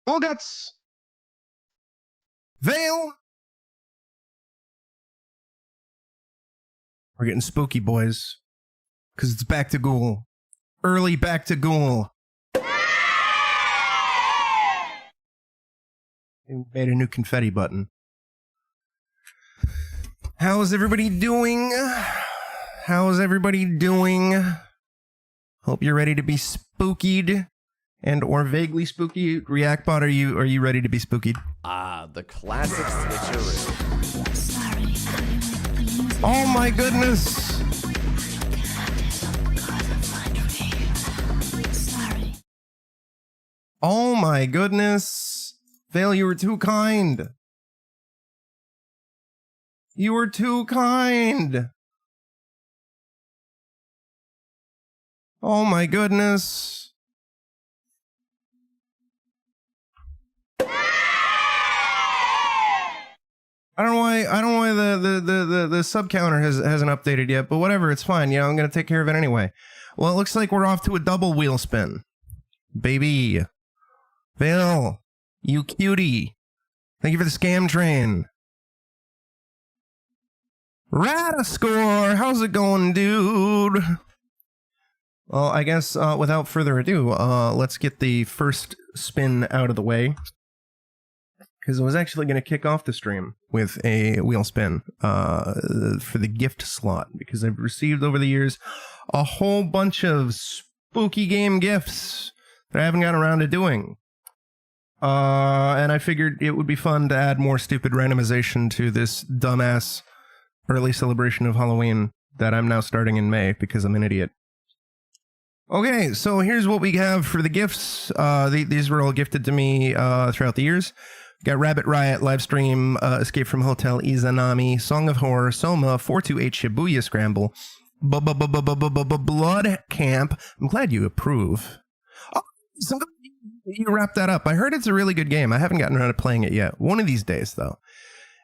All guts. Veil. We're getting spooky, boys. Because it's back to Ghoul. Early back to Ghoul. We made a new confetti button. How's everybody doing? How's everybody doing? Hope you're ready to be spookied and or vaguely spooky. Reactbot, are you ready to be spookied? Ah, the classic switcheroo. Oh my goodness! Oh my goodness! Vale, you were too kind! You were too kind! Oh my goodness! I don't know why the sub counter hasn't updated yet, but whatever, it's fine. You know, I'm gonna take care of it anyway. Well, it looks like we're off to a double wheel spin. Baby. Vale, you cutie. Thank you for the scam train. Radascore, how's it going, dude? Well, I guess without further ado, let's get the first spin out of the way. Because I was actually going to kick off the stream with a wheel spin for the gift slot. Because I've received over the years a whole bunch of spooky game gifts that I haven't gotten around to doing. And I figured it would be fun to add more stupid randomization to this dumbass early celebration of Halloween that I'm now starting in May because I'm an idiot. Okay, so here's what we have for the gifts. These were all gifted to me throughout the years. Got Rabbit Riot, Livestream, Escape from Hotel Izanami, Song of Horror, Soma, 428 Shibuya Scramble, Blood Camp. I'm glad you approve. Oh, so you wrapped that up. I heard it's a really good game. I haven't gotten around to playing it yet. One of these days, though.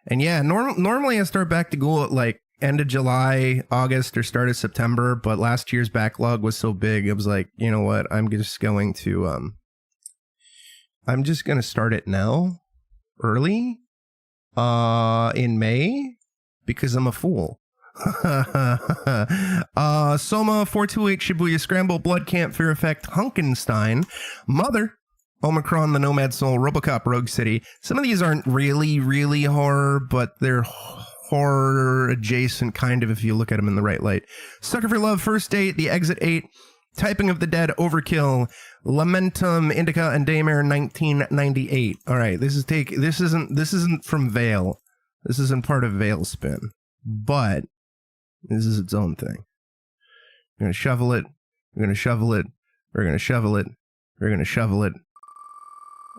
And yeah, normally I start back to Ghoul at like end of July, August, or start of September, but last year's backlog was so big, it was like, you know what, I'm just going to start it now. Early in May because I'm a fool. Soma, 428 Shibuya Scramble, Blood Camp, Fear Effect, Hunkenstein, Mother, Omicron, The Nomad Soul, Robocop, Rogue City. Some of these aren't really horror, but they're horror adjacent kind of if you look at them in the right light. Sucker for Love, First Date, The Exit 8, Typing of the Dead, Overkill, Lamentum, Indica, and Daymare, 1998. All right, this isn't from Vale. This isn't part of Vale Spin, but this is its own thing. We're gonna shovel it. We're gonna shovel it. We're gonna shovel it. We're gonna shovel it.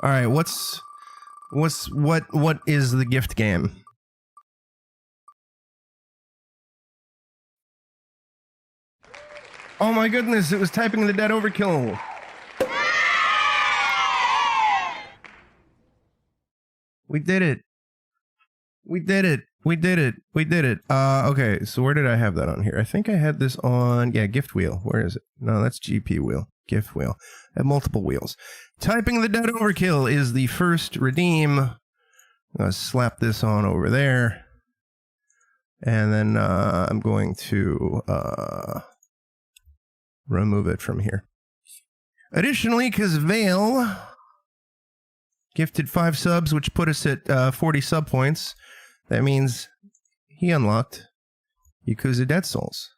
All right, what is the gift game? Oh my goodness, it was Typing the Dead, Overkill. We did it. We did it. We did it. We did it. Okay, so where did I have that on here? I think I had this on, yeah, gift wheel. Where is it? No, that's GP wheel. Gift wheel. I have multiple wheels. Typing the Dead, Overkill is the first redeem. I'm going to slap this on over there. And then I'm going to remove it from here. Additionally, because Vale gifted 5 subs, which put us at 40 sub points, that means he unlocked Yakuza Dead Souls.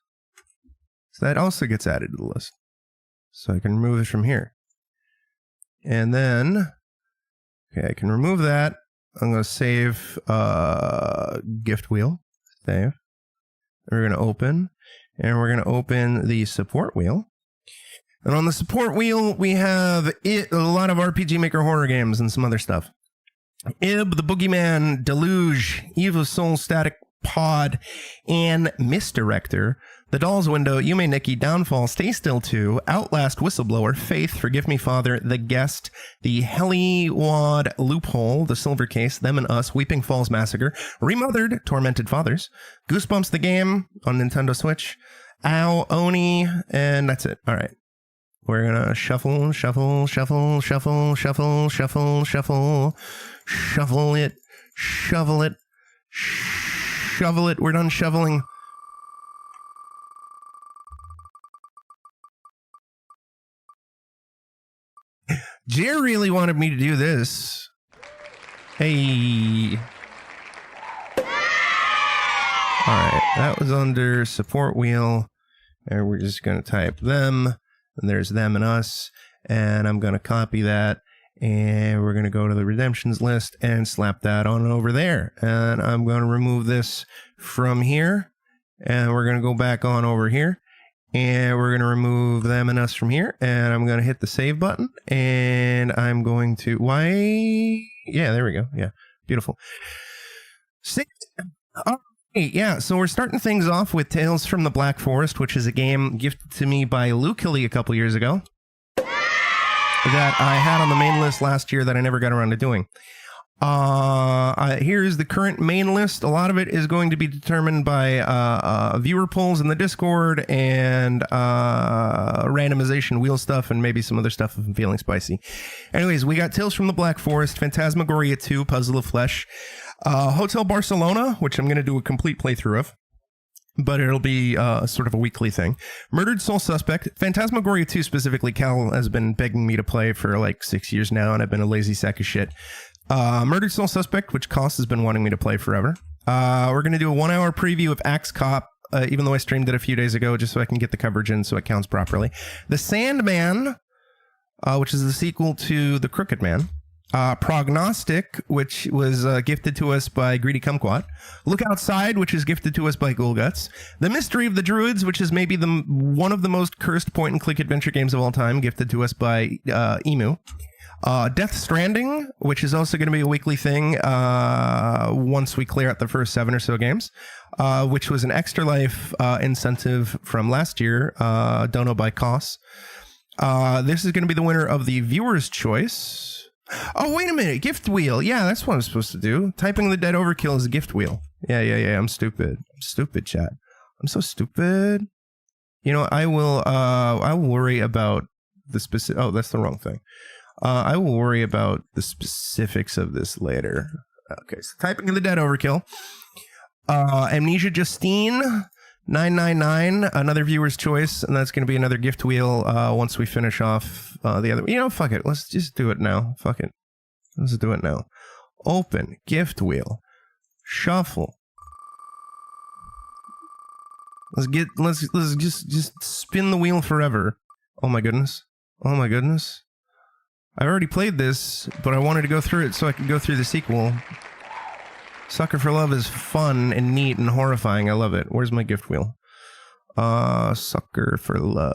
So that also gets added to the list. So I can remove it from here. And then, okay, I can remove that. I'm going to save gift wheel. Save. We're going to open. And we're going to open the support wheel. And on the support wheel, we have a lot of RPG Maker horror games and some other stuff. Ib, The Boogeyman, Deluge, Eve of Soul, Static Pod, and Misdirector. The Doll's Window, Yume Nikki, Downfall, Stay Still 2, Outlast, Whistleblower, Faith, Forgive Me Father, The Guest, The Heliwad Loophole, The Silver Case, Them and Us, Weeping Falls Massacre, Remothered, Tormented Fathers, Goosebumps the Game on Nintendo Switch, Ow, Oni, and that's it. All right. We're gonna shuffle, shuffle, shuffle, shuffle, shuffle, shuffle, shuffle, shuffle it, shovel it, shovel it. We're done shoveling. Jer really wanted me to do this. Hey. Alright, that was under support wheel. And we're just going to type them. And there's them and us. And I'm going to copy that. And we're going to go to the redemptions list and slap that on over there. And I'm going to remove this from here. And we're going to go back on over here. And we're going to remove them and us from here. And I'm going to hit the save button. And I'm going to... Why? Yeah, there we go. Yeah, beautiful. Save. All right, yeah, so we're starting things off with Tales from the Black Forest, which is a game gifted to me by Lucally a couple years ago that I had on the main list last year that I never got around to doing. Here's the current main list. A lot of it is going to be determined by viewer polls in the Discord and randomization wheel stuff and maybe some other stuff if I'm feeling spicy. Anyways, we got Tales from the Black Forest, Phantasmagoria 2, Puzzle of Flesh, Hotel Barcelona, which I'm going to do a complete playthrough of, but it'll be sort of a weekly thing. Murdered Soul Suspect, Phantasmagoria 2 specifically. Cal has been begging me to play for like 6 years now, and I've been a lazy sack of shit. Murdered Soul Suspect, which Cost has been wanting me to play forever. We're going to do a 1 hour preview of Axe Cop, even though I streamed it a few days ago, just so I can get the coverage in so it counts properly. The Sandman, which is the sequel to The Crooked Man. Prognostic, which was gifted to us by Greedy Kumquat. Look Outside, which is gifted to us by Ghoul Guts. The Mystery of the Druids, which is maybe one of the most cursed point-and-click adventure games of all time, gifted to us by Emu. Death Stranding, which is also going to be a weekly thing once we clear out the first 7 or so games, which was an ExtraLife incentive from last year, dono by Koss. This is going to be the winner of the viewer's choice. Oh, wait a minute. Gift wheel. Yeah, that's what I'm supposed to do. Typing the dead overkill is a gift wheel. Yeah. I'm stupid. I'm stupid, chat. I'm so stupid. You know, I will worry about the specific... Oh, that's the wrong thing. I will worry about the specifics of this later. Okay, so typing in the dead overkill. Amnesia Justine 999, another viewer's choice, and that's going to be another gift wheel once we finish off the other. You know, fuck it. Let's just do it now. Fuck it. Let's do it now. Open gift wheel. Shuffle. Let's just spin the wheel forever. Oh my goodness. Oh my goodness. I already played this, but I wanted to go through it so I could go through the sequel. Sucker for Love is fun and neat and horrifying. I love it. Where's my gift wheel? Sucker for Love.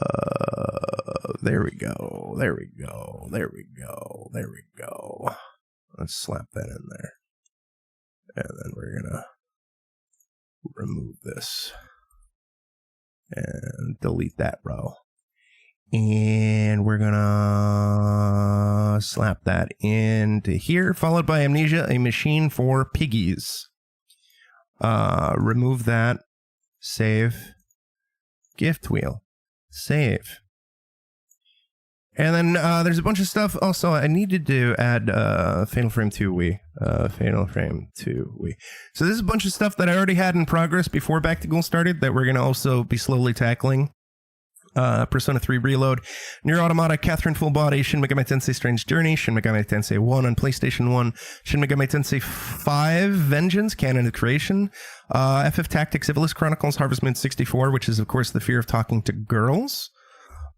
There we go. There we go. There we go. There we go. Let's slap that in there. And then we're gonna remove this. And delete that row. And we're gonna slap that into here, followed by Amnesia, a machine for piggies. Remove that. Save. Gift wheel. Save. And then there's a bunch of stuff. Also, I needed to add Fatal Frame 2 Wii. Fatal Frame 2 Wii. So this is a bunch of stuff that I already had in progress before Back to Ghoul started that we're going to also be slowly tackling. Persona 3 Reload, Nier Automata, Catherine Full Body, Shin Megami Tensei Strange Journey, Shin Megami Tensei 1 on PlayStation 1, Shin Megami Tensei 5 Vengeance, Canon of Creation, FF Tactics, Ivalice Chronicles, Harvest Moon 64, which is of course the fear of talking to girls,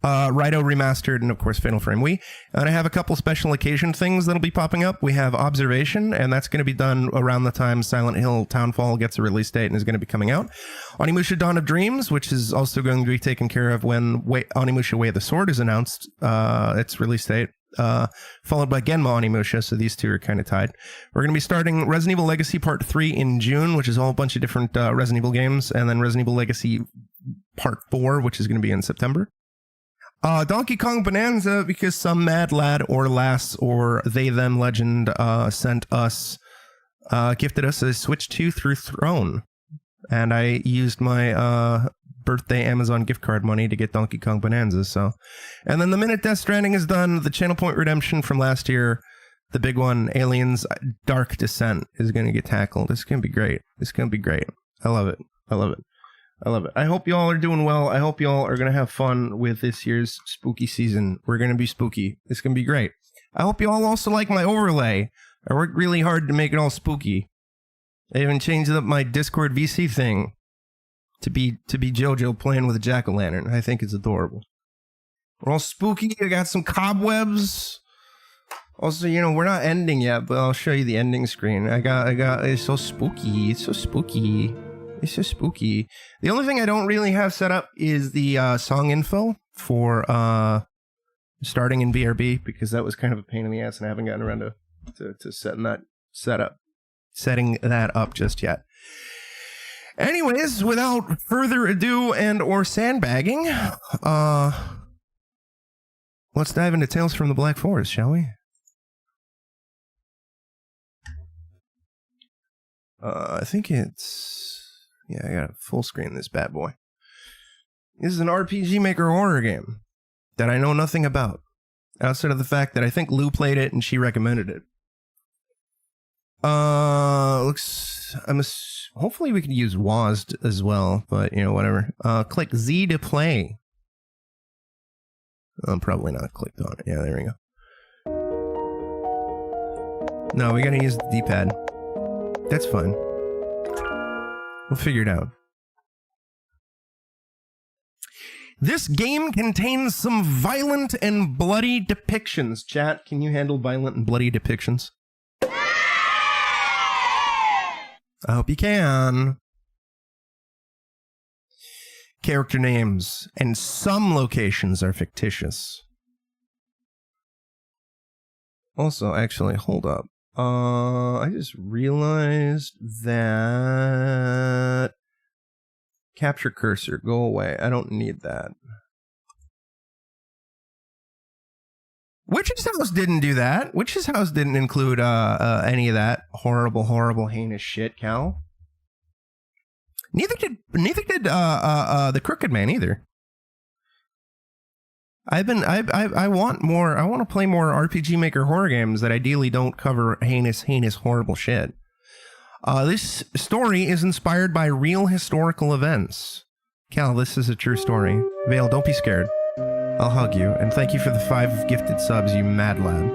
Raito Remastered, and of course Fatal Frame Wii. And I have a couple special occasion things that'll be popping up. We have Observation, and that's going to be done around the time Silent Hill Townfall gets a release date and is going to be coming out. Onimusha Dawn of Dreams, which is also going to be taken care of when Onimusha Way of the Sword is announced, its release date. Followed by Genma Onimusha, so these two are kind of tied. We're going to be starting Resident Evil Legacy Part 3 in June, which is a whole bunch of different Resident Evil games, and then Resident Evil Legacy Part 4, which is going to be in September. Donkey Kong Bonanza, because some mad lad or lass or they them legend sent us, gifted us a Switch 2 through Throne. And I used my birthday Amazon gift card money to get Donkey Kong Bonanza. So, and then the minute Death Stranding is done, the Channel Point Redemption from last year, the big one, Aliens Dark Descent, is going to get tackled. It's going to be great. It's going to be great. I love it. I love it. I love it. I hope you all are doing well. I hope you all are going to have fun with this year's spooky season. We're going to be spooky. It's going to be great. I hope you all also like my overlay. I worked really hard to make it all spooky. I even changed up my Discord VC thing to be JoJo playing with a jack-o'-lantern. I think it's adorable. We're all spooky. I got some cobwebs. Also, you know, we're not ending yet, but I'll show you the ending screen. I got, it's so spooky. It's so spooky. It's so spooky. The only thing I don't really have set up is the song info for starting in BRB, because that was kind of a pain in the ass and I haven't gotten around to setting that up just yet. Anyways, without further ado and or sandbagging, let's dive into Tales from the Black Forest, shall we? I think it's... Yeah, I gotta full screen this bad boy. This is an RPG Maker horror game that I know nothing about, outside of the fact that I think Lou played it and she recommended it. Hopefully we can use WASD as well, but you know, whatever. Click Z to play. I'm probably not clicked on it. Yeah, there we go. No, we gotta use the D-pad. That's fine. We'll figure it out. This game contains some violent and bloody depictions. Chat, can you handle violent and bloody depictions? I hope you can. Character names and some locations are fictitious. Also, actually, hold up. I just realized that capture cursor, go away. I don't need that. Witch's House didn't do that. Witch's House didn't include any of that horrible, heinous shit, Cal. Neither did the Crooked Man either. I want to play more RPG Maker horror games that ideally don't cover heinous, horrible shit. This story is inspired by real historical events. Cal, this is a true story. Vale, don't be scared. I'll hug you, and thank you for the 5 gifted subs, you mad lad.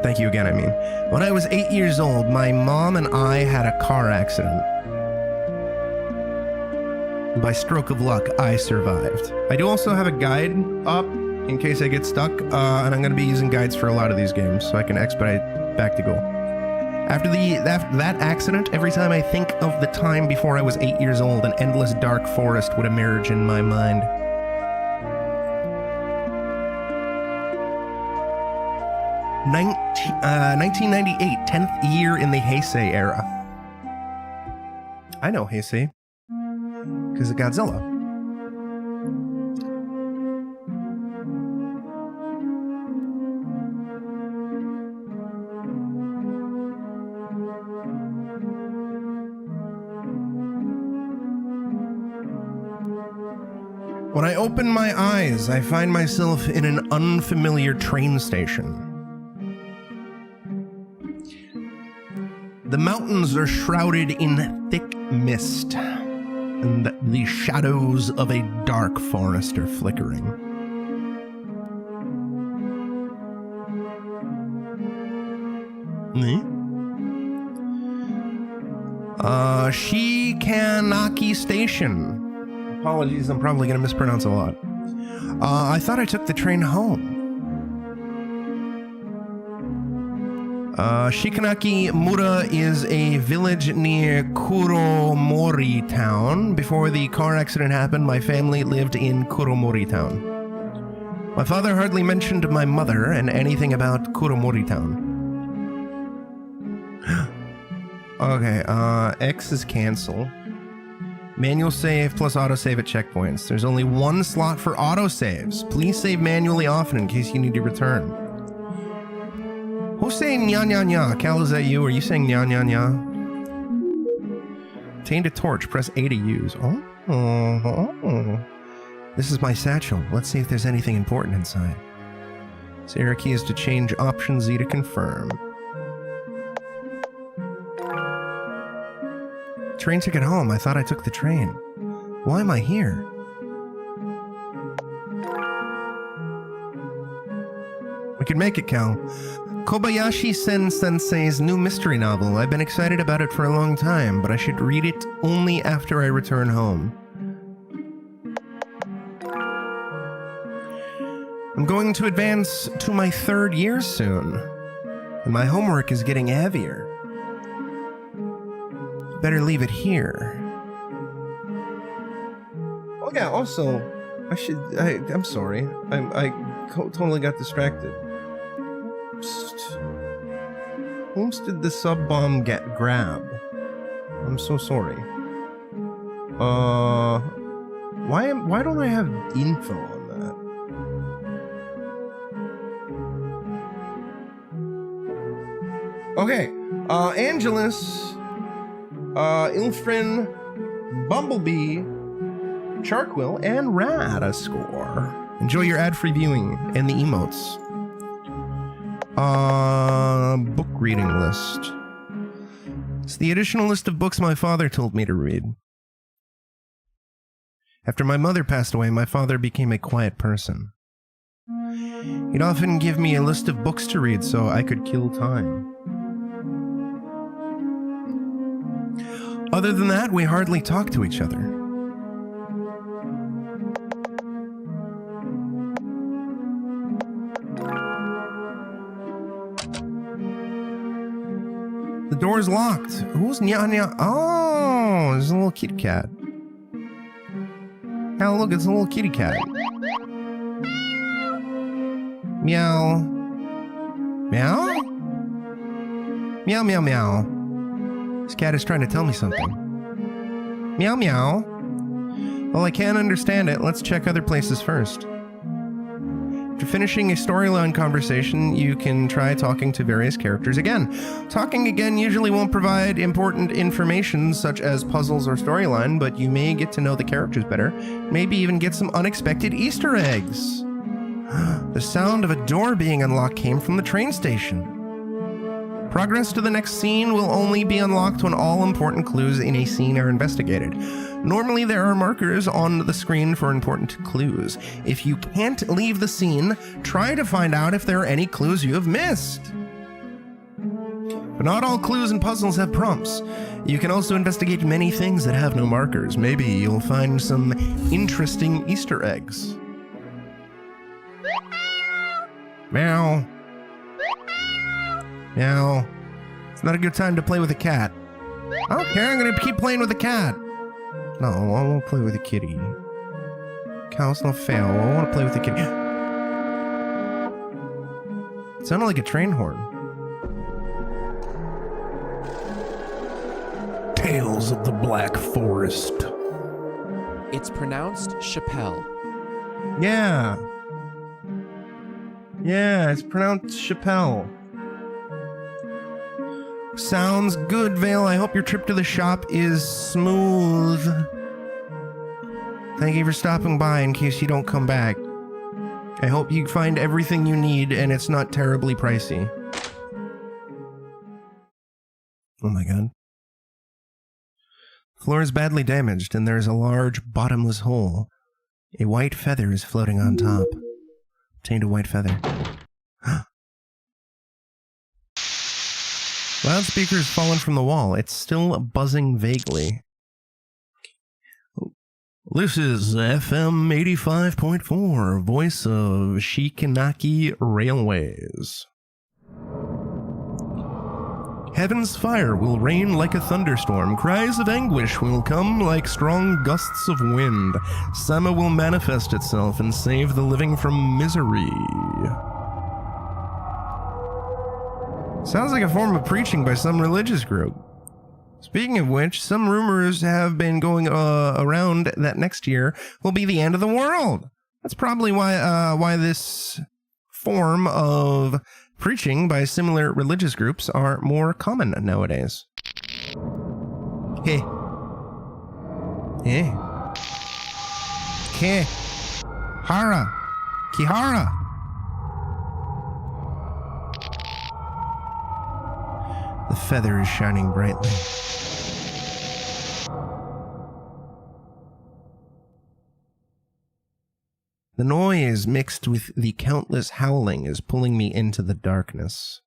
Thank you again, I mean. When I was 8 years old, my mom and I had a car accident. By stroke of luck, I survived. I do also have a guide up in case I get stuck, and I'm going to be using guides for a lot of these games so I can expedite back to Ghoul. After that accident, every time I think of the time before I was 8 years old, an endless dark forest would emerge in my mind. 1998, 10th year in the Heisei era. I know Heisei, because of Godzilla. When I open my eyes, I find myself in an unfamiliar train station. The mountains are shrouded in thick mist, and the shadows of a dark forest are flickering. Shikanaki Station. Apologies, I'm probably going to mispronounce a lot. I thought I took the train home. Shikanaki Mura is a village near Kuromori Town. Before the car accident happened, my family lived in Kuromori Town. My father hardly mentioned my mother and anything about Kuromori Town. Okay, X is cancel. Manual save plus autosave at checkpoints. There's only one slot for autosaves. Please save manually often in case you need to return. Who's saying nya nya nya? Cal, is that you? Are you saying nya nya nya? Obtained a torch. Press A to use. Oh. Oh. This is my satchel. Let's see if there's anything important inside. Sarah key is to change, option Z to confirm. Train ticket home. I thought I took the train. Why am I here? We can make it, Cal. Kobayashi Sensei's new mystery novel. I've been excited about it for a long time, but I should read it only after I return home. I'm going to advance to my 3rd year soon, and my homework is getting heavier. Better leave it here. Oh yeah, also, I'm sorry. I totally got distracted. Whom did the sub bomb grab? I'm so sorry. Why don't I have info on that? Okay, Angelus, Ilfrin, Bumblebee, Charquill, and Rad a score. Enjoy your ad-free viewing and the emotes. Book reading list. It's the additional list of books my father told me to read. After my mother passed away, my father became a quiet person. He'd often give me a list of books to read so I could kill time. Other than that, we hardly talked to each other. The door's locked. Who's Nya? Oh, there's a little kitty cat. Now look, it's a little kitty cat. Meow. Meow? Meow, meow, meow. This cat is trying to tell me something. Meow, meow. Well, I can't understand it. Let's check other places first. After finishing a storyline conversation, you can try talking to various characters again. Talking again usually won't provide important information such as puzzles or storyline, but you may get to know the characters better. Maybe even get some unexpected Easter eggs. The sound of a door being unlocked came from the train station. Progress to the next scene will only be unlocked when all important clues in a scene are investigated. Normally there are markers on the screen for important clues. If you can't leave the scene, try to find out if there are any clues you have missed. But not all clues and puzzles have prompts. You can also investigate many things that have no markers. Maybe you'll find some interesting Easter eggs. Meow. Meow. It's not a good time to play with a cat. I don't care, I'm gonna keep playing with the cat. No, I won't play with the kitty. Cow's not fail. I want to play with the kitty. It sounded like a train horn. Tales of the Black Forest. It's pronounced Chappelle. Yeah. Yeah, it's pronounced Chappelle. Sounds good, Vale. I hope your trip to the shop is smooth. Thank you for stopping by in case you don't come back. I hope you find everything you need and it's not terribly pricey. Oh my god. The floor is badly damaged and there is a large bottomless hole. A white feather is floating on top. Obtained a white feather. Loudspeaker has fallen from the wall. It's still buzzing vaguely. This is FM 85.4, voice of Shikanaki Railways. Heaven's fire will rain like a thunderstorm. Cries of anguish will come like strong gusts of wind. Sama will manifest itself and save the living from misery. Sounds like a form of preaching by some religious group. Speaking of which, some rumors have been going around that next year will be the end of the world. That's probably why this form of preaching by similar religious groups are more common nowadays. Hey. Hey. Ke. Hara. Kihara. The feather is shining brightly. The noise mixed with the countless howling is pulling me into the darkness.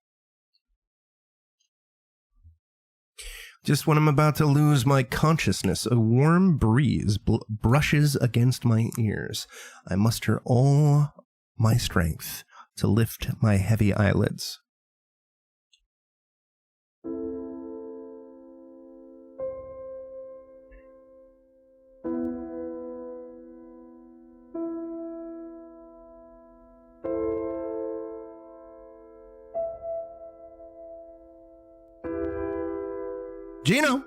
Just when I'm about to lose my consciousness, a warm breeze brushes against my ears. I muster all my strength to lift my heavy eyelids. Gino!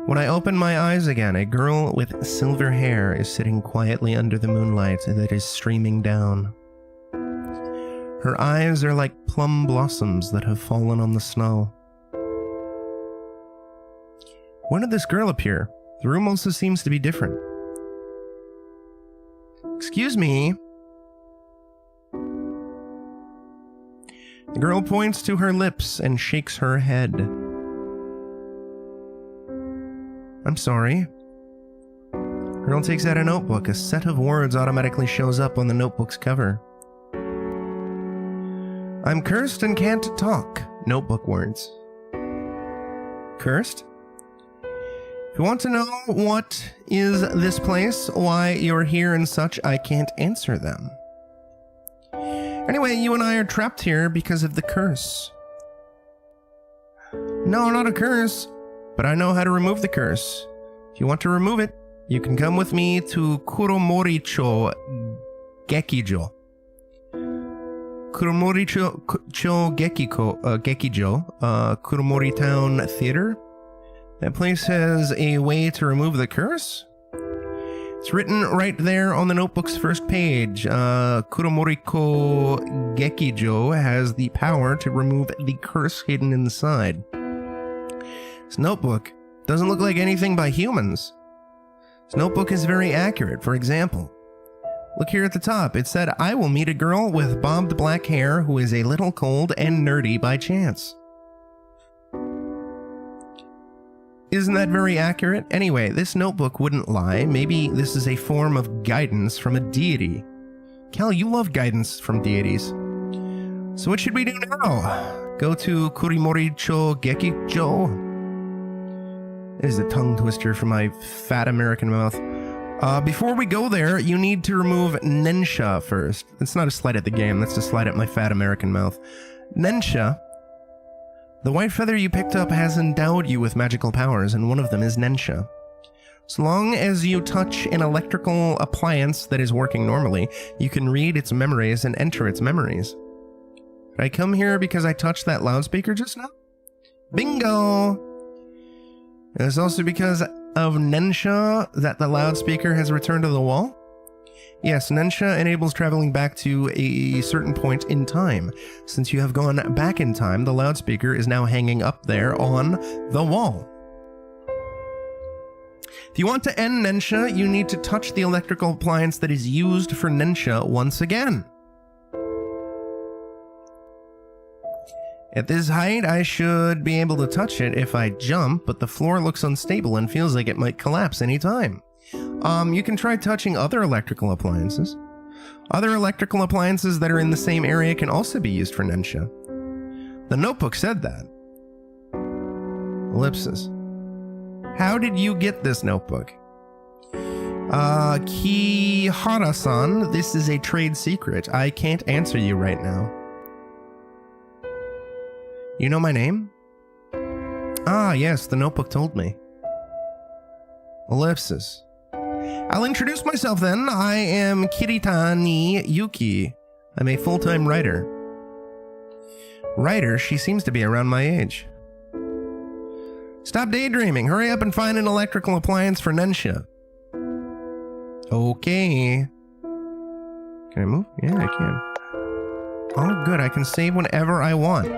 When I open my eyes again, a girl with silver hair is sitting quietly under the moonlight that is streaming down. Her eyes are like plum blossoms that have fallen on the snow. When did this girl appear? The room also seems to be different. Excuse me. The girl points to her lips and shakes her head. I'm sorry. Girl takes out a notebook. A set of words automatically shows up on the notebook's cover. I'm cursed and can't talk. Notebook words. Cursed? If you want to know what is this place, why you're here and such, I can't answer them. Anyway, you and I are trapped here because of the curse. No, not a curse. But I know how to remove the curse. If you want to remove it, you can come with me to Kuromori-cho Gekijo. Kuromori-cho Gekijo, Kuromori Town Theater. That place has a way to remove the curse. It's written right there on the notebook's first page. Kuromori-ko Gekijo has the power to remove the curse hidden inside. This notebook doesn't look like anything by humans. This notebook is very accurate. For example, look here at the top. It said, I will meet a girl with bobbed black hair who is a little cold and nerdy by chance. Isn't that very accurate? Anyway, this notebook wouldn't lie. Maybe this is a form of guidance from a deity. Cal, you love guidance from deities. So what should we do now? Go to Kuromori-cho Gekijo? It is a tongue twister from my fat American mouth. Before we go there, you need to remove Nensha first. That's not a slight at the game, that's a slight at my fat American mouth. Nensha. The white feather you picked up has endowed you with magical powers, and one of them is Nensha. So long as you touch an electrical appliance that is working normally, you can read its memories and enter its memories. Did I come here because I touched that loudspeaker just now? Bingo! It's also because of Nensha that the loudspeaker has returned to the wall? Yes, Nensha enables traveling back to a certain point in time. Since you have gone back in time, the loudspeaker is now hanging up there on the wall. If you want to end Nensha, you need to touch the electrical appliance that is used for Nensha once again. At this height, I should be able to touch it if I jump, but the floor looks unstable and feels like it might collapse any time. You can try touching other electrical appliances. Other electrical appliances that are in the same area can also be used for Nensha. The notebook said that. Ellipsis. How did you get this notebook? Kihara-san, this is a trade secret. I can't answer you right now. You know my name? Ah, yes, the notebook told me. Ellipsis. I'll introduce myself then. I am Kiritani Yuki. I'm a full-time writer. Writer? She seems to be around my age. Stop daydreaming. Hurry up and find an electrical appliance for Nensha. Okay. Can I move? Yeah, I can. Oh, good. I can save whenever I want.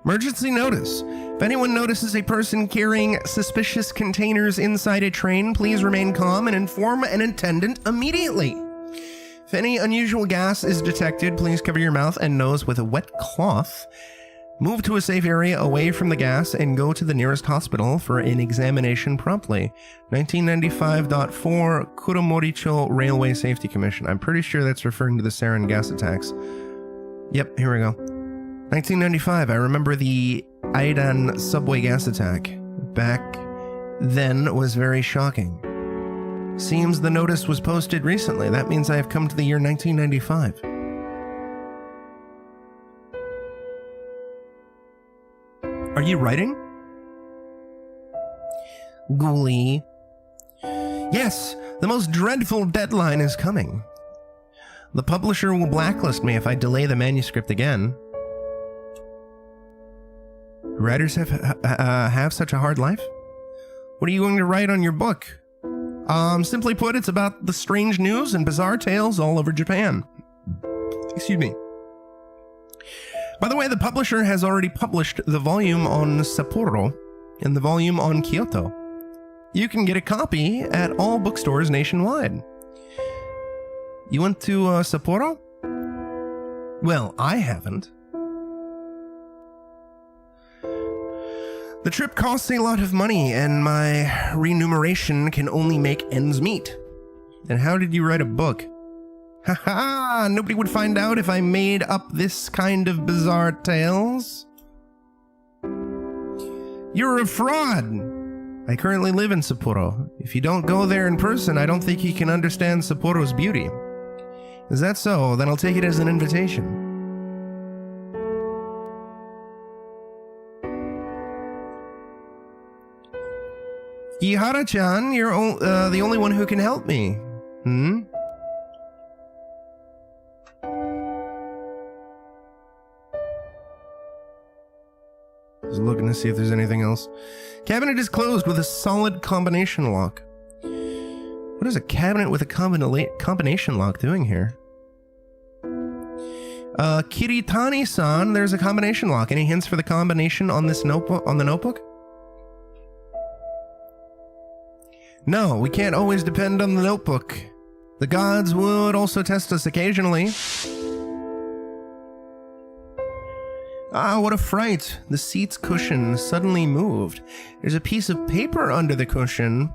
Emergency notice. If anyone notices a person carrying suspicious containers inside a train, please remain calm and inform an attendant immediately. If any unusual gas is detected, please cover your mouth and nose with a wet cloth. Move to a safe area away from the gas and go to the nearest hospital for an examination promptly. 1995.4 Kuromoricho Railway Safety Commission. I'm pretty sure that's referring to the sarin gas attacks. Yep, here we go. 1995, I remember the Aidan subway gas attack. Back then was very shocking. Seems the notice was posted recently. That means I have come to the year 1995. Are you writing? Ghoulie. Yes, the most dreadful deadline is coming. The publisher will blacklist me if I delay the manuscript again. Writers have such a hard life? What are you going to write on your book? Simply put, it's about the strange news and bizarre tales all over Japan. Excuse me. By the way, the publisher has already published the volume on Sapporo and the volume on Kyoto. You can get a copy at all bookstores nationwide. You went to Sapporo? Well, I haven't. The trip costs a lot of money, and my remuneration can only make ends meet. And how did you write a book? Haha, nobody would find out if I made up this kind of bizarre tales. You're a fraud. I currently live in Sapporo. If you don't go there in person, I don't think you can understand Sapporo's beauty. Is that so? Then I'll take it as an invitation. Ihara-chan, you're the only one who can help me. Just looking to see if there's anything else. Cabinet is closed with a solid combination lock. What is a cabinet with a combination lock doing here? Kiritani-san, there's a combination lock. Any hints for the combination on this notebook? On the notebook? No, we can't always depend on the notebook. The gods would also test us occasionally. Ah, what a fright. The seat's cushion suddenly moved. There's a piece of paper under the cushion.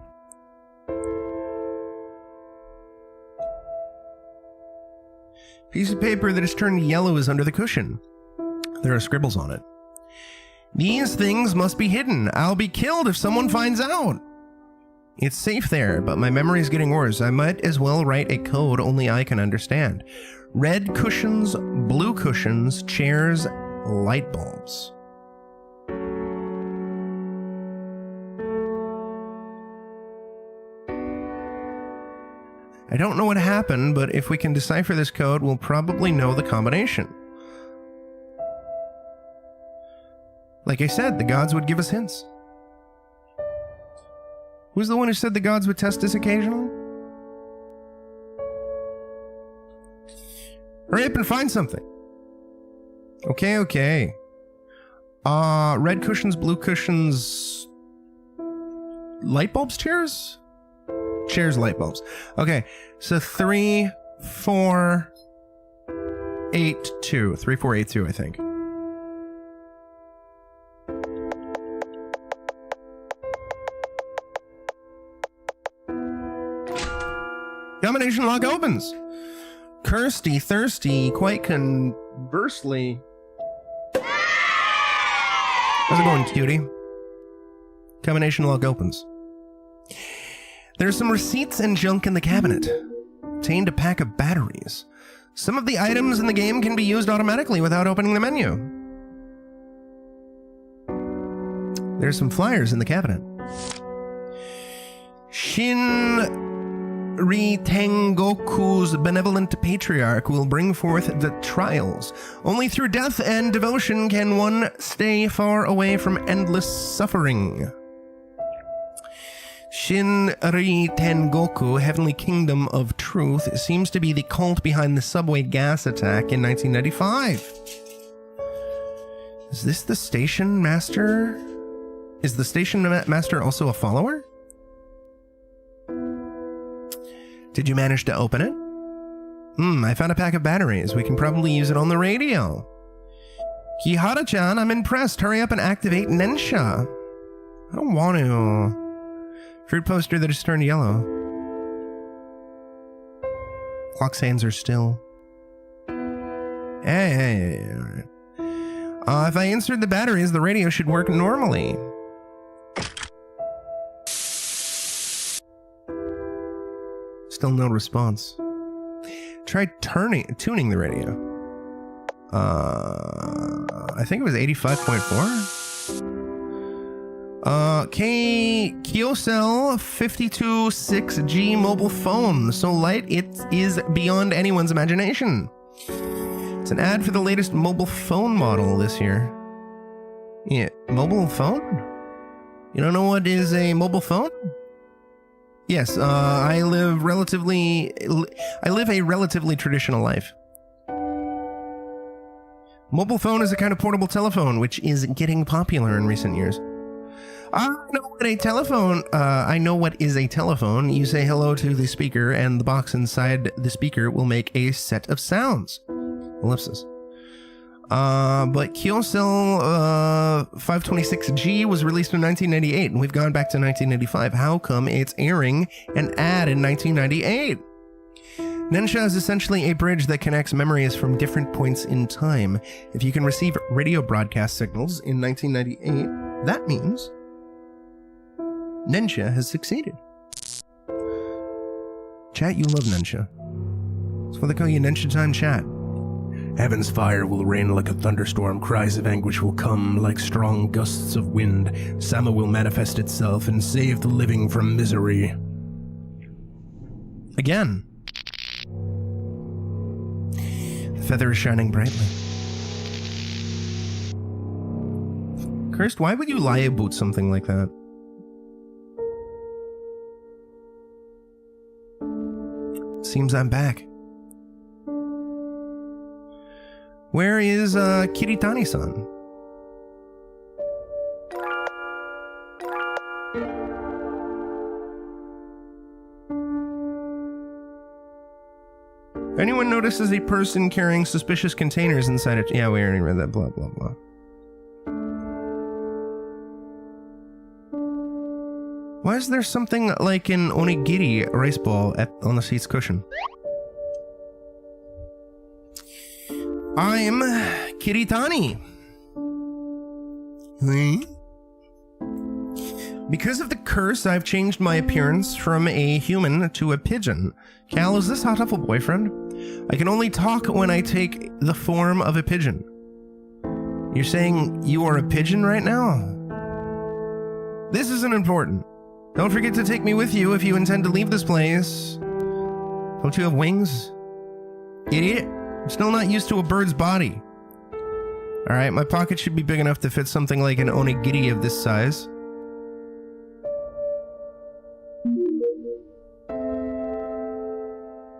Piece of paper that has turned yellow is under the cushion. There are scribbles on it. These things must be hidden. I'll be killed if someone finds out. It's safe there, but my memory is getting worse. I might as well write a code only I can understand. Red cushions, blue cushions, chairs, light bulbs. I don't know what happened, but if we can decipher this code, we'll probably know the combination. Like I said, the gods would give us hints. Who's the one who said the gods would test us occasionally? Hurry up and find something. Okay. Red cushions, blue cushions... Light bulbs, chairs? Chairs, light bulbs. Okay, so 3, 4, 8, 2. 3, 4, 8, 2, I think. Combination lock opens. Kirsty, thirsty, quite conversely. How's it going, cutie? Combination lock opens. There's some receipts and junk in the cabinet. Contained a pack of batteries. Some of the items in the game can be used automatically without opening the menu. There's some flyers in the cabinet. Tengoku's benevolent patriarch will bring forth the trials. Only through death and devotion can one stay far away from endless suffering. Tengoku, Heavenly Kingdom of Truth, seems to be the cult behind the subway gas attack in 1995. Is this the station master? Is the station master also a follower? Did you manage to open it? I found a pack of batteries. We can probably use it on the radio. Kihara-chan, I'm impressed. Hurry up and activate Nensha. I don't want to. Fruit poster that has turned yellow. Clock's hands are still. Hey. If I insert the batteries, the radio should work normally. Still no response. Try tuning the radio. I think it was 85.4. Kyocell 526G mobile phone. So light it is beyond anyone's imagination. It's an ad for the latest mobile phone model this year. Yeah, mobile phone? You don't know what is a mobile phone? Yes, I live a relatively traditional life. Mobile phone is a kind of portable telephone, which is getting popular in recent years. I know what is a telephone. You say hello to the speaker, and the box inside the speaker will make a set of sounds. Ellipsis. But Kyocell 526G was released in 1998, and we've gone back to 1985. How come it's airing an ad in 1998? Nensha is essentially a bridge that connects memories from different points in time. If you can receive radio broadcast signals in 1998, that means Nensha has succeeded. Chat, you love Nensha. That's why they call you Nensha Time Chat. Heaven's fire will rain like a thunderstorm. Cries of anguish will come like strong gusts of wind. Sama will manifest itself and save the living from misery. Again. The feather is shining brightly. Cursed, why would you lie about something like that? Seems I'm back. Where is Kiritani-san? Anyone notices a person carrying suspicious containers inside it? Yeah, we already read that. Blah, blah, blah. Why is there something like an onigiri rice ball on the seat's cushion? I'm Kiritani. Because of the curse, I've changed my appearance from a human to a pigeon. Cal, is this hot awful boyfriend? I can only talk when I take the form of a pigeon. You're saying you are a pigeon right now? This isn't important. Don't forget to take me with you if you intend to leave this place. Don't you have wings? Idiot. I'm still not used to a bird's body. Alright, my pocket should be big enough to fit something like an onigiri of this size.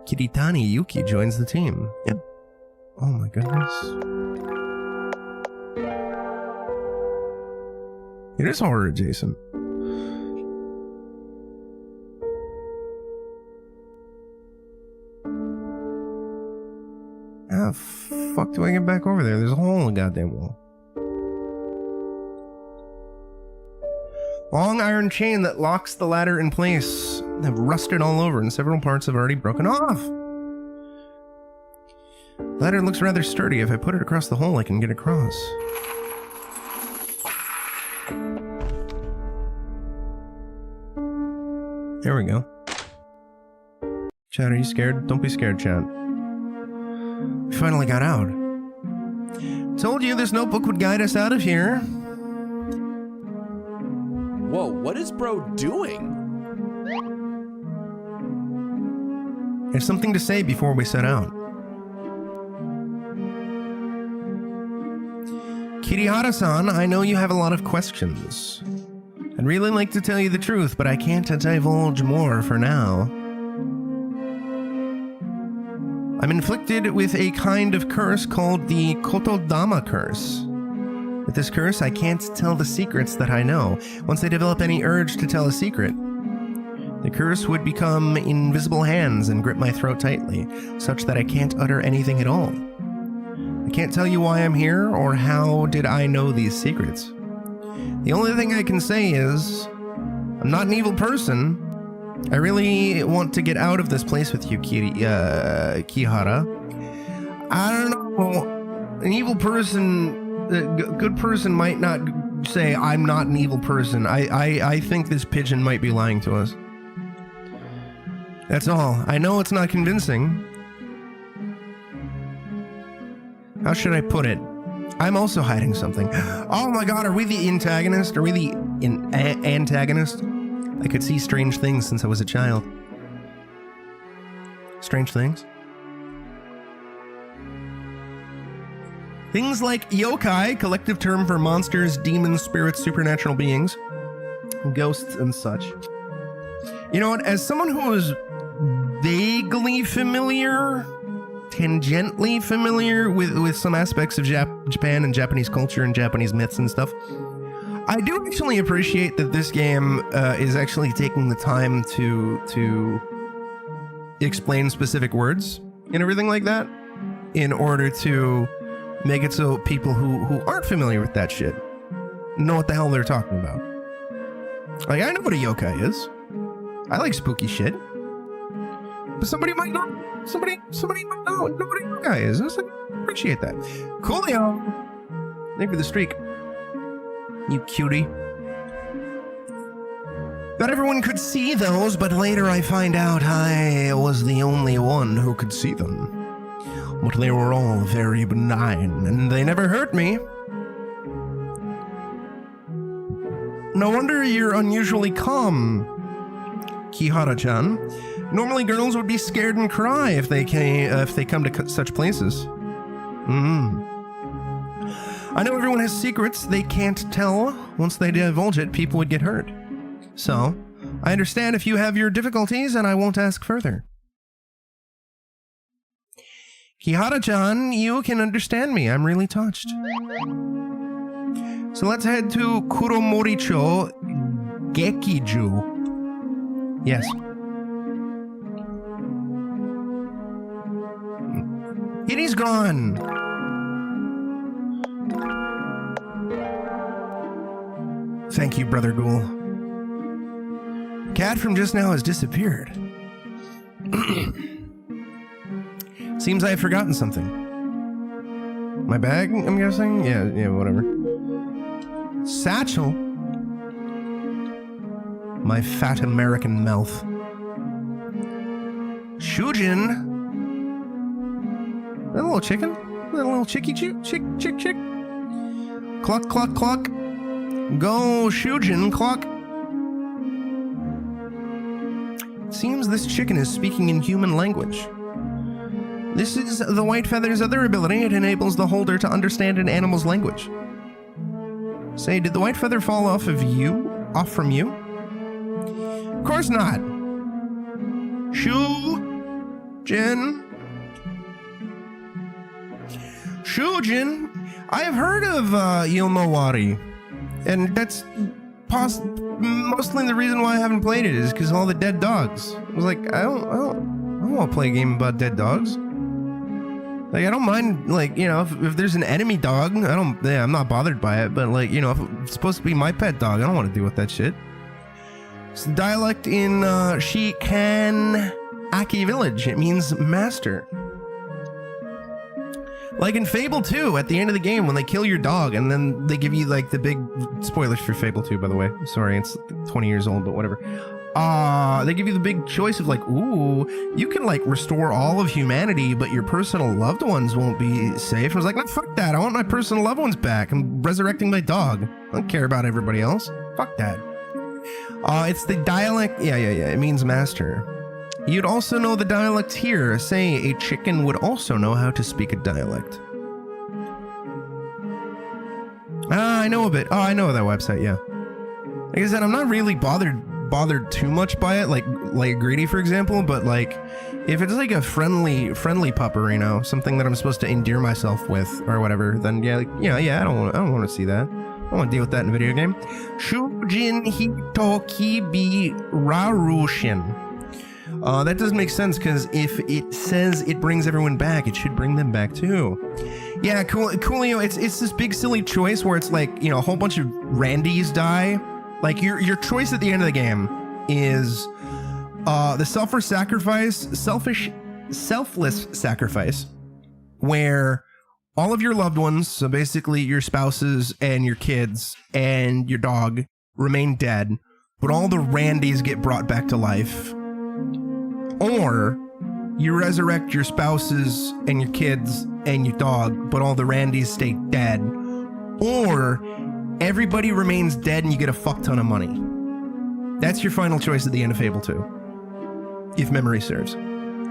Kiritani Yuki joins the team. Yep. Oh my goodness. It is horror adjacent. How the fuck do I get back over there? There's a hole in the goddamn wall. Long iron chain that locks the ladder in place have rusted all over and several parts have already broken off. Ladder looks rather sturdy. If I put it across the hole, I can get across. There we go. Chat, are you scared? Don't be scared, chat. We finally got out. Told you this notebook would guide us out of here. Whoa, what is bro doing? I have something to say before we set out. Kirihara-san, I know you have a lot of questions. I'd really like to tell you the truth, but I can't divulge more for now. I'm inflicted with a kind of curse called the Kotodama curse. With this curse, I can't tell the secrets that I know. Once I develop any urge to tell a secret, the curse would become invisible hands and grip my throat tightly, such that I can't utter anything at all. I can't tell you why I'm here, or how did I know these secrets. The only thing I can say is, I'm not an evil person. I really want to get out of this place with you, Kihara. I don't know. An evil person, a good person might not say, I'm not an evil person. I think this pigeon might be lying to us. That's all. I know it's not convincing. How should I put it? I'm also hiding something. Oh my god, are we the antagonist? Are we the antagonist? I could see strange things since I was a child. Strange things? Things like yokai, collective term for monsters, demons, spirits, supernatural beings, ghosts, and such. You know what? As someone who is vaguely familiar, tangentially familiar with some aspects of Japan and Japanese culture and Japanese myths and stuff, I do actually appreciate that this game is actually taking the time to explain specific words and everything like that in order to make it so people who aren't familiar with that shit know what the hell they're talking about. Like, I know what a yokai is. I like spooky shit. But somebody might not. Somebody might know what a yokai is. I appreciate that. Coolio. Thank you for the streak. You cutie. Not everyone could see those, but later I find out I was the only one who could see them. But they were all very benign, and they never hurt me. No wonder you're unusually calm, Kihara-chan. Normally girls would be scared and cry if they come to such places. I know everyone has secrets they can't tell. Once they divulge it, people would get hurt. So, I understand if you have your difficulties, and I won't ask further. Kihara-chan, you can understand me. I'm really touched. So let's head to Kuromoricho Gekiju. Yes. Kitty's gone. Thank you, Brother Ghoul. Cat from just now has disappeared. Seems I have forgotten something. My bag, I'm guessing? Yeah, whatever. Satchel? My fat American mouth. Shujin? That little chicken? That little chick. Cluck, cluck, cluck. Go, Shujin, cluck. Seems this chicken is speaking in human language. This is the White Feather's other ability. It enables the holder to understand an animal's language. Say, did the White Feather fall off from you? Of course not. Shujin. I have heard of Yomawari, and that's mostly the reason why I haven't played it is because all the dead dogs. I was like, I don't want to play a game about dead dogs. Like, I don't mind, like, you know, if there's an enemy dog, I'm not bothered by it, but, like, you know, if it's supposed to be my pet dog, I don't want to deal with that shit. It's the dialect in Shikan Aki village. It means master. Like in Fable 2, at the end of the game, when they kill your dog, and then they give you, like, the big... Spoilers for Fable 2, by the way. Sorry, it's 20 years old, but whatever. They give you the big choice of, like, ooh, you can, like, restore all of humanity, but your personal loved ones won't be safe. I was like, no, fuck that. I want my personal loved ones back. I'm resurrecting my dog. I don't care about everybody else. Fuck that. It's the dialect... Yeah. It means master. You'd also know the dialect here. Say, a chicken would also know how to speak a dialect. I know a bit. Oh, I know that website, yeah. Like I said, I'm not really bothered bothered too much by it, like Greedy, for example, but like if it's like a friendly pupper, you know, something that I'm supposed to endear myself with or whatever, then yeah, like, yeah, I don't want to see that. I don't want to deal with that in a video game. Shujin Hitoki bi Rarushin. That doesn't make sense, because if it says it brings everyone back, it should bring them back too. Yeah, Coolio, it's this big silly choice where it's like, you know, a whole bunch of Randys die. Like your choice at the end of the game is the selfless sacrifice, where all of your loved ones, so basically your spouses and your kids and your dog, remain dead, but all the Randys get brought back to life. Or you resurrect your spouses and your kids and your dog, but all the Randys stay dead. Or everybody remains dead and you get a fuck ton of money. That's your final choice at the end of Fable 2, if memory serves.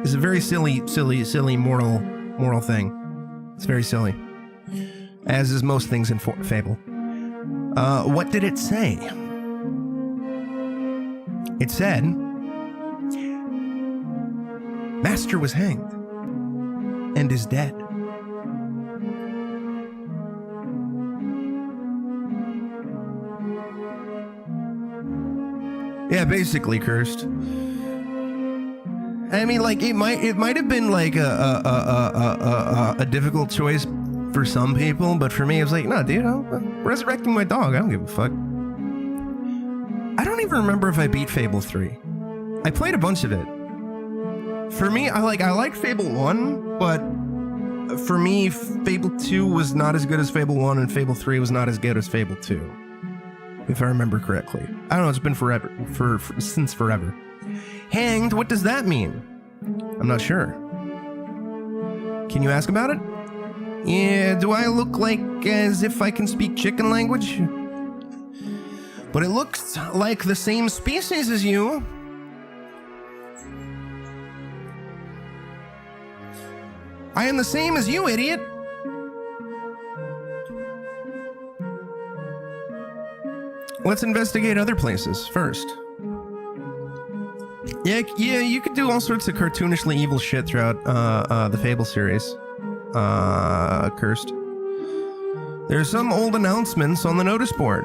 It's a very silly moral thing. It's very silly, as is most things in Fable. What did it say? It said, Master was hanged and is dead. Yeah, basically cursed. I mean, like it might have been like a difficult choice for some people, but for me, it was like, no, dude, I'm resurrecting my dog. I don't give a fuck. I don't even remember if I beat Fable 3. I played a bunch of it. For me, I liked Fable 1, but for me, Fable 2 was not as good as Fable 1, and Fable 3 was not as good as Fable 2, if I remember correctly. I don't know, it's been forever, since forever. Hanged, what does that mean? I'm not sure. Can you ask about it? Yeah, do I look like as if I can speak chicken language? But it looks like the same species as you. I am the same as you, idiot. Let's investigate other places first. Yeah, you could do all sorts of cartoonishly evil shit throughout the Fable series. Cursed. There's some old announcements on the notice board.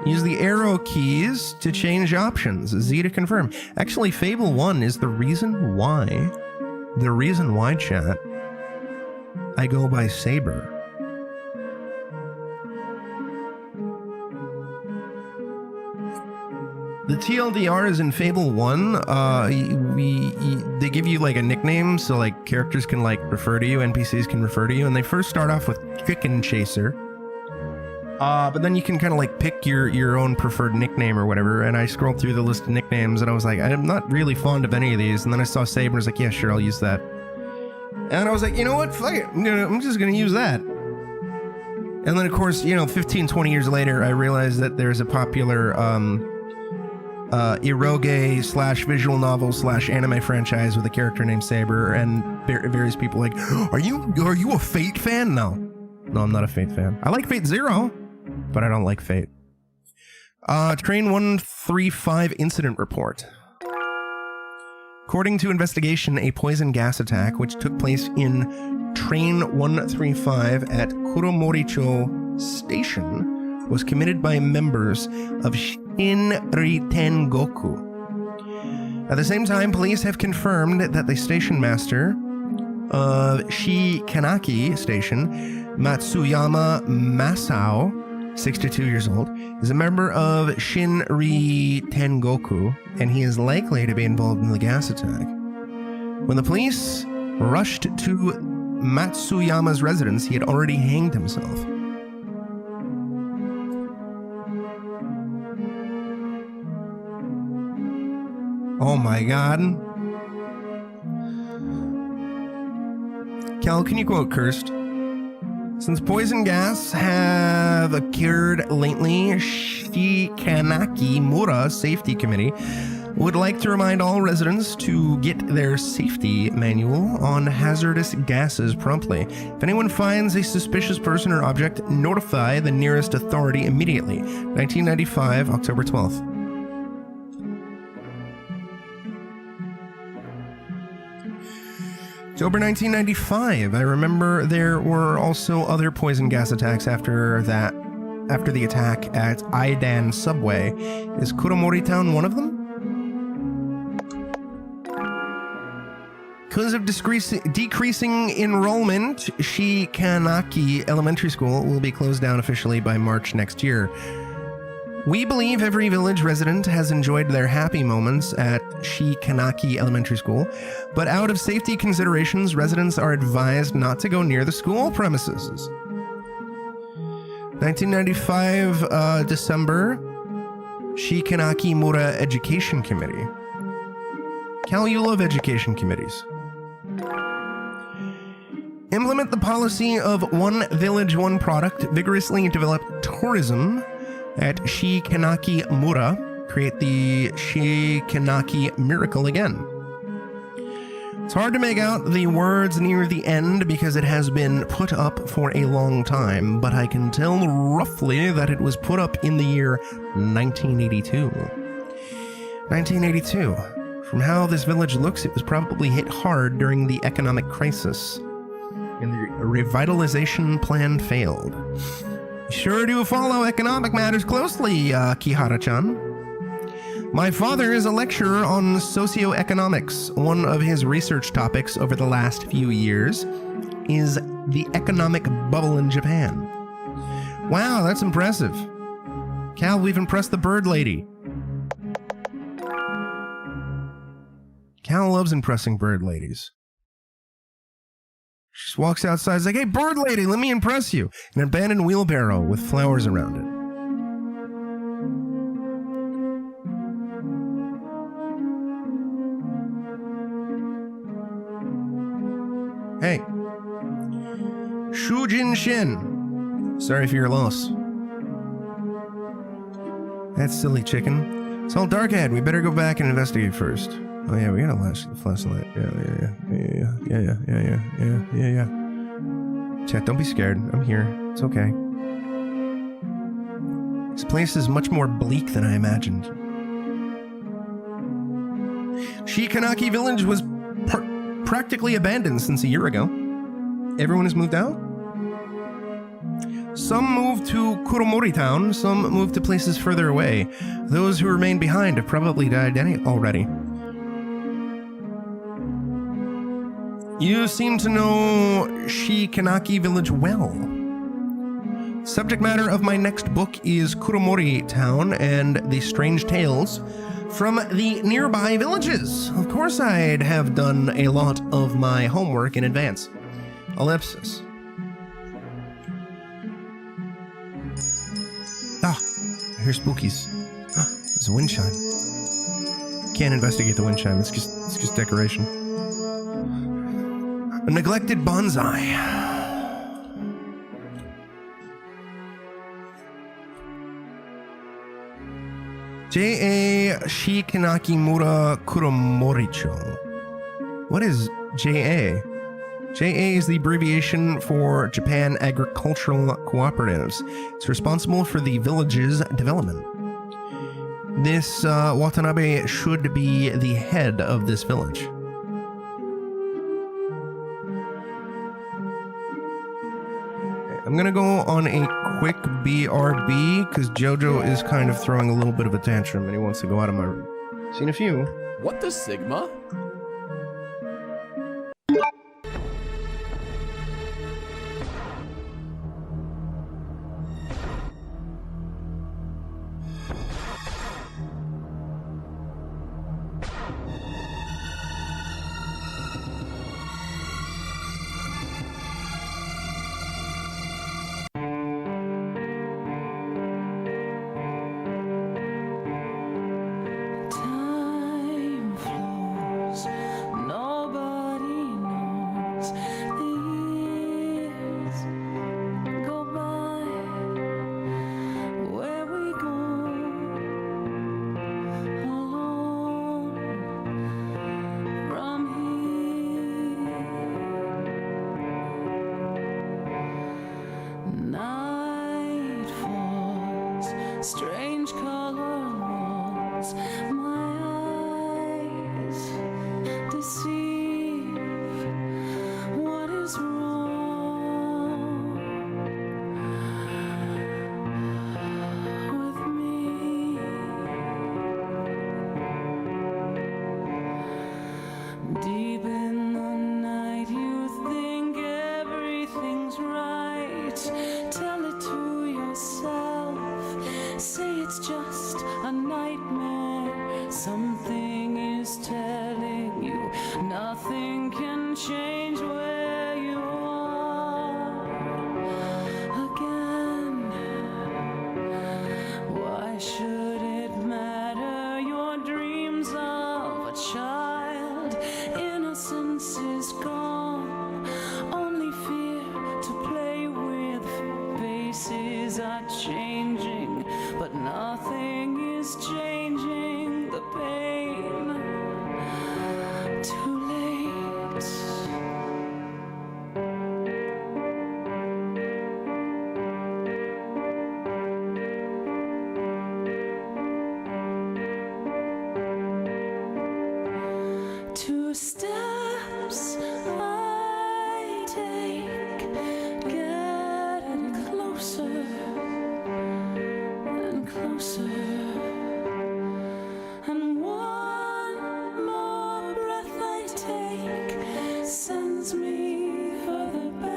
Use the arrow keys to change options. Z to confirm. Actually, Fable 1 is the reason why, chat, I go by Saber. The TLDR is in Fable 1. They give you like a nickname, so like characters can like refer to you, NPCs can refer to you, and they first start off with Chicken Chaser. But then you can kind of like pick your own preferred nickname or whatever. And I scrolled through the list of nicknames and I was like, I'm not really fond of any of these. And then I saw Saber and I was like, yeah, sure, I'll use that. And I was like, you know what? Fuck it. I'm just going to use that. And then, of course, 15, 20 years later, I realized that there's a popular eroge / visual novel / anime franchise with a character named Saber, and various people like, are you a Fate fan? No, I'm not a Fate fan. I like Fate Zero, but I don't like Fate. Train 135 incident report. According to investigation, a poison gas attack which took place in Train 135 at Kuromoricho Station was committed by members of Shinri Tengoku. At the same time, police have confirmed that the station master of Shikanaki Station, Matsuyama Masao, 62 years old, is a member of Shinri Tengoku, and he is likely to be involved in the gas attack. When the police rushed to Matsuyama's residence, he had already hanged himself. Oh my god. Cal, can you quote Cursed? Since poison gas have occurred lately, Shikanaki Mura Safety Committee would like to remind all residents to get their safety manual on hazardous gases promptly. If anyone finds a suspicious person or object, notify the nearest authority immediately. 1995, October 12th. October 1995. I remember there were also other poison gas attacks after that. After the attack at Aidan Subway. Is Kuromori Town one of them? Because of decreasing enrollment, Shikanaki Elementary School will be closed down officially by March next year. We believe every village resident has enjoyed their happy moments at Shikanaki Elementary School, but out of safety considerations, residents are advised not to go near the school premises. 1995, December, Shikanaki Mura Education Committee. Cal, you love education committees. Implement the policy of one village, one product. Vigorously develop tourism at Shikanaki Mura. Create the Shikanaki Miracle again. It's hard to make out the words near the end because it has been put up for a long time, but I can tell roughly that it was put up in the year 1982. 1982. From how this village looks, it was probably hit hard during the economic crisis, and the revitalization plan failed. Sure do follow economic matters closely, Kihara-chan. My father is a lecturer on socioeconomics. One of his research topics over the last few years is the economic bubble in Japan. Wow, that's impressive. Cal, we've impressed the bird lady. Cal loves impressing bird ladies. She just walks outside, is like, hey, bird lady, let me impress you. An abandoned wheelbarrow with flowers around it. Hey. Shujin Shin. Sorry for your loss. That silly chicken. It's all dark ahead. We better go back and investigate first. Oh yeah, we got a flashlight. Yeah. Chat, don't be scared. I'm here. It's okay. This place is much more bleak than I imagined. Shikanaki Village was practically abandoned since a year ago. Everyone has moved out? Some moved to Kuromori Town, some moved to places further away. Those who remain behind have probably died already. You seem to know Shikanaki Village well. Subject matter of my next book is Kuromori Town and the strange tales from the nearby villages. Of course I'd have done a lot of my homework in advance. Ellipsis. Ah, I hear spookies. Ah, there's a wind chime. Can't investigate the wind chime, it's just decoration. A neglected bonsai. J.A. Shikanaki Mura Kuromoricho. What is J.A.? J.A. is the abbreviation for Japan Agricultural Cooperatives. It's responsible for the village's development. This Watanabe should be the head of this village. I'm gonna go on a quick BRB because Jojo is kind of throwing a little bit of a tantrum and he wants to go out of my room. Seen a few. What the Sigma? change where you are again. Why should it matter? Your dreams of a child, innocence is gone. Only fear to play with. Faces are changing, but nothing is changing the pain. Too late. Two steps I take, getting closer and closer. And one more breath I take sends me further back.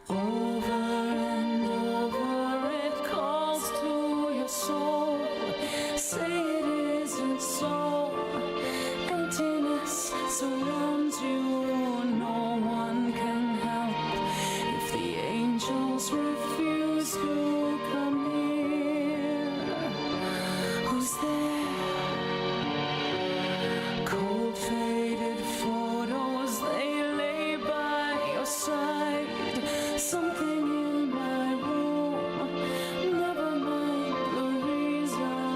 Over and over it calls to your soul. Say it isn't so. Emptiness surrounds you. No one can help if the angels refuse to come here. Who's there? Cold faded photos, they lay by your side. Something in my room, never mind the reason.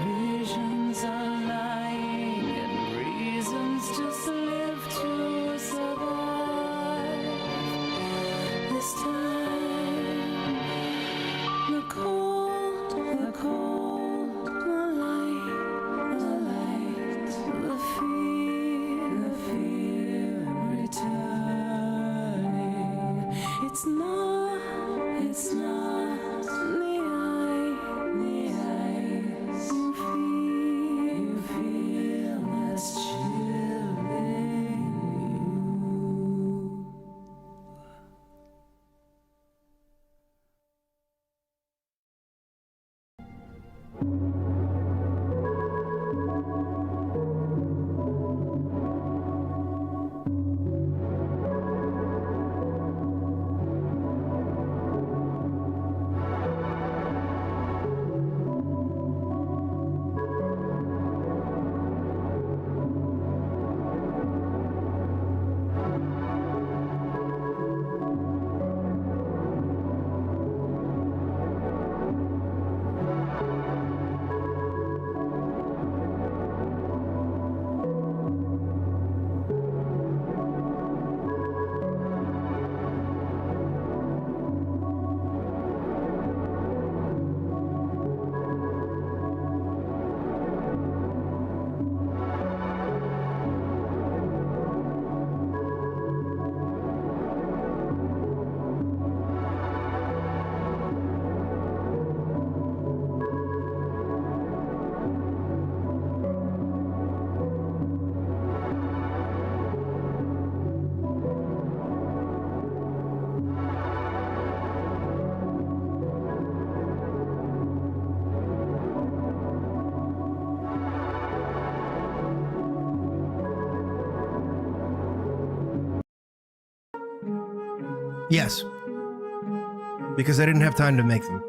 Visions are lying and reasons just live to survive. This time, the cold, the light, the fear returning. It's not the eyes. You feel this chill in you. Yes. Because I didn't have time to make them.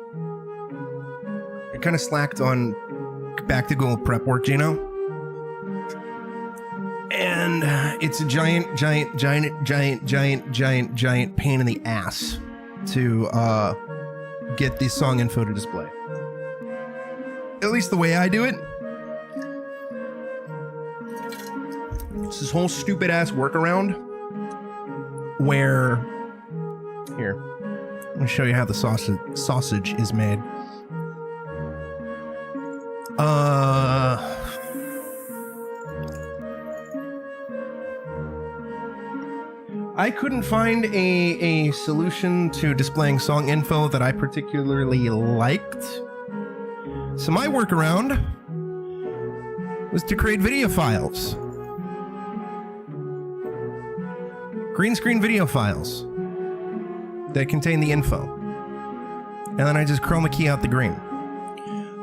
I kind of slacked on back to Ghoul prep work, Gino. And it's a giant pain in the ass to get the song info to display. At least the way I do it. It's this whole stupid ass workaround where, here, let me show you how the sausage is made. I couldn't find a solution to displaying song info that I particularly liked. So my workaround was to create video files. Green screen video files that contain the info. And then I just chroma key out the green.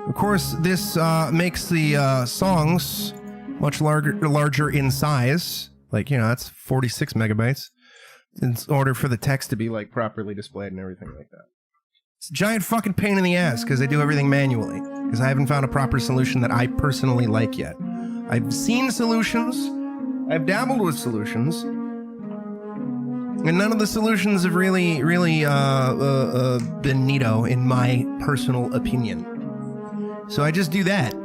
Of course, this makes the songs much larger in size. Like, you know, that's 46 megabytes. In order for the text to be, like, properly displayed and everything like that. It's a giant fucking pain in the ass because I do everything manually. Because I haven't found a proper solution that I personally like yet. I've seen solutions. I've dabbled with solutions. And none of the solutions have really been neato, in my personal opinion. So I just do that.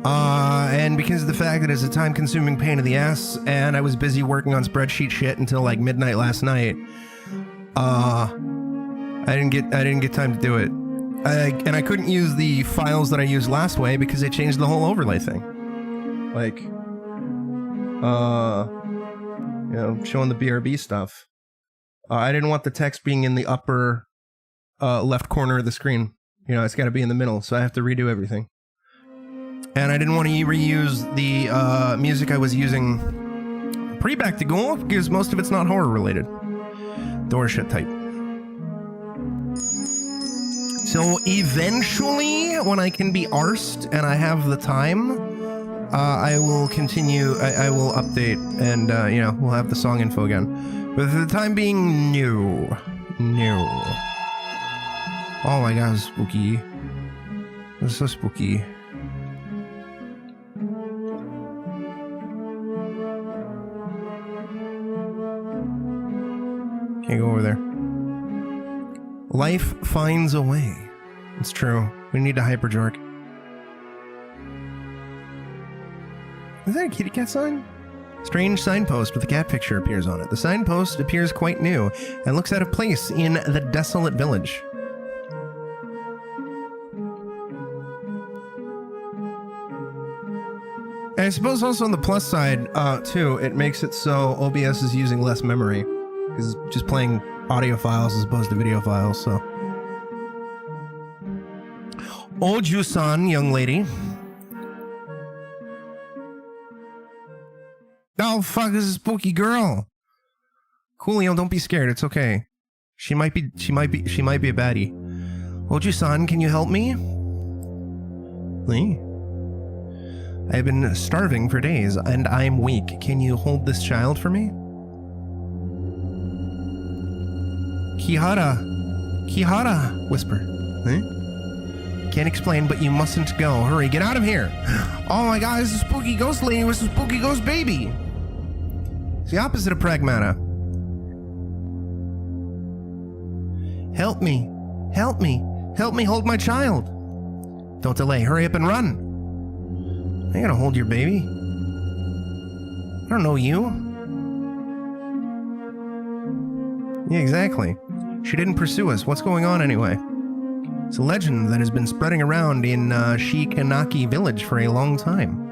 And because of the fact that it's a time-consuming pain in the ass, and I was busy working on spreadsheet shit until like midnight last night, I didn't get time to do it. And I couldn't use the files that I used last way because they changed the whole overlay thing. Like, you know, showing the BRB stuff. I didn't want the text being in the upper left corner of the screen. You know, it's got to be in the middle, so I have to redo everything. And I didn't want to reuse the music I was using pre-Back to Ghoul because most of it's not horror related. Door shut tight. So eventually, when I can be arsed and I have the time, I will continue. I will update, and you know, we'll have the song info again. But for the time being, no. Oh my god, spooky. This is so spooky. Can't go over there. Life finds a way. It's true. We need a hyperjork. Is that a kitty cat sign? Strange signpost with a cat picture appears on it. The signpost appears quite new and looks out of place in the desolate village. And I suppose also on the plus side, too, it makes it so OBS is using less memory. Because it's just playing audio files as opposed to video files, so. Oju-san, young lady. Oh, fuck, this is a spooky girl. Coolio, don't be scared, it's okay. She might be a baddie. Oju-san, can you help me? Me? I've been starving for days, and I'm weak. Can you hold this child for me? Kihara, whisper. Huh? Can't explain, but you mustn't go. Hurry, get out of here. Oh my god, this is a spooky ghost lady with a spooky ghost baby. It's the opposite of pragmata. Help me hold my child. Don't delay, hurry up and run. I ain't gonna hold your baby. I don't know you. Yeah, exactly. She didn't pursue us. What's going on anyway? It's a legend that has been spreading around in Shikanaki village for a long time.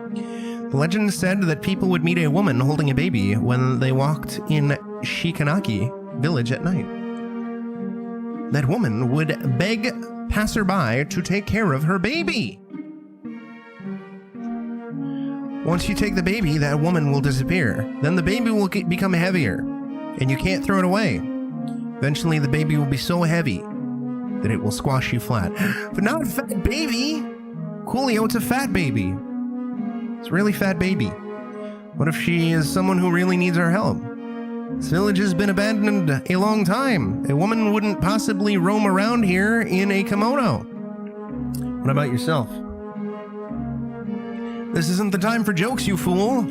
The legend said that people would meet a woman holding a baby when they walked in Shikanaki village at night. That woman would beg passerby to take care of her baby. Once you take the baby, that woman will disappear. Then the baby will become heavier, and you can't throw it away. Eventually, the baby will be so heavy that it will squash you flat. But not a fat baby! Coolio, it's a fat baby. It's a really fat baby. What if she is someone who really needs our help? This village has been abandoned a long time. A woman wouldn't possibly roam around here in a kimono. What about yourself? This isn't the time for jokes, you fool.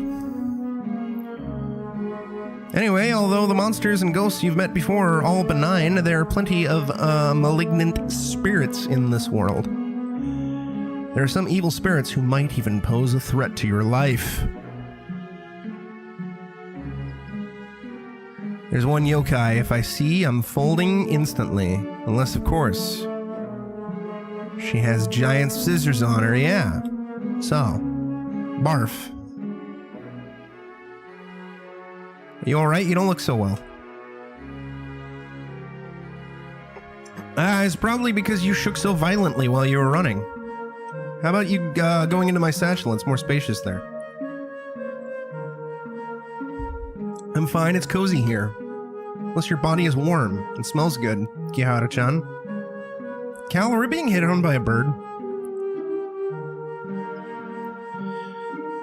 Anyway, although the monsters and ghosts you've met before are all benign, there are plenty of malignant spirits in this world. There are some evil spirits who might even pose a threat to your life. There's one yokai. If I see, I'm folding instantly. Unless, of course, she has giant scissors on her, yeah. So, barf. Are you alright? You don't look so well. It's probably because you shook so violently while you were running. How about you going into my satchel? It's more spacious there. I'm fine, it's cozy here. Unless your body is warm and smells good, Kihara-chan. Cal, we're being hit on by a bird.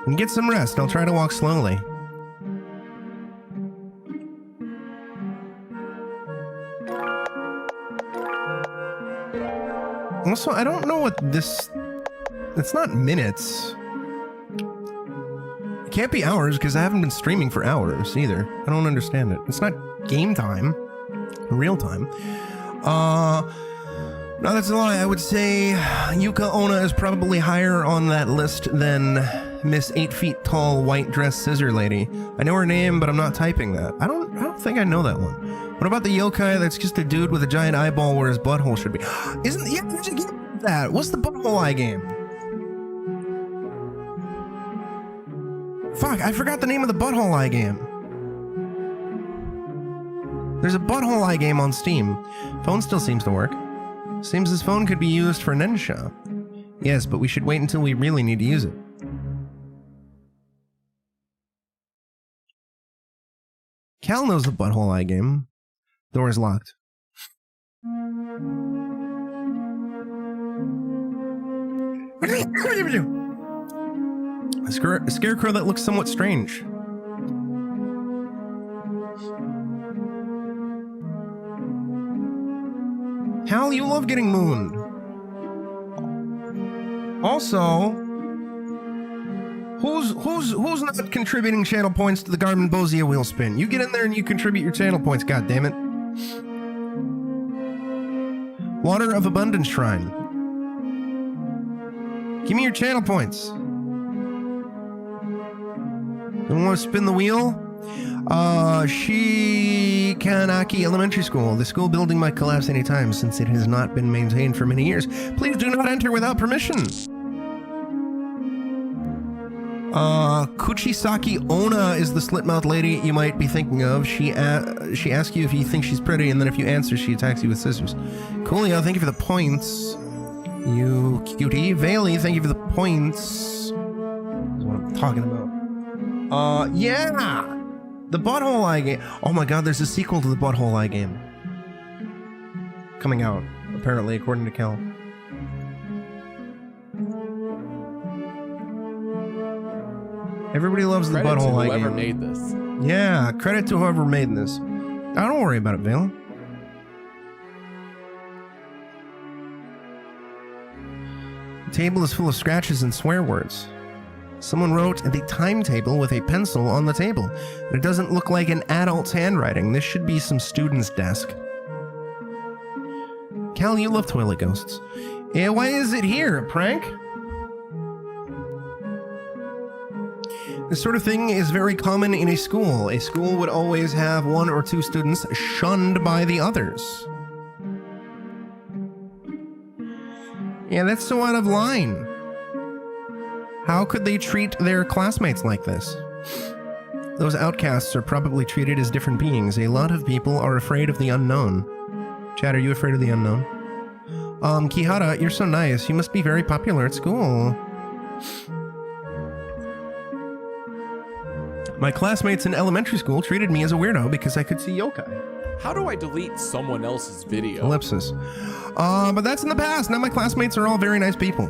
And get some rest. I'll try to walk slowly. Also, I don't know what this... It's not minutes. It can't be hours because I haven't been streaming for hours either. I don't understand it. It's not game time. Real time. No, that's a lie. I would say Yuka Onna is probably higher on that list than Miss 8 feet tall white dress scissor lady. I know her name, but I'm not typing that. I don't think I know that one. What about the yokai that's just a dude with a giant eyeball where his butthole should be? Isn't that? What's the butthole eye game? Fuck, I forgot the name of the butthole eye game. There's a butthole eye game on Steam. Phone still seems to work. Seems his phone could be used for Nensha. Yes, but we should wait until we really need to use it. Cal knows the butthole eye game. Door is locked. A scarecrow that looks somewhat strange. Cal, you love getting mooned. Also, who's not contributing channel points to the Garmin Bozia wheel spin? You get in there and you contribute your channel points, goddammit. Water of Abundance Shrine. Give me your channel points. Don't want to spin the wheel? Shikanaki Elementary School. The school building might collapse anytime since it has not been maintained for many years. Please do not enter without permission. Kuchisaki Onna is the slit-mouthed lady you might be thinking of. She asks you if you think she's pretty, and then if you answer, she attacks you with scissors. Coolio, thank you for the points. You cutie. Vailey, thank you for the points. That's what I'm talking about. Yeah! The Butthole Eye game. Oh my god, there's a sequel to the Butthole Eye game. Coming out, apparently, according to Kel. Everybody loves the Butthole Eye game. Whoever made this. Yeah, credit to whoever made this. Don't worry about it, Vale. The table is full of scratches and swear words. Someone wrote the timetable with a pencil on the table. It doesn't look like an adult's handwriting. This should be some student's desk. Cal, you love toilet ghosts. Yeah, why is it here? A prank? This sort of thing is very common in a school. A school would always have 1 or 2 students shunned by the others. Yeah, that's so out of line. How could they treat their classmates like this? Those outcasts are probably treated as different beings. A lot of people are afraid of the unknown. Chad, are you afraid of the unknown? Kihara, you're so nice. You must be very popular at school. My classmates in elementary school treated me as a weirdo because I could see yokai. How do I delete someone else's video? Ellipsis. But that's in the past. Now my classmates are all very nice people.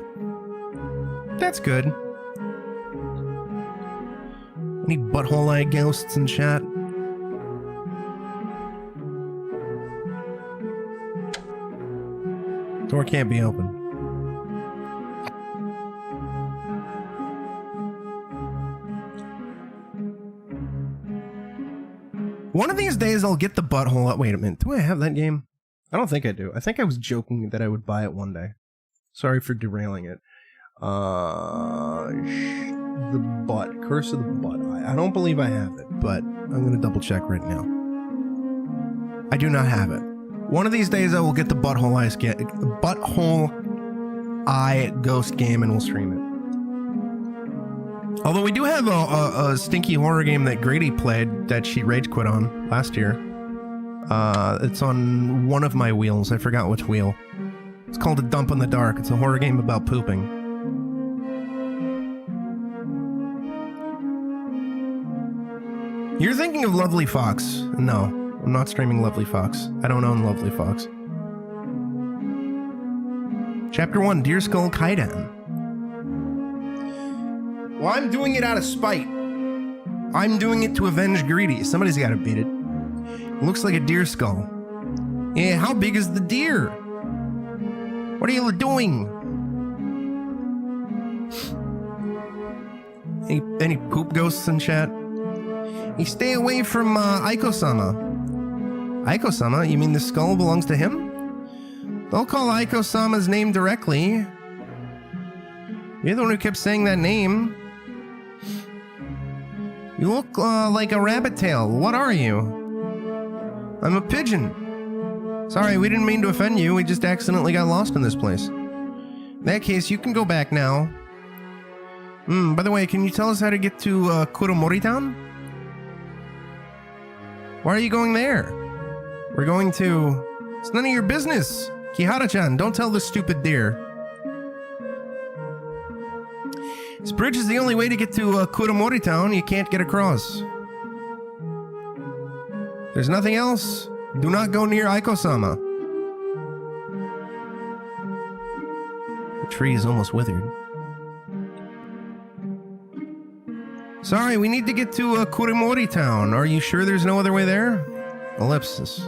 That's good. Any butthole eye ghosts in chat? Door can't be open. One of these days I'll get the butthole. Wait a minute. Do I have that game? I don't think I do. I think I was joking that I would buy it one day. Sorry for derailing it. The butt. Curse of the Butt. I don't believe I have it, but I'm going to double check right now. I do not have it. One of these days I will get the Butthole Eye Ghost game and we'll stream it. Although we do have a stinky horror game that Grady played that she rage quit on last year. It's on one of my wheels. I forgot which wheel. It's called A Dump in the Dark. It's a horror game about pooping. You're thinking of Lovely Fox. No, I'm not streaming Lovely Fox. I don't own Lovely Fox. Chapter 1, Deer Skull Kaidan. Well, I'm doing it out of spite. I'm doing it to avenge Greedy. Somebody's got to beat it. It looks like a deer skull. Yeah, how big is the deer? What are you doing? Any poop ghosts in chat? You stay away from Aiko-sama. Aiko-sama? You mean the skull belongs to him? Don't call Aiko-sama's name directly. You're the one who kept saying that name. You look like a rabbit tail. What are you? I'm a pigeon. Sorry, we didn't mean to offend you. We just accidentally got lost in this place. In that case, you can go back now. By the way, can you tell us how to get to Kuromori Town? Why are you going there? We're going to... It's none of your business. Kihara-chan, don't tell this stupid deer. This bridge is the only way to get to Kuromori Town. You can't get across. There's nothing else. Do not go near Aiko-sama. The tree is almost withered. Sorry, we need to get to Kuromori Town. Are you sure there's no other way there? Ellipsis.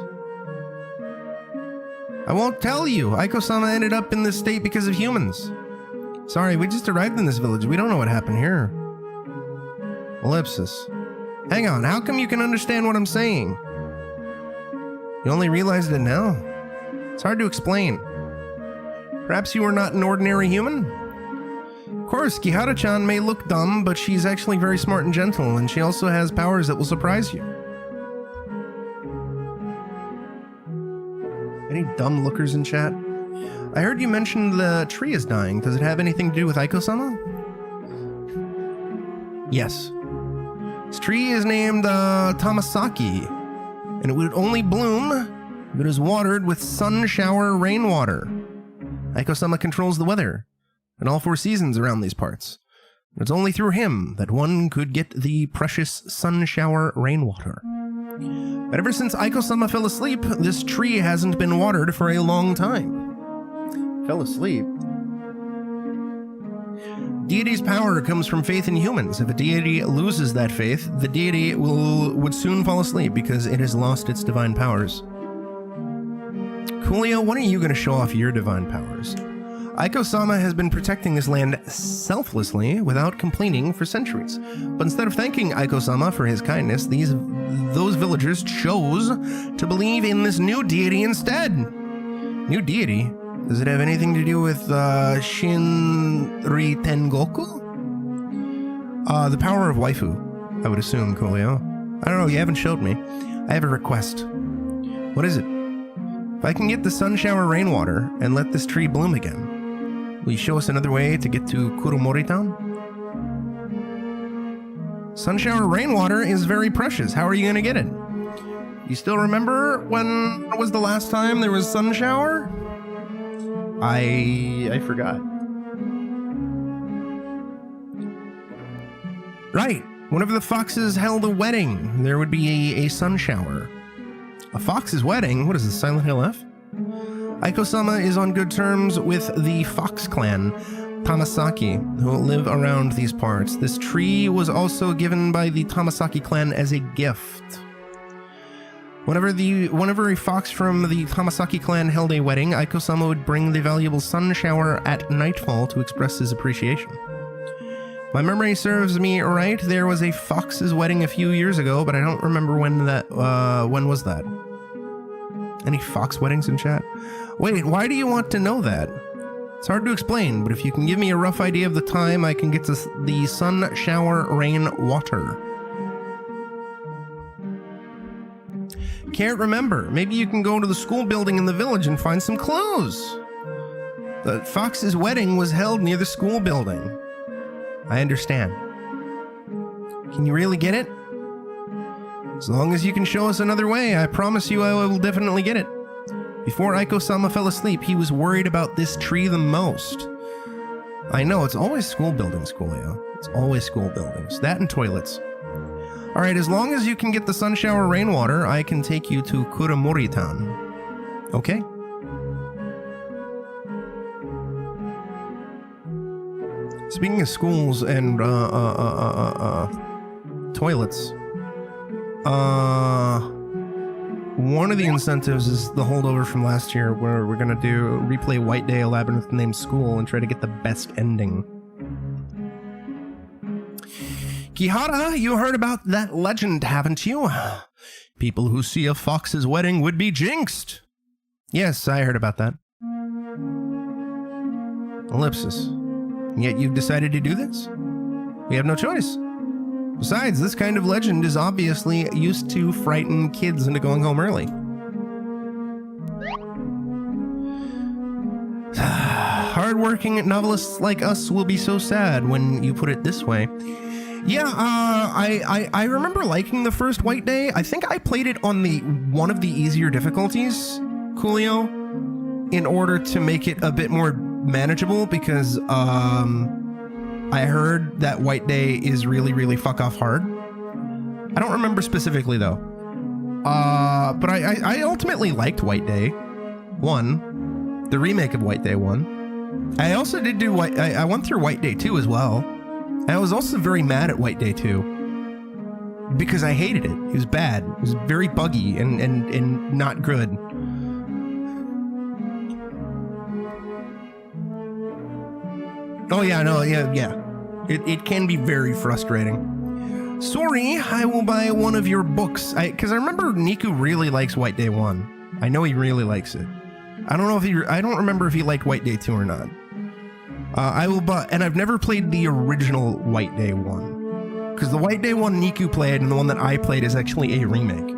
I won't tell you. Aiko-sama ended up in this state because of humans. Sorry, we just arrived in this village. We don't know what happened here. Ellipsis. Hang on, how come you can understand what I'm saying? You only realized it now? It's hard to explain. Perhaps you are not an ordinary human? Of course, Kihara-chan may look dumb, but she's actually very smart and gentle, and she also has powers that will surprise you. Any dumb lookers in chat? I heard you mention the tree is dying. Does it have anything to do with Aiko-sama? Yes. This tree is named Tamasaki, and it would only bloom if it is watered with sun shower rainwater. Aiko-sama controls the weather and all 4 seasons around these parts. It's only through him that one could get the precious sun shower rainwater. But ever since Aiko-sama fell asleep, this tree hasn't been watered for a long time. Fell asleep? Deity's power comes from faith in humans. If a deity loses that faith, the deity would soon fall asleep because it has lost its divine powers. Coolio, when are you going to show off your divine powers? Aiko-sama has been protecting this land selflessly without complaining for centuries. But instead of thanking Aiko-sama for his kindness, those villagers chose to believe in this new deity instead. New deity? Does it have anything to do with Shinri Tengoku? The power of waifu, I would assume, Coolio. I don't know, you haven't showed me. I have a request. What is it? If I can get the sun shower rainwater and let this tree bloom again, will you show us another way to get to Kuromori Town? Sun shower rainwater is very precious. How are you going to get it? You still remember when was the last time there was sun shower? I forgot. Right. Whenever the foxes held a wedding, there would be a sun shower. A fox's wedding? What is this, Silent Hill F? Aiko-sama is on good terms with the Fox clan, Tamasaki, who live around these parts. This tree was also given by the Tamasaki clan as a gift. Whenever a fox from the Tamasaki clan held a wedding, Aiko-sama would bring the valuable sun shower at nightfall to express his appreciation. My memory serves me right, there was a fox's wedding a few years ago, but I don't remember when was that? Any fox weddings in chat? Wait, why do you want to know that? It's hard to explain, but if you can give me a rough idea of the time, I can get to the sun shower rain water. Can't remember. Maybe you can go to the school building in the village and find some clues. The fox's wedding was held near the school building. I understand. Can you really get it? As long as you can show us another way, I promise you I will definitely get it. Before Aiko-sama fell asleep, he was worried about this tree the most. I know, it's always school buildings, Coolio. It's always school buildings. That and toilets. Alright, as long as you can get the sun shower rainwater, I can take you to Kuramori-tan. Okay? Speaking of schools and toilets, one of the incentives is the holdover from last year, where we're gonna replay White Day, a labyrinth named School, and try to get the best ending. Kihara, you heard about that legend, haven't you? People who see a fox's wedding would be jinxed. Yes, I heard about that. Ellipsis. Yet you've decided to do this? We have no choice. Besides, this kind of legend is obviously used to frighten kids into going home early. Hard-working novelists like us will be so sad when you put it this way. Yeah, I remember liking the first White Day. I think I played it on one of the easier difficulties, Coolio, in order to make it a bit more manageable, because I heard that White Day is really, really fuck off hard. I don't remember specifically though. But I ultimately liked White Day 1, the remake of White Day 1. I also did do I went through White Day 2 as well. I was also very mad at White Day 2 because I hated it. It was bad. It was very buggy and not good. Oh yeah, no, yeah. It can be very frustrating. Sorry, I will buy one of your books. Because I remember Niku really likes White Day 1. I know he really likes it. I don't know if I don't remember if he liked White Day 2 or not. I will buy, and I've never played the original White Day 1. Because the White Day 1 Niku played and the one that I played is actually a remake.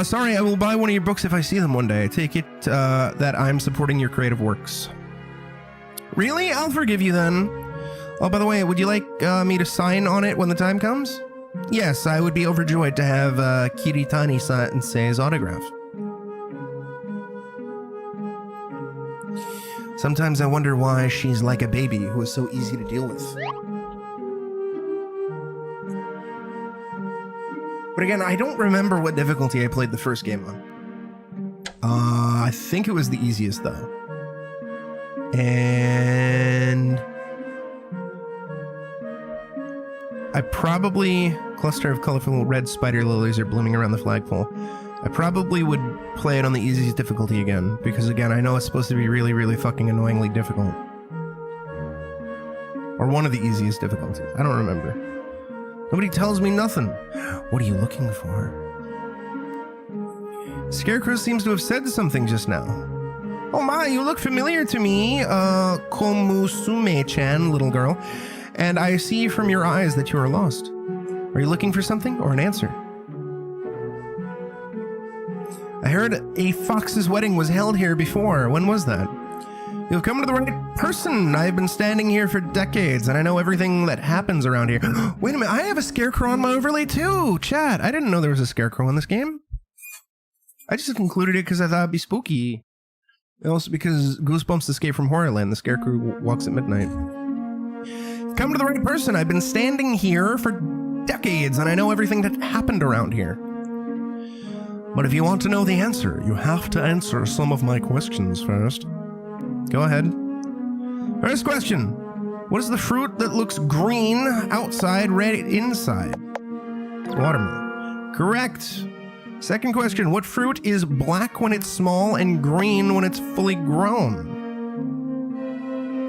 Sorry, I will buy one of your books if I see them one day. I take it that I'm supporting your creative works. Really? I'll forgive you then. Oh, by the way, would you like me to sign on it when the time comes? Yes, I would be overjoyed to have Kiritani-sensei's autograph. Sometimes I wonder why she's like a baby who is so easy to deal with. But again, I don't remember what difficulty I played the first game on. I think it was the easiest though. And I probably, cluster of colorful red spider lilies are blooming around the flagpole. I probably would play it on the easiest difficulty again, because again, I know it's supposed to be really, really fucking annoyingly difficult. Or one of the easiest difficulties. I don't remember. Nobody tells me nothing. What are you looking for? Scarecrow seems to have said something just now. Oh my, you look familiar to me, Komusume-chan, little girl. And I see from your eyes that you are lost. Are you looking for something or an answer? I heard a fox's wedding was held here before. When was that? You've come to the right person. I've been standing here for decades, and I know everything that happens around here. Wait a minute, I have a scarecrow on my overlay too! Chat, I didn't know there was a scarecrow in this game. I just included it because I thought it'd be spooky. And also because Goosebumps Escape from Horrorland, the scarecrow walks at midnight. Come to the right person. I've been standing here for decades, and I know everything that happened around here. But if you want to know the answer, you have to answer some of my questions first. Go ahead. First question. What is the fruit that looks green outside, red inside? Watermelon. Correct. Second question. What fruit is black when it's small and green when it's fully grown?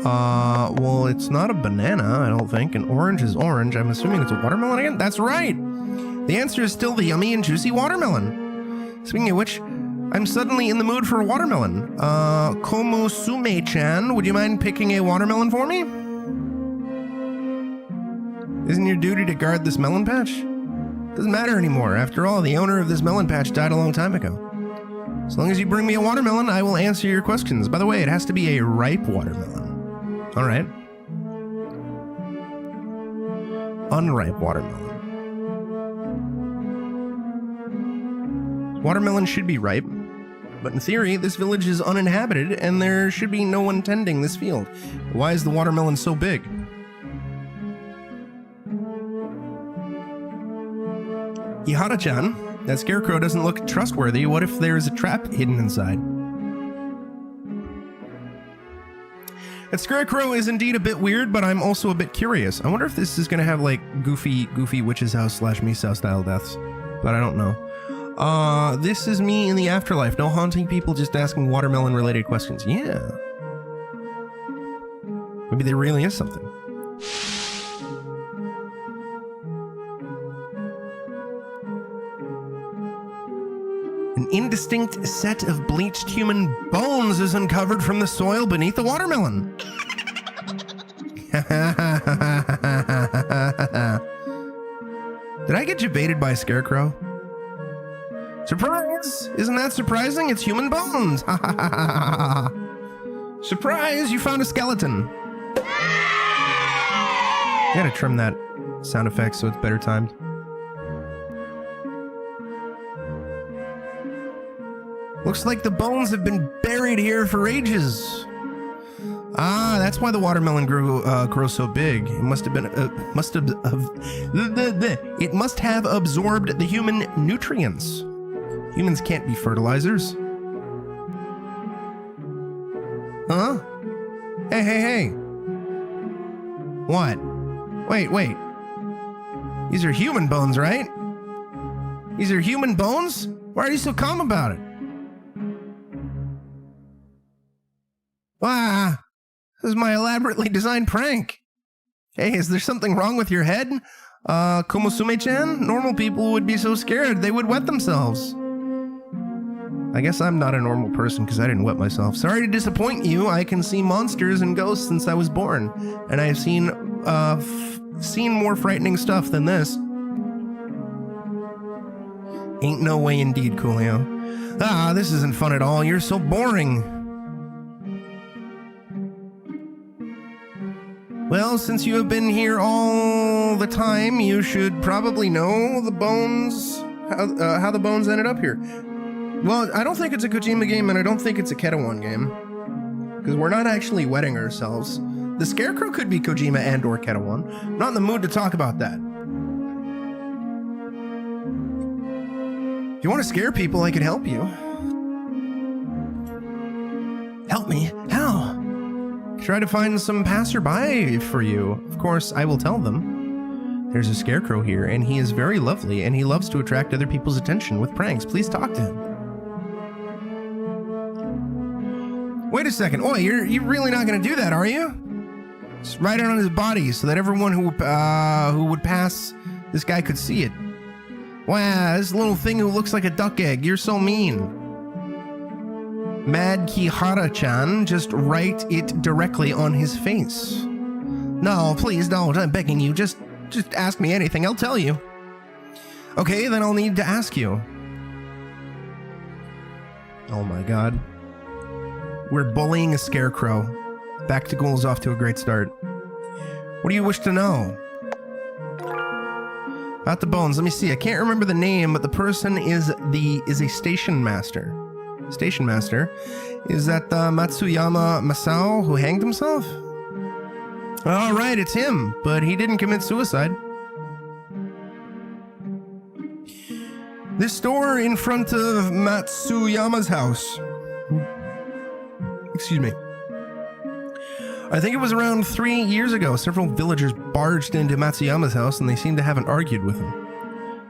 Well, it's not a banana, I don't think. An orange is orange. I'm assuming it's a watermelon again? That's right. The answer is still the yummy and juicy watermelon. Speaking of which, I'm suddenly in the mood for a watermelon. Komusume-chan, would you mind picking a watermelon for me? Isn't your duty to guard this melon patch? Doesn't matter anymore. After all, the owner of this melon patch died a long time ago. As long as you bring me a watermelon, I will answer your questions. By the way, it has to be a ripe watermelon. All right. unripe watermelon. Watermelon should be ripe, but in theory, this village is uninhabited and there should be no one tending this field. Why is the watermelon so big? Ihara-chan, that scarecrow doesn't look trustworthy. What if there is a trap hidden inside? That scarecrow is indeed a bit weird, but I'm also a bit curious. I wonder if this is going to have like goofy witch's house / Misao style deaths, but I don't know. This is me in the afterlife. No haunting people, just asking watermelon related questions. Yeah. Maybe there really is something. An indistinct set of bleached human bones is uncovered from the soil beneath the watermelon. Did I get jebaited by a scarecrow? Surprise! Isn't that surprising? It's human bones! Surprise! You found a skeleton! I gotta trim that sound effect so it's better timed. Looks like the bones have been buried here for ages. Ah, that's why the watermelon grows so big. It must have absorbed the human nutrients. Humans can't be fertilizers. Huh? Hey. What? Wait. These are human bones, right? These are human bones? Why are you so calm about it? Wow, this is my elaborately designed prank. Hey, is there something wrong with your head? Komusume-chan? Normal people would be so scared they would wet themselves. I guess I'm not a normal person because I didn't wet myself. Sorry to disappoint you. I can see monsters and ghosts since I was born. And I have seen more frightening stuff than this. Ain't no way indeed, Coolio. Ah, this isn't fun at all. You're so boring. Well, since you have been here all the time, you should probably know the bones, how the bones ended up here. Well, I don't think it's a Kojima game, and I don't think it's a Ketawan game. Because we're not actually wetting ourselves. The Scarecrow could be Kojima and or Ketawan. I'm not in the mood to talk about that. If you want to scare people, I could help you. Help me? How? Try to find some passerby for you. Of course, I will tell them. There's a scarecrow here, and he is very lovely, and he loves to attract other people's attention with pranks. Please talk to him. Wait a second. Oi, you're really not going to do that, are you? Just write it on his body so that everyone who would pass this guy could see it. Wow, this little thing who looks like a duck egg. You're so mean. Mad Kihara-chan, just write it directly on his face. No, please don't. I'm begging you. Just ask me anything. I'll tell you. Okay, then I'll need to ask you. Oh my god. We're bullying a scarecrow. Back to Ghoul's off to a great start. What do you wish to know? About the bones. Let me see. I can't remember the name, but the person is a station master. Station master. Is that Matsuyama Masao who hanged himself? All right, it's him, but he didn't commit suicide. This store in front of Matsuyama's house. Excuse me. I think it was around 3 years ago. Several villagers barged into Matsuyama's house and they seemed to haven't argued with him.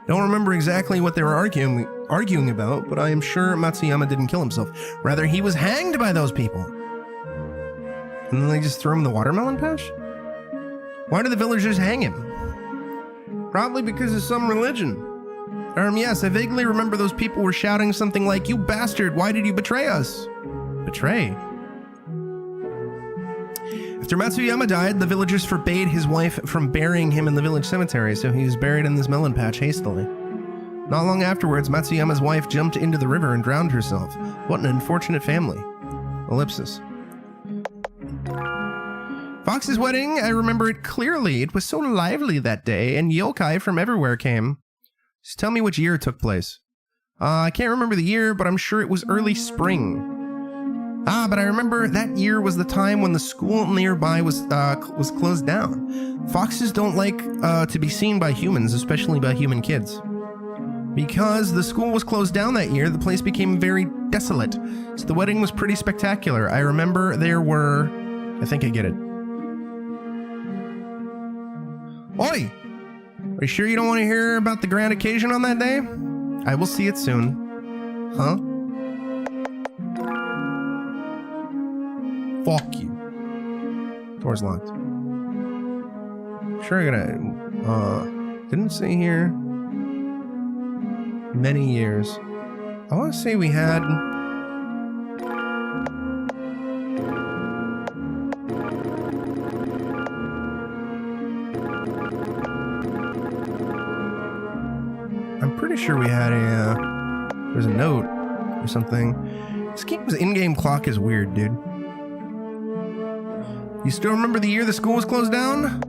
Don't remember exactly what they were arguing about, but I am sure Matsuyama didn't kill himself. Rather, he was hanged by those people. And then they just threw him in the watermelon patch? Why did the villagers hang him? Probably because of some religion. Yes, I vaguely remember those people were shouting something like, "You bastard, why did you betray us?" Betray? After Matsuyama died, the villagers forbade his wife from burying him in the village cemetery, so he was buried in this melon patch hastily. Not long afterwards, Matsuyama's wife jumped into the river and drowned herself. What an unfortunate family. Ellipsis. Fox's wedding, I remember it clearly. It was so lively that day, and yokai from everywhere came. Just tell me which year it took place. I can't remember the year, but I'm sure it was early spring. But I remember that year was the time when the school nearby was closed down. Foxes don't like to be seen by humans, especially by human kids. Because the school was closed down that year, the place became very desolate. So the wedding was pretty spectacular. I remember there were... I think I get it. Oi! Are you sure you don't want to hear about the grand occasion on that day? I will see it soon. Huh? Fuck you. Door's locked. Sure, I gotta... didn't say here. Many years. I want to say we had... I'm pretty sure we had a... there's a note or something. This game's in-game clock is weird, dude. You still remember the year the school was closed down?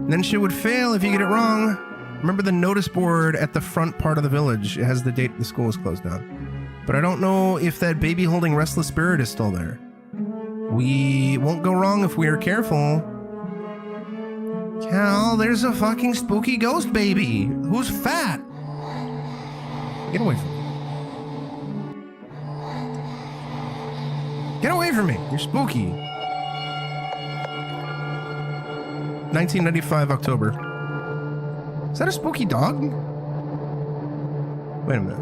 And then shit would fail if you get it wrong. Remember the notice board at the front part of the village? It has the date the school was closed down. But I don't know if that baby holding Restless Spirit is still there. We won't go wrong if we are careful. Cal, there's a fucking spooky ghost baby who's fat. Get away from me. Get away from me. You're spooky. 1995 October. Is that a spooky dog? Wait a minute.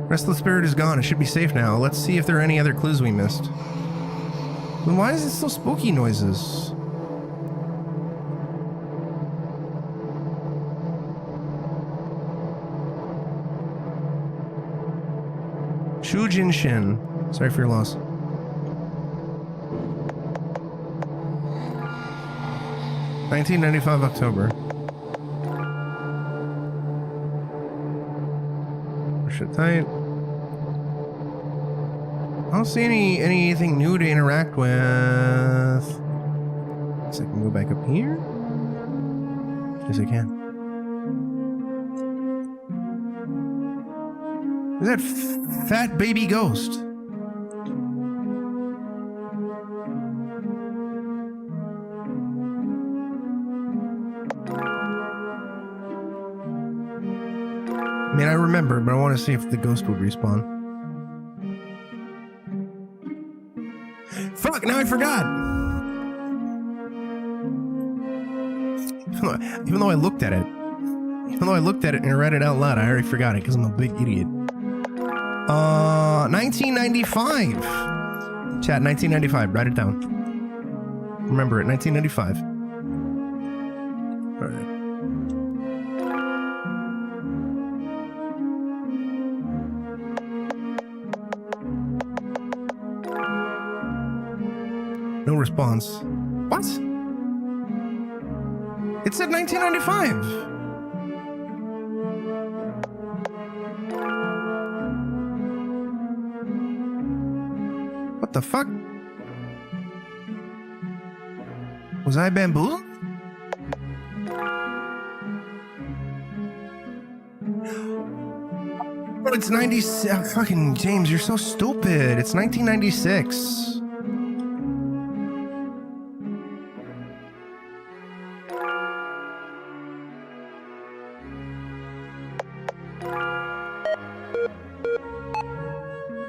Restless Spirit is gone. It should be safe now. Let's see if there are any other clues we missed. Then why is it still spooky noises? Shujin Shin. Sorry for your loss. $1995 October. Push it tight. I don't see anything new to interact with. So I can go back up here. Yes, I can. Is that fat baby ghost? I mean, I remember, but I want to see if the ghost would respawn. Fuck, now I forgot! Even though I looked at it. Even though I looked at it and I read it out loud, I already forgot it because I'm a big idiot. 1995. Chat, 1995. Write it down. Remember it, 1995. All right. No response. What? It said 1995. What the fuck? Was I bamboozled? Oh, it's 96. Fucking James, you're so stupid. It's 1996.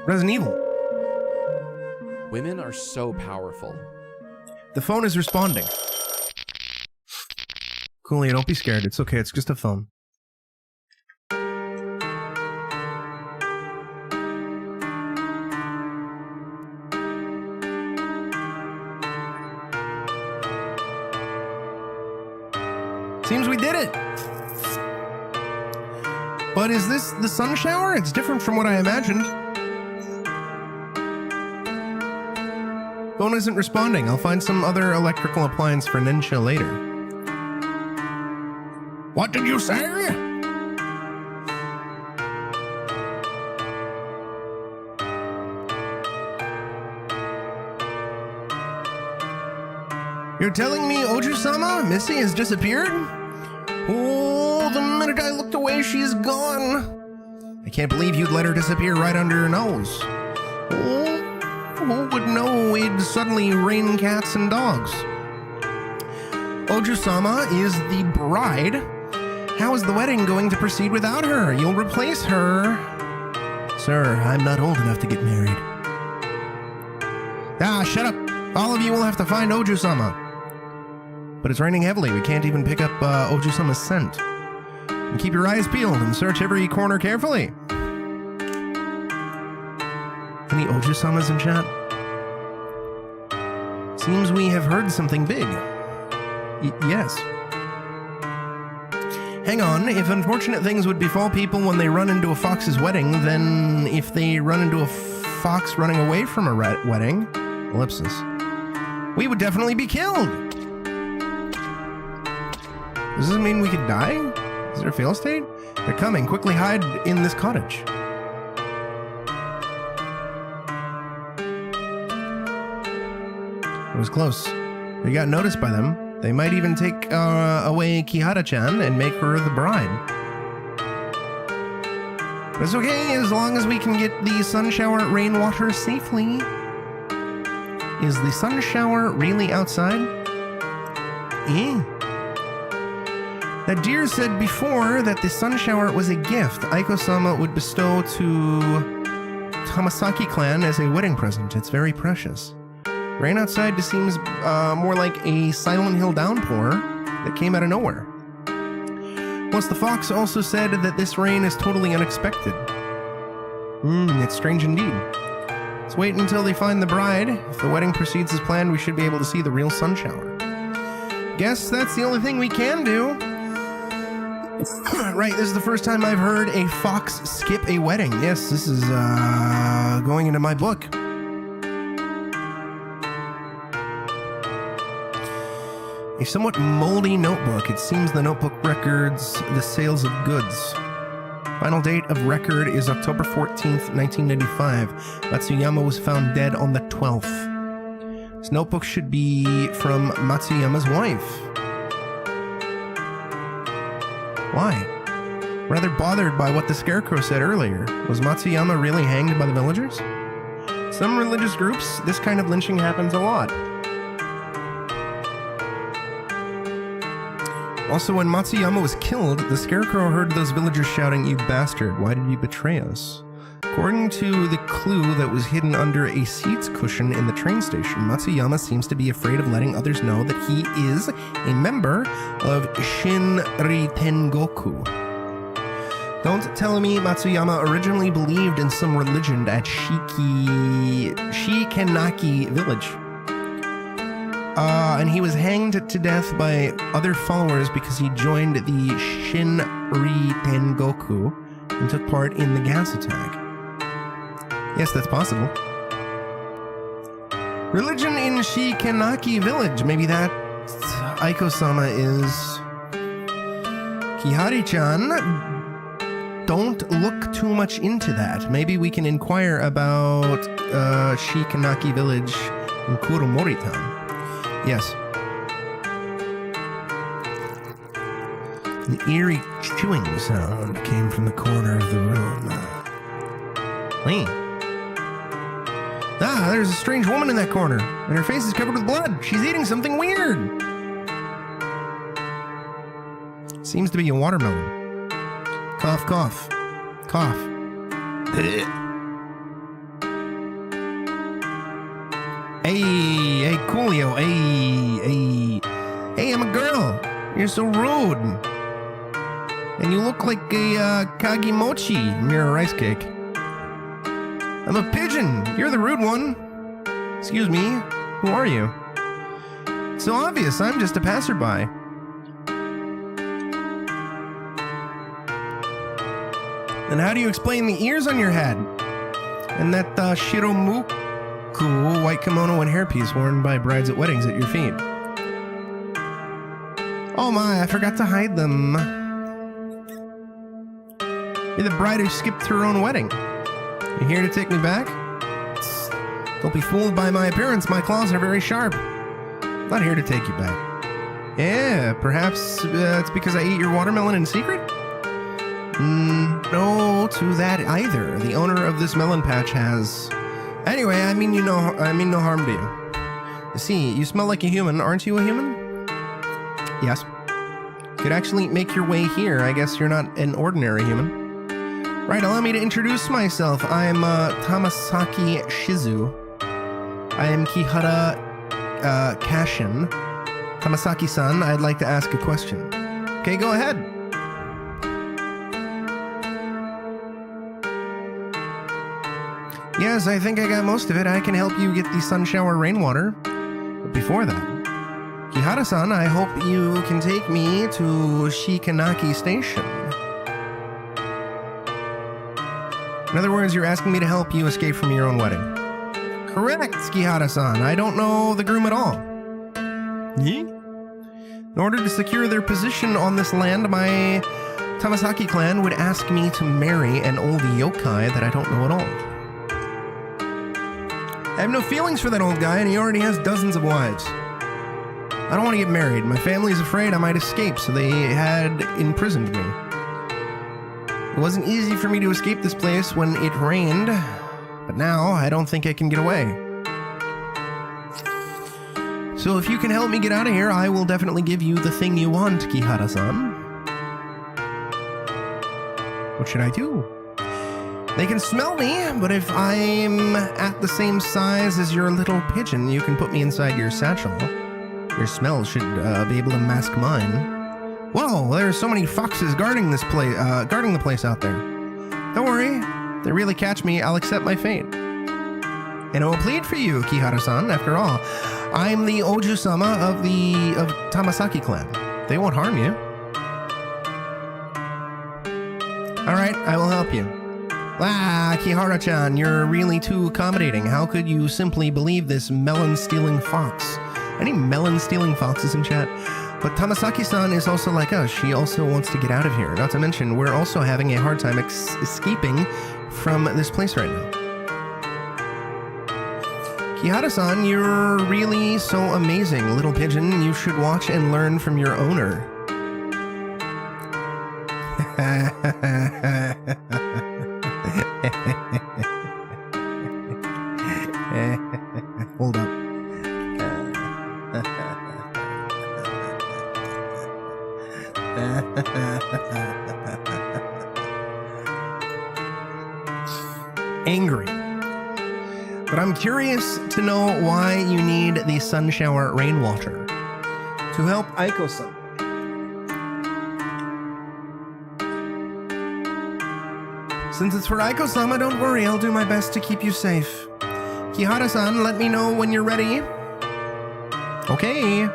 Resident Evil. Women are so powerful. The phone is responding. Coolio, don't be scared. It's okay. It's just a phone. Seems we did it. But is this the sun shower? It's different from what I imagined. Phone isn't responding. I'll find some other electrical appliance for Ninja later. What did you say? You're telling me Oju-sama, Missy, has disappeared? Oh, the minute I looked away, she's gone. I can't believe you'd let her disappear right under your nose. Oh, who would know it'd suddenly rain cats and dogs? Oju-sama is the bride. How is the wedding going to proceed without her? You'll replace her. Sir, I'm not old enough to get married. Ah, shut up. All of you will have to find Oju-sama. But it's raining heavily. We can't even pick up Oju-sama's scent. And keep your eyes peeled and search every corner carefully. Any Oju-samas in chat? Seems we have heard something big. Yes. Hang on, if unfortunate things would befall people when they run into a fox's wedding, then if they run into a fox running away from a wedding, ellipsis, we would definitely be killed. Does this mean we could die? Is there a fail state? They're coming. Quickly hide in this cottage. It was close. We got noticed by them. They might even take away Kihara-chan and make her the bride. But it's okay as long as we can get the sun shower rainwater safely. Is the sun shower really outside? Now, Deer said before that the sun shower was a gift Aiko-sama would bestow to Tamasaki clan as a wedding present. It's very precious. Rain outside just seems more like a Silent Hill downpour that came out of nowhere. Plus, the fox also said that this rain is totally unexpected. It's strange indeed. Let's wait until they find the bride. If the wedding proceeds as planned, we should be able to see the real sun shower. Guess that's the only thing we can do. Right, this is the first time I've heard a fox skip a wedding. Yes, this is going into my book. A somewhat moldy notebook. It seems the notebook records the sales of goods. Final date of record is October 14th, 1995. Matsuyama was found dead on the 12th. This notebook should be from Matsuyama's wife. Why? Rather bothered by what the Scarecrow said earlier. Was Matsuyama really hanged by the villagers? Some religious groups, this kind of lynching happens a lot. Also, when Matsuyama was killed, the Scarecrow heard those villagers shouting, "You bastard, why did you betray us?" According to the clue that was hidden under a seats cushion in the train station, Matsuyama seems to be afraid of letting others know that he is a member of Shinritengoku. Don't tell me Matsuyama originally believed in some religion at Shikenaki village. And he was hanged to death by other followers because he joined the Shinritengoku and took part in the gas attack. Yes, that's possible. Religion in Shikenaki village. Maybe that Aiko-sama is Kihari-chan. Don't look too much into that. Maybe we can inquire about Shikenaki village in Kuromori town. Yes. An eerie chewing sound came from the corner of the room. Hey. Ah, there's a strange woman in that corner, and her face is covered with blood. She's eating something weird. Seems to be a watermelon. Cough, cough. Cough. Hey, Coolio, hey, I'm a girl. You're so rude. And you look like a Kagimochi near a rice cake. I'm a pigeon. You're the rude one. Excuse me, who are you? It's so obvious, I'm just a passerby. And how do you explain the ears on your head? And that Shiromuku white kimono and hairpiece worn by brides at weddings at your feet? Oh my, I forgot to hide them. You're the bride who skipped her own wedding. You here to take me back? Don't be fooled by my appearance, my claws are very sharp. Not here to take you back. Yeah, perhaps it's because I ate your watermelon in secret? No to that either. The owner of this melon patch has... Anyway, I mean no harm to you. You see, you smell like a human. Aren't you a human? Yes. Could actually make your way here. I guess you're not an ordinary human. Right, allow me to introduce myself. I'm Tamasaki Shizu. I am Kihara Kashin. Tamasaki-san, I'd like to ask a question. Okay, go ahead. Yes, I think I got most of it. I can help you get the sun shower rainwater. But before that, Kihara-san, I hope you can take me to Shikanaki Station. In other words, you're asking me to help you escape from your own wedding. Correct, Kihara-san. I don't know the groom at all. In order to secure their position on this land, my Tamasaki clan would ask me to marry an old yokai that I don't know at all. I have no feelings for that old guy, and he already has dozens of wives. I don't want to get married. My family's afraid I might escape, so they had imprisoned me. It wasn't easy for me to escape this place when it rained, but now I don't think I can get away. So if you can help me get out of here, I will definitely give you the thing you want, Kihara-san. What should I do? They can smell me, but if I'm at the same size as your little pigeon, you can put me inside your satchel. Your smell should be able to mask mine. Whoa, there's so many foxes guarding this place, guarding the place out there. Don't worry, if they really catch me, I'll accept my fate. And I will plead for you, Kihara-san. After all, I'm the Oju-sama of Tamasaki clan. They won't harm you. All right, I will help you. Ah, Kihara-chan, you're really too accommodating. How could you simply believe this melon-stealing fox? Any melon-stealing foxes in chat? But Tamasaki-san is also like us. She also wants to get out of here. Not to mention, we're also having a hard time escaping from this place right now. Kihara-san, you're really so amazing. Little pigeon, you should watch and learn from your owner. Hold up. Angry. But I'm curious to know why you need the sun shower rainwater. To help Aiko-san. Since it's for Aiko-sama, don't worry, I'll do my best to keep you safe. Kihara-san, let me know when you're ready. Okay.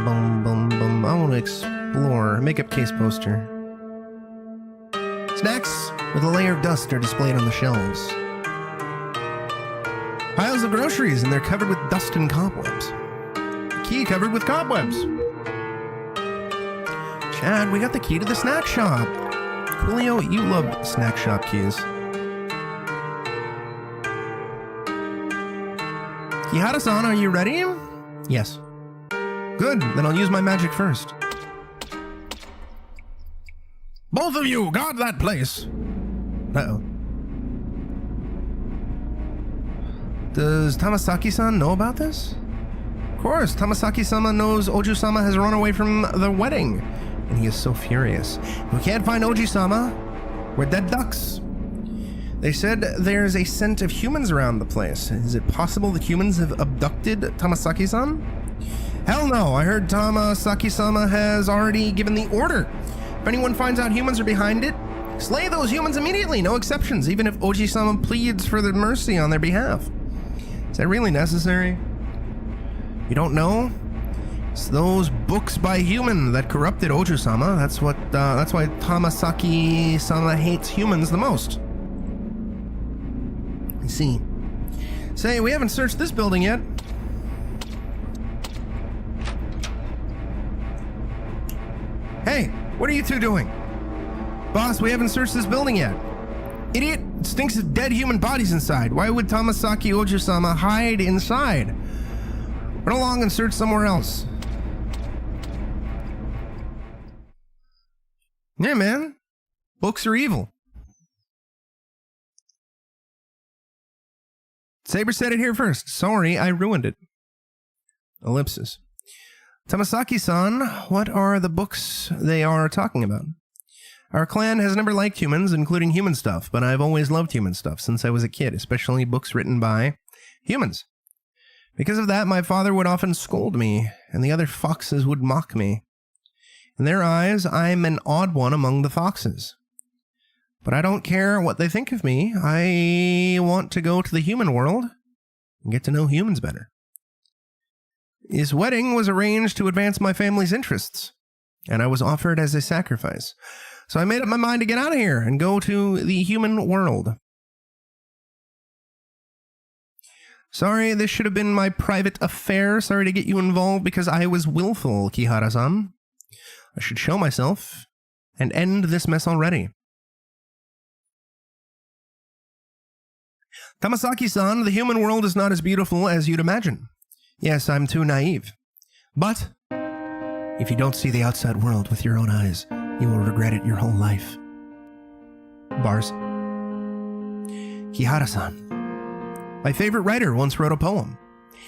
Boom, boom, boom. I want to explore. Makeup case poster. Snacks with a layer of dust are displayed on the shelves. Piles of groceries, and they're covered with dust and cobwebs. Key covered with cobwebs. Chad, we got the key to the snack shop. Coolio, you love snack shop keys. Kihara-san, are you ready? Yes. Good, then I'll use my magic first. Both of you, guard that place. Uh-oh. Does Tamasaki-san know about this? Of course, Tamasaki-sama knows Oju-sama has run away from the wedding, and he is so furious. If we can't find Oju-sama, we're dead ducks. They said there's a scent of humans around the place. Is it possible that humans have abducted Tamasaki-san? Hell no, I heard Tamasaki-sama has already given the order. If anyone finds out humans are behind it, slay those humans immediately, no exceptions, even if Oji-sama pleads for the mercy on their behalf. Is that really necessary? You don't know? It's those books by human that corrupted Oju-sama. That's why Tamasaki-sama hates humans the most. I see. Say, we haven't searched this building yet. Hey, what are you two doing? Boss, we haven't searched this building yet. Idiot! It stinks of dead human bodies inside. Why would Tamasaki Ojo-sama hide inside? Run along and search somewhere else. Yeah, man. Books are evil. Saber said it here first. Sorry, I ruined it. Ellipsis. Tamasaki-san, what are the books they are talking about? Our clan has never liked humans, including human stuff, but I've always loved human stuff since I was a kid, especially books written by humans. Because of that, my father would often scold me, and the other foxes would mock me. In their eyes, I'm an odd one among the foxes. But I don't care what they think of me. I want to go to the human world and get to know humans better. His wedding was arranged to advance my family's interests, and I was offered as a sacrifice. So I made up my mind to get out of here and go to the human world. Sorry, this should have been my private affair. Sorry to get you involved because I was willful, Kihara-san. I should show myself and end this mess already. Tamasaki-san, the human world is not as beautiful as you'd imagine. Yes, I'm too naive. But if you don't see the outside world with your own eyes, you will regret it your whole life. Bars. Kihara-san. My favorite writer once wrote a poem.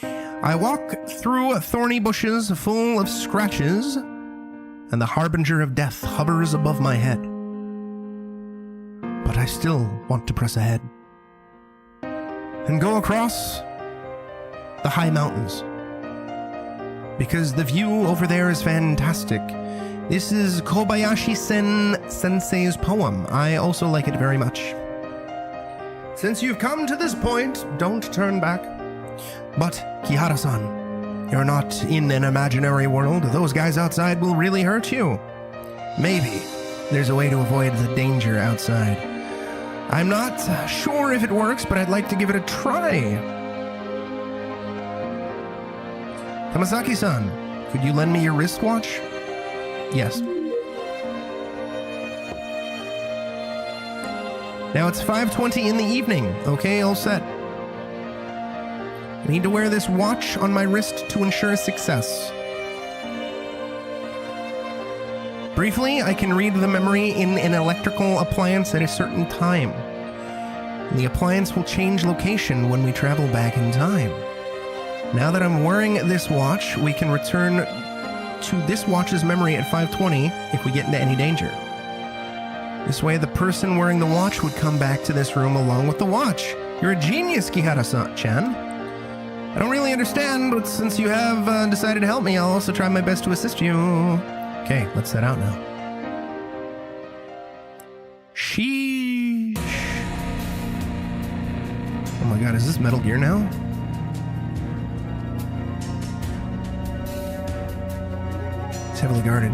I walk through thorny bushes full of scratches, and the harbinger of death hovers above my head. But I still want to press ahead and go across the high mountains, because the view over there is fantastic. This is Kobayashi-sen sensei's poem. I also like it very much. Since you've come to this point, don't turn back. But, Kihara-san, you're not in an imaginary world. Those guys outside will really hurt you. Maybe there's a way to avoid the danger outside. I'm not sure if it works, but I'd like to give it a try. Tamasaki-san, could you lend me your wristwatch? Yes. Now it's 5:20 in the evening. Okay, all set. I need to wear this watch on my wrist to ensure success. Briefly, I can read the memory in an electrical appliance at a certain time. And the appliance will change location when we travel back in time. Now that I'm wearing this watch, we can return to this watch's memory at 5:20 if we get into any danger. This way, the person wearing the watch would come back to this room along with the watch. You're a genius, Kihara-chan. I don't really understand, but since you have decided to help me, I'll also try my best to assist you. Okay, let's set out now. Sheesh. Oh my god, is this Metal Gear now? It's heavily guarded.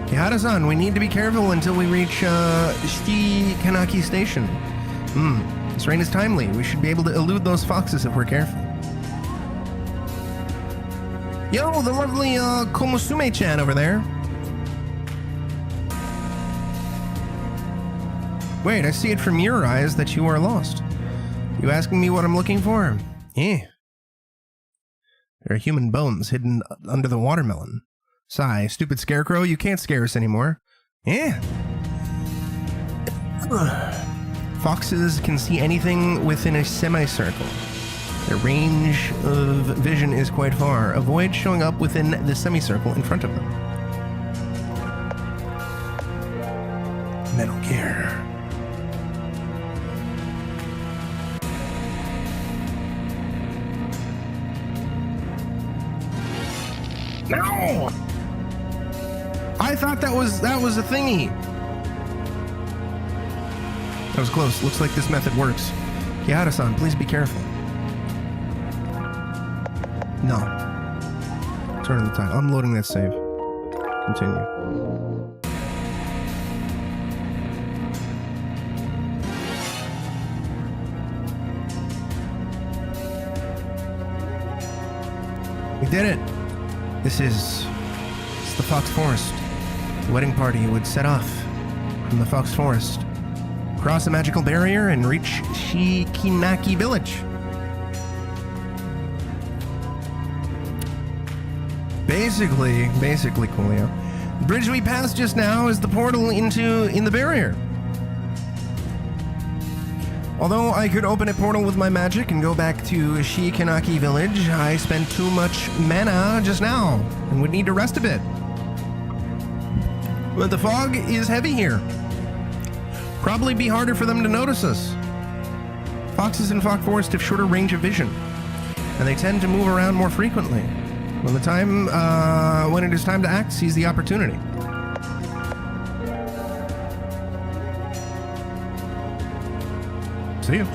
Kihara-san, we need to be careful until we reach Shikanaki Station. This rain is timely. We should be able to elude those foxes if we're careful. Yo, the lovely Komusume-chan over there. Wait, I see it from your eyes that you are lost. You asking me what I'm looking for? Eh. There are human bones hidden under the watermelon. Sigh, stupid scarecrow, you can't scare us anymore. Eh. Foxes can see anything within a semicircle. Their range of vision is quite far. Avoid showing up within the semicircle in front of them. Metal Gear. No! I thought that was a thingy. That was close. Looks like this method works. Kihara-san, please be careful. No. Turn the time. Unloading that save. Continue. We did it. It's the Fox Forest. The wedding party would set off from the Fox Forest Cross a magical barrier and reach Shikinaki Village. Basically, Coolio. The bridge we passed just now is the portal in the barrier. Although I could open a portal with my magic and go back to Shikinaki Village, I spent too much mana just now and would need to rest a bit. But the fog is heavy here. Probably be harder for them to notice us. Foxes in Fog Forest have shorter range of vision, and they tend to move around more frequently. When it is time to act, seize the opportunity. See you.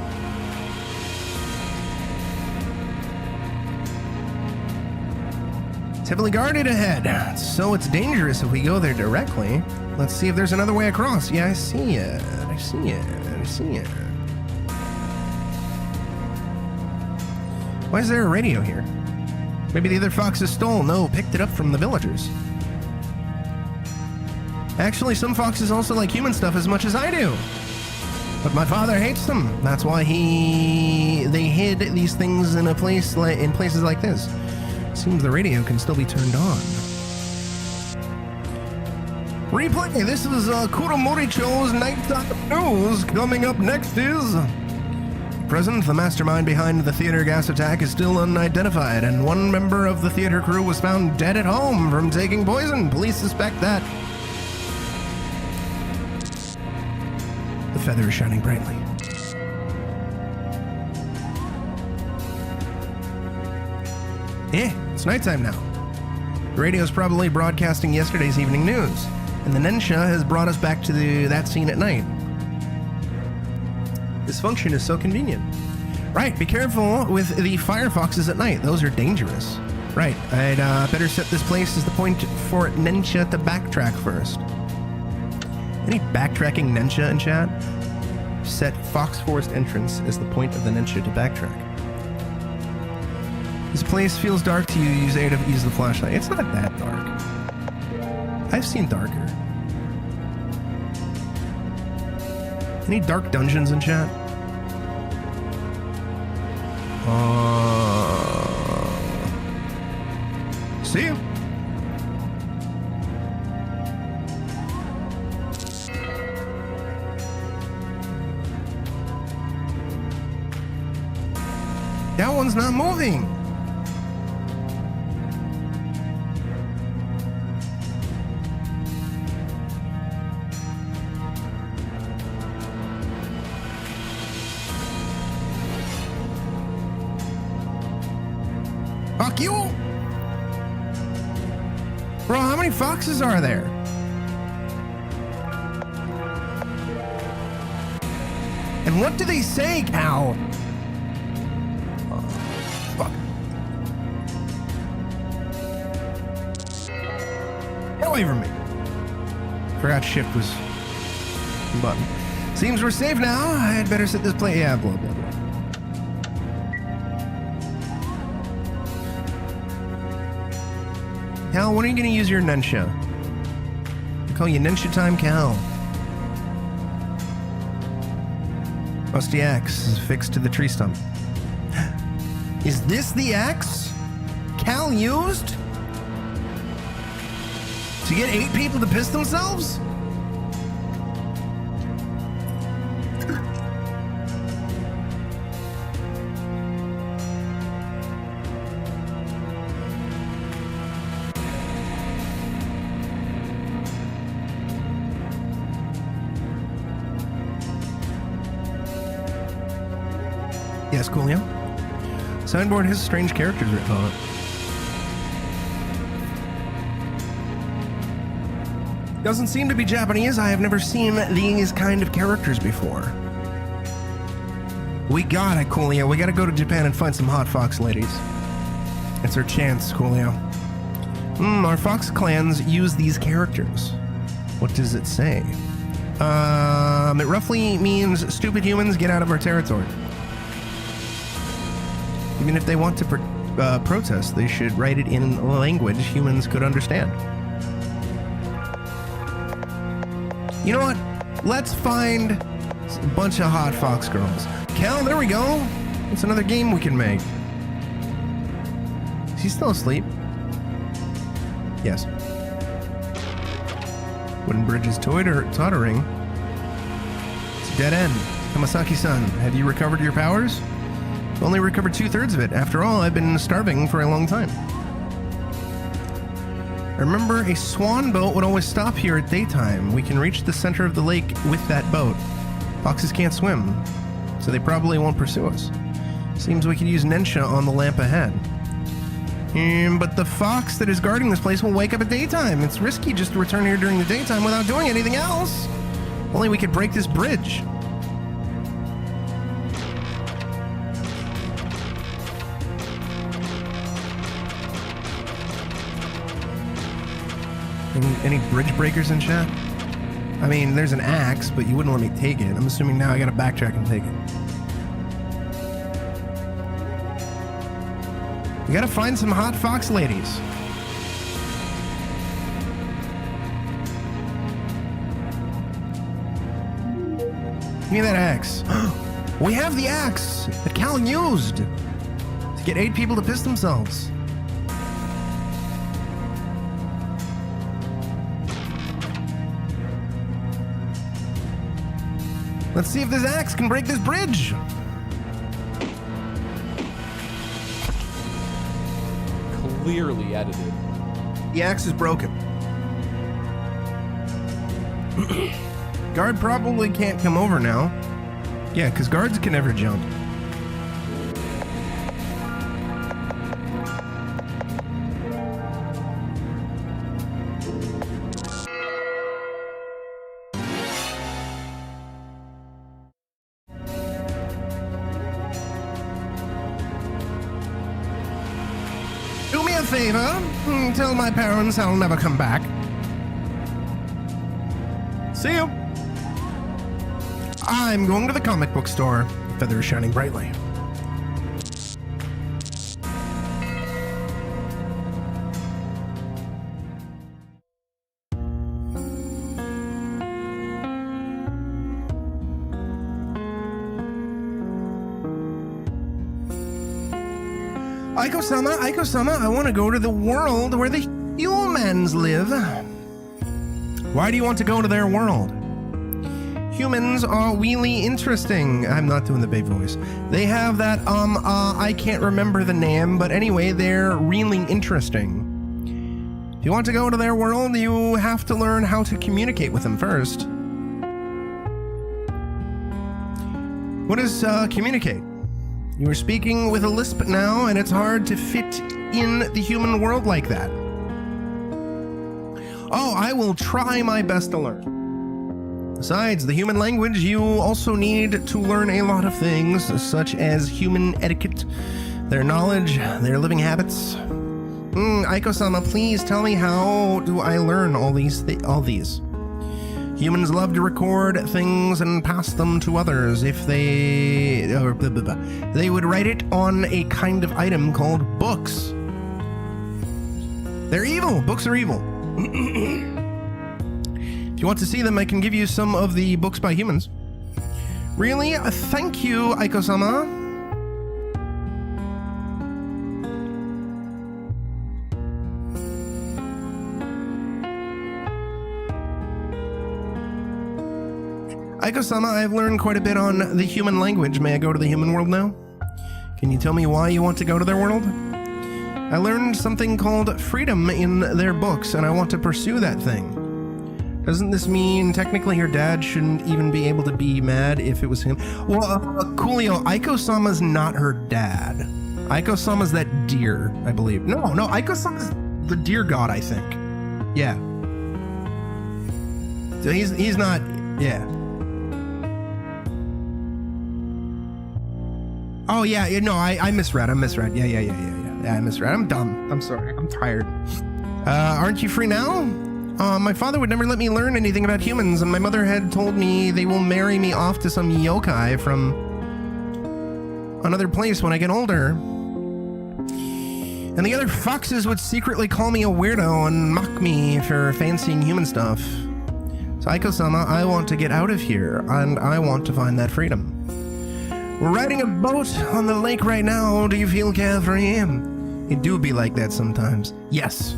It's heavily guarded ahead, so it's dangerous if we go there directly. Let's see if there's another way across. Yeah, I see it. Why is there a radio here? Maybe the other foxes stole. No, picked it up from the villagers. Actually, some foxes also like human stuff as much as I do. But my father hates them. That's why they hid these things in places like this. Seems the radio can still be turned on. Replay. This is Kuromoricho's Nighttime News. Coming up next is... Present, the mastermind behind the theater gas attack is still unidentified, and one member of the theater crew was found dead at home from taking poison. Police suspect that. The feather is shining brightly. It's nighttime now. The radio is probably broadcasting yesterday's evening news, and the Nensha has brought us back to that scene at night. This function is so convenient. Right, be careful with the firefoxes at night. Those are dangerous. Right, I'd better set this place as the point for Nensha to backtrack first. Any backtracking Nensha in chat? Set Fox Forest entrance as the point of the Nensha to backtrack. This place feels dark to you. Use the flashlight. It's not that dark. I've seen darker. Any dark dungeons in chat? See you. That one's not moving. Fuck you! Bro, how many foxes are there? And what do they say, Cal? Fuck. Get away from me. Forgot shift was the button. Seems we're safe now. I had better set this play. Yeah, blah, blah, blah. Cal, when are you going to use your Nensha? I call you Nensha Time Cal. Rusty axe is fixed to the tree stump. Is this the axe Cal used to get 8 people to piss themselves? Yes, Coolio. Signboard has strange characters written on it. Doesn't seem to be Japanese. I have never seen these kind of characters before. We got it, Coolio. We gotta go to Japan and find some hot fox ladies. It's our chance, Coolio. Our fox clans use these characters. What does it say? It roughly means stupid humans, get out of our territory. Even if they want to protest, they should write it in a language humans could understand. You know what? Let's find It's a bunch of hot fox girls. Cal, there we go. It's another game we can make. Is he still asleep? Yes. Wooden bridge is tottering. It's a dead end. Kamasaki-san, have you recovered your powers? I've only recovered 2/3 of it. After all, I've been starving for a long time. I remember a swan boat would always stop here at daytime. We can reach the center of the lake with that boat. Foxes can't swim, so they probably won't pursue us. Seems we could use Nensha on the lamp ahead. But the fox that is guarding this place will wake up at daytime. It's risky just to return here during the daytime without doing anything else. Only we could break this bridge. Any bridge breakers in chat? I mean, there's an axe, but you wouldn't let me take it. I'm assuming now I gotta backtrack and take it. We gotta find some hot fox ladies. Give me that axe. We have the axe that Cal used to get 8 people to piss themselves. Let's see if this axe can break this bridge. Clearly edited. The axe is broken. Guard probably can't come over now. Yeah, because guards can never jump. Do me a favor. Tell my parents I'll never come back. See you. I'm going to the comic book store. Feathers shining brightly. Aiko-sama, I want to go to the world where the humans live. Why do you want to go to their world? Humans are really interesting. I'm not doing the babe voice. They have that, I can't remember the name, but anyway, they're really interesting. If you want to go to their world, you have to learn how to communicate with them first. What is, communicate? You are speaking with a lisp now, and it's hard to fit in the human world like that. Oh, I will try my best to learn. Besides the human language, you also need to learn a lot of things, such as human etiquette, their knowledge, their living habits. Aiko-sama, please tell me, how do I learn all these? Humans love to record things and pass them to others. If they would write it on a kind of item called books. They're evil. Books are evil. If you want to see them, I can give you some of the books by humans. Really? Thank you, Aiko-sama. Aiko-sama, I've learned quite a bit on the human language. May I go to the human world now? Can you tell me why you want to go to their world? I learned something called freedom in their books, and I want to pursue that thing. Doesn't this mean technically her dad shouldn't even be able to be mad if it was him? Well, Coolio, Aiko-sama's not her dad. Aiko-sama's that deer, I believe. No, Aiko-sama's the deer god, I think. Yeah. So he's not, yeah. Oh, yeah, no, I misread. Yeah, I misread. I'm dumb. I'm sorry. I'm tired. Aren't you free now? My father would never let me learn anything about humans, and my mother had told me they will marry me off to some yokai from another place when I get older. And the other foxes would secretly call me a weirdo and mock me for fancying human stuff. Psycho-sama, I want to get out of here, and I want to find that freedom. We're riding a boat on the lake right now. Do you feel carefree? It do be like that sometimes. Yes.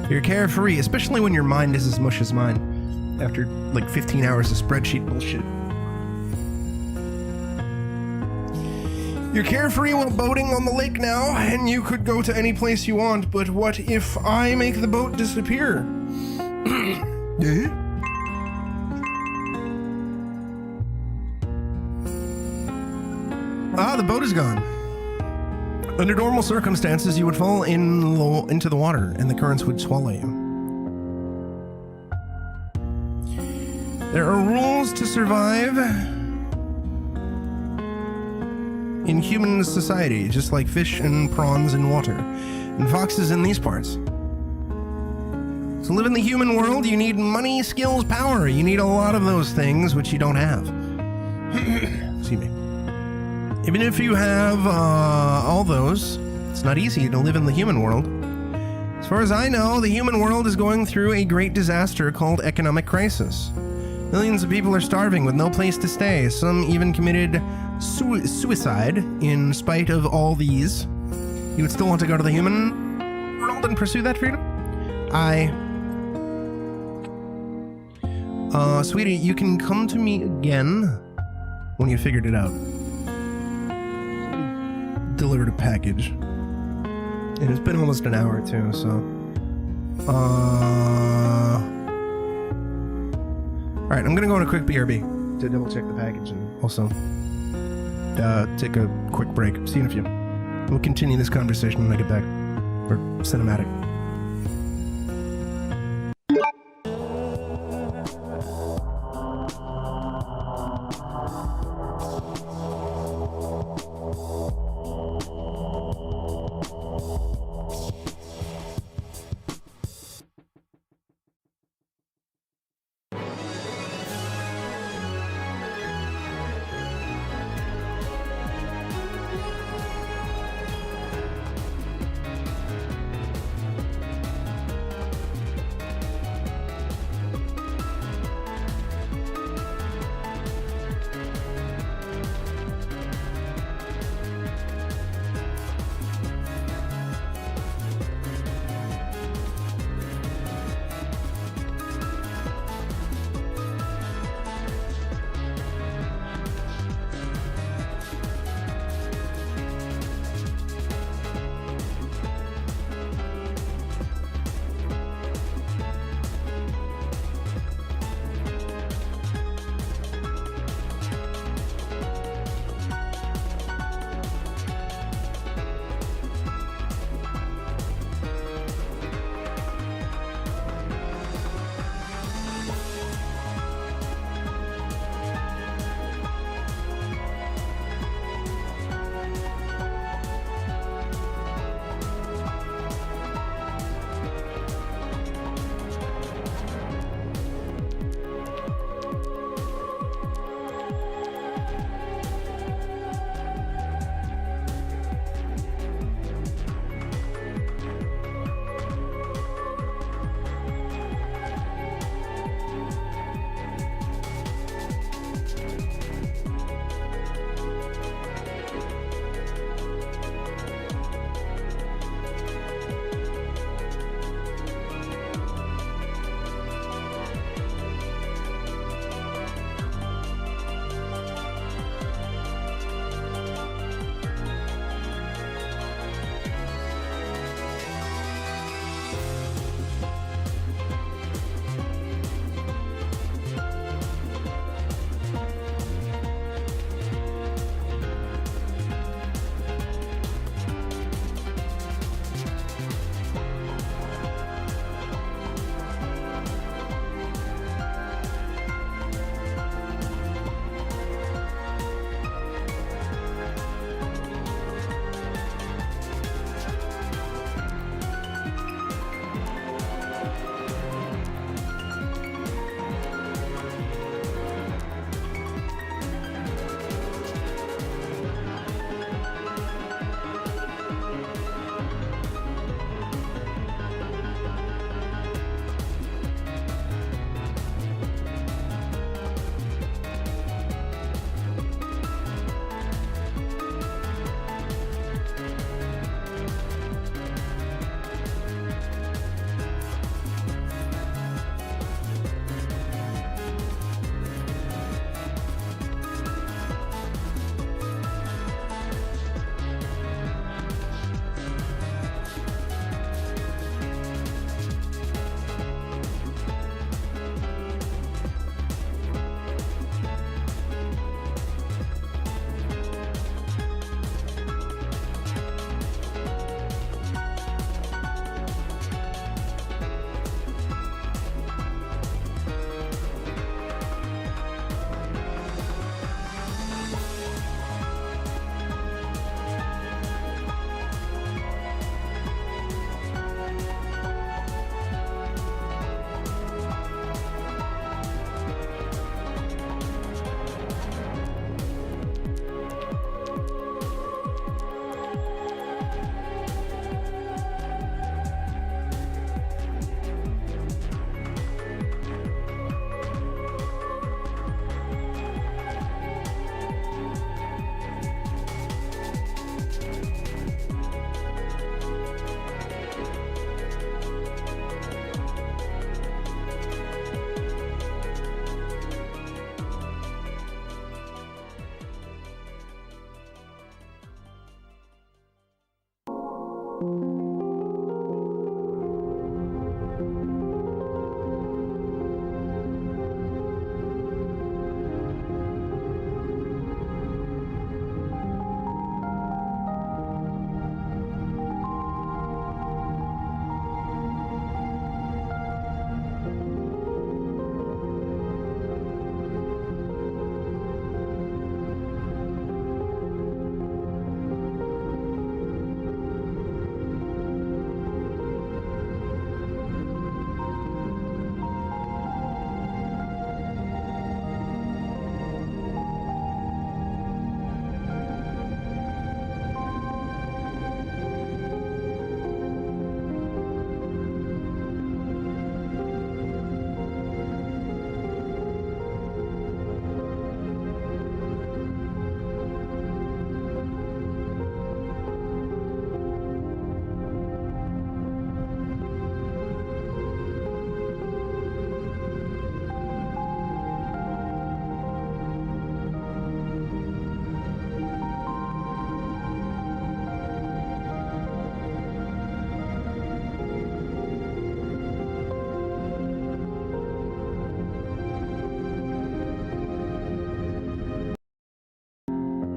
You're carefree, especially when your mind is as mush as mine. After like 15 hours of spreadsheet bullshit. You're carefree while boating on the lake now, and you could go to any place you want, but what if I make the boat disappear? Eh? Ah, the boat is gone. Under normal circumstances, you would fall into the water, and the currents would swallow you. There are rules to survive in human society, just like fish and prawns in water, and foxes in these parts. To live in the human world, you need money, skills, power. You need a lot of those things, which you don't have. Excuse me. Even if you have all those, it's not easy to live in the human world. As far as I know, the human world is going through a great disaster called economic crisis. Millions of people are starving with no place to stay. Some even committed suicide in spite of all these. You would still want to go to the human world and pursue that freedom? Sweetie, you can come to me again when you figured it out. Delivered a package. And it's been almost an hour too, so. Alright, I'm gonna go on a quick BRB to double check the package and also take a quick break. See you in a few. We'll continue this conversation when I get back. Or cinematic.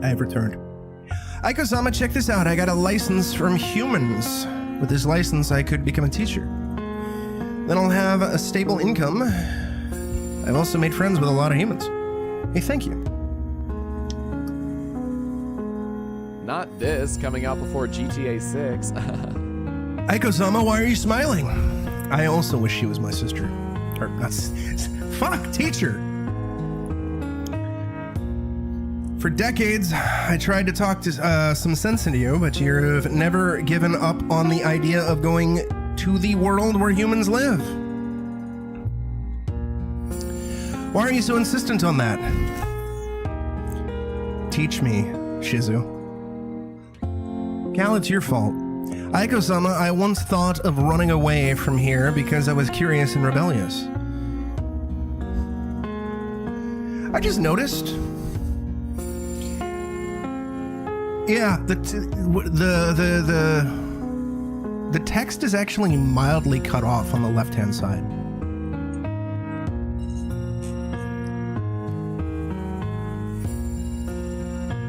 I have returned. Aiko-sama, check this out. I got a license from humans. With this license, I could become a teacher. Then I'll have a stable income. I've also made friends with a lot of humans. Hey, thank you. Not this, coming out before GTA 6. Aiko-sama, why are you smiling? I also wish she was my sister. Or not. Fuck, teacher! For decades, I tried to talk to some sense into you, but you've never given up on the idea of going to the world where humans live. Why are you so insistent on that? Teach me, Shizu. Cal, it's your fault. Aiko-sama, I once thought of running away from here because I was curious and rebellious. I just noticed. Yeah, the text is actually mildly cut off on the left-hand side.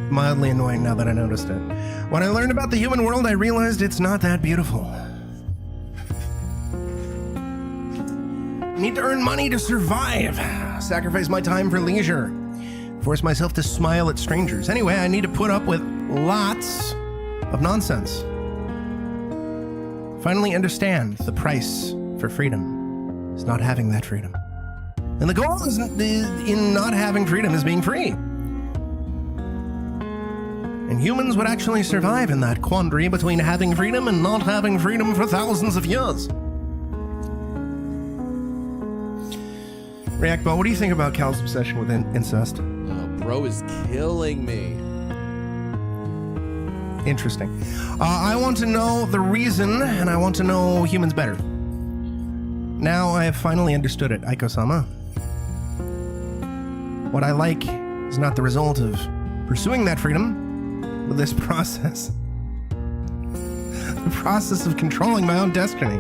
Mildly annoying now that I noticed it. When I learned about the human world, I realized it's not that beautiful. I need to earn money to survive. Sacrifice my time for leisure. Force myself to smile at strangers. Anyway, I need to put up with lots of nonsense. Finally understand the price for freedom is not having that freedom. And the goal in not having freedom is being free. And humans would actually survive in that quandary between having freedom and not having freedom for thousands of years. Reactball, what do you think about Cal's obsession with incest? Oh, bro is killing me. Interesting. I want to know the reason, and I want to know humans better. Now I have finally understood it, Aiko-sama. What I like is not the result of pursuing that freedom, but this process. The process of controlling my own destiny.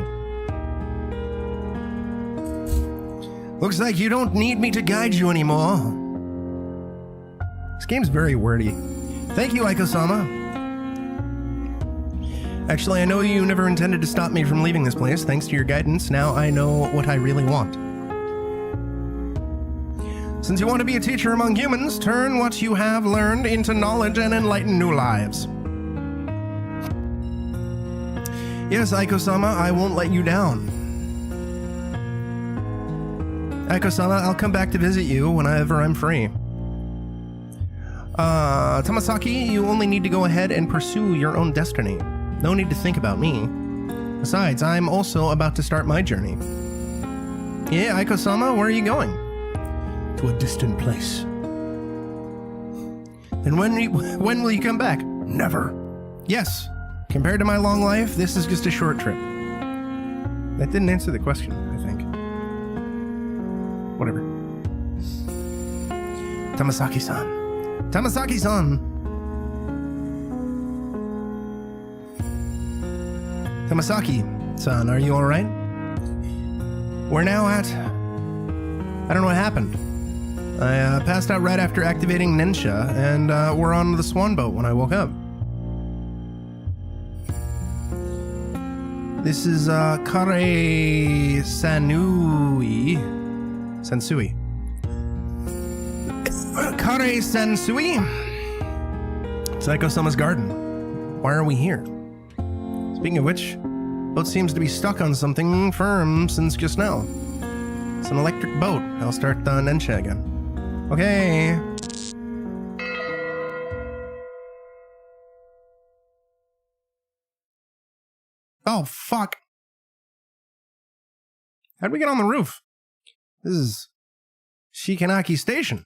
Looks like you don't need me to guide you anymore. This game's very wordy. Thank you, Aiko-sama. Actually, I know you never intended to stop me from leaving this place. Thanks to your guidance, now I know what I really want. Since you want to be a teacher among humans, turn what you have learned into knowledge and enlighten new lives. Yes, Aiko-sama, I won't let you down. Aiko-sama, I'll come back to visit you whenever I'm free. Tamasaki, you only need to go ahead and pursue your own destiny. No need to think about me. Besides, I'm also about to start my journey. Yeah, Aiko-sama, where are you going? To a distant place. Then when will you come back? Never. Yes. Compared to my long life, this is just a short trip. That didn't answer the question, I think. Whatever. Tamasaki-san. Tamasaki-san! Tamasaki-san, are you alright? We're now at... I don't know what happened. I passed out right after activating Nensha, and we're on the swan boat when I woke up. This is Kare Sansui. Kare Sansui. Psycho-sama's garden. Why are we here? Speaking of which, boat seems to be stuck on something firm since just now. It's an electric boat. I'll start Nensha again. Okay. Oh, fuck. How'd we get on the roof? This is Shikanaki Station.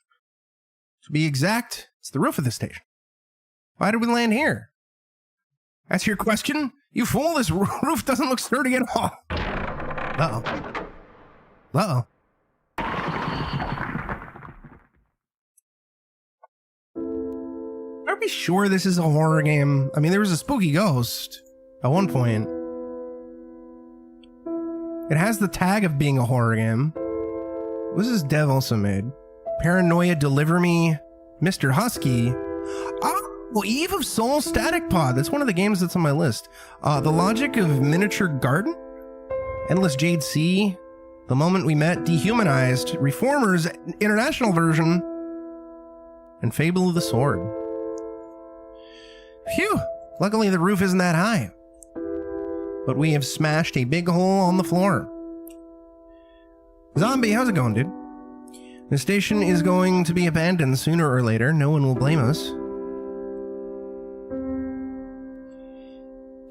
To be exact, it's the roof of the station. Why did we land here? That's your question? You fool, this roof doesn't look sturdy at all. Uh-oh. Uh-oh. Are we sure this is a horror game? I mean, there was a spooky ghost at one point. It has the tag of being a horror game. What was this dev also made? Paranoia Deliver Me, Mr. Husky. Oh, Eve of Soul Static Pod. That's one of the games that's on my list. The Logic of Miniature Garden, Endless Jade Sea, The Moment We Met, Dehumanized, Reformers International Version, and Fable of the Sword. Phew! Luckily the roof isn't that high. But we have smashed a big hole on the floor. Zombie, how's it going, dude? The station is going to be abandoned sooner or later. No one will blame us.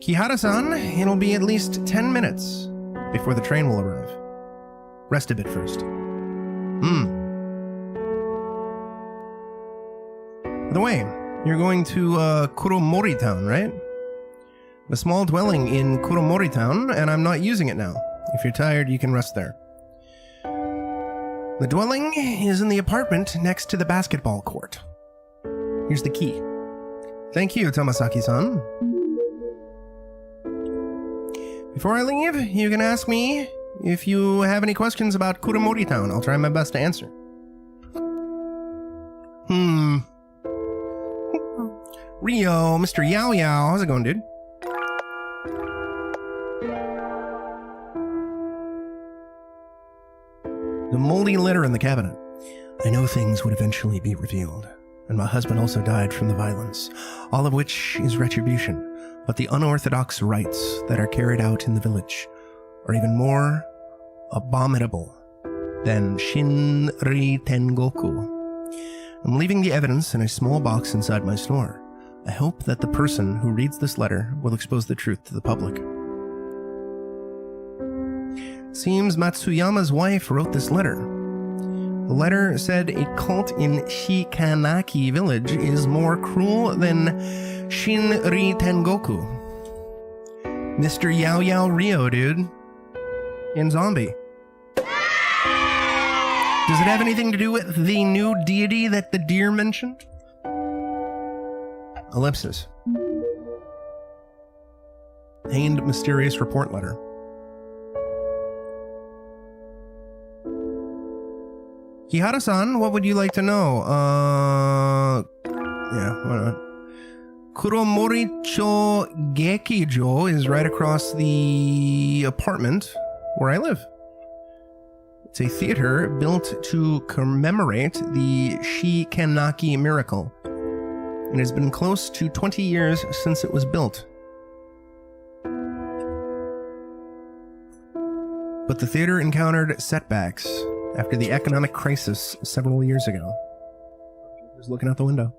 Kihara-san, it'll be at least 10 minutes before the train will arrive. Rest a bit first. By the way, you're going to Kuromori Town, right? A small dwelling in Kuromori Town, and I'm not using it now. If you're tired, you can rest there. The dwelling is in the apartment next to the basketball court. Here's the key. Thank you, Tamasaki-san. Before I leave, you can ask me if you have any questions about Kuromori Town. I'll try my best to answer. Rio, Mr. Yao Yao, how's it going, dude? The moldy litter in the cabinet. I know things would eventually be revealed, and my husband also died from the violence, all of which is retribution, but the unorthodox rites that are carried out in the village are even more abominable than Shinri Tengoku. I'm leaving the evidence in a small box inside my store. I hope that the person who reads this letter will expose the truth to the public. Seems Matsuyama's wife wrote this letter. The letter said a cult in Shikanaki village is more cruel than Shinri Tengoku. Mr. Yao Yao Rio, dude. In Zombie. Does it have anything to do with the new deity that the deer mentioned? Ellipsis. Pained mysterious report letter. Kihara-san, what would you like to know? Yeah, why not? Kuromoricho Gekijo is right across the apartment where I live. It's a theater built to commemorate the Shikanaki miracle. It has been close to 20 years since it was built. But the theater encountered setbacks after the economic crisis several years ago. Just looking out the window.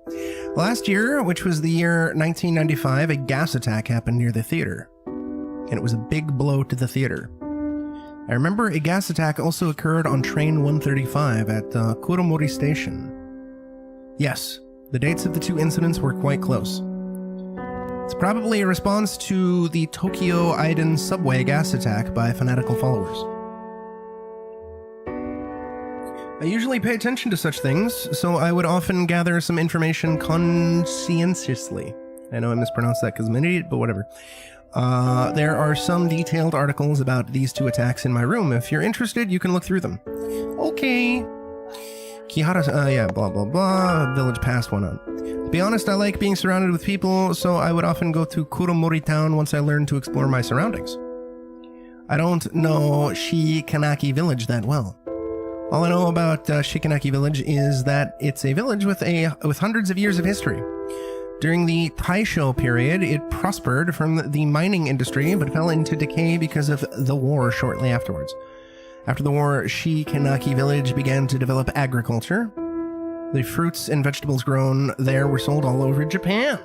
Last year, which was the year 1995, a gas attack happened near the theater. And it was a big blow to the theater. I remember a gas attack also occurred on train 135 at Kuromori Station. Yes, the dates of the two incidents were quite close. It's probably a response to the Tokyo Aiden subway gas attack by fanatical followers. I usually pay attention to such things, so I would often gather some information conscientiously. I know I mispronounced that because I'm an idiot, but whatever. There are some detailed articles about these two attacks in my room. If you're interested, you can look through them. Okay. Kihara, yeah, blah, blah, blah. Village past went on. To be honest, I like being surrounded with people, so I would often go to Kuromori town once I learned to explore my surroundings. I don't know Shikanaki village that well. All I know about Shikanaki village is that it's a village with hundreds of years of history. During the Taisho period, it prospered from the mining industry, but fell into decay because of the war shortly afterwards. After the war, Shikanaki village began to develop agriculture. The fruits and vegetables grown there were sold all over Japan.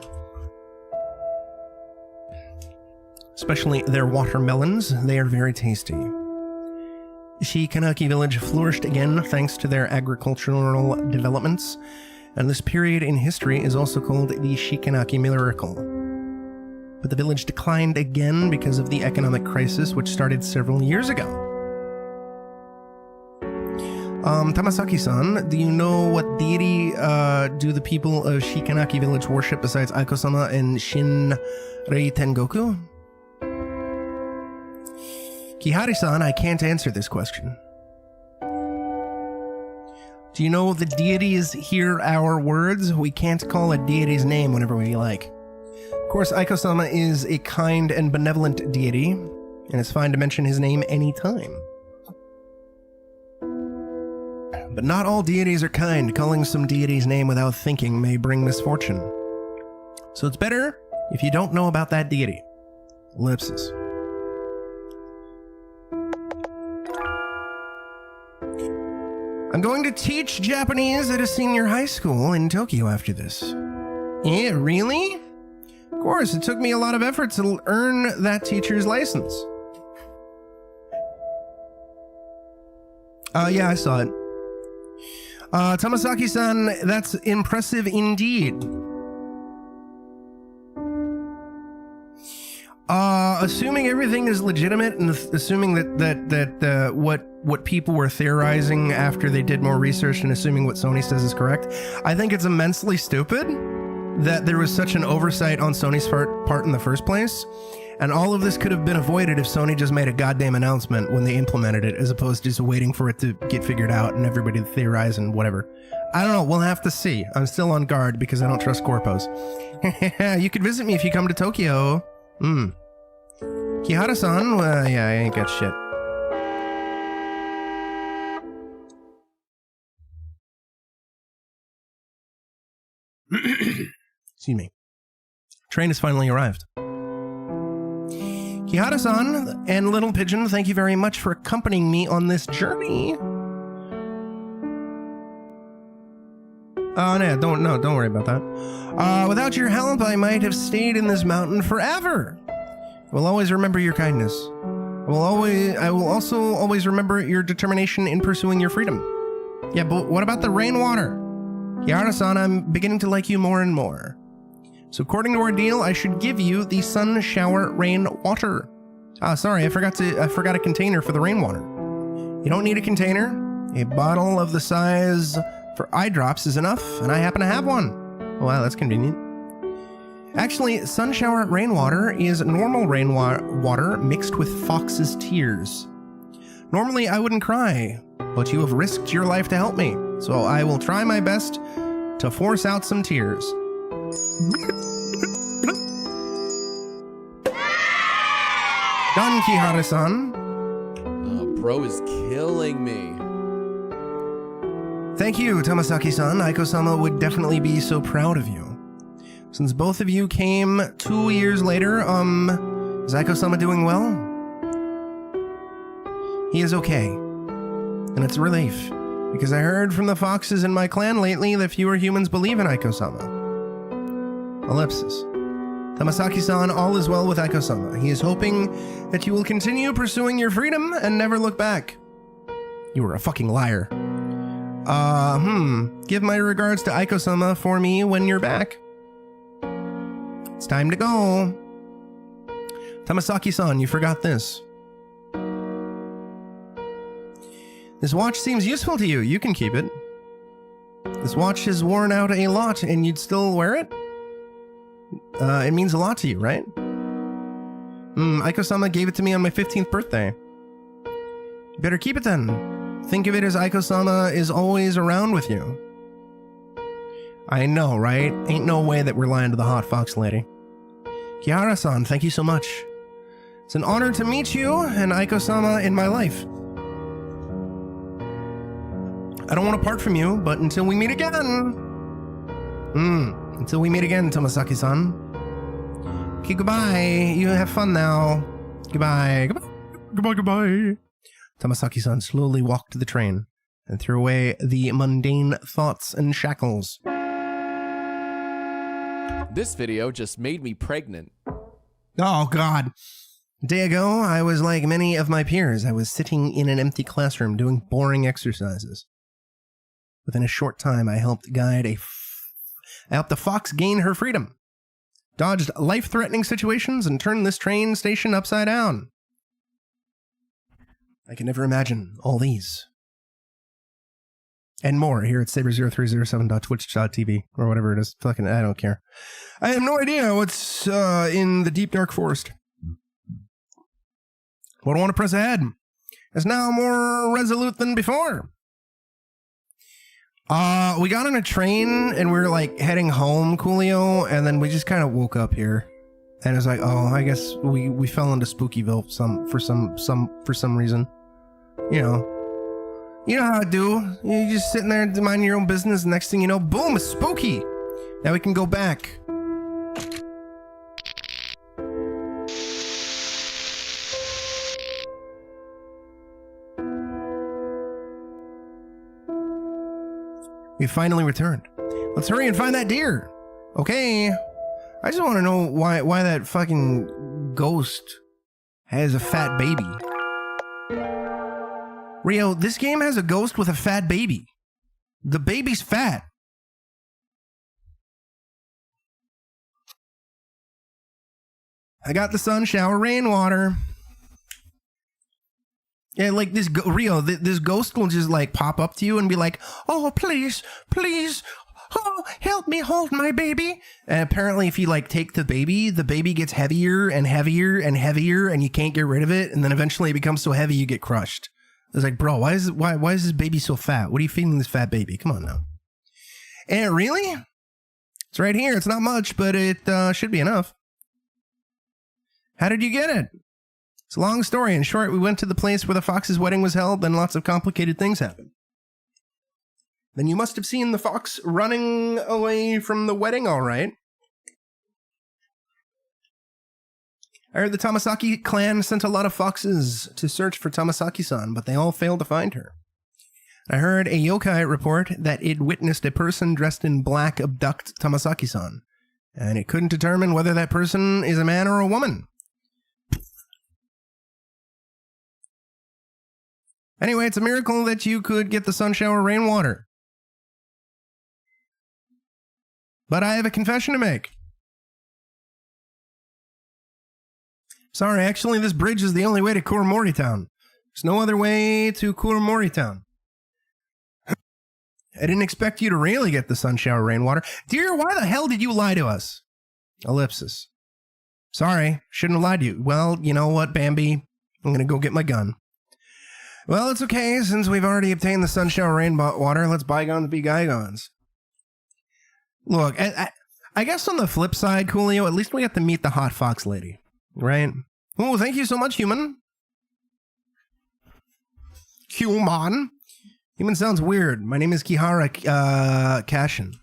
Especially their watermelons, they are very tasty. Shikanaki village flourished again thanks to their agricultural developments, and this period in history is also called the Shikanaki Miracle. But the village declined again because of the economic crisis which started several years ago. Tamasaki-san, do you know what deity do the people of Shikanaki village worship besides Aiko-sama and Shinrei Tengoku? Kihari-san, I can't answer this question. Do you know the deities hear our words? We can't call a deity's name whenever we like. Of course, Aiko-sama is a kind and benevolent deity, and it's fine to mention his name anytime. But not all deities are kind. Calling some deity's name without thinking may bring misfortune. So it's better if you don't know about that deity. Ellipsis. I'm going to teach Japanese at a senior high school in Tokyo after this. Yeah, really? Of course, it took me a lot of effort to earn that teacher's license. Yeah, I saw it. Tamasaki-san, that's impressive indeed. Assuming everything is legitimate and assuming that what people were theorizing after they did more research and assuming what Sony says is correct, I think it's immensely stupid that there was such an oversight on Sony's part in the first place. And all of this could have been avoided if Sony just made a goddamn announcement when they implemented it, as opposed to just waiting for it to get figured out and everybody to theorize and whatever. I don't know. We'll have to see. I'm still on guard because I don't trust corpos. You could visit me if you come to Tokyo. Kihara-san? Yeah, I ain't got shit. Excuse me. Train has finally arrived. Kihara-san and Little Pigeon, thank you very much for accompanying me on this journey. No, don't worry about that. Without your help, I might have stayed in this mountain forever. I will always remember your kindness. I will also always remember your determination in pursuing your freedom. Yeah, but what about the rainwater? Kihara-san, I'm beginning to like you more and more. So according to our deal, I should give you the sun shower rain water. Sorry, I forgot a container for the rainwater. You don't need a container. A bottle of the size for eye drops is enough, and I happen to have one. Oh, wow, that's convenient. Actually, sun shower rainwater is normal rainwater mixed with fox's tears. Normally, I wouldn't cry, but you have risked your life to help me, so I will try my best to force out some tears. Done, Kihara-san. Bro is killing me. Thank you, Tamasaki-san. Aiko-sama would definitely be so proud of you. Since both of you came 2 years later, is Aiko-sama doing well? He is okay. And it's a relief, because I heard from the foxes in my clan lately that fewer humans believe in Aiko-sama. Ellipsis. Tamasaki-san, all is well with Aiko-sama. He is hoping that you will continue pursuing your freedom and never look back. You were a fucking liar. Give my regards to Aiko-sama for me when you're back. It's time to go. Tamasaki-san, you forgot this. This watch seems useful to you. You can keep it. This watch has worn out a lot and you'd still wear it? It means a lot to you, right? Aiko-sama gave it to me on my 15th birthday. You better keep it then. Think of it as Aiko-sama is always around with you. I know, right? Ain't no way that we're lying to the hot fox lady. Kihara-san, thank you so much. It's an honor to meet you and Aiko-sama in my life. I don't want to part from you, but until we meet again... Until we meet again, Tomasaki-san. Okay, goodbye. You have fun now. Goodbye. Goodbye. Tomasaki-san slowly walked to the train and threw away the mundane thoughts and shackles. This video just made me pregnant. Oh, God. A day ago, I was like many of my peers. I was sitting in an empty classroom doing boring exercises. Within a short time, I helped the fox gain her freedom, dodged life-threatening situations, and turned this train station upside down. I can never imagine all these. And more here at saber0307.twitch.tv, or whatever it is. Fucking, I don't care. I have no idea what's in the deep dark forest. But I want to press ahead. It's now more resolute than before. We got on a train and we were like heading home, Coolio, and then we just kind of woke up here. And it was like, oh, I guess we fell into Spookyville for some reason. You know how I do. You're just sitting there minding your own business, and next thing you know, boom, it's spooky. Now we can go back. We finally returned. Let's hurry and find that deer. Okay. I just want to know why that fucking ghost has a fat baby. Rio, this game has a ghost with a fat baby. The baby's fat. I got the sun shower rainwater. Yeah, like this Rio, this ghost will just like pop up to you and be like, "Oh, please, oh, help me hold my baby." And apparently, if you like take the baby gets heavier and heavier and heavier, and you can't get rid of it. And then eventually, it becomes so heavy you get crushed. It's like, bro, why is this baby so fat? What are you feeding this fat baby? Come on now. And really, it's right here. It's not much, but it should be enough. How did you get it? It's a long story. In short, we went to the place where the fox's wedding was held, then lots of complicated things happened. Then you must have seen the fox running away from the wedding, all right. I heard the Tomasaki clan sent a lot of foxes to search for Tomasaki-san, but they all failed to find her. I heard a yokai report that it witnessed a person dressed in black abduct Tomasaki-san, and it couldn't determine whether that person is a man or a woman. Anyway, it's a miracle that you could get the sun shower rainwater. But I have a confession to make. Sorry, actually, this bridge is the only way to Kuramori Town. There's no other way to Kuramori Town. I didn't expect you to really get the sun shower rainwater. Dear, why the hell did you lie to us? Ellipsis. Sorry, shouldn't have lied to you. Well, you know what, Bambi? I'm gonna go get my gun. Well, it's okay, since we've already obtained the sun shower rainwater, let's bygones be bygones. Look, I guess on the flip side, Coolio, at least we got to meet the hot fox lady, right? Oh, thank you so much, human. Human? Human sounds weird. My name is Kihara Kashin.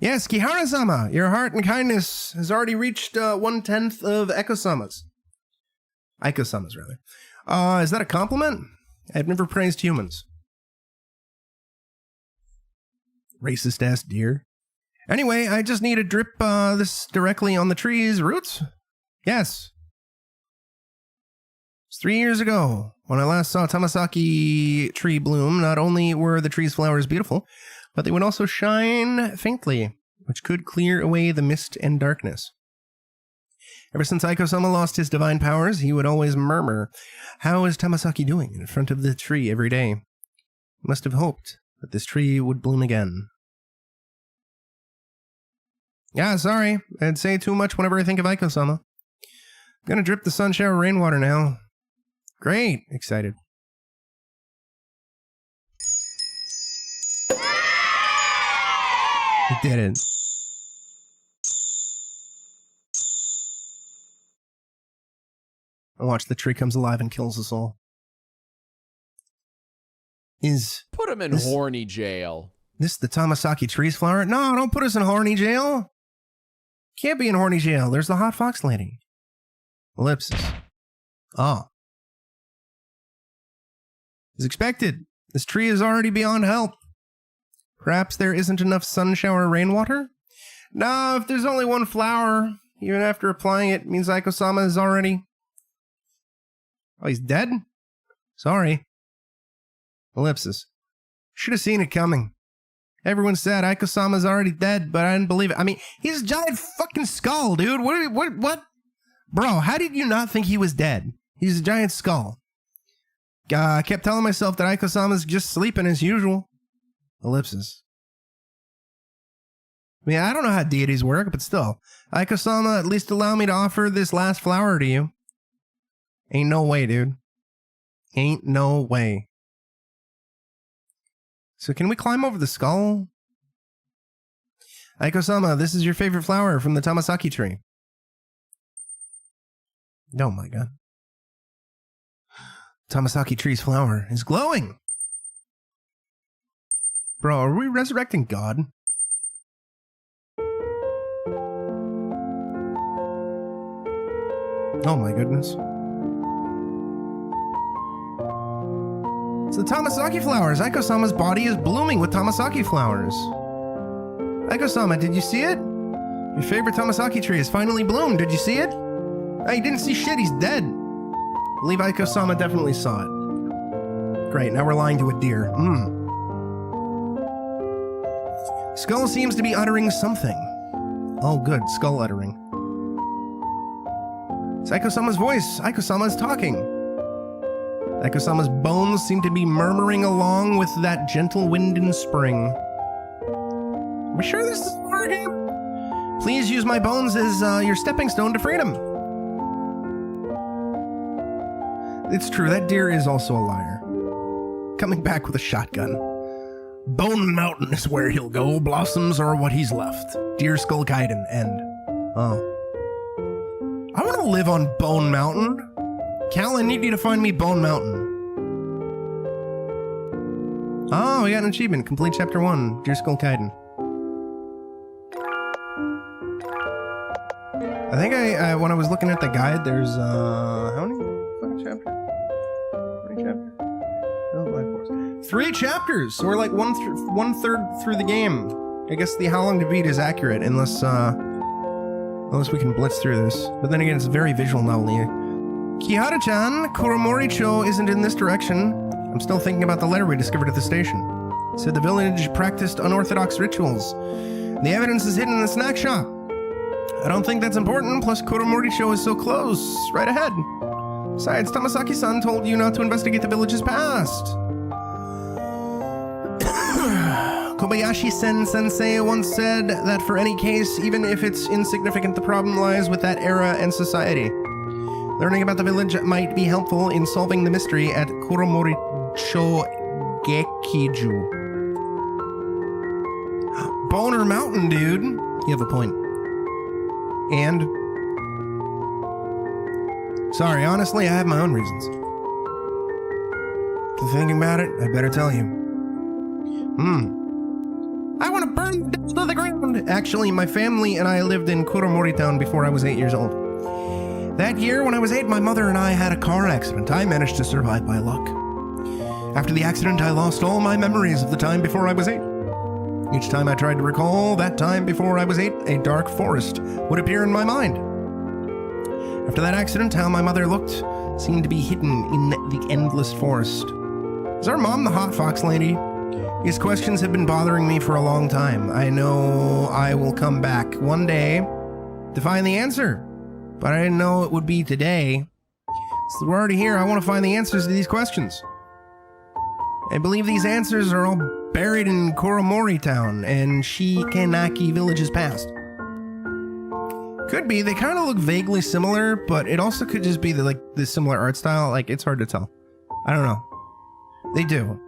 Yes, Kihara-sama, your heart and kindness has already reached 1/10 of Aiko-sama's. Aiko-sama's, rather. Is that a compliment? I've never praised humans. Racist ass deer. Anyway, I just need to drip this directly on the tree's roots. Yes. It's 3 years ago when I last saw Tomasaki tree bloom. Not only were the tree's flowers beautiful, but they would also shine faintly, which could clear away the mist and darkness. Ever since Aiko-sama lost his divine powers, he would always murmur, "How is Tomasaki doing?" in front of the tree every day. He must have hoped that this tree would bloom again. Yeah, sorry. I'd say too much whenever I think of Aiko-sama. Gonna drip the sun shower rainwater now. Great. Excited. It didn't. And watch, the tree comes alive and kills us all. Put him in this- horny jail. This the Tamasaki tree's flower? No, don't put us in horny jail. Can't be in horny jail. There's the hot fox lady. Ellipsis. Oh. As expected, this tree is already beyond help. Perhaps there isn't enough sun shower rainwater? No, if there's only one flower, even after applying it, means Aiko-sama is already... Oh, he's dead? Sorry. Ellipsis. Should have seen it coming. Everyone said Aiko-sama's already dead, but I didn't believe it. I mean, he's a giant fucking skull, dude. What? Bro, how did you not think he was dead? He's a giant skull. I kept telling myself that Aiko-sama's just sleeping as usual. Ellipsis. I mean, I don't know how deities work, but still. Aiko-sama, at least allow me to offer this last flower to you. Ain't no way, dude. Ain't no way. So can we climb over the skull? Aiko-sama, this is your favorite flower from the Tamasaki tree. Oh my god. Tamasaki tree's flower is glowing. Bro, are we resurrecting God? Oh my goodness. It's the Tamasaki flowers. Aiko-sama's body is blooming with Tamasaki flowers. Aiko-sama, did you see it? Your favorite Tamasaki tree has finally bloomed. Did you see it? Oh, he didn't see shit. He's dead. I believe Aiko-sama definitely saw it. Great, now we're lying to a deer. Skull seems to be uttering something. Oh good, skull uttering. It's Aiko-sama's voice. Aiko-sama is talking. Aiko-sama's bones seem to be murmuring along with that gentle wind in spring. Are we sure this is a horror game? Please use my bones as your stepping stone to freedom. It's true, that deer is also a liar. Coming back with a shotgun. Bone Mountain is where he'll go. Blossoms are what he's left. Deer Skull Gaiden, end. Oh. I want to live on Bone Mountain. Cal, I need you to find me Bone Mountain. Oh, we got an achievement. Complete Chapter 1, Deer Skull Gaiden. I think I when I was looking at the guide, there's, how many fucking chapters? How many chapters? Oh, 3 chapters! So we're like one third through the game. I guess the how long to beat is accurate, unless we can blitz through this. But then again, it's very visual novel-y. Kihara-chan, Kuromori-cho isn't in this direction. I'm still thinking about the letter we discovered at the station. It said the village practiced unorthodox rituals. The evidence is hidden in the snack shop. I don't think that's important, plus Kuromori-cho is so close, right ahead. Besides, Tamasaki-san told you not to investigate the village's past. Kobayashi-sen sensei once said that for any case, even if it's insignificant, the problem lies with that era and society. Learning about the village might be helpful in solving the mystery at Kuromori-cho Gekiju. Boner Mountain, dude. You have a point. And? Sorry, honestly, I have my own reasons. Thinking about it, I better tell you. I want to burn down to the ground! Actually, my family and I lived in Kuromori Town before I was 8 years old. That year, when I was 8, my mother and I had a car accident. I managed to survive by luck. After the accident, I lost all my memories of the time before I was 8. Each time I tried to recall that time before I was 8, a dark forest would appear in my mind. After that accident, how my mother looked seemed to be hidden in the endless forest. Is our mom the hot fox lady? These questions have been bothering me for a long time. I know I will come back one day to find the answer, but I didn't know it would be today. So we're already here. I want to find the answers to these questions. I believe these answers are all buried in Kuromori Town and Shikenaki Village's past. Could be. They kind of look vaguely similar, but it also could just be the similar art style. Like, it's hard to tell. I don't know. They do.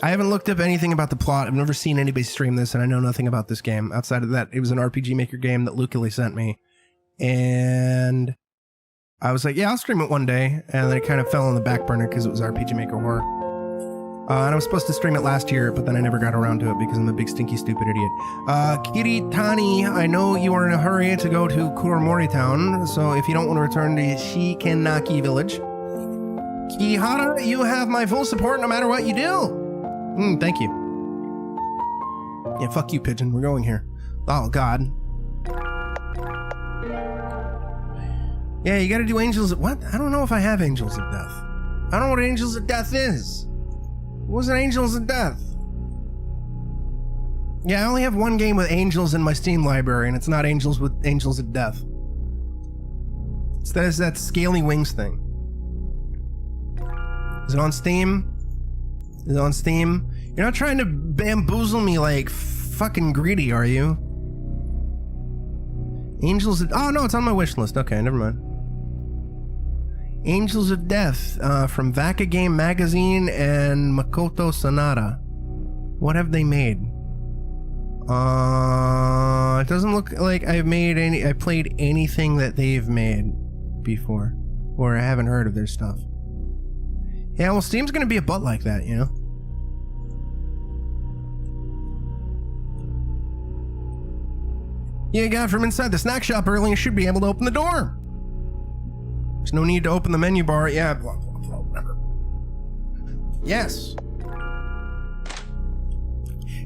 I haven't looked up anything about the plot. I've never seen anybody stream this, and I know nothing about this game. Outside of that, it was an RPG Maker game that Lucally sent me. And I was like, yeah, I'll stream it one day. And then it kind of fell on the back burner because it was RPG Maker horror. And I was supposed to stream it last year, but then I never got around to it because I'm a big, stinky, stupid idiot. Kiritani, I know you are in a hurry to go to Kuromori Town, so if you don't want to return to Shikenaki Village, Kihara, you have my full support no matter what you do. Thank you. Yeah, fuck you, Pigeon. We're going here. Oh, God. Yeah, you gotta do Angels of... What? I don't know if I have Angels of Death. I don't know what Angels of Death is. What was an Angels of Death? Yeah, I only have one game with angels in my Steam library, and it's not Angels with Angels of Death. It's that Scaly Wings thing. Is it on Steam? Is it on Steam? You're not trying to bamboozle me like fucking greedy, are you? Angels of... Oh, no, it's on my wish list. Okay, never mind. Angels of Death from Vaka Game Magazine and Makoto Sanada. What have they made? It doesn't look like I played anything that they've made before, or I haven't heard of their stuff. Yeah, well, Steam's gonna be a butt like that, you know? You got from inside the snack shop early and should be able to open the door. There's no need to open the menu bar. Yeah, blah, blah, blah, whatever. Yes.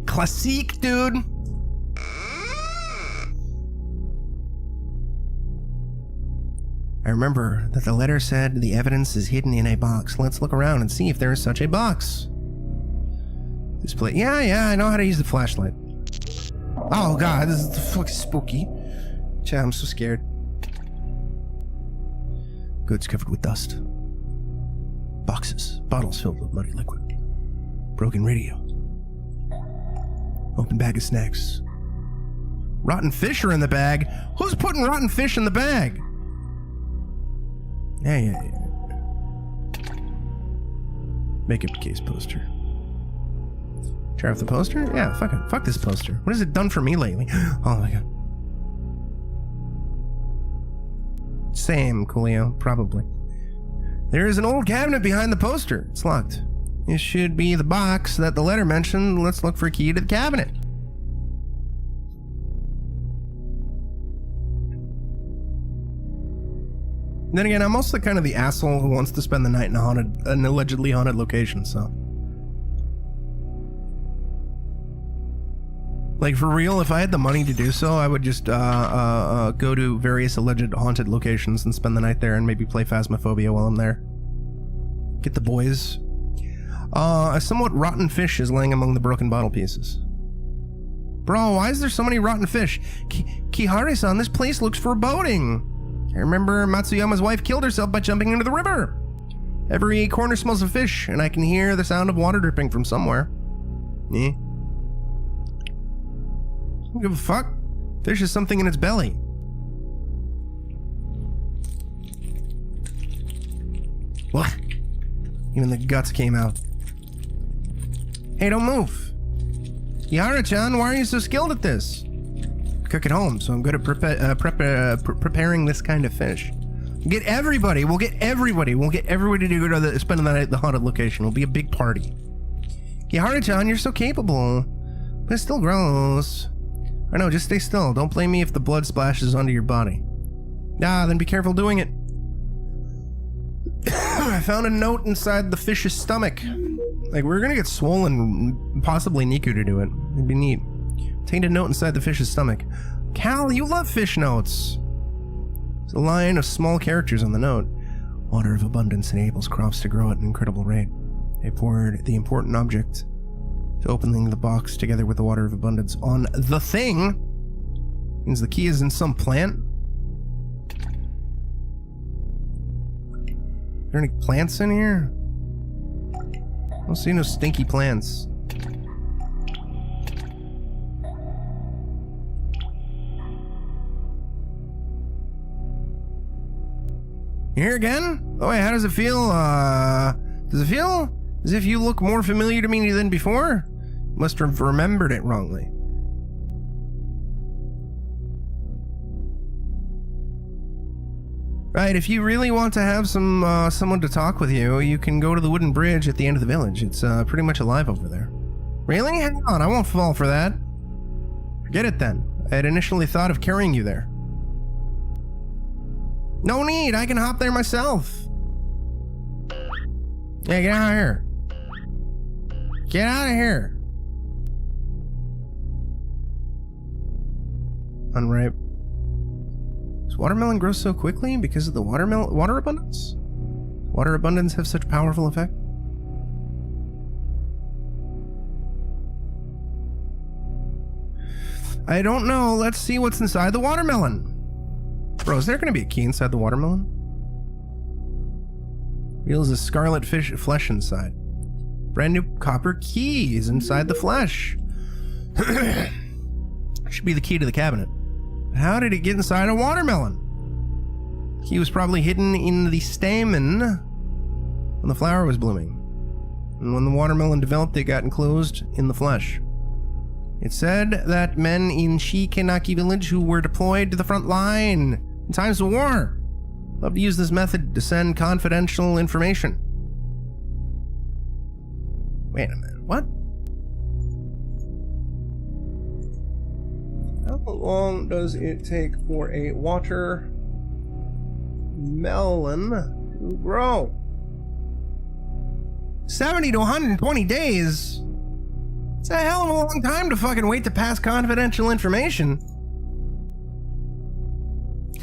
Classique, dude. I remember that the letter said the evidence is hidden in a box. Let's look around and see if there is such a box. Display. Yeah, I know how to use the flashlight. Oh god, this is fucking spooky. Chat, I'm so scared. Goods covered with dust. Boxes. Bottles filled with muddy liquid. Broken radio. Open bag of snacks. Rotten fish are in the bag? Who's putting rotten fish in the bag? Yeah. Makeup case poster. Try off the poster? Yeah, fuck this poster. What has it done for me lately? Oh my god. Same, Coolio, probably. There is an old cabinet behind the poster. It's locked. It should be the box that the letter mentioned. Let's look for a key to the cabinet. Then again, I'm mostly kind of the asshole who wants to spend the night in an allegedly haunted location, so. Like, for real, if I had the money to do so, I would just go to various alleged haunted locations and spend the night there and maybe play Phasmophobia while I'm there. Get the boys. A somewhat rotten fish is laying among the broken bottle pieces. Bro, why is there so many rotten fish? Kihari-san, this place looks foreboding. I remember Matsuyama's wife killed herself by jumping into the river. Every corner smells of fish, and I can hear the sound of water dripping from somewhere. Eh? Don't give a fuck. Fish has something in its belly. What? Even the guts came out. Hey, don't move. Yara-chan, why are you so skilled at this? Cook at home, so I'm good at preparing this kind of fish. We'll get everybody to go spend the night at the haunted location. It'll be a big party. Yara-chan, you're so capable. But it's still gross. I know, just stay still. Don't blame me if the blood splashes onto your body. Then be careful doing it. I found a note inside the fish's stomach. Like, we're gonna get swollen, possibly Niku to do it. It'd be neat. Contained a note inside the fish's stomach. Cal, you love fish notes! There's a line of small characters on the note. Water of abundance enables crops to grow at an incredible rate. I poured the important object to opening the box together with the water of abundance on the thing. Means the key is in some plant. Are there any plants in here? I don't see no stinky plants. You here again? Oh, wait, how does it feel? Does it feel as if you look more familiar to me than before? Must have remembered it wrongly. Right, if you really want to have someone to talk with you, you can go to the wooden bridge at the end of the village. It's pretty much alive over there. Really? Hang on, I won't fall for that. Forget it then. I had initially thought of carrying you there. No need, I can hop there myself. Yeah, get out of here. Get out of here. Unripe. Does watermelon grow so quickly because of the water abundance? Water abundance have such powerful effect? I don't know. Let's see what's inside the watermelon. Bro, is there going to be a key inside the watermelon? Reveals a scarlet flesh inside. Brand new copper key is inside the flesh. Should be the key to the cabinet. How did it get inside a watermelon? Key was probably hidden in the stamen when the flower was blooming. And when the watermelon developed, it got enclosed in the flesh. It said that men in Shikenaki village who were deployed to the front line in times of war love to use this method to send confidential information. Wait a minute, what? How long does it take for a watermelon to grow? 70 to 120 days? It's a hell of a long time to fucking wait to pass confidential information.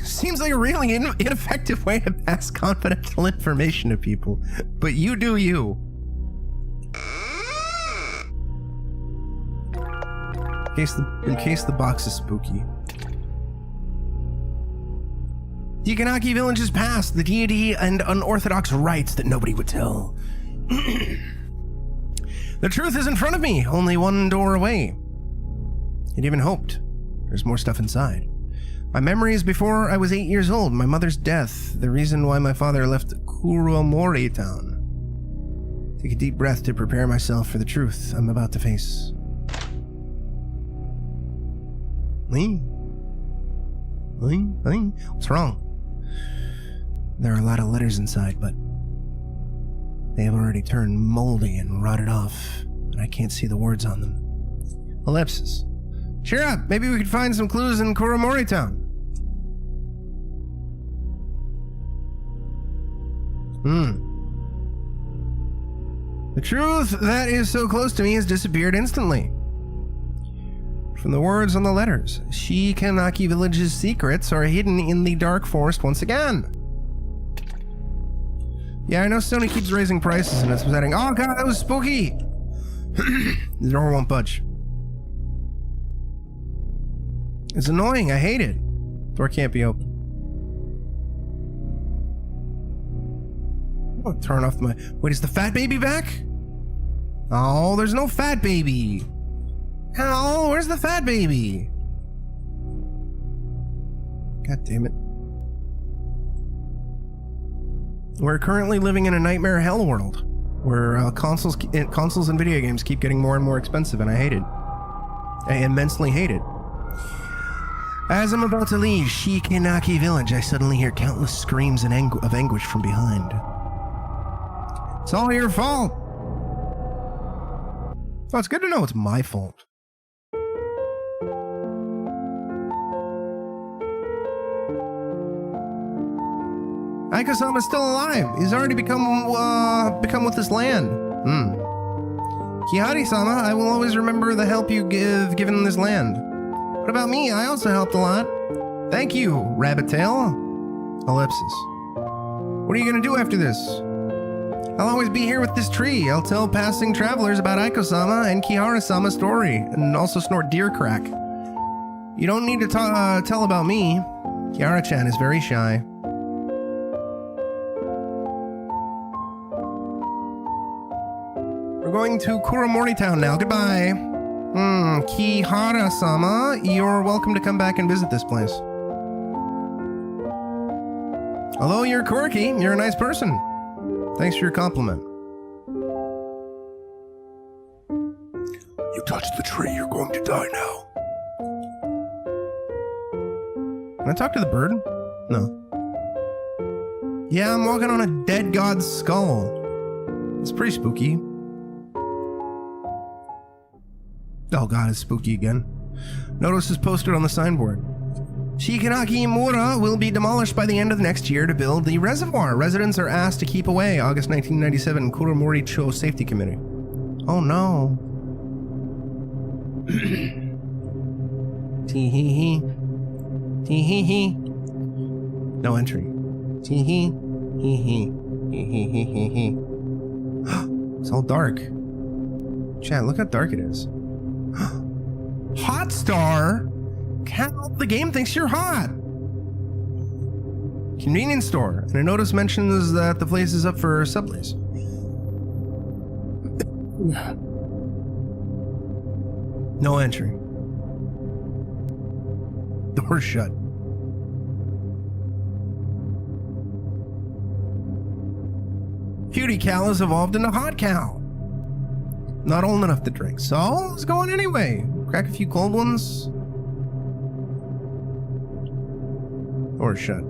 Seems like a really ineffective way to pass confidential information to people. But you do you. In case the box is spooky. The Ikanaki village is past, the deity and unorthodox rites that nobody would tell. The truth is in front of me, only one door away. It even hoped. There's more stuff inside. My memories before I was 8 years old, my mother's death, the reason why my father left Kuromori town. Take a deep breath to prepare myself for the truth I'm about to face. Lee? What's wrong? There are a lot of letters inside, but they have already turned moldy and rotted off, and I can't see the words on them. Ellipsis. Cheer up! Maybe we could find some clues in Kuromori town. The truth that is so close to me has disappeared instantly. From the words on the letters, Shikenaki village's secrets are hidden in the dark forest once again. Yeah, I know Sony keeps raising prices and it's upsetting. Oh god, that was spooky! The door won't budge. It's annoying, I hate it. Door can't be open. I'm gonna turn off my... Wait, is the fat baby back? Oh, there's no fat baby. Hell, where's the fat baby? God damn it. We're currently living in a nightmare hell world where consoles and video games keep getting more and more expensive, and I hate it. I immensely hate it. As I'm about to leave Shikenaki village, I suddenly hear countless screams of anguish from behind. It's all your fault. Oh, it's good to know it's my fault. Aiko-sama's still alive. He's already become with this land. Kihari-sama, I will always remember the help you given this land. What about me? I also helped a lot. Thank you, Rabbit Tail. Ellipsis. What are you gonna do after this? I'll always be here with this tree. I'll tell passing travelers about Aiko-sama and Kihara-sama's story, and also snort deer crack. You don't need to tell about me. Kiara-chan is very shy. We're going to Kuromori town now. Goodbye. Kihara-sama, you're welcome to come back and visit this place. Although you're quirky, you're a nice person. Thanks for your compliment. You touched the tree, you're going to die now. Can I talk to the bird? No. Yeah, I'm walking on a dead god's skull. It's pretty spooky. Oh god, it's spooky again. Notice is posted on the signboard. Shikanaki Mura will be demolished by the end of next year to build the reservoir. Residents are asked to keep away. August 1997, Kuromori Cho Safety Committee. Oh no. Tee-hee-hee. Tee-hee-hee. No entry. Tee-hee. Hee-hee. Hee-hee-hee-hee-hee. It's all dark. Chat, look how dark it is. Hot Star? Cal, the game thinks you're hot. Convenience store. And a notice mentions that the place is up for sublease. No entry. Door shut. Cutie Cal has evolved into Hot Cal. Not old enough to drink, so let's go on anyway. Crack a few cold ones. Or shut.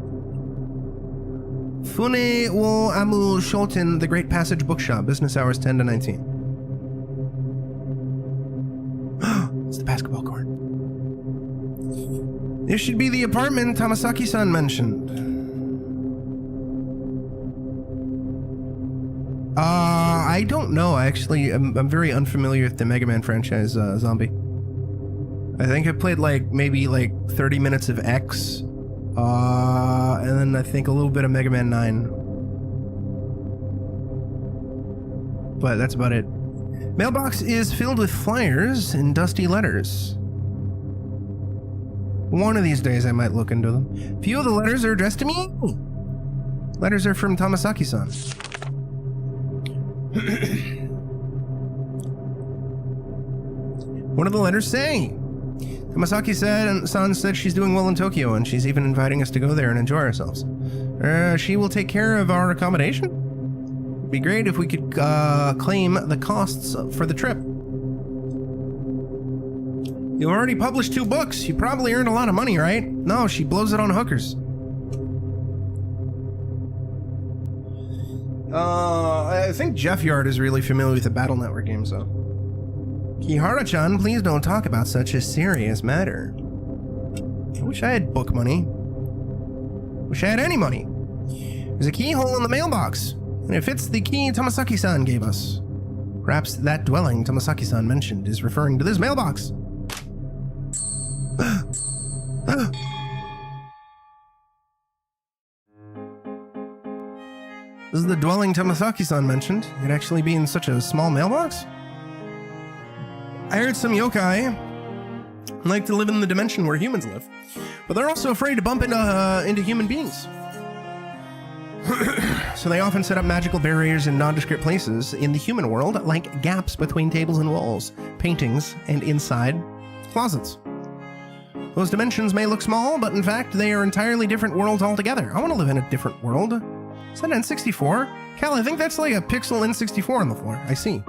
Fune wo Amu Shulton, The Great Passage Bookshop, business hours 10 to 19. It's the basketball court. This should be the apartment Tamasaki-san mentioned. I don't know. Actually, I'm very unfamiliar with the Mega Man franchise, Zombie. I think I played maybe 30 minutes of X. And then I think a little bit of Mega Man 9. But that's about it. Mailbox is filled with flyers and dusty letters. One of these days I might look into them. Few of the letters are addressed to me. Letters are from Tamasaki-san. What do the letters say? Tamasaki-san said she's doing well in Tokyo, and she's even inviting us to go there and enjoy ourselves. She will take care of our accommodation? It'd be great if we could claim the costs for the trip. You already published 2 books. You probably earned a lot of money, right? No, she blows it on hookers. I think Jeff Yard is really familiar with the Battle Network games, though. Kihara-chan, please don't talk about such a serious matter. I wish I had book money. Wish I had any money. There's a keyhole in the mailbox, and it fits the key Tamasaki-san gave us. Perhaps that dwelling Tamasaki-san mentioned is referring to this mailbox. This is the dwelling Tamasaki-san mentioned. It actually being such a small mailbox? I heard some yokai like to live in the dimension where humans live, but they're also afraid to bump into human beings. So they often set up magical barriers in nondescript places in the human world, like gaps between tables and walls, paintings, and inside closets. Those dimensions may look small, but in fact, they are entirely different worlds altogether. I want to live in a different world. Is that N64? Cal, I think that's like a pixel N64 on the floor. I see.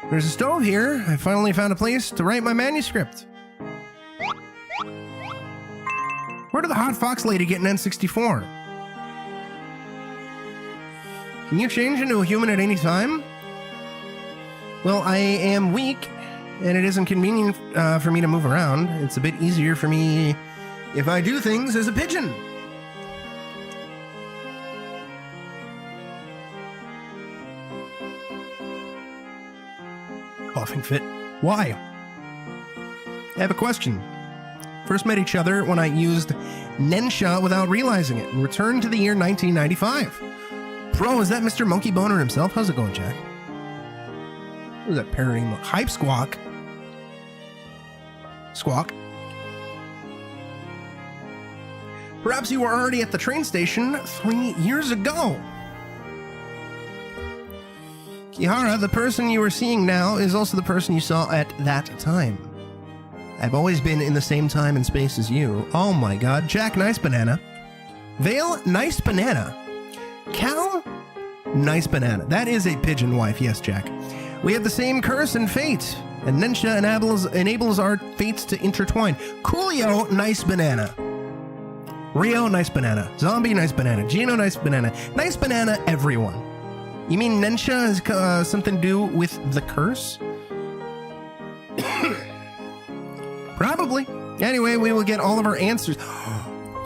There's a stove here. I finally found a place to write my manuscript. Where did the hot fox lady get an N64? Can you change into a human at any time? Well, I am weak, and it isn't convenient for me to move around. It's a bit easier for me if I do things as a pigeon. Coughing fit. Why? I have a question. First met each other when I used Nensha without realizing it and returned to the year 1995. Bro, is that Mr. Monkey Boner himself? How's it going, Jack? What was that parroting? Hype Squawk. Squawk. Perhaps you were already at the train station 3 years ago. Kihara, the person you are seeing now is also the person you saw at that time. I've always been in the same time and space as you. Oh my god, Jack, nice banana. Vale, nice banana. Cal, nice banana. That is a pigeon wife, yes, Jack. We have the same curse and fate, and Nensha enables our fates to intertwine. Coolio, nice banana. Rio, nice banana. Zombie, nice banana. Gino, nice banana. Nice banana, everyone. You mean Nensha has something to do with the curse? Probably. Anyway, we will get all of our answers.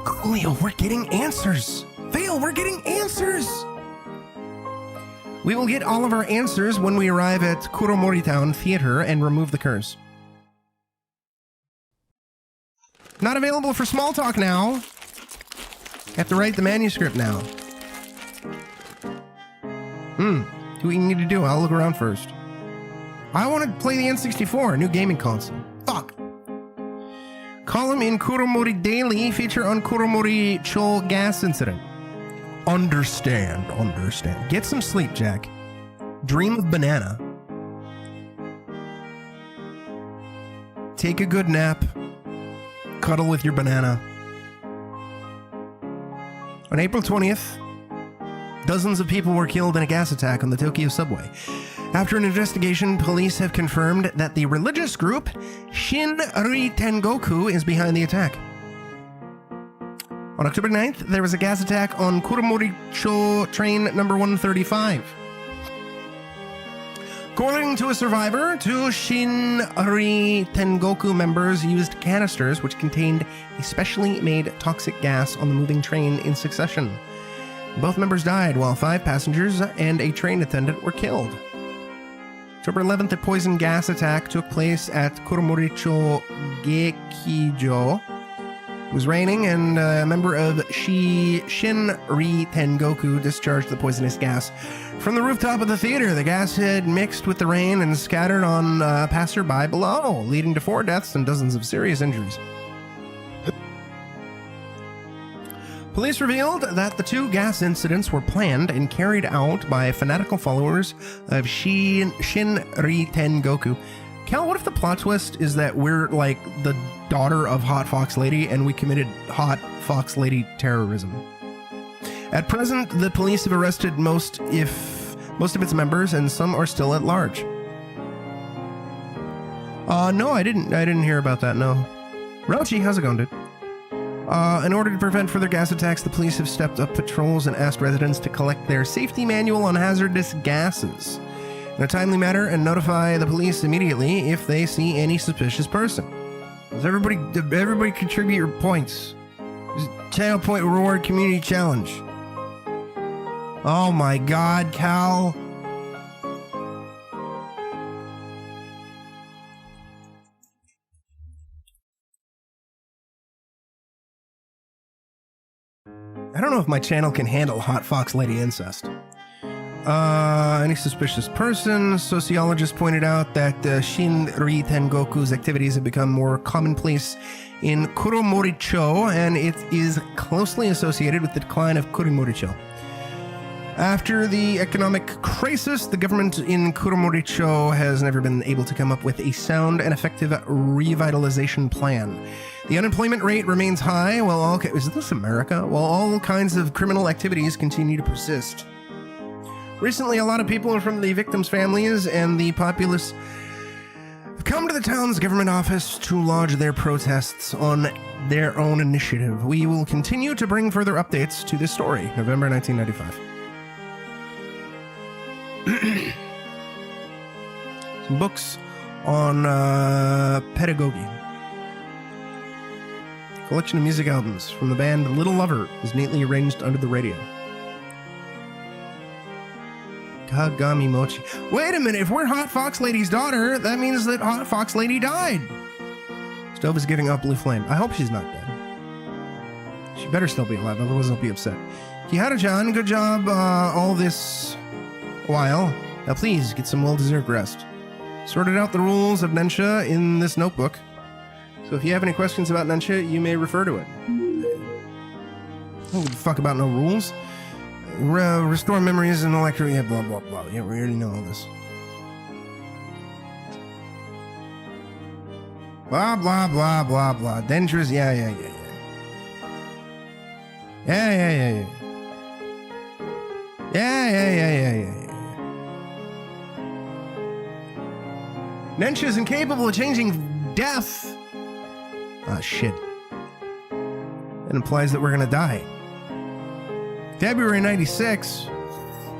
Coolio, we're getting answers. Vale, we're getting answers. We will get all of our answers when we arrive at Kuromori Town Theater and remove the curse. Not available for small talk now. Have to write the manuscript now. Do what you need to do. I'll look around first. I want to play the N64, new gaming console. Fuck. Column in Kuromori Daily, feature on Kuromori Cho gas incident. Understand. Get some sleep, Jack. Dream of banana. Take a good nap. Cuddle with your banana. On April 20th, dozens of people were killed in a gas attack on the Tokyo subway. After an investigation, police have confirmed that the religious group Shinri Tengoku is behind the attack. On October 9th, there was a gas attack on Kuromori-cho train number 135. According to a survivor, two Shinri Tengoku members used canisters which contained a specially made toxic gas on the moving train in succession. Both members died, while 5 passengers and a train attendant were killed. October 11th, a poison gas attack took place at Kuromori-cho Gekijo. It was raining, and a member of Shinri Tengoku discharged the poisonous gas from the rooftop of the theater. The gas had mixed with the rain and scattered on passerby below, leading to 4 deaths and dozens of serious injuries. Police revealed that the 2 gas incidents were planned and carried out by fanatical followers of Shinri Tengoku. Cal, what if the plot twist is that we're like the daughter of Hot Fox Lady and we committed Hot Fox Lady terrorism? At present, the police have arrested most of its members, and some are still at large. No, I didn't hear about that, no. Rochi, how's it going, dude? In order to prevent further gas attacks, the police have stepped up patrols and asked residents to collect their safety manual on hazardous gases in a timely manner and notify the police immediately if they see any suspicious person. Does everybody contribute your points? Channel point reward community challenge. Oh my god, Cal. I don't know if my channel can handle Hot Fox Lady incest. Any suspicious person? Sociologists pointed out that Shinri Tengoku's activities have become more commonplace in Kuromori-cho, and it is closely associated with the decline of Kuromori-cho. After the economic crisis, the government in Kuromori-cho has never been able to come up with a sound and effective revitalization plan. The unemployment rate remains high, while is this America? While all kinds of criminal activities continue to persist. Recently, a lot of people from the victims' families and the populace have come to the town's government office to lodge their protests on their own initiative. We will continue to bring further updates to this story. November 1995. Some books on pedagogy. Collection of music albums from the band Little Lover is neatly arranged under the radio. Kagami Mochi. Wait a minute, if we're Hot Fox Lady's daughter, that means that Hot Fox Lady died. Stove is giving up blue flame. I hope she's not dead. She better still be alive, otherwise I'll be upset. Kihara-chan, good job all this while. Now please, get some well-deserved rest. Sorted out the rules of Nensha in this notebook. So if you have any questions about Nensha, you may refer to it. I don't give a fuck about no rules. Restore memories and electro... Yeah, blah, blah, blah. Yeah, we already know all this. Blah, blah, blah, blah, blah. Dangerous... Yeah. Yeah. Nench is incapable of changing death. Ah, shit. That implies that we're gonna die. February 96.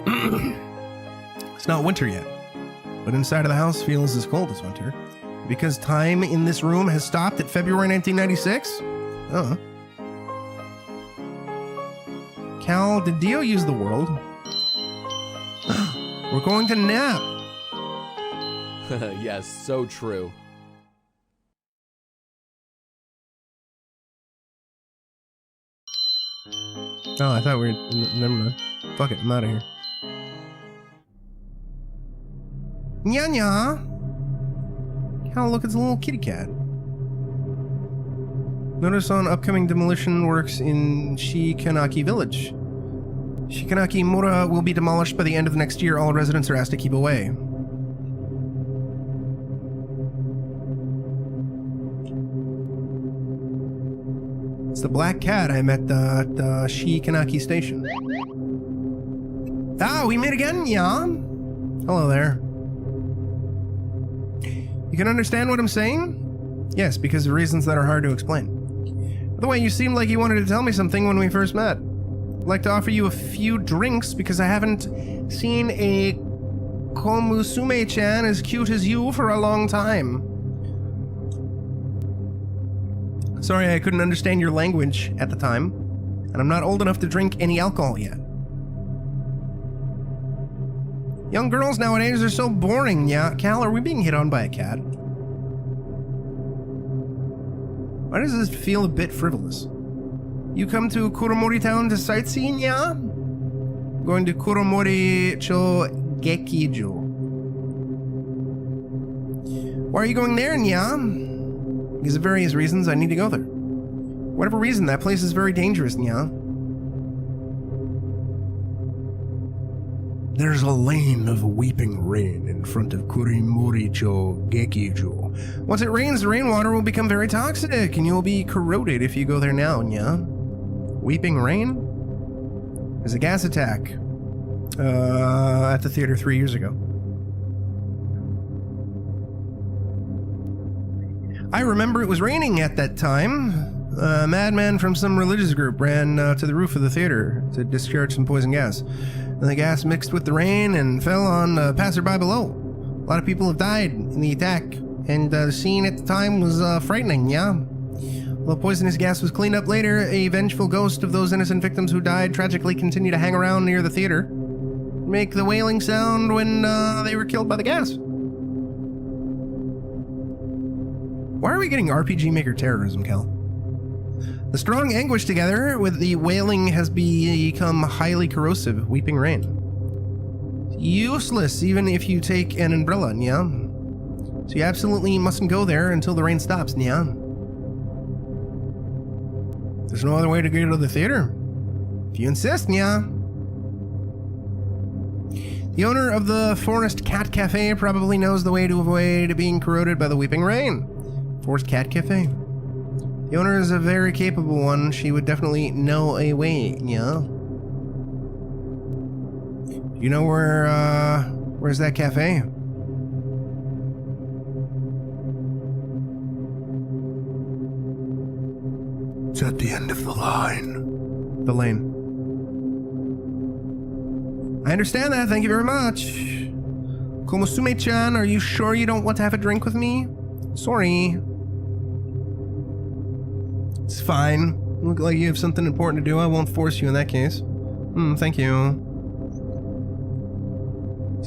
It's not winter yet, but inside of the house feels as cold as winter. Because time in this room has stopped at February 1996? Cal, did Dio use the world? We're going to nap. Yes, so true. Oh, I thought we were... Never mind. Fuck it, I'm out of here. Nya. Cal, look, it's a little kitty cat. Notice on upcoming demolition works in Shikanaki Village. Shikanaki Mura will be demolished by the end of next year. All residents are asked to keep away. It's the black cat I met at Shikanaki Station. Ah, we meet again, yeah? Hello there. You can understand what I'm saying? Yes, because of reasons that are hard to explain. By the way, you seemed like you wanted to tell me something when we first met. I'd like to offer you a few drinks because I haven't seen a Komusume-chan as cute as you for a long time. Sorry, I couldn't understand your language at the time, and I'm not old enough to drink any alcohol yet. Young girls nowadays are so boring, yeah? Cal, are we being hit on by a cat? Why does this feel a bit frivolous? You come to Kuromori Town to sightseeing, yeah? Going to Kuromori Cho Gekijo. Why are you going there, yeah? Because of various reasons, I need to go there. Whatever reason, that place is very dangerous, yeah? There's a lane of weeping rain in front of Kurimoricho Gekijo. Once it rains, the rainwater will become very toxic, and you'll be corroded if you go there now, yeah? Weeping rain? There's a gas attack at the theater 3 years ago. I remember it was raining at that time. A madman from some religious group ran to the roof of the theater to discharge some poison gas. And the gas mixed with the rain and fell on a passerby below. A lot of people have died in the attack, and the scene at the time was frightening, yeah? While poisonous gas was cleaned up later, a vengeful ghost of those innocent victims who died tragically continued to hang around near the theater, make the wailing sound when they were killed by the gas. Why are we getting RPG Maker terrorism, Cal? The strong anguish together with the wailing has become highly corrosive, weeping rain. Useless even if you take an umbrella, yeah? So you absolutely mustn't go there until the rain stops, yeah? There's no other way to get to the theater. If you insist, yeah? The owner of the Forest Cat Cafe probably knows the way to avoid being corroded by the weeping rain. Forest Cat Cafe. The owner is a very capable one. She would definitely know a way, yeah? You know where's that cafe? It's at the end of the line. The lane. I understand that, thank you very much. Komusume-chan, are you sure you don't want to have a drink with me? Sorry. It's fine. You look like you have something important to do. I won't force you in that case. Thank you.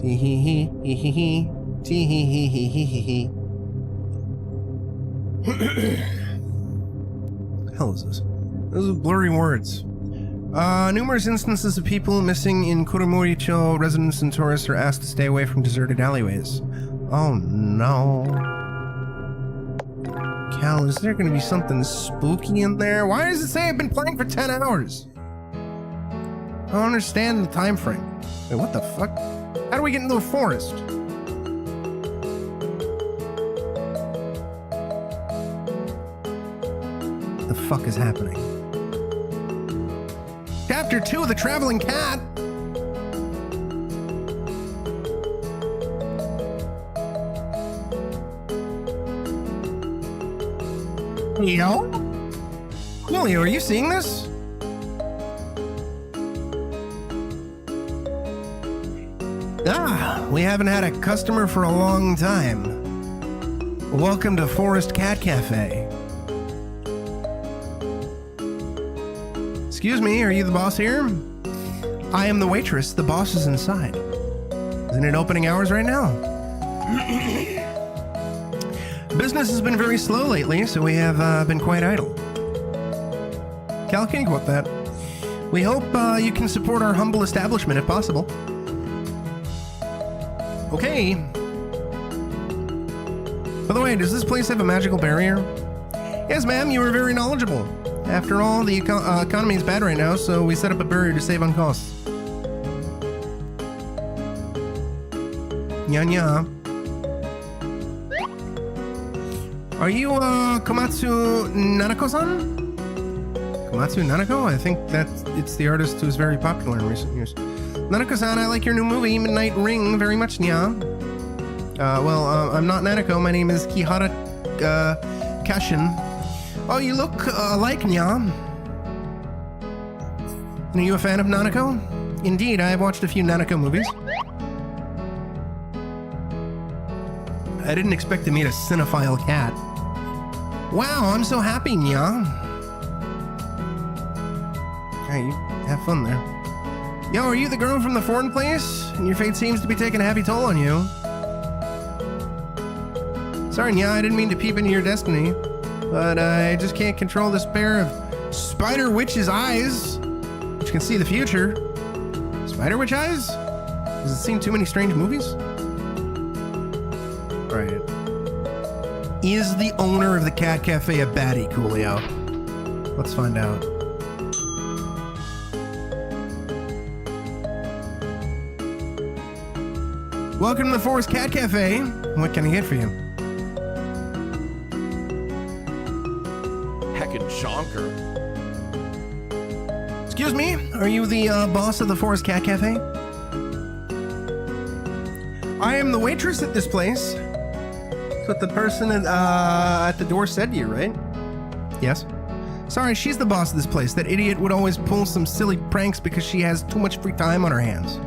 Tee-hee-hee, hee-hee-hee, tee-hee-hee-hee-hee-hee. What the hell is this? Those are blurry words. Numerous instances of people missing in Kuromoricho. Residents and tourists are asked to stay away from deserted alleyways. Oh no. Cal, is there going to be something spooky in there? Why does it say I've been playing for 10 hours? I don't understand the time frame. Wait, what the fuck? How do we get into a forest? What the fuck is happening? Chapter 2, The Traveling Cat. Yo? Julio, are you seeing this? We haven't had a customer for a long time. Welcome to Forest Cat Cafe. Excuse me, are you the boss here? I am the waitress. The boss is inside. Isn't it opening hours right now? Business has been very slow lately, so we have been quite idle. Cal, can you quote that? We hope you can support our humble establishment if possible. Okay. By the way, does this place have a magical barrier? Yes, ma'am, you were very knowledgeable. After all, the economy is bad right now, so we set up a barrier to save on costs. Nya. Are you, Komatsu Nanako-san? Komatsu Nanako? I think it's the artist who's very popular in recent years. Nanako-san, I like your new movie, Midnight Ring, very much, nya. I'm not Nanako. My name is Kihara, Kashin. Oh, you look, alike, nya. Are you a fan of Nanako? Indeed, I have watched a few Nanako movies. I didn't expect to meet a cinephile cat. Wow, I'm so happy, nya. Hey, you have fun there. Yo, are you the girl from the foreign place? And your fate seems to be taking a heavy toll on you. Sorry, nya, I didn't mean to peep into your destiny. But I just can't control this pair of spider witch's eyes, which can see the future. Spider witch eyes? Has it seen too many strange movies? Right. Is the owner of the Cat Cafe a baddie, Coolio? Let's find out. Welcome to the Forest Cat Cafe. What can I get for you? Heckin' chonker. Excuse me, are you the boss of the Forest Cat Cafe? I am the waitress at this place. That's what the person at the door said to you, right? Yes. Sorry, she's the boss of this place. That idiot would always pull some silly pranks because she has too much free time on her hands.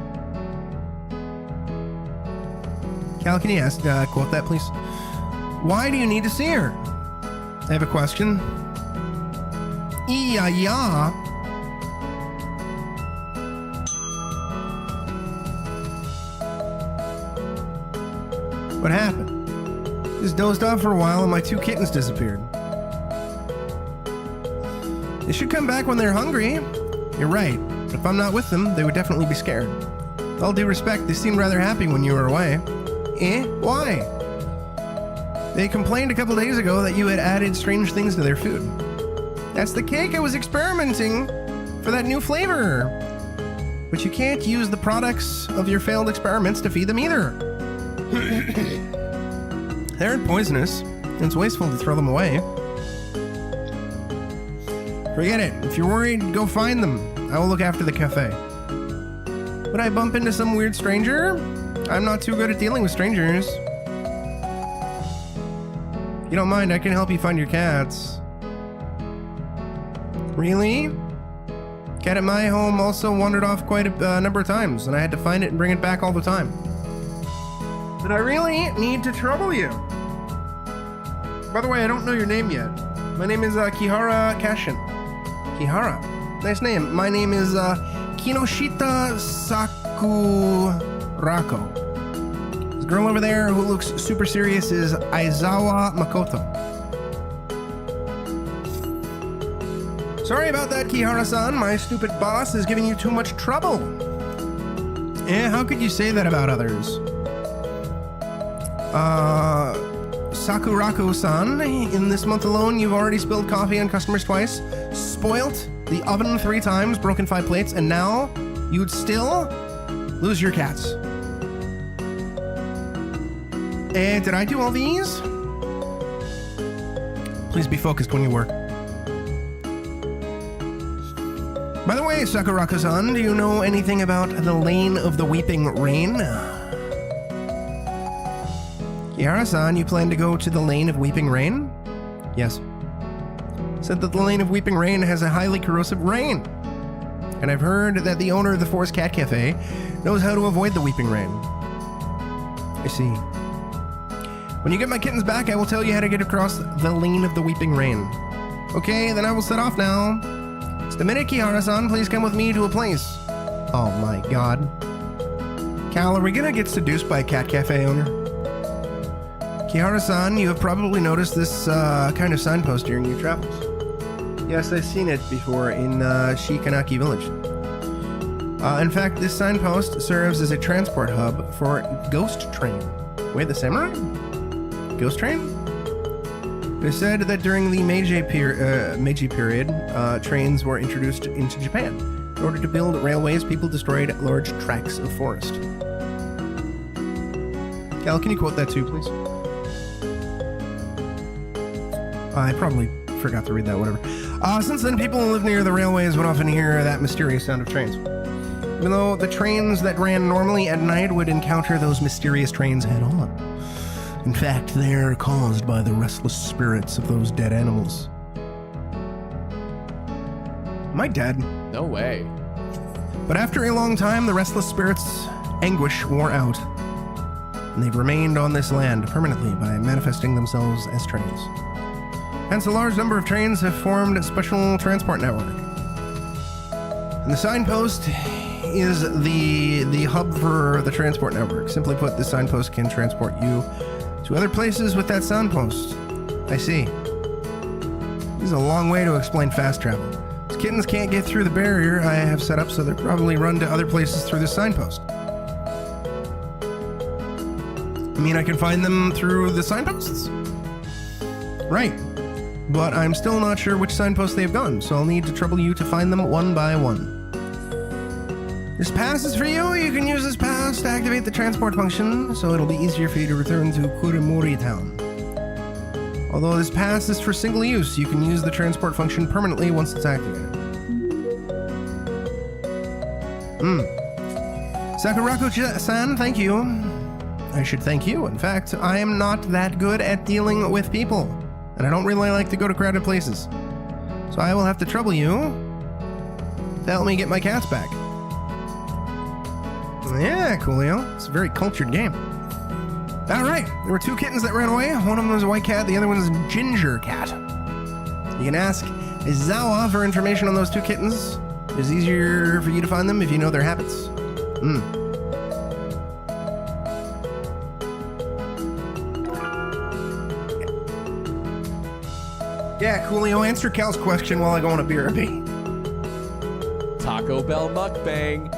Cal, can you quote that, please? Why do you need to see her? I have a question. Yeah. What happened? Just dozed off for a while and my 2 kittens disappeared. They should come back when they're hungry. You're right. But if I'm not with them, they would definitely be scared. With all due respect, they seemed rather happy when you were away. Eh? Why? They complained a couple days ago that you had added strange things to their food. That's the cake. I was experimenting for that new flavor. But you can't use the products of your failed experiments to feed them either. They aren't poisonous, and it's wasteful to throw them away. Forget it. If you're worried, go find them. I will look after the cafe. Would I bump into some weird stranger? I'm not too good at dealing with strangers. If you don't mind, I can help you find your cats. Really? Cat at my home also wandered off quite a number of times, and I had to find it and bring it back all the time. Did I really need to trouble you? By the way, I don't know your name yet. My name is Kihara Kashin. Kihara? Nice name. My name is Kinoshita Sakurako. This girl over there who looks super serious is Aizawa Makoto. Sorry about that, Kihara-san. My stupid boss is giving you too much trouble. How could you say that about others? Sakurako-san, in this month alone, you've already spilled coffee on customers twice, spoilt the oven 3 times, broken 5 plates, and now you'd still lose your cats. Did I do all these? Please be focused when you work. By the way, Hi, Sakuraka-san. Do you know anything about the Lane of the Weeping Rain? Kiara-san, you plan to go to the Lane of Weeping Rain? Yes. Said that the Lane of Weeping Rain has a highly corrosive rain. And I've heard that the owner of the Forest Cat Cafe knows how to avoid the Weeping Rain. I see. When you get my kittens back, I will tell you how to get across the Lane of the Weeping Rain. Okay, then I will set off now. Just a minute, Kihara-san. Please come with me to a place. Oh my god. Cal, are we gonna get seduced by a cat cafe owner? Kihara-san, you have probably noticed this kind of signpost during your travels. Yes, I've seen it before in Shikanaki Village. In fact, this signpost serves as a transport hub for Ghost Train. Wait, the samurai? Ghost Train? It is said that during the Meiji period, trains were introduced into Japan. In order to build railways, people destroyed large tracts of forest. Cal, can you quote that too, please? I probably forgot to read that, whatever. Since then, people who live near the railways would often hear that mysterious sound of trains. Even though the trains that ran normally at night would encounter those mysterious trains head-on. In fact, they're caused by the restless spirits of those dead animals. Am I dead? No way. But after a long time, the restless spirits' anguish wore out. And they've remained on this land permanently by manifesting themselves as trains. Hence, a large number of trains have formed a special transport network. And the signpost is the hub for the transport network. Simply put, the signpost can transport you to other places with that signpost. I see. This is a long way to explain fast travel. These kittens can't get through the barrier I have set up, so they'll probably run to other places through the signpost. I mean, I can find them through the signposts? Right. But I'm still not sure which signposts they've gone, so I'll need to trouble you to find them one by one. This pass is for you. You can use this pass to activate the transport function, so it'll be easier for you to return to Kurimori Town. Although this pass is for single use, you can use the transport function permanently once it's activated. Sakurako-san, thank you. I should thank you. In fact, I am not that good at dealing with people, and I don't really like to go to crowded places. So I will have to trouble you to help me get my cats back. Yeah, Coolio. It's a very cultured game. Alright, there were two kittens that ran away. One of them was a white cat, the other one is a ginger cat. You can ask Izawa for information on those two kittens. It's easier for you to find them if you know their habits. Yeah, Coolio, answer Cal's question while I go on a BRB. Taco Bell mukbang.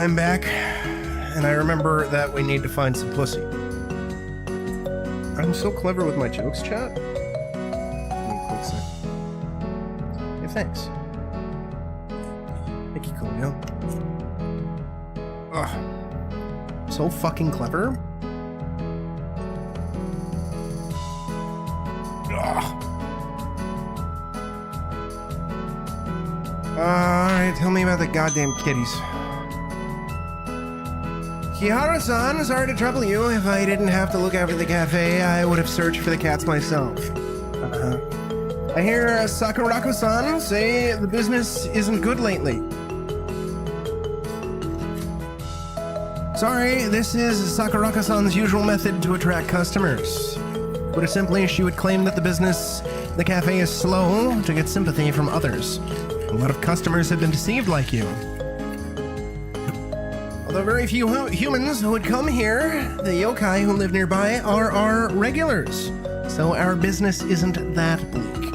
I'm back, and I remember that we need to find some pussy. I'm so clever with my jokes, chat. Give me a quick sec. Yeah, thanks. Thank you, Coolio. Ugh. So fucking clever. Ugh. Alright, tell me about the goddamn kitties. Kihara-san, sorry to trouble you. If I didn't have to look after the cafe, I would have searched for the cats myself. I hear Sakurako-san say the business isn't good lately. Sorry, this is Sakurako-san's usual method to attract customers. Put it simply, she would claim that the cafe is slow to get sympathy from others. A lot of customers have been deceived like you. Although very few humans would come here, the yokai who live nearby are our regulars. So our business isn't that bleak.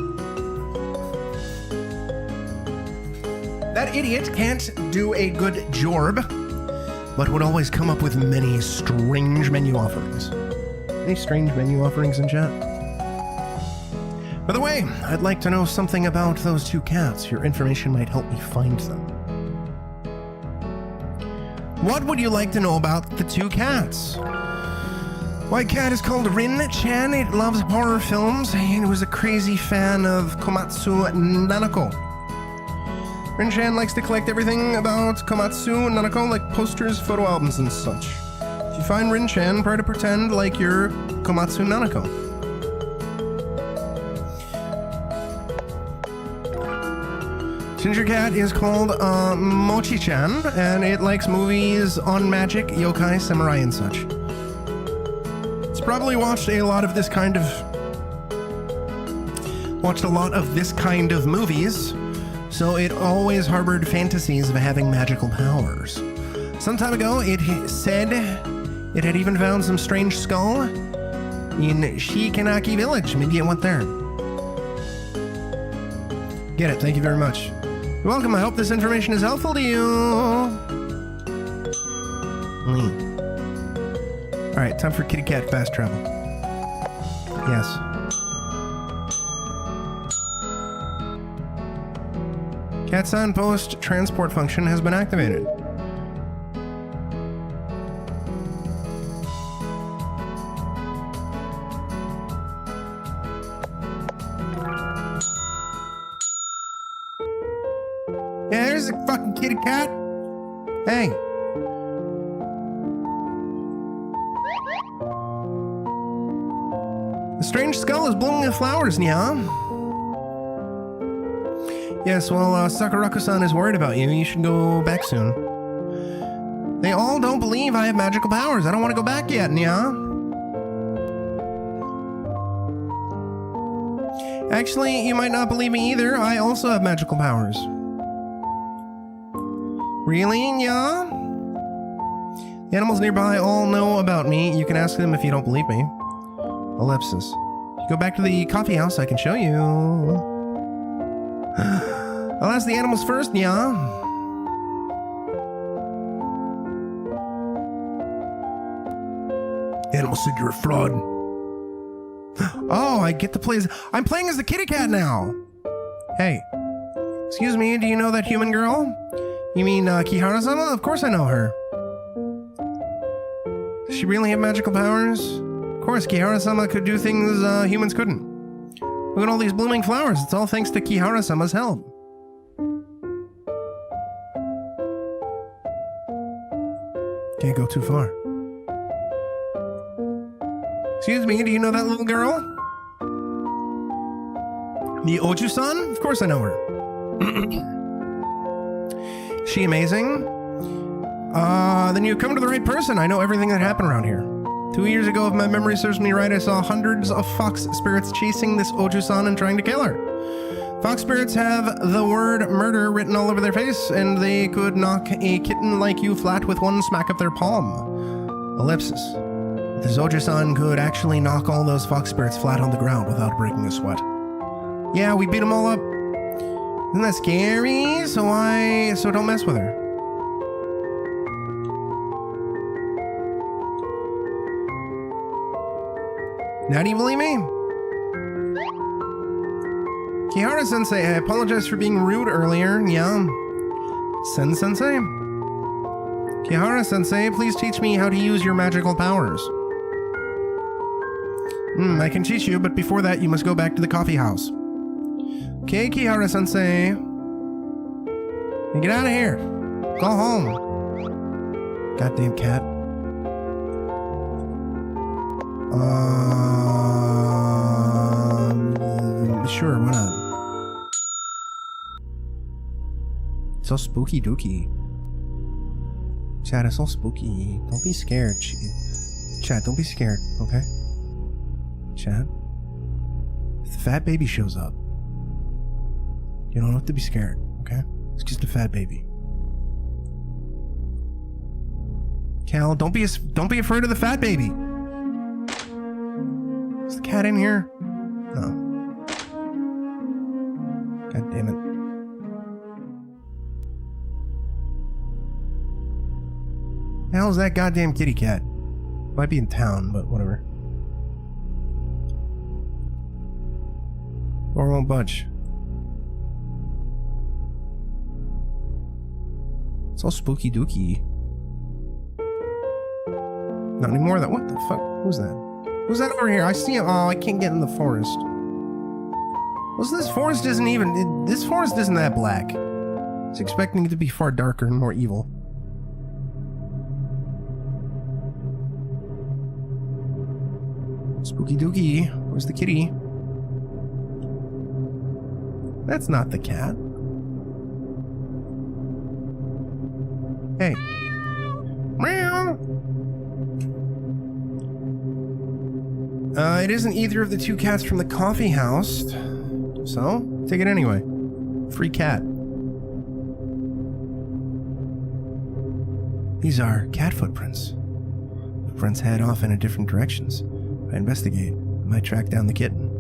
That idiot can't do a good job, but would always come up with many strange menu offerings. Any strange menu offerings in chat? By the way, I'd like to know something about those two cats. Your information might help me find them. What would you like to know about the two cats? White cat is called Rin-chan. It loves horror films and was a crazy fan of Komatsu Nanako. Rin-chan likes to collect everything about Komatsu Nanako, like posters, photo albums, and such. If you find Rin-chan, try to pretend like you're Komatsu Nanako. Ginger cat is called Mochi-chan, and it likes movies on magic, yokai, samurai, and such. It's probably watched a lot of this kind of movies, so it always harbored fantasies of having magical powers. Some time ago, it said it had even found some strange skull in Shikanaki village. Maybe it went there. Get it, thank you very much. You're welcome, I hope this information is helpful to you. Alright, time for kitty cat fast travel. Yes. Cat signpost transport function has been activated. Yeah, there's a fucking kitty cat. Hey. The strange skull is blooming with flowers, Nya. Yes, well, Sakurako-san is worried about you. You should go back soon. They all don't believe I have magical powers. I don't want to go back yet, Nya. Actually, you might not believe me either. I also have magical powers. Really, Nya? The animals nearby all know about me. You can ask them if you don't believe me. Ellipsis. If you go back to the coffee house, I can show you. I'll ask the animals first, Nya. Animals said you're a fraud. Oh, I get to play as... I'm playing as the kitty cat now. Hey. Excuse me, do you know that human girl? You mean Kihara-sama? Of course I know her. Does she really have magical powers? Of course, Kihara-sama could do things humans couldn't. Look at all these blooming flowers. It's all thanks to Kihara-sama's help. Can't go too far. Excuse me, do you know that little girl? The Oju-san? Of course I know her. Is she amazing? Then you come to the right person. I know everything that happened around here. 2 years ago, if my memory serves me right, I saw hundreds of fox spirits chasing this Oju-san and trying to kill her. Fox spirits have the word murder written all over their face, and they could knock a kitten like you flat with one smack of their palm. Ellipsis. This Oju-san could actually knock all those fox spirits flat on the ground without breaking a sweat. Yeah, we beat them all up. Isn't that scary? So don't mess with her. Now do you believe me? Kihara-sensei, I apologize for being rude earlier. Yeah. Sen-sensei? Kihara-sensei, please teach me how to use your magical powers. I can teach you, but before that, you must go back to the coffee house. Okay, Kihara-sensei. Get out of here. Go home. Goddamn cat. Sure, why not? It's so spooky dooky. Chat, it's so spooky. Don't be scared. Chat, don't be scared, okay? Chat. If the fat baby shows up, you don't have to be scared, okay? It's just a fat baby. Cal, don't be afraid of the fat baby. Is the cat in here? No. God damn it. The hell's that goddamn kitty cat? Might be in town, but whatever. Or won't budge. It's all spooky dooky. Not anymore. That what the fuck? Who's that? Who's that over here? I see him. Oh, I can't get in the forest. Well, this forest isn't even. This forest isn't that black. I was expecting it to be far darker and more evil. Spooky dooky. Where's the kitty? That's not the cat. Hey. Meow. It isn't either of the two cats from the coffee house. So, take it anyway. Free cat. These are cat footprints. Footprints head off in different directions. If I investigate, I might track down the kitten.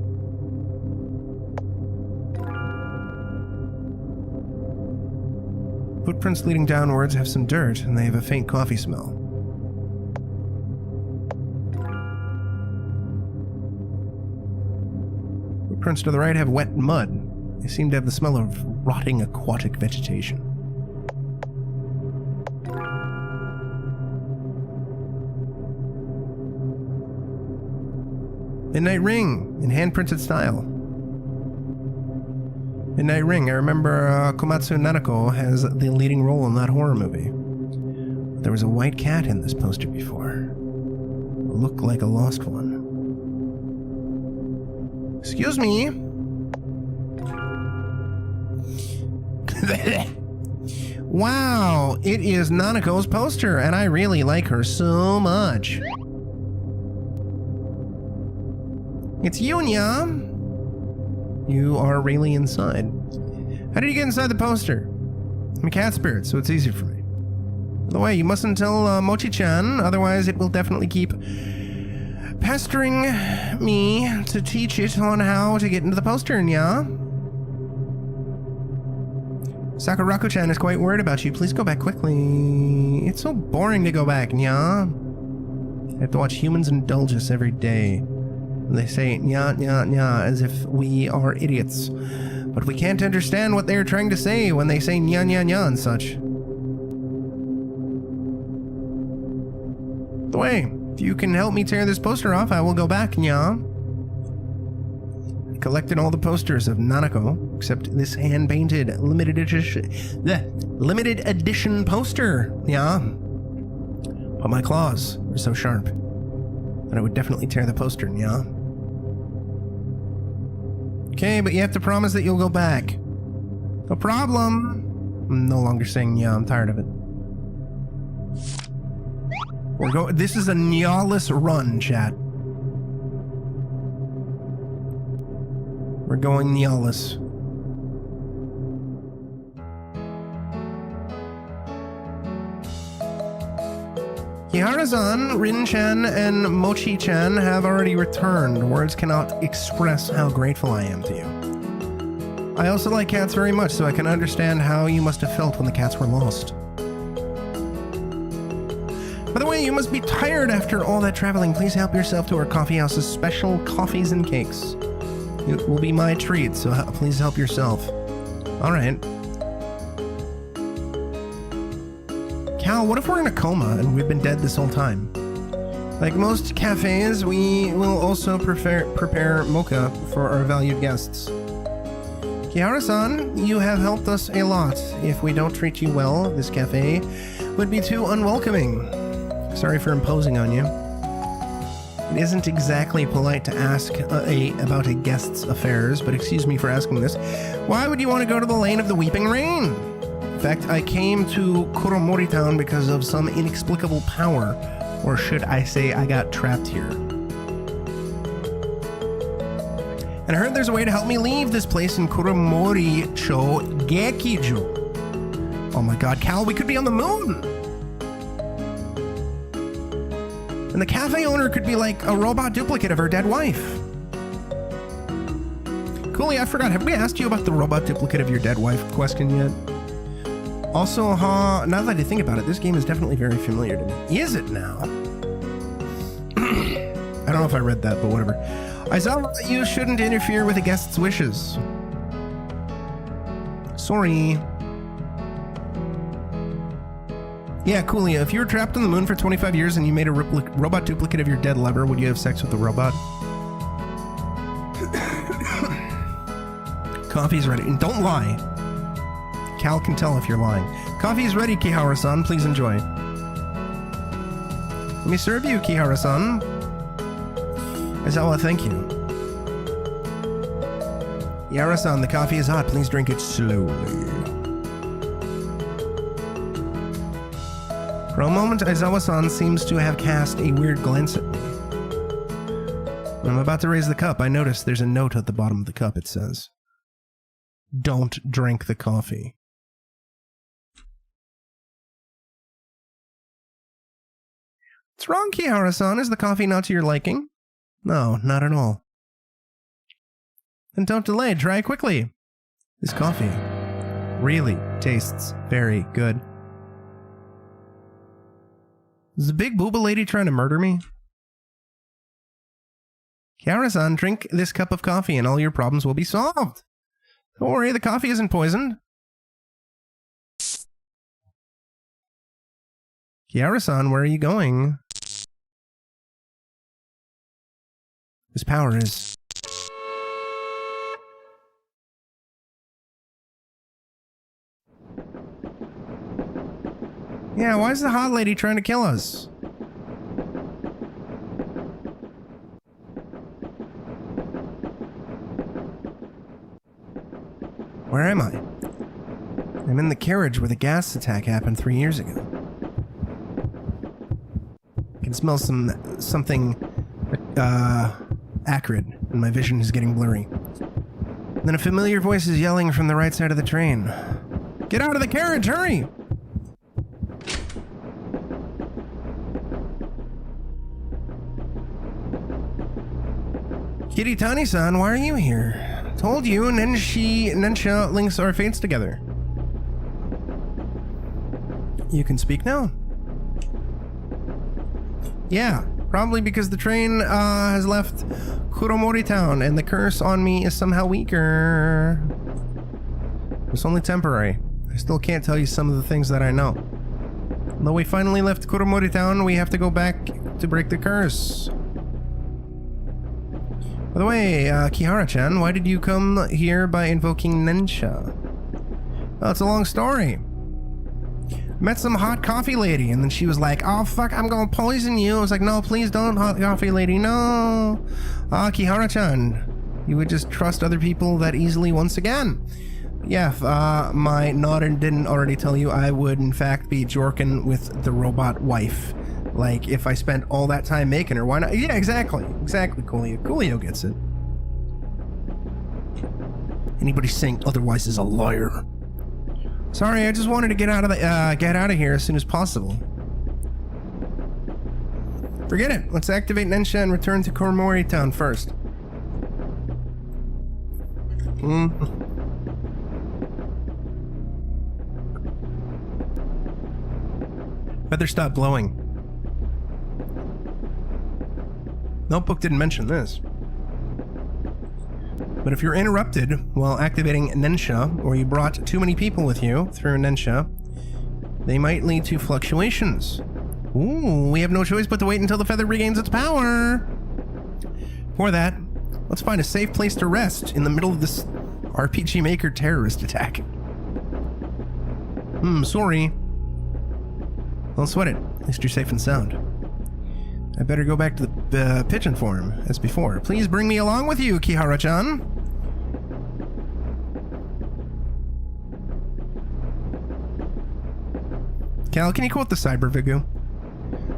Footprints leading downwards have some dirt, and they have a faint coffee smell. Footprints to the right have wet mud. They seem to have the smell of rotting aquatic vegetation. Midnight Ring, in hand-printed style. Midnight Ring, I remember Komatsu Nanako has the leading role in that horror movie. There was a white cat in this poster before. It looked like a lost one. Excuse me. Wow, it is Nanako's poster, and I really like her so much. It's Yunya. You are really inside. How did you get inside the poster? I'm a cat spirit, so it's easy for me. By the way, you mustn't tell Mochi-chan, otherwise it will definitely keep pestering me to teach it on how to get into the poster, nya? Sakuraku-chan is quite worried about you. Please go back quickly. It's so boring to go back, nya. I have to watch humans indulge us every day. They say nya nya nya as if we are idiots. But we can't understand what they're trying to say when they say nya nya nya and such. By the way, if you can help me tear this poster off, I will go back, nya. I collected all the posters of Nanako, except this hand-painted limited edition poster, nya. But my claws are so sharp that I would definitely tear the poster, nya. Okay, but you have to promise that you'll go back. No problem. I'm no longer saying yeah, I'm tired of it. This is a nyaless run, chat. We're going nyaless. Kihara-san, Rin-chan, and Mochi-chan have already returned. Words cannot express how grateful I am to you. I also like cats very much, so I can understand how you must have felt when the cats were lost. By the way, you must be tired after all that traveling. Please help yourself to our coffee house's special coffees and cakes. It will be my treat, so please help yourself. All right. Cal, what if we're in a coma and we've been dead this whole time? Like most cafes, we will also prepare mocha for our valued guests. Kiara-san, you have helped us a lot. If we don't treat you well, this cafe would be too unwelcoming. Sorry for imposing on you. It isn't exactly polite to ask about a guest's affairs, but excuse me for asking this. Why would you want to go to the Lane of the Weeping Rain? In fact, I came to Kuromori Town because of some inexplicable power. Or should I say I got trapped here? And I heard there's a way to help me leave this place in Kuromori-cho Gekijo. Oh my god, Cal, we could be on the moon! And the cafe owner could be like a robot duplicate of her dead wife. Cooley, I forgot, have we asked you about the robot duplicate of your dead wife question yet? Also, now that I think about it, this game is definitely very familiar to me. Is it now? I don't know if I read that, but whatever. Aizawa, you shouldn't interfere with a guest's wishes. Sorry. Yeah, Cooley, if you were trapped on the moon for 25 years and you made a robot duplicate of your dead lover, would you have sex with the robot? Coffee's ready. And don't lie. Cal can tell if you're lying. Coffee's ready, Kihara-san. Please enjoy. Let me serve you, Kihara-san. Aizawa, thank you. Yara-san, the coffee is hot. Please drink it slowly. For a moment, Aizawa-san seems to have cast a weird glance at me. When I'm about to raise the cup, I notice there's a note at the bottom of the cup. It says, "Don't drink the coffee." What's wrong, Kihara-san? Is the coffee not to your liking? No, not at all. Then don't delay, try quickly. This coffee really tastes very good. Is the big booba lady trying to murder me? Kihara-san, drink this cup of coffee and all your problems will be solved. Don't worry, the coffee isn't poisoned. Kihara-san, where are you going? This power is... Yeah, why is the hot lady trying to kill us? Where am I? I'm in the carriage where the gas attack happened 3 years ago. I can smell something acrid, and my vision is getting blurry. Then a familiar voice is yelling from the right side of the train. Get out of the carriage, hurry! Kiritani-san, why are you here? Told you, Nensha links our fates together. You can speak now. Yeah, probably because the train has left Kuromori Town and the curse on me is somehow weaker. It's only temporary. I still can't tell you some of the things that I know. Though we finally left Kuromori Town, we have to go back to break the curse. By the way, Kihara-chan, why did you come here by invoking Nensha? Well, it's a long story. Met some hot coffee lady, and then she was like, oh fuck, I'm gonna poison you. I was like, no, please don't, hot coffee lady, no. Kihara-chan, you would just trust other people that easily once again. Yeah, if my nod didn't already tell you, I would in fact be jorking with the robot wife. Like, if I spent all that time making her, why not? Yeah, exactly. Exactly, Coolio. Coolio gets it. Anybody saying otherwise is a liar. Sorry, I just wanted to get out of here as soon as possible. Forget it. Let's activate Nensha and return to Kuromori Town first. Better stop glowing. Notebook didn't mention this. But if you're interrupted while activating Nensha, or you brought too many people with you through Nensha, they might lead to fluctuations. Ooh, we have no choice but to wait until the feather regains its power. For that, let's find a safe place to rest in the middle of this RPG Maker terrorist attack. Sorry. Don't sweat it. At least you're safe and sound. I better go back to the pigeon form, as before. Please bring me along with you, Kihara-chan. Cal, can you quote the Cyber Vigu?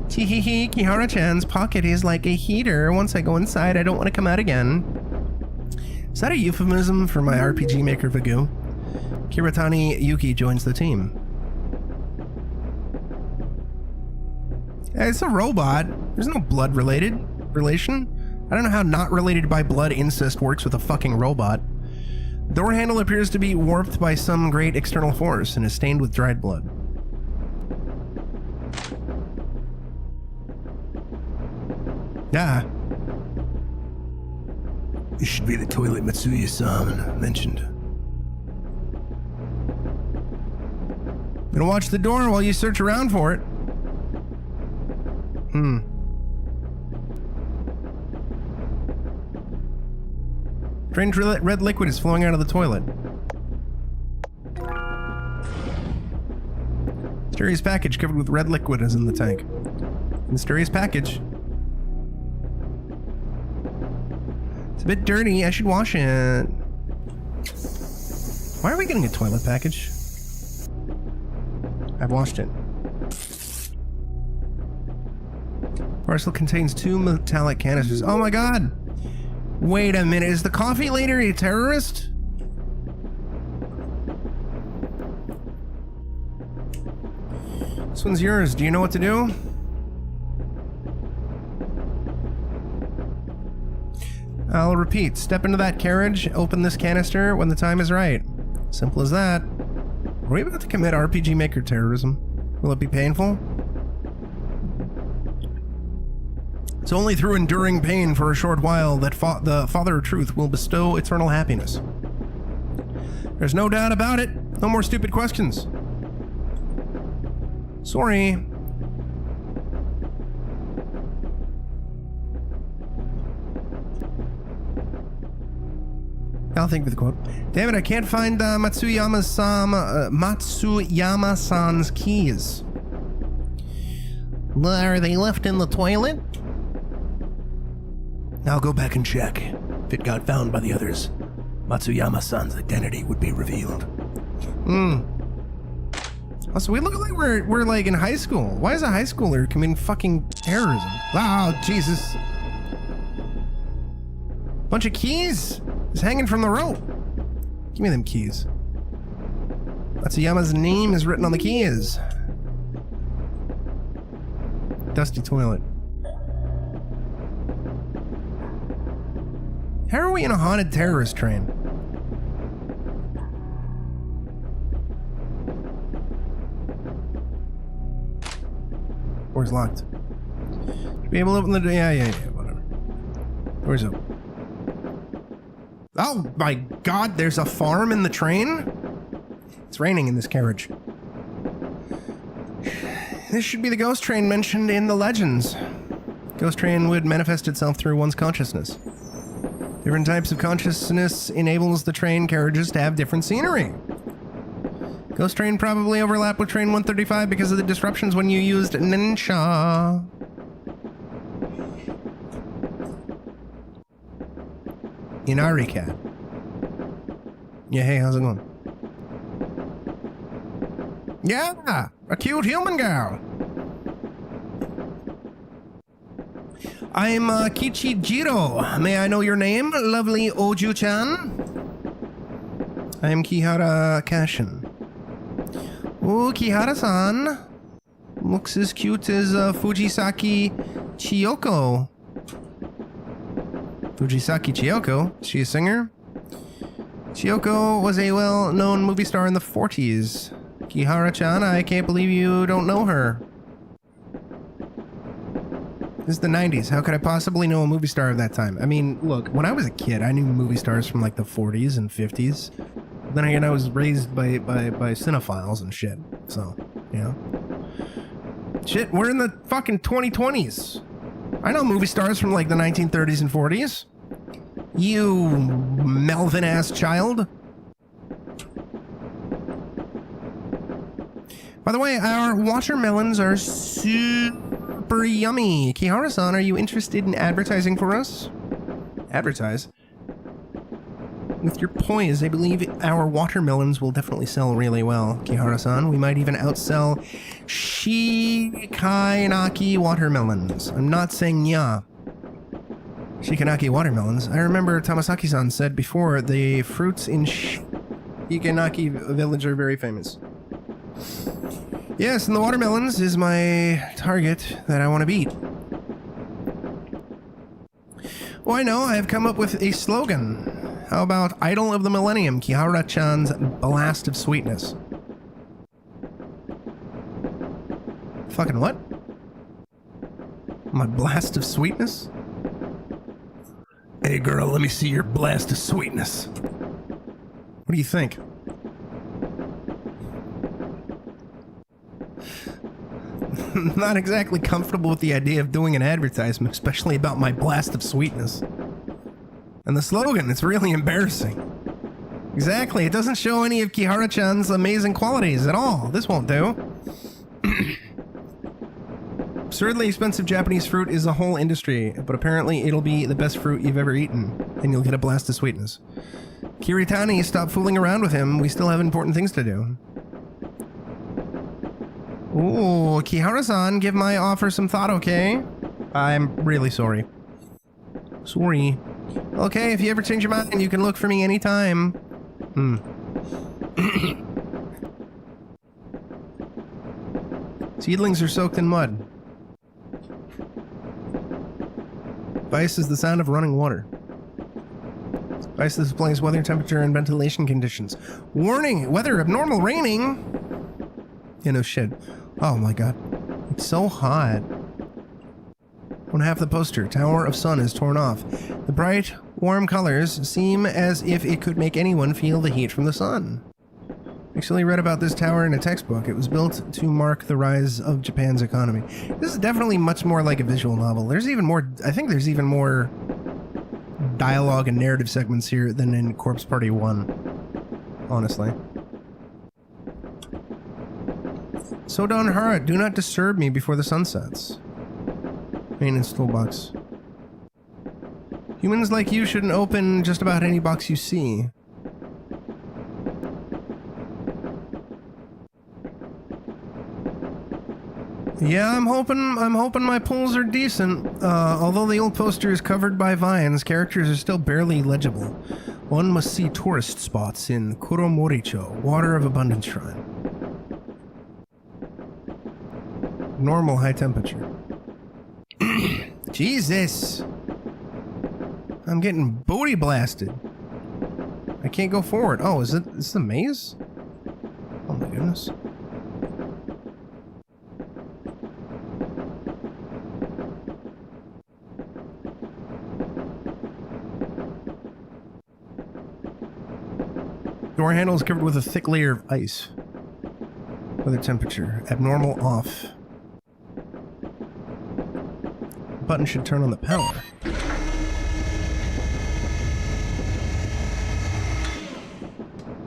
Teehee, Kihara-chan's pocket is like a heater. Once I go inside, I don't want to come out again. Is that a euphemism for my RPG Maker Vigu? Kiratani Yuki joins the team. It's a robot. There's no blood relation. I don't know how not related by blood incest works with a fucking robot. Door handle appears to be warped by some great external force and is stained with dried blood. Ah. This should be the toilet Matsuya-san mentioned. I'm gonna watch the door while you search around for it. Strange red liquid is flowing out of the toilet. Mysterious package covered with red liquid is in the tank. Mysterious package. It's a bit dirty. I should wash it. Why are we getting a toilet package? I've washed it. Parcel contains 2 metallic canisters. Oh my god! Wait a minute, is the coffee lady a terrorist? This one's yours. Do you know what to do? I'll repeat. Step into that carriage, open this canister when the time is right. Simple as that. Are we about to commit RPG Maker terrorism? Will it be painful? It's only through enduring pain for a short while that the Father of Truth will bestow eternal happiness. There's no doubt about it. No more stupid questions. Sorry. I'll think of the quote. Damn it, I can't find Matsuyama-san's keys. Are they left in the toilet? I'll go back and check. If it got found by the others, Matsuyama-san's identity would be revealed. Also, we look like we're like in high school. Why is a high schooler committing fucking terrorism? Wow, Jesus. Bunch of keys is hanging from the rope. Give me them keys. Matsuyama's name is written on the keys. Dusty toilet. How are we in a haunted terrorist train? Door's locked. Should be able to open the door. Yeah, whatever. Door's open. Oh my god, there's a farm in the train? It's raining in this carriage. This should be the ghost train mentioned in the legends. Ghost train would manifest itself through one's consciousness. Different types of consciousness enables the train carriages to have different scenery. Ghost train probably overlapped with train 135 because of the disruptions when you used Nensha. Inari cat. Yeah, hey, how's it going? Yeah, a cute human girl. I'm Kichijiro. May I know your name, lovely Oju-chan? I am Kihara Kashin. Oh, Kihara-san. Looks as cute as Fujisaki Chiyoko. Fujisaki Chiyoko? Is she a singer? Chiyoko was a well-known movie star in the 40s. Kihara-chan, I can't believe you don't know her. This is the 90s. How could I possibly know a movie star of that time? I mean, look, when I was a kid, I knew movie stars from like the 40s and 50s. Then again, I was raised by cinephiles and shit. So, you know. Shit, we're in the fucking 2020s. I know movie stars from like the 1930s and 40s. You Melvin-ass child. By the way, our watermelons are super yummy. Kihara-san, are you interested in advertising for us? Advertise? With your poise, I believe our watermelons will definitely sell really well, Kihara-san. We might even outsell Shikanaki watermelons. I'm not saying nya. Shikanaki watermelons. I remember Tamasaki-san said before the fruits in Shikanaki village are very famous. Yes, and the watermelons is my target that I want to beat. Oh, I know, I have come up with a slogan. How about Idol of the Millennium, Kihara-chan's Blast of Sweetness? Fucking what? My blast of sweetness? Hey girl, let me see your blast of sweetness. What do you think? Not exactly comfortable with the idea of doing an advertisement, especially about my blast of sweetness. And the slogan, it's really embarrassing. Exactly, it doesn't show any of Kihara-chan's amazing qualities at all. This won't do. Absurdly expensive Japanese fruit is a whole industry, but apparently it'll be the best fruit you've ever eaten, and you'll get a blast of sweetness. Kiritani, stop fooling around with him. We still have important things to do. Ooh, Kihara-san, give my offer some thought, okay? I'm really sorry. Sorry. Okay, if you ever change your mind, you can look for me anytime. Seedlings are soaked in mud. Vice is the sound of running water. Vice displays weather, temperature, and ventilation conditions. Warning! Weather abnormal raining! Yeah, no shit. Oh my god. It's so hot. One half the poster, Tower of Sun, is torn off. The bright, warm colors seem as if it could make anyone feel the heat from the sun. Actually read about this tower in a textbook. It was built to mark the rise of Japan's economy. This is definitely much more like a visual novel. There's even more, I think there's even more dialogue and narrative segments here than in Corpse Party 1. Honestly. Sodon Hara, do not disturb me before the sun sets. Maintenance toolbox. Humans like you shouldn't open just about any box you see. Yeah, I'm hoping my pulls are decent. Although the old poster is covered by vines, characters are still barely legible. One must see tourist spots in Kuromoricho, Water of Abundance Shrine. Normal high temperature. Jesus! I'm getting booty blasted. I can't go forward. Oh, is this a maze? Oh my goodness. Door handle is covered with a thick layer of ice. Weather temperature. Abnormal off. Button should turn on the power.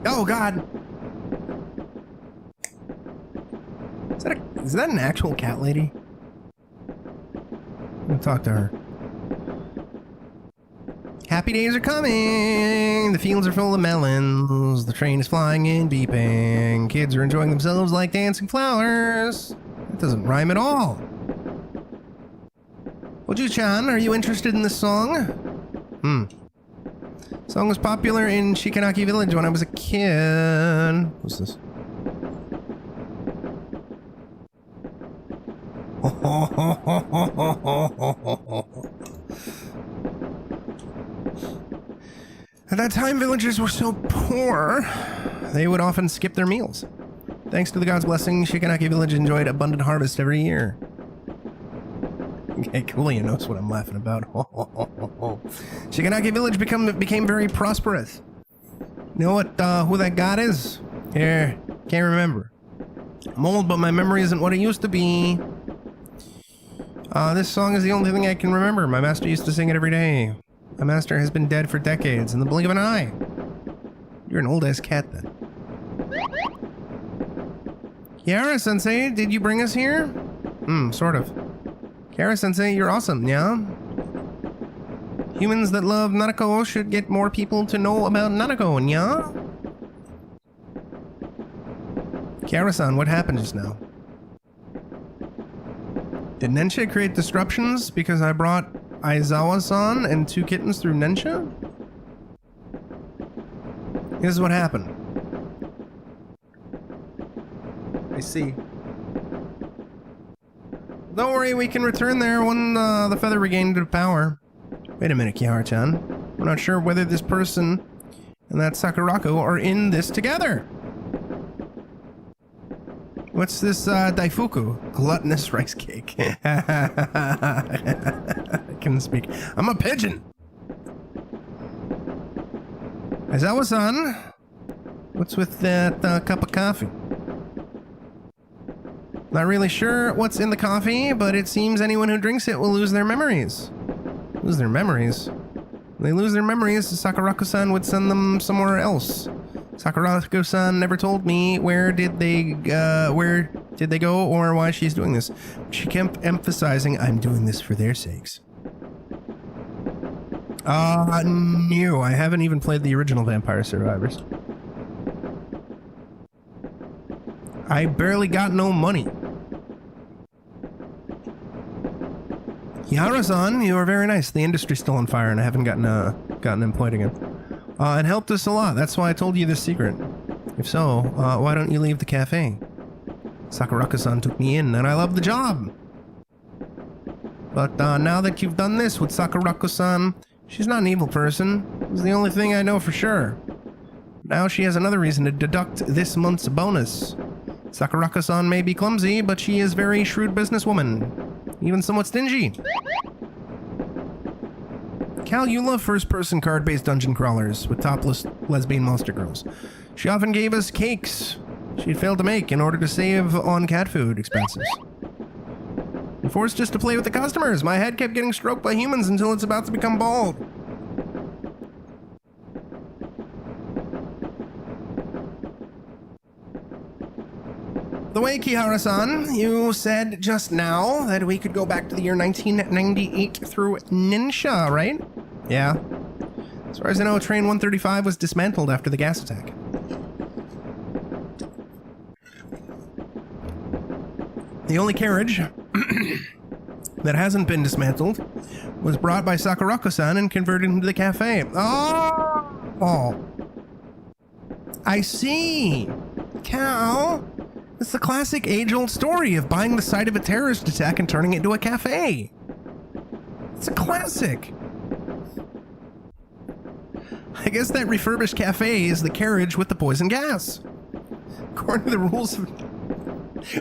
Oh god! Is that an actual cat lady? I'm gonna talk to her. Happy days are coming! The fields are full of melons. The train is flying and beeping. Kids are enjoying themselves like dancing flowers. That doesn't rhyme at all. Oju-chan, are you interested in this song? Song was popular in Shikanaki Village when I was a kid. What's this? At that time, villagers were so poor, they would often skip their meals. Thanks to the gods' blessing, Shikanaki Village enjoyed abundant harvest every year. Okay, Coolio knows what I'm laughing about. Shiganaki village became very prosperous. You know what, who that god is? Here, can't remember. I'm old, but my memory isn't what it used to be. This song is the only thing I can remember. My master used to sing it every day. My master has been dead for decades in the blink of an eye. You're an old-ass cat, then. Kiara-sensei, did you bring us here? Sort of. Kiara-sensei, you're awesome, yeah? Humans that love Nanako should get more people to know about Nanako, yeah? Kiara-san, what happened just now? Did Nensha create disruptions because I brought Aizawa-san and 2 kittens through Nensha? Here's what happened. I see. Don't worry, we can return there when the feather regained power. Wait a minute, Kiara-chan. We're not sure whether this person and that Sakurako are in this together. What's this, daifuku? Gluttonous rice cake. I couldn't speak. I'm a pigeon! Aizawa-san, what's with that, cup of coffee? Not really sure what's in the coffee, but it seems anyone who drinks it will lose their memories. Lose their memories? When they lose their memories, Sakurako-san would send them somewhere else. Sakurako-san never told me where did they go or why she's doing this. She kept emphasizing, I'm doing this for their sakes. No, I haven't even played the original Vampire Survivors. I barely got no money. Yara-san, you are very nice. The industry's still on fire and I haven't gotten employed again. It helped us a lot. That's why I told you this secret. If so, why don't you leave the cafe? Sakurako-san took me in, and I love the job. But now that you've done this with Sakurako-san, she's not an evil person. It's the only thing I know for sure. Now she has another reason to deduct this month's bonus. Sakurako-san may be clumsy, but she is a very shrewd businesswoman. Even somewhat stingy. Cal, you love first-person card-based dungeon crawlers with topless lesbian monster girls. She often gave us cakes she'd failed to make in order to save on cat food expenses. I'm forced just to play with the customers. My head kept getting stroked by humans until it's about to become bald. The way, Kihara-san, you said just now that we could go back to the year 1998 through Nensha, right? Yeah. As far as I know, Train 135 was dismantled after the gas attack. The only carriage that hasn't been dismantled was brought by Sakurako-san and converted into the cafe. Oh! I see! Cal! It's the classic age-old story of buying the site of a terrorist attack and turning it into a cafe. It's a classic. I guess that refurbished cafe is the carriage with the poison gas. According to the rules of...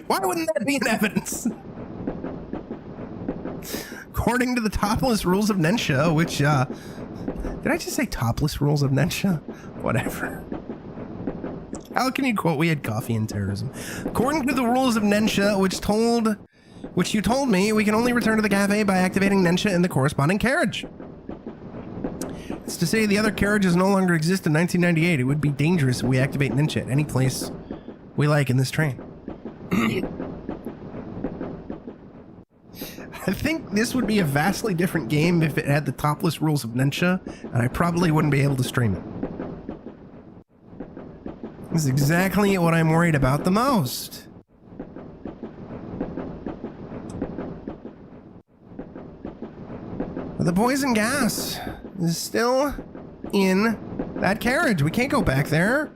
Why wouldn't that be in evidence? According to the topless rules of Nensha, which, did I just say topless rules of Nensha? Whatever. How can you quote, we had coffee and terrorism? According to the rules of Nensha, which you told me, we can only return to the cafe by activating Nensha in the corresponding carriage. It's to say the other carriages no longer exist in 1998. It would be dangerous if we activate Nensha at any place we like in this train. I think this would be a vastly different game if it had the topless rules of Nensha, and I probably wouldn't be able to stream it. This is exactly what I'm worried about the most. But the poison gas is still in that carriage. We can't go back there.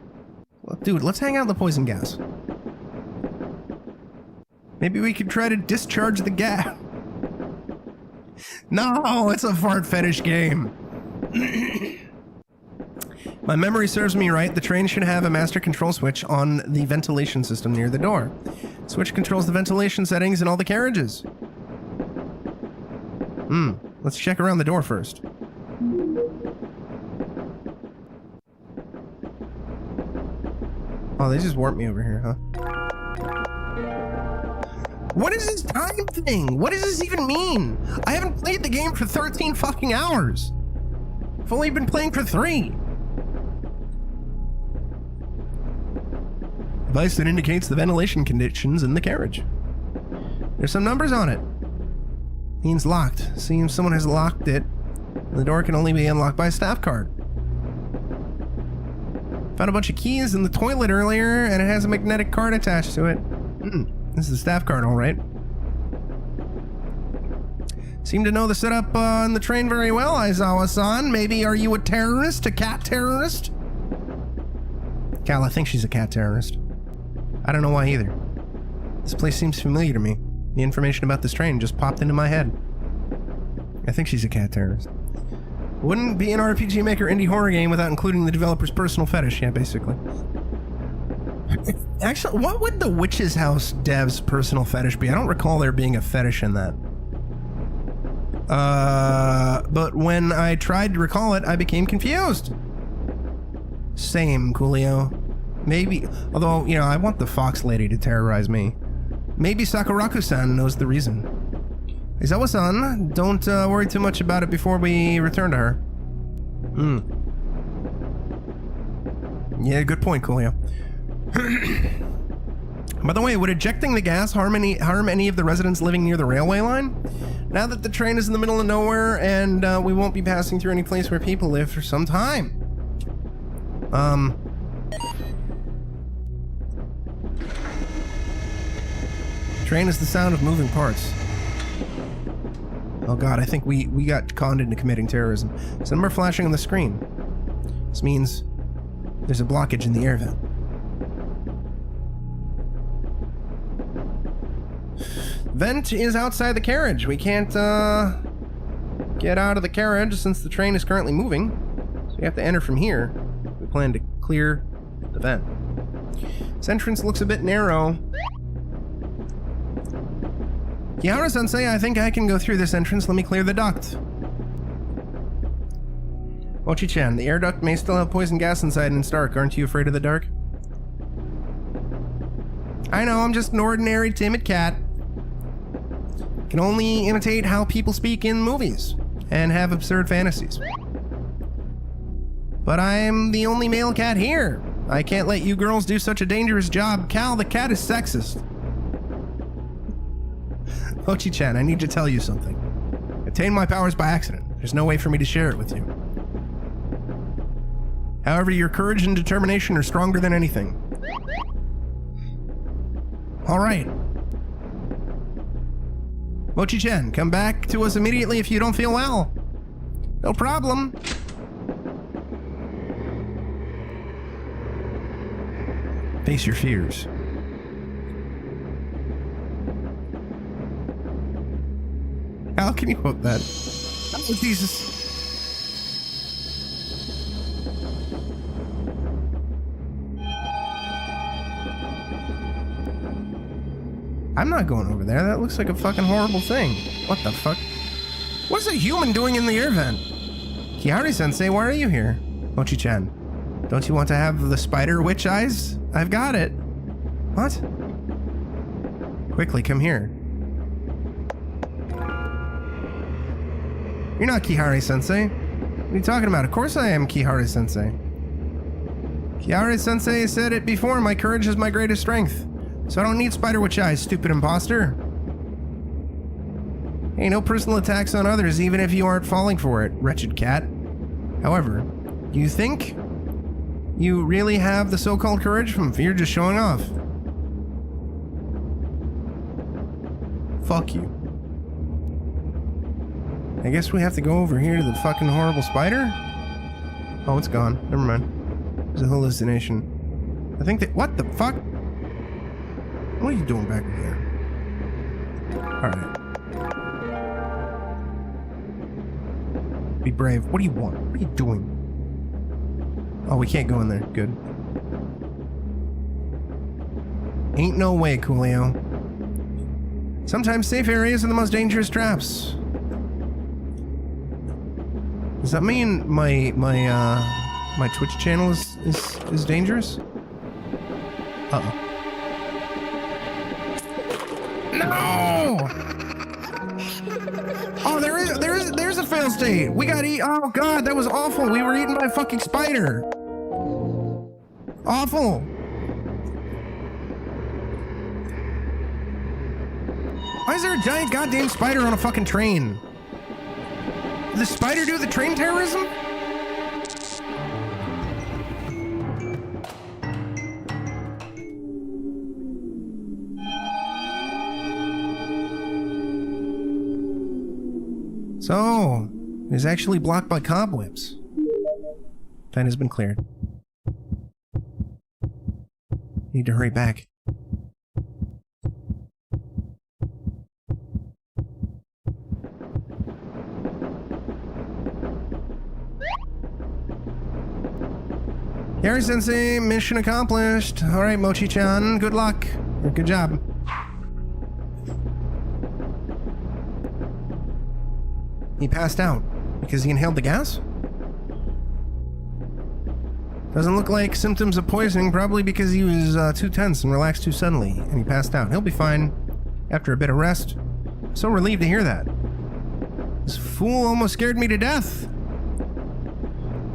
Well, dude, let's hang out in the poison gas. Maybe we could try to discharge the gas. No, it's a fart fetish game. My memory serves me right. The train should have a master control switch on the ventilation system near the door. Switch controls the ventilation settings in all the carriages. Let's check around the door first. Oh, they just warped me over here, huh? What is this time thing? What does this even mean? I haven't played the game for 13 fucking hours. I've only been playing for 3. Device that indicates the ventilation conditions in the carriage. There's some numbers on it. Means locked. Seems someone has locked it. The door can only be unlocked by a staff card. Found a bunch of keys in the toilet earlier, and it has a magnetic card attached to it. This is the staff card, all right. Seem to know the setup on the train very well, Aizawa-san. Maybe are you a terrorist? A cat terrorist? Cal, I think she's a cat terrorist. I don't know why either. This place seems familiar to me. The information about this train just popped into my head. I think she's a cat terrorist. Wouldn't be an RPG Maker indie horror game without including the developer's personal fetish. Yeah, basically. Actually, what would the Witch's House dev's personal fetish be? I don't recall there being a fetish in that. But when I tried to recall it, I became confused. Same, Coolio. Maybe, although, you know, I want the fox lady to terrorize me. Maybe Sakuraku-san knows the reason. Aizawa-san, don't worry too much about it before we return to her. Yeah, good point, Coolio. By the way, would ejecting the gas harm any of the residents living near the railway line? Now that the train is in the middle of nowhere and we won't be passing through any place where people live for some time. Train is the sound of moving parts. Oh god, I think we got conned into committing terrorism. It's a number flashing on the screen. This means there's a blockage in the air vent. Vent is outside the carriage. We can't get out of the carriage since the train is currently moving. So we have to enter from here. We plan to clear the vent. This entrance looks a bit narrow. Kihara-sensei, I think I can go through this entrance. Let me clear the duct. Mochi-chan, the air duct may still have poison gas inside and it's dark. Aren't you afraid of the dark? I know, I'm just an ordinary timid cat. Can only imitate how people speak in movies and have absurd fantasies. But I'm the only male cat here. I can't let you girls do such a dangerous job. Cal, the cat is sexist. Mochi-chan, I need to tell you something. I obtained my powers by accident. There's no way for me to share it with you. However, your courage and determination are stronger than anything. All right. Mochi-chan, come back to us immediately if you don't feel well. No problem. Face your fears. How can you quote that? Oh, Jesus. I'm not going over there. That looks like a fucking horrible thing. What the fuck? What is a human doing in the air vent? Kihari-sensei, why are you here? Mochi-chan, don't you want to have the spider witch eyes? I've got it. What? Quickly, come here. You're not Kihari-sensei. What are you talking about? Of course I am Kihari-sensei. Kihari-sensei said it before, my courage is my greatest strength. So I don't need spider witch eyes, stupid imposter. Hey, no personal attacks on others, even if you aren't falling for it, wretched cat. However, do you think you really have the so-called courage? You're just showing off. Fuck you. I guess we have to go over here to the fucking horrible spider? Oh, it's gone. Never mind. It's a hallucination. I think that... What the fuck? What are you doing back there? Alright. Be brave. What do you want? What are you doing? Oh, we can't go in there. Good. Ain't no way, Coolio. Sometimes safe areas are the most dangerous traps. Does that mean my Twitch channel is dangerous? Uh-oh. No! Oh, there's a fail state. We got eat. Oh god, that was awful. We were eaten by a fucking spider. Awful. Why is there a giant goddamn spider on a fucking train? Did the spider do the train terrorism? So, it is actually blocked by cobwebs. That has been cleared. Need to hurry back. Yari Sensei, mission accomplished. Alright, Mochi-chan, good luck. Good job. He passed out because he inhaled the gas? Doesn't look like symptoms of poisoning, probably because he was too tense and relaxed too suddenly, and he passed out. He'll be fine after a bit of rest. I'm so relieved to hear that. This fool almost scared me to death.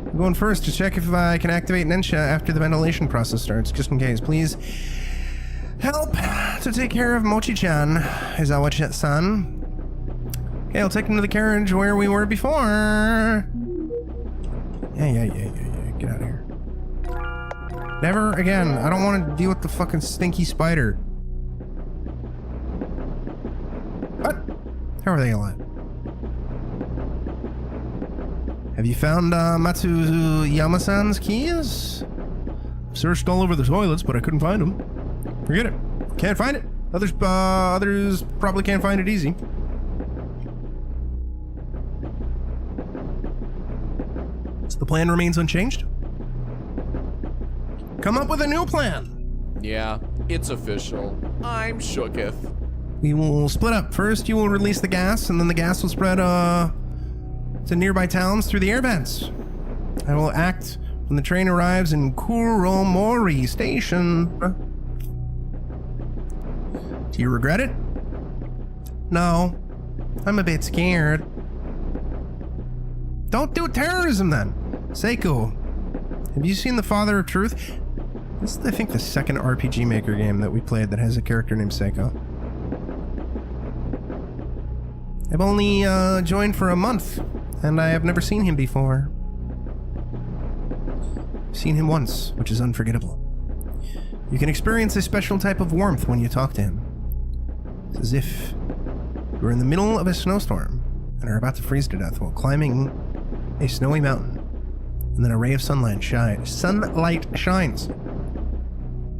I'm going first to check if I can activate Nensha after the ventilation process starts, just in case. Please help to take care of Mochi-chan, Izawa-san. Okay, I'll take him to the carriage where we were before. Yeah. Get out of here. Never again. I don't want to deal with the fucking stinky spider. What? How are they alive? Have you found Matsuyama-san's keys? Searched all over the toilets, but I couldn't find them. Forget it. Can't find it. Others probably can't find it easy. So the plan remains unchanged? Come up with a new plan. Yeah, it's official. I'm shooketh. We will split up. First, you will release the gas, and then the gas will spread to nearby towns through the air vents. I will act when the train arrives in Kuromori Station. Do you regret it? No. I'm a bit scared. Don't do terrorism then. Seiko, have you seen The Father of Truth? This is, I think, the second RPG Maker game that we played that has a character named Seiko. I've only joined for a month, and I have never seen him before. I've seen him once, which is unforgettable. You can experience a special type of warmth when you talk to him. It's as if you were in the middle of a snowstorm and are about to freeze to death while climbing a snowy mountain, and then a ray of sunlight shines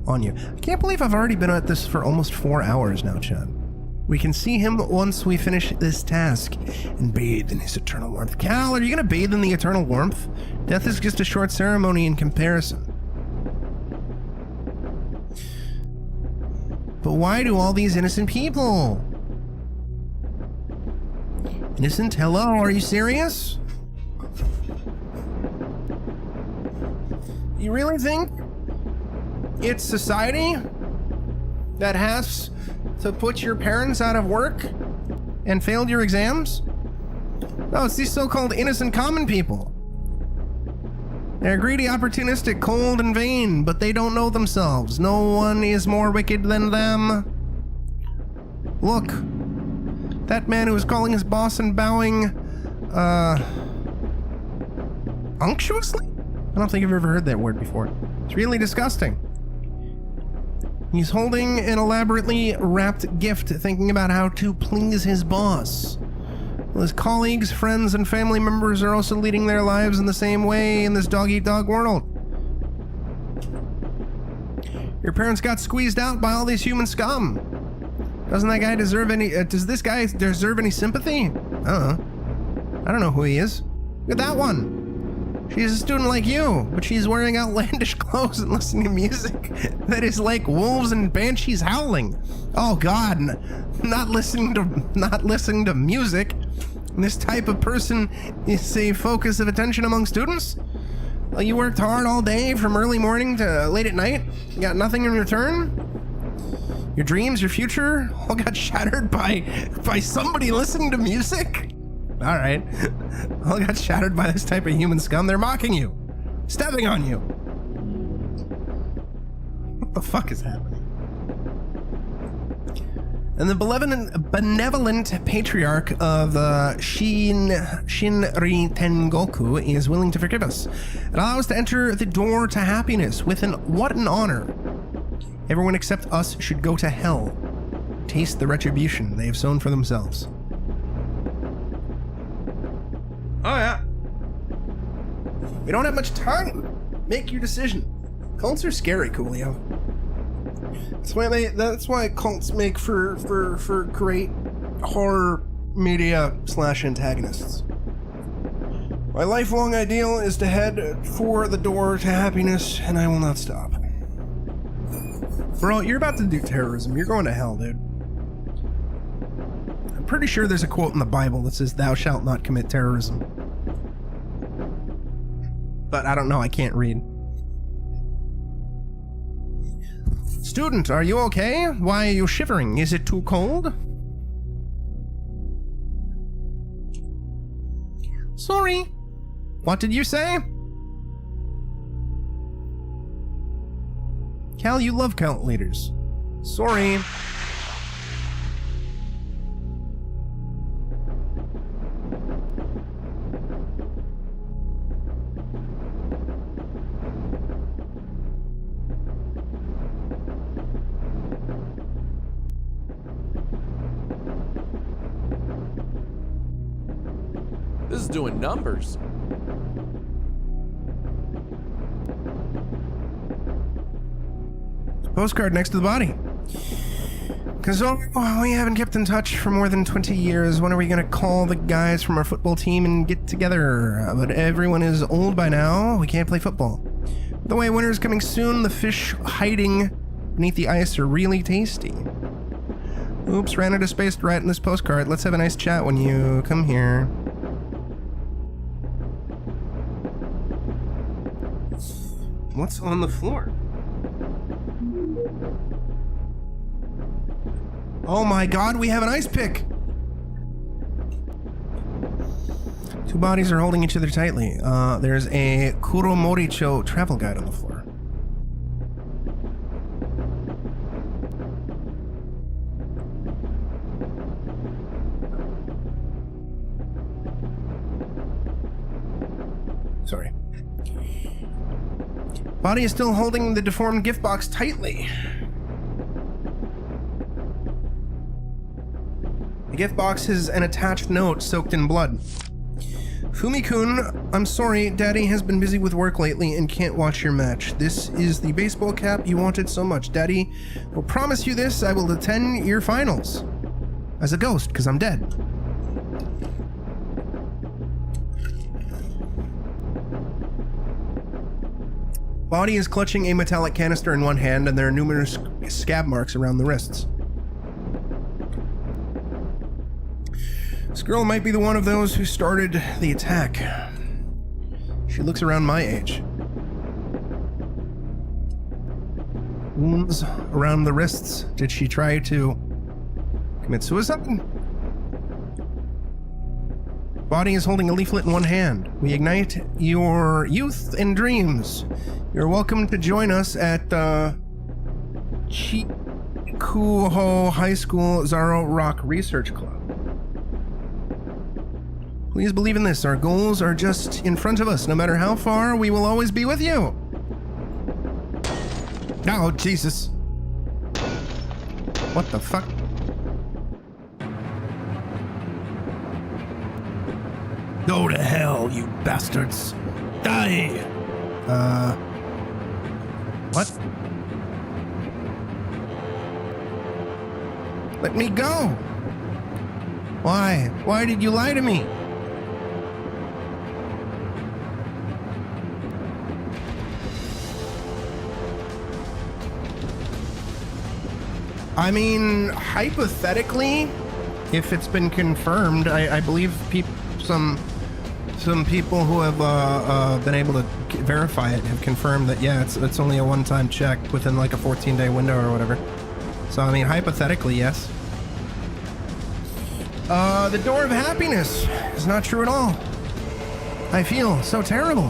on you. I can't believe I've already been at this for almost 4 hours now, Chad. We can see him once we finish this task and bathe in his eternal warmth. Cal, are you gonna bathe in the eternal warmth? Death is just a short ceremony in comparison. But why do all these innocent people? Innocent? Hello, are you serious? You really think it's society that has to put your parents out of work and failed your exams? No, it's these so-called innocent common people. They're greedy, opportunistic, cold, and vain, but they don't know themselves. No one is more wicked than them. Look, that man who was calling his boss and bowing, unctuously? I don't think I've ever heard that word before. It's really disgusting. He's holding an elaborately wrapped gift, thinking about how to please his boss. Well, his colleagues, friends, and family members are also leading their lives in the same way in this dog-eat-dog world. Your parents got squeezed out by all these human scum. Doesn't that guy deserve any... does this guy deserve any sympathy? I don't know who he is. Look at that one. She's a student like you, but she's wearing outlandish clothes and listening to music that is like wolves and banshees howling. Oh God, not listening to music. This type of person is a focus of attention among students? Well, you worked hard all day from early morning to late at night? You got nothing in return? Your dreams, your future, all got shattered by somebody listening to music? All right. All got shattered by this type of human scum. They're mocking you. Stepping on you. What the fuck is happening? And the benevolent patriarch of Shinri Tengoku is willing to forgive us and allow us to enter the door to happiness with what an honor. Everyone except us should go to hell. Taste the retribution they have sown for themselves. Oh yeah. We don't have much time. Make your decision. Cults are scary, Coolio. That's why cults make for great horror media / antagonists. My lifelong ideal is to head for the door to happiness, and I will not stop. Bro, you're about to do terrorism. You're going to hell, dude. I'm pretty sure there's a quote in the Bible that says, "Thou shalt not commit terrorism." But I don't know, I can't read. Student, are you okay? Why are you shivering? Is it too cold? Sorry. What did you say? Cal, you love cult leaders. Sorry. This is doing numbers. Postcard next to the body. Because we haven't kept in touch for more than 20 years. When are we going to call the guys from our football team and get together? But everyone is old by now. We can't play football. By the way, winter's coming soon. The fish hiding beneath the ice are really tasty. Oops, ran out of space to write in this postcard. Let's have a nice chat when you come here. What's on the floor? Oh my god, we have an ice pick! Two bodies are holding each other tightly. There's a Kuromoricho travel guide on the floor. Sorry. Body is still holding the deformed gift box tightly. The gift box has an attached note soaked in blood. Fumi-kun, I'm sorry, Daddy has been busy with work lately and can't watch your match. This is the baseball cap you wanted so much. Daddy will promise you this, I will attend your finals. As a ghost, because I'm dead. Body is clutching a metallic canister in one hand, and there are numerous scab marks around the wrists. This girl might be the one of those who started the attack. She looks around my age. Wounds around the wrists. Did she try to commit suicide? Body is holding a leaflet in one hand. We ignite your youth and dreams. You're welcome to join us at Chikuho High School Zaro Rock Research Club. Please believe in this. Our goals are just in front of us. No matter how far, we will always be with you. Oh, Jesus. What the fuck? Go to hell, you bastards. Die. What? Let me go. Why? Why did you lie to me? I mean, hypothetically, if it's been confirmed, I believe some people who have been able to verify it have confirmed that, yeah, it's only a one-time check within like a 14-day window or whatever. So, I mean, hypothetically, yes. The door of happiness is not true at all. I feel so terrible.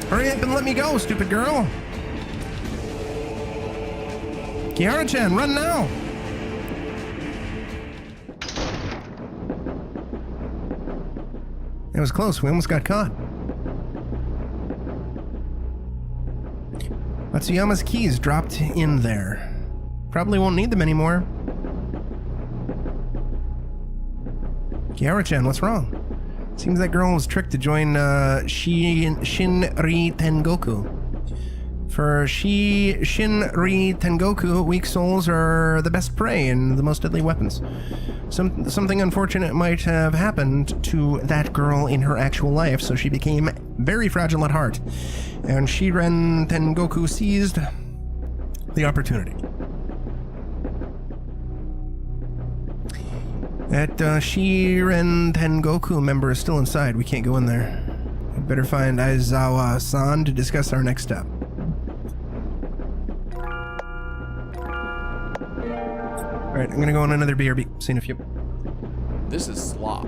Hurry up and let me go, stupid girl. Kiara-chan, run now. It was close. We almost got caught. Matsuyama's keys dropped in there. Probably won't need them anymore. Kiara-chan, what's wrong? Seems that girl was tricked to join Shinri Tengoku. For Shinri Tengoku, weak souls are the best prey and the most deadly weapons. Something unfortunate might have happened to that girl in her actual life, so she became very fragile at heart. And Shiren Tengoku seized the opportunity. That Shiren Tengoku member is still inside. We can't go in there. We'd better find Aizawa-san to discuss our next step. Alright, I'm gonna go on another BRB. See you in a few. This is slop.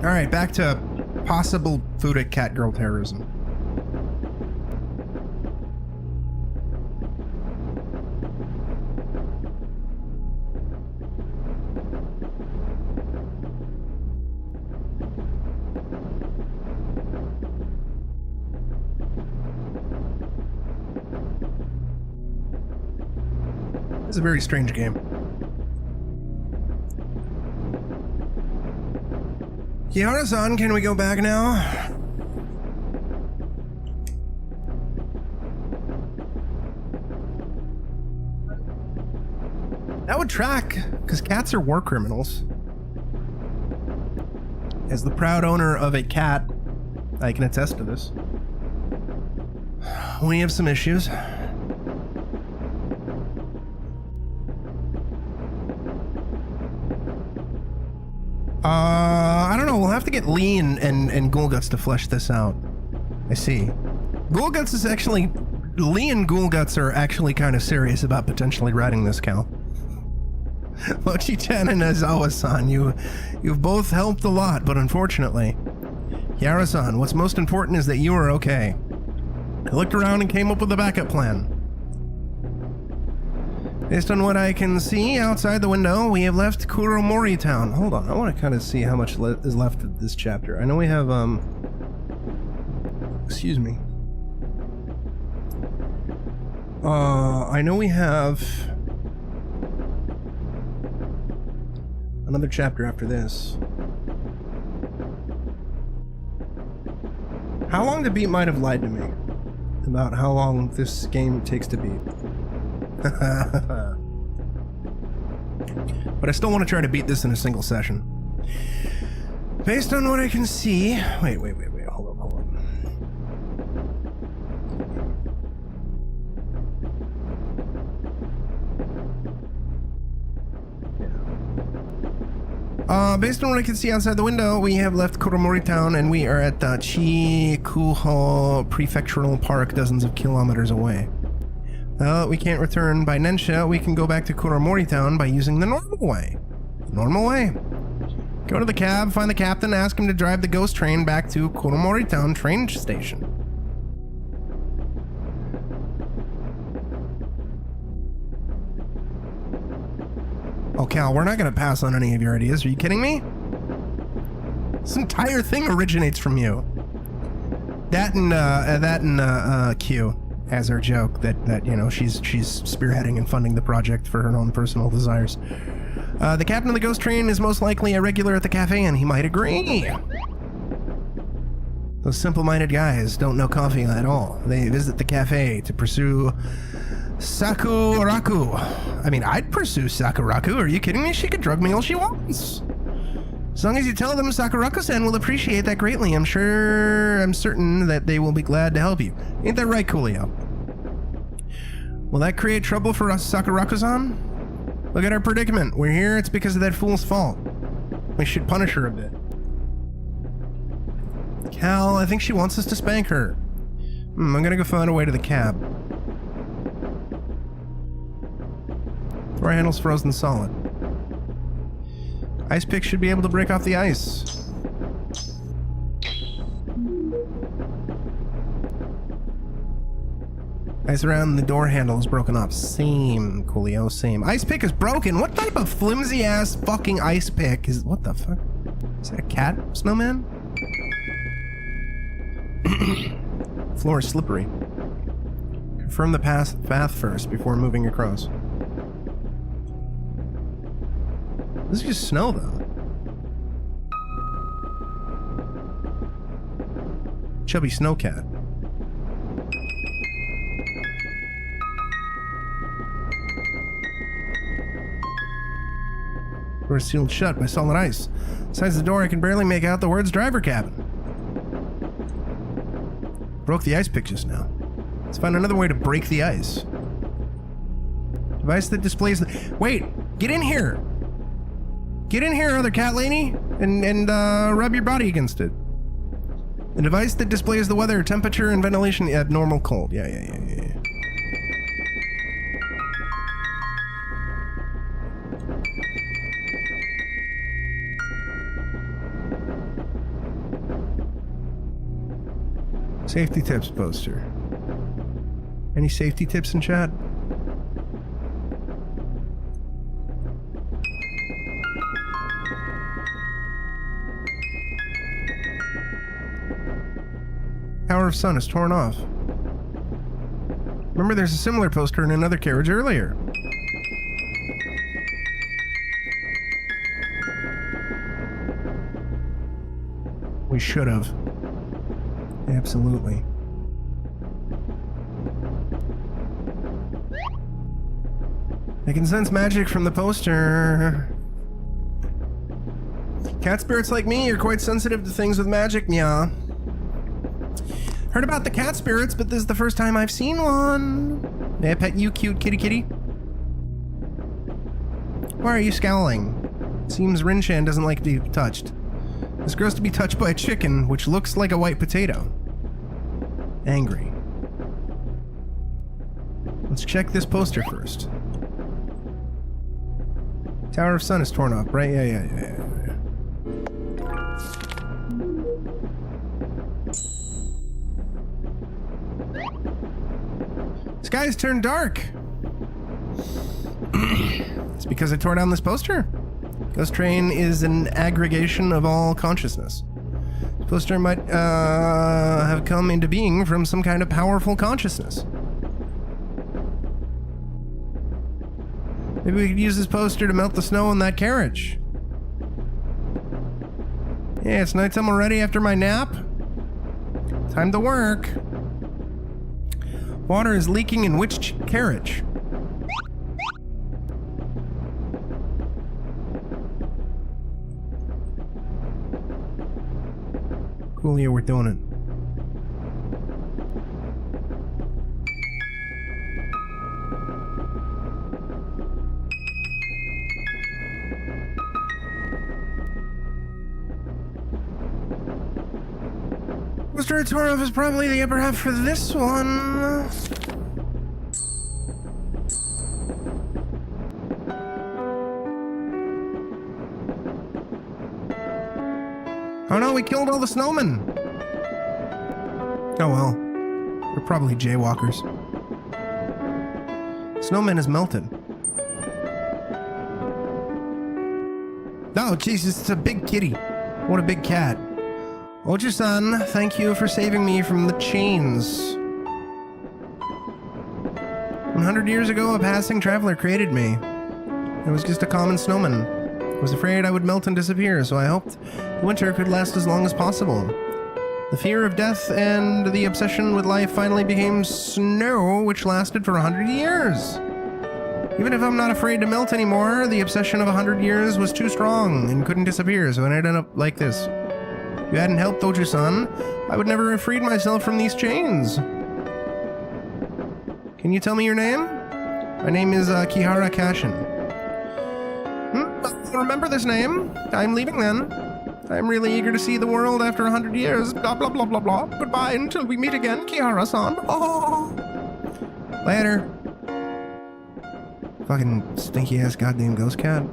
Alright, back to possible food at cat girl terrorism. It's a very strange game. Kiara-san, can we go back now? That would track, because cats are war criminals. As the proud owner of a cat, I can attest to this. We have some issues. I don't know. We'll have to get Lee and Ghoul Guts to flesh this out. I see. Ghoul Guts is actually... Lee and Ghoul Guts are actually kind of serious about potentially riding this cow. Mochi-chan and Azawa-san, you've both helped a lot, but unfortunately... Yara-san, what's most important is that you are okay. I looked around and came up with a backup plan. Based on what I can see outside the window, we have left Kuromori Town. Hold on, I want to kind of see how much is left of this chapter. I know we have, excuse me. I know we have another chapter after this. How long to beat might have lied to me about how long this game takes to beat. But I still want to try to beat this in a single session. Based on what I can see... Wait, hold on. Based on what I can see outside the window, we have left Kuromori Town and we are at Chikuho Prefectural Park, dozens of kilometers away. We can't return by Nensha. We can go back to Kuromori Town by using the normal way. Normal way. Go to the cab, find the captain, ask him to drive the ghost train back to Kuromori Town train station. Oh, Cal, we're not going to pass on any of your ideas. Are you kidding me? This entire thing originates from you. That and Q. As our joke that you know she's spearheading and funding the project for her own personal desires. The captain of the ghost train is most likely a regular at the cafe, and he might agree. Those simple-minded guys don't know coffee at all. They visit the cafe to pursue Sakuraku. I mean, I'd pursue Sakuraku. Are you kidding me? She could drug me all she wants. As long as you tell them Sakuraku-san will appreciate that greatly, I'm certain that they will be glad to help you. Ain't that right, Coolio? Will that create trouble for us, Sakuraku-san? Look at our predicament. We're here, it's because of that fool's fault. We should punish her a bit. Cal, I think she wants us to spank her. I'm gonna go find a way to the cab. Door handle's frozen solid. Ice pick should be able to break off the ice. Ice around the door handle is broken off. Same, Coolio, same. Ice pick is broken? What type of flimsy ass fucking ice pick is... What the fuck? Is that a cat snowman? Floor is slippery. Confirm the path first before moving across. This is just snow, though. Chubby snowcat. Door is sealed shut by solid ice. Besides the door, I can barely make out the words driver cabin. Broke the ice pick just now. Let's find another way to break the ice. Device that displays the... Wait! Get in here! Get in here, other cat lady, and rub your body against it. The device that displays the weather, temperature, and ventilation at normal cold. Yeah. Safety tips poster. Any safety tips in chat? Tower of Sun is torn off. Remember, there's a similar poster in another carriage earlier. We should have. Absolutely. I can sense magic from the poster. Cat spirits like me are quite sensitive to things with magic, yeah. Heard about the cat spirits, but this is the first time I've seen one. May I pet you, cute kitty kitty? Why are you scowling? Seems Rinshan doesn't like to be touched. It's gross to be touched by a chicken, which looks like a white potato. Angry. Let's check this poster first. Tower of Sun is torn up, right? Yeah. Skies turned dark. It's because I tore down this poster. Ghost Train is an aggregation of all consciousness. This poster might have come into being from some kind of powerful consciousness. Maybe we could use this poster to melt the snow in that carriage. Yeah, it's nighttime already after my nap. Time to work. Water is leaking in which carriage? Cool, yeah, we're doing it. Mr. Torov is probably the upper half for this one. Oh no, we killed all the snowmen! Oh well. They're probably jaywalkers. Snowman is melted. Oh, Jesus, it's a big kitty. What a big cat. Oju-san, thank you for saving me from the chains. 100 years ago, a passing traveler created me. I was just a common snowman. I was afraid I would melt and disappear, so I hoped winter could last as long as possible. The fear of death and the obsession with life finally became snow, which lasted for 100 years. Even if I'm not afraid to melt anymore, the obsession of 100 years was too strong and couldn't disappear, so it ended up like this. If you hadn't helped Oju-san, I would never have freed myself from these chains. Can you tell me your name? My name is Kihara Kashin. I remember this name. I'm leaving then. I'm really eager to see the world after 100 years. Blah, blah, blah, blah, blah. Goodbye until we meet again, Kihara-san. Oh. Later. Fucking stinky-ass goddamn ghost cat.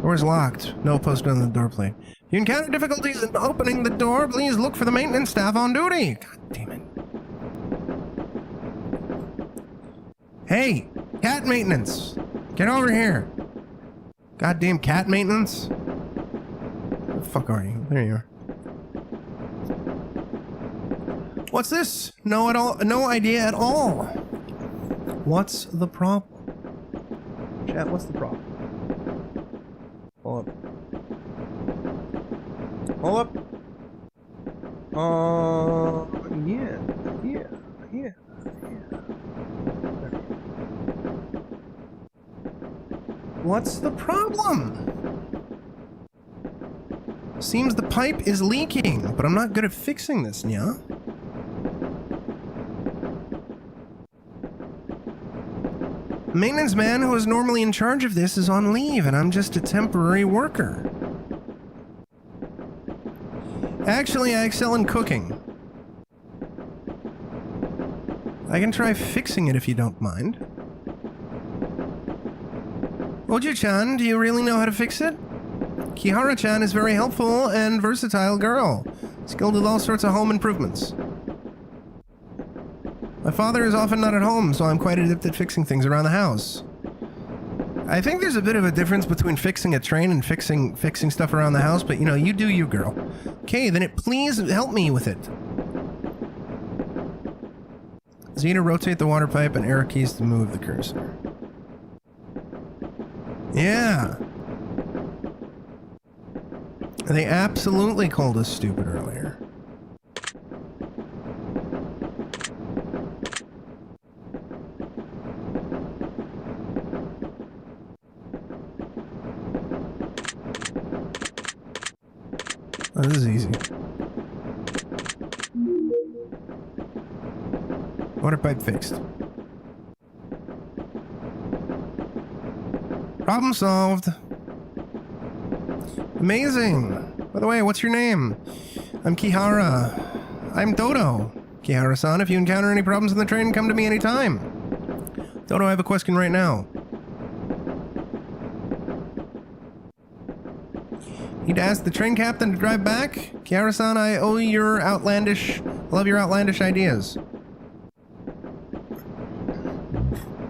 Door's locked. No poster on the door plate. If you encounter difficulties in opening the door, please look for the maintenance staff on duty. God damn it. Hey, cat maintenance. Get over here. Goddamn cat maintenance. Where the fuck are you? There you are. What's this? No idea at all. What's the problem? Chat, what's the problem? Hold up. Yeah. What's the problem? Seems the pipe is leaking, but I'm not good at fixing this, yeah? The maintenance man who is normally in charge of this is on leave, and I'm just a temporary worker. Actually, I excel in cooking. I can try fixing it if you don't mind. Oju-chan, do you really know how to fix it? Kihara-chan is very helpful and versatile girl. Skilled with all sorts of home improvements. My father is often not at home, so I'm quite adept at fixing things around the house. I think there's a bit of a difference between fixing a train and fixing stuff around the house, but you know, you do you, girl. Okay, then please help me with it. Z to rotate the water pipe and arrow keys to move the cursor. Yeah. They absolutely called us stupid earlier. Oh, this is easy. Water pipe fixed. Problem solved. Amazing. By the way, what's your name? I'm Kihara. I'm Dodo. Kihara-san, if you encounter any problems in the train, come to me anytime. Dodo, I have a question right now. Need to ask the train captain to drive back? Kihara-san, I owe your outlandish... love your outlandish ideas.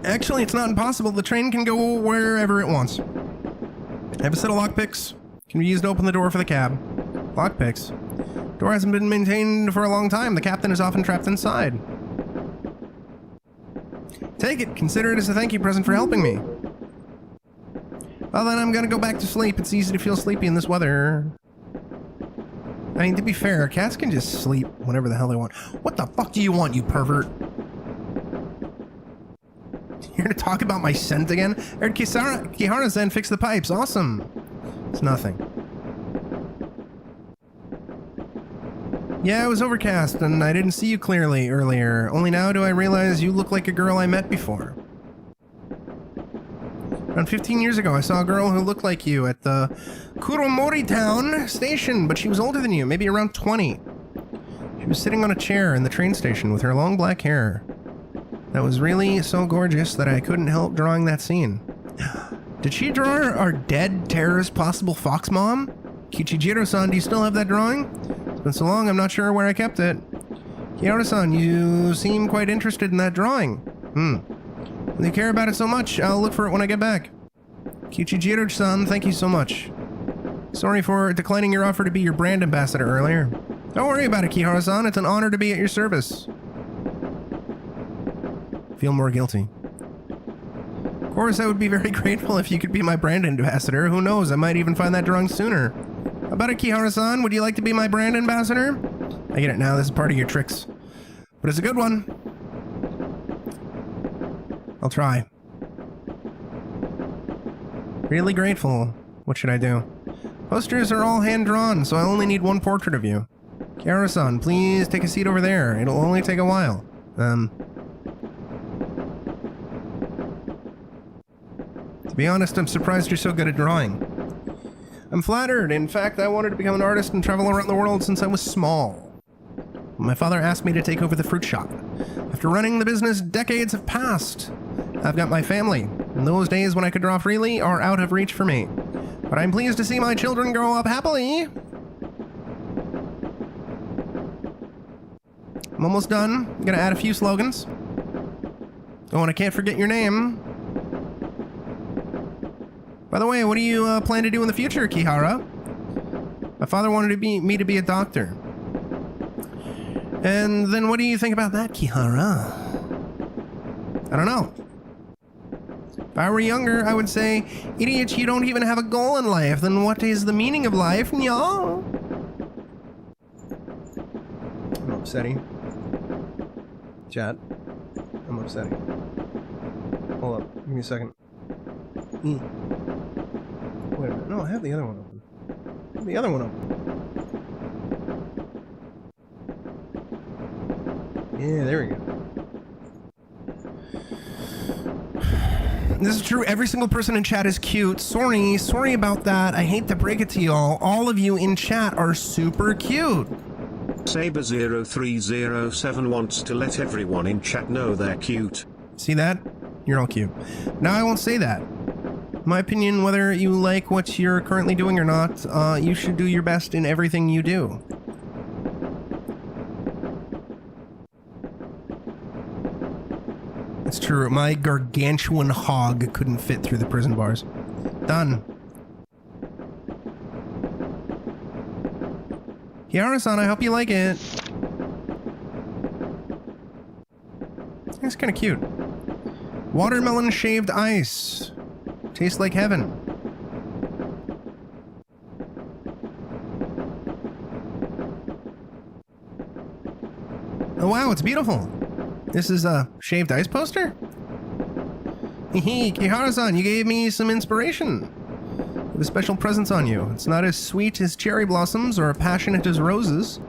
Actually, it's not impossible. The train can go wherever it wants. I have a set of lockpicks. Can be used to open the door for the cab. Lockpicks? Door hasn't been maintained for a long time. The captain is often trapped inside. Take it. Consider it as a thank you present for helping me. Well, then I'm gonna go back to sleep. It's easy to feel sleepy in this weather. I mean, to be fair, cats can just sleep whenever the hell they want. What the fuck do you want, you pervert? You're gonna talk about my scent again? Heard Kihara-san fix the pipes. Awesome. It's nothing. Yeah, it was overcast, and I didn't see you clearly earlier. Only now do I realize you look like a girl I met before. Around 15 years ago, I saw a girl who looked like you at the Kuromori Town station, but she was older than you, maybe around 20. She was sitting on a chair in the train station with her long black hair. That was really so gorgeous that I couldn't help drawing that scene. Did she draw our dead terrorist possible fox mom? Kichijiro-san, do you still have that drawing? It's been so long, I'm not sure where I kept it. Kihara-san, you seem quite interested in that drawing. If you care about it so much, I'll look for it when I get back. Kichijiro-san, thank you so much. Sorry for declining your offer to be your brand ambassador earlier. Don't worry about it, Kihara-san. It's an honor to be at your service. Feel more guilty. Of course, I would be very grateful if you could be my brand ambassador. Who knows, I might even find that drawing sooner. How about it, Kihara-san? Would you like to be my brand ambassador? I get it now, this is part of your tricks. But it's a good one. I'll try. Really grateful. What should I do? Posters are all hand-drawn, so I only need one portrait of you. Kihara-san, please take a seat over there. It'll only take a while. To be honest, I'm surprised you're so good at drawing. I'm flattered. In fact, I wanted to become an artist and travel around the world since I was small. My father asked me to take over the fruit shop. After running the business, decades have passed. I've got my family, and those days when I could draw freely are out of reach for me. But I'm pleased to see my children grow up happily. I'm almost done. I'm gonna add a few slogans. Oh, and I can't forget your name. By the way, what do you plan to do in the future, Kihara? My father wanted me to be a doctor. And then what do you think about that, Kihara? I don't know. If I were younger, I would say, idiots, you don't even have a goal in life. Then what is the meaning of life? Nya? I'm upsetting. Chat. I'm upsetting. Hold up. Give me a second. Wait a minute. No, I have the other one open. I have the other one open. Yeah, there we go. This is true. Every single person in chat is cute. Sorry about that. I hate to break it to y'all. All of you in chat are super cute. Saber03071 wants to let everyone in chat know they're cute. See that? You're all cute. Now I won't say that. My opinion, whether you like what you're currently doing or not, you should do your best in everything you do. It's true. My gargantuan hog couldn't fit through the prison bars. Done. Kiara-san, I hope you like it. It's kind of cute. Watermelon shaved ice. Tastes like heaven. Oh wow, it's beautiful. This is a shaved ice poster? Hehe, Kihara-san, you gave me some inspiration. With a special presence on you. It's not as sweet as cherry blossoms or passionate as roses,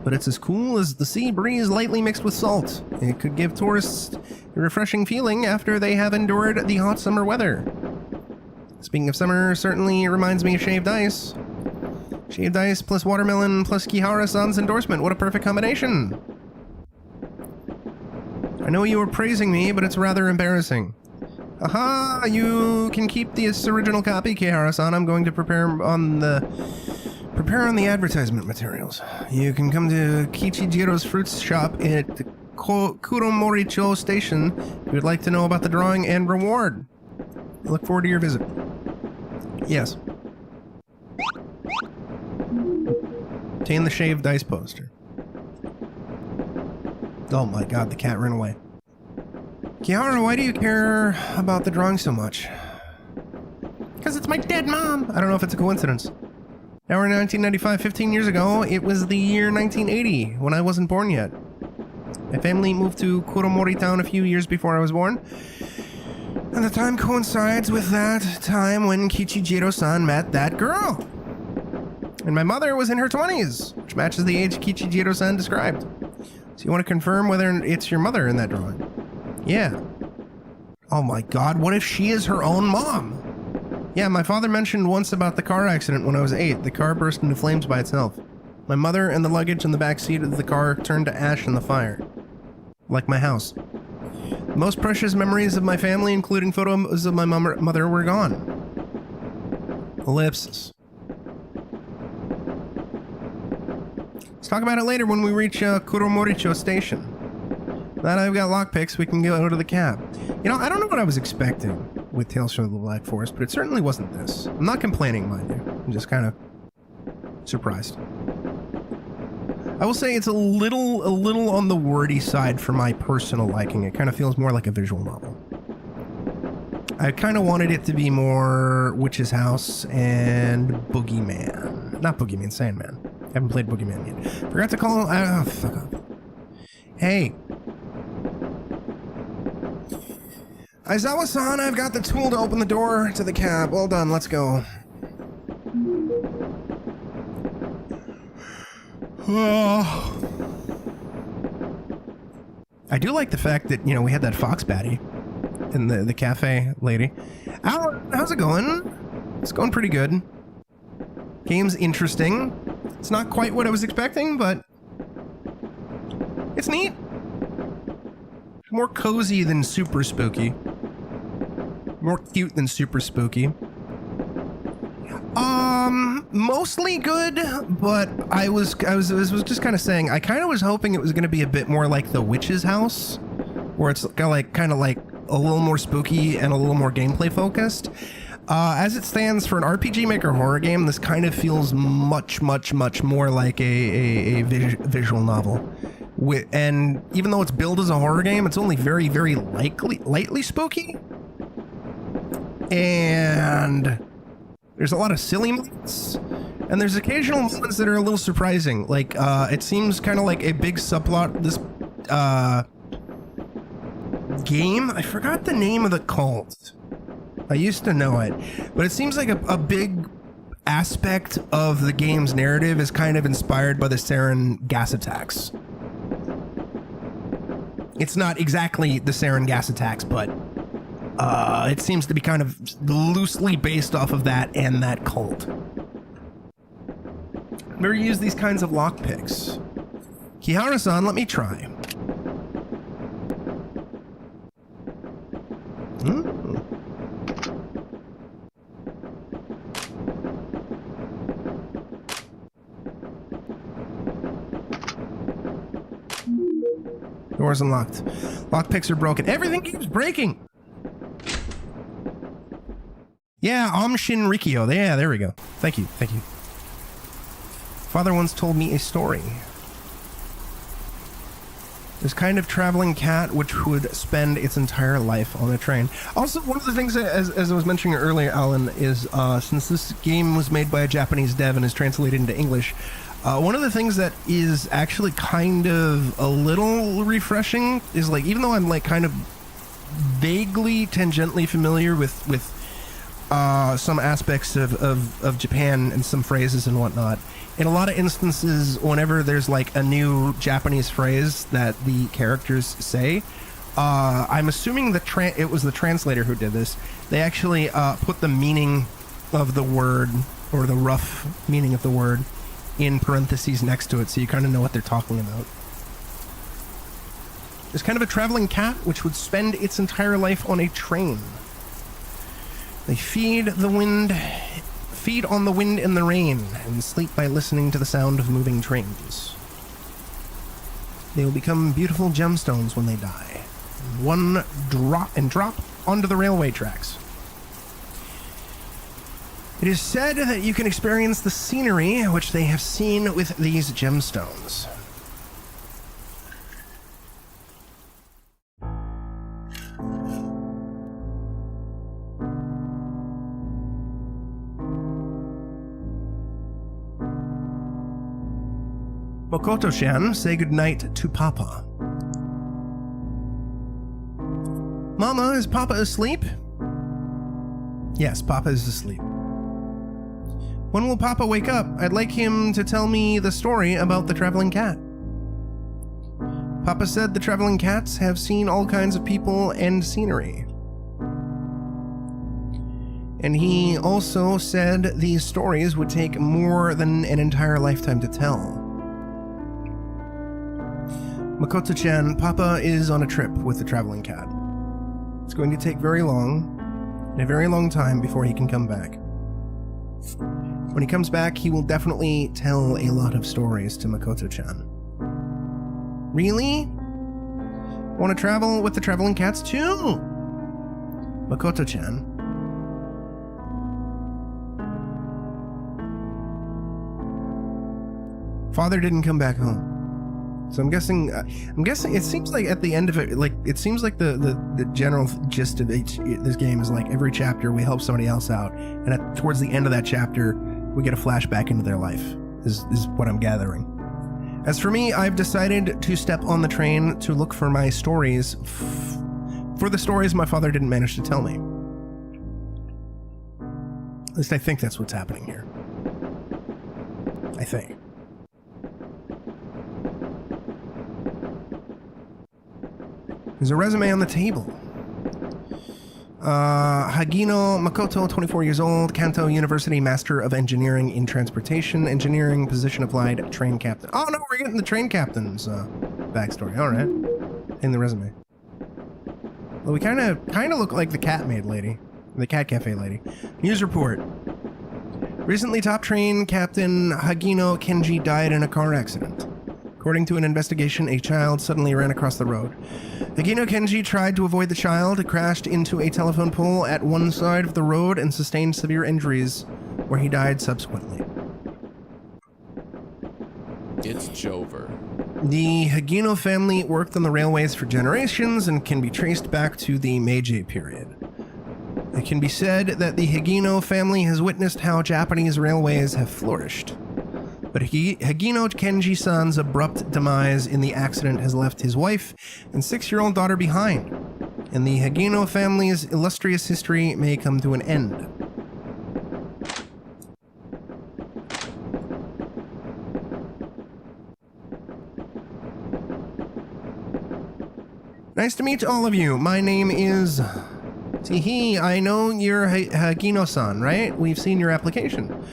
but it's as cool as the sea breeze lightly mixed with salt. It could give tourists a refreshing feeling after they have endured the hot summer weather. Speaking of summer, certainly reminds me of shaved ice. Shaved ice plus watermelon plus Kihara-san's endorsement. What a perfect combination. I know you were praising me, but it's rather embarrassing. Aha! You can keep this original copy, Kihara-san. I'm going to prepare on the advertisement materials. You can come to Kichijiro's fruits shop at Kuromoricho Station if you'd like to know about the drawing and reward. I look forward to your visit. Yes. Obtain the shaved ice poster. Oh my god, the cat ran away. Kiara, why do you care about the drawing so much? Because it's my dead mom! I don't know if it's a coincidence. Now we're in 1995, 15 years ago. It was the year 1980, when I wasn't born yet. My family moved to Kuromori Town a few years before I was born. And the time coincides with that time when Kichijiro-san met that girl. And my mother was in her 20s, which matches the age Kichijiro-san described. So you want to confirm whether it's your mother in that drawing? Yeah. Oh my god, what if she is her own mom? Yeah, my father mentioned once about the car accident when I was 8. The car burst into flames by itself. My mother and the luggage in the back seat of the car turned to ash in the fire. Like my house. The most precious memories of my family, including photos of my mother, were gone. Ellipsis. Let's talk about it later when we reach Kuromoricho Station. Now that I've got lockpicks, we can go to the cab. You know, I don't know what I was expecting with Tales from the Black Forest, but it certainly wasn't this. I'm not complaining, mind you. I'm just kind of surprised. I will say it's a little on the wordy side for my personal liking. It kind of feels more like a visual novel. I kind of wanted it to be more Witch's House and Boogeyman. Not Boogeyman, Sandman. I haven't played Boogeyman yet. Forgot to call... Oh, fuck up. Hey. Aizawa-san, I've got the tool to open the door to the cab. Well done, let's go. Oh. I do like the fact that, you know, we had that fox baddie and the cafe lady. How's it going? It's going pretty good. Game's interesting. It's not quite what I was expecting, but it's neat. More cozy than super spooky. More cute than super spooky. Mostly good, but I was just kind of saying, I kind of was hoping it was going to be a bit more like the Witch's House, where it's kind of like a little more spooky and a little more gameplay focused. As it stands for an RPG Maker horror game, this kind of feels much more like a visual novel. And even though it's billed as a horror game, it's only very lightly spooky. And there's a lot of silly moments, and there's occasional moments that are a little surprising. Like, it seems kind of like a big subplot. This game, I forgot the name of the cult. I used to know it, but it seems like a big aspect of the game's narrative is kind of inspired by the sarin gas attacks. It's not exactly the sarin gas attacks, but it seems to be kind of loosely based off of that and that cult. I've never used these kinds of lockpicks. Kihara-san, let me try. Door's unlocked. Lockpicks are broken. Everything keeps breaking! Yeah, Shin Rikyo. Yeah, there we go. Thank you. Father once told me a story. This kind of traveling cat which would spend its entire life on a train. Also, one of the things, as I was mentioning earlier, Alan, is since this game was made by a Japanese dev and is translated into English, one of the things that is actually kind of a little refreshing is, like, even though I'm like kind of vaguely tangentially familiar with some aspects of Japan and some phrases and whatnot, in a lot of instances, whenever there's like a new Japanese phrase that the characters say, I'm assuming that it was the translator who did this. They actually put the meaning of the word, or the rough meaning of the word, in parentheses next to it, so you kind of know what they're talking about. There's kind of a traveling cat which would spend its entire life on a train. They feed on the wind and the rain, and sleep by listening to the sound of moving trains. They will become beautiful gemstones when they die. Drop onto the railway tracks. It is said that you can experience the scenery which they have seen with these gemstones. Makoto-chan, say goodnight to Papa. Mama, is Papa asleep? Yes, Papa is asleep. When will Papa wake up? I'd like him to tell me the story about the traveling cat. Papa said the traveling cats have seen all kinds of people and scenery. And he also said these stories would take more than an entire lifetime to tell. Makoto-chan, Papa is on a trip with the traveling cat. It's going to take a very long time before he can come back. When he comes back, he will definitely tell a lot of stories to Makoto-chan. Really? Want to travel with the traveling cats too? Makoto-chan. Father didn't come back home. So I'm guessing it seems like at the end of it, like, it seems like the general gist of this game is like every chapter we help somebody else out, and towards the end of that chapter we get a flashback into their life, is what I'm gathering. As for me, I've decided to step on the train to look for my stories, for the stories my father didn't manage to tell me. At least I think that's what's happening here. I think. There's a resume on the table. Hagino Makoto, 24 years old, Kanto University, Master of Engineering in Transportation, Engineering, position applied, train captain. Oh no, we're getting the train captain's backstory. All right, in the resume. Well, we kind of look like the cat maid lady, the cat cafe lady. News report. Recently, top train captain Hagino Kenji died in a car accident. According to an investigation, a child suddenly ran across the road. Hagino Kenji tried to avoid the child, crashed into a telephone pole at one side of the road, and sustained severe injuries, where he died subsequently. It's Jover. The Hagino family worked on the railways for generations and can be traced back to the Meiji period. It can be said that the Hagino family has witnessed how Japanese railways have flourished. But Hagino Kenji-san's abrupt demise in the accident has left his wife and 6-year-old daughter behind, and the Hagino family's illustrious history may come to an end. Nice to meet all of you. My name is... Tihi, I know you're Hagino-san, right? We've seen your application.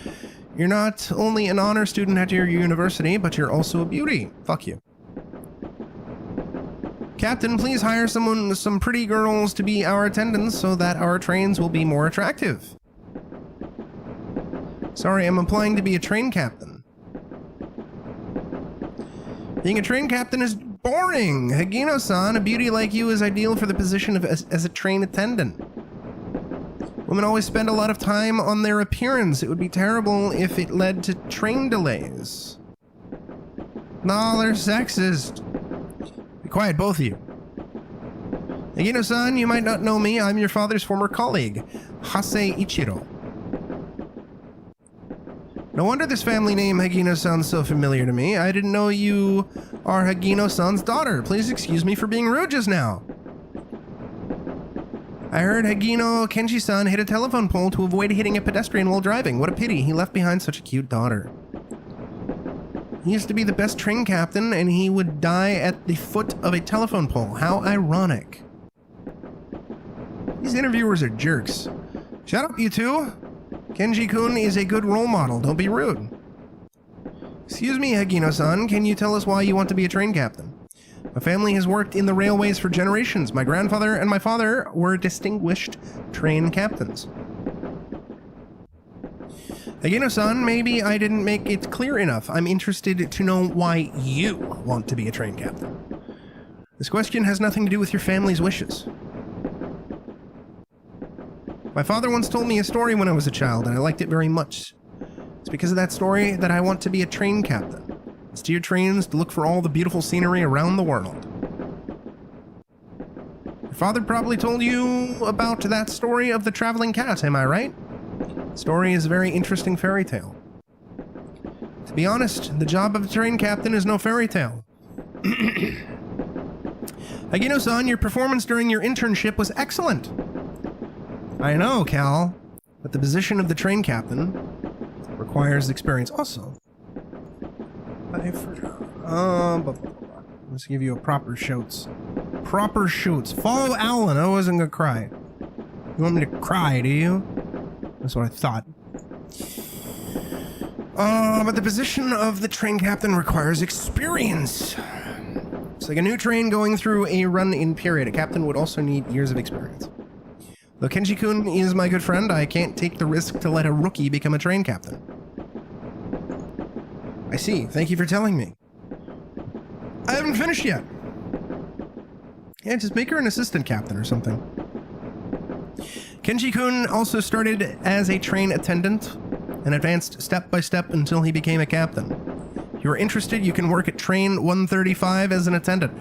You're not only an honor student at your university, but you're also a beauty. Fuck you. Captain, please hire some pretty girls to be our attendants so that our trains will be more attractive. Sorry, I'm applying to be a train captain. Being a train captain is Boring! Hagino-san, a beauty like you is ideal for the position of as a train attendant. Women always spend a lot of time on their appearance. It would be terrible if it led to train delays. No, they're sexist. Be quiet, both of you. Hagino-san, you might not know me. I'm your father's former colleague, Hase Ichiro. No wonder this family name Hagino sounds so familiar to me. I didn't know you are Hagino-san's daughter. Please excuse me for being rude just now. I heard Hagino Kenji-san hit a telephone pole to avoid hitting a pedestrian while driving. What a pity. He left behind such a cute daughter. He used to be the best train captain, and he would die at the foot of a telephone pole. How ironic. These interviewers are jerks. Shut up, you two. Kenji-kun is a good role model. Don't be rude. Excuse me, Hagino-san. Can you tell us why you want to be a train captain? My family has worked in the railways for generations. My grandfather and my father were distinguished train captains. Hagino-san, maybe I didn't make it clear enough. I'm interested to know why you want to be a train captain. This question has nothing to do with your family's wishes. My father once told me a story when I was a child, and I liked it very much. It's because of that story that I want to be a train captain. Steer trains to look for all the beautiful scenery around the world. Your father probably told you about that story of the traveling cat, am I right? The story is a very interesting fairy tale. To be honest, the job of a train captain is no fairy tale. Hagino-san, your performance during your internship was excellent. I know, Cal, but the position of the train captain requires experience also. I forgot. Let's give you a proper shouts. Proper shouts. Follow Alan. I wasn't gonna cry. You want me to cry, do you? That's what I thought. But the position of the train captain requires experience. It's like a new train going through a run-in period. A captain would also need years of experience. Though Kenji-kun is my good friend, I can't take the risk to let a rookie become a train captain. I see. Thank you for telling me. I haven't finished yet. Yeah, just make her an assistant captain or something. Kenji-kun also started as a train attendant and advanced step by step until he became a captain. If you're interested, you can work at train 135 as an attendant.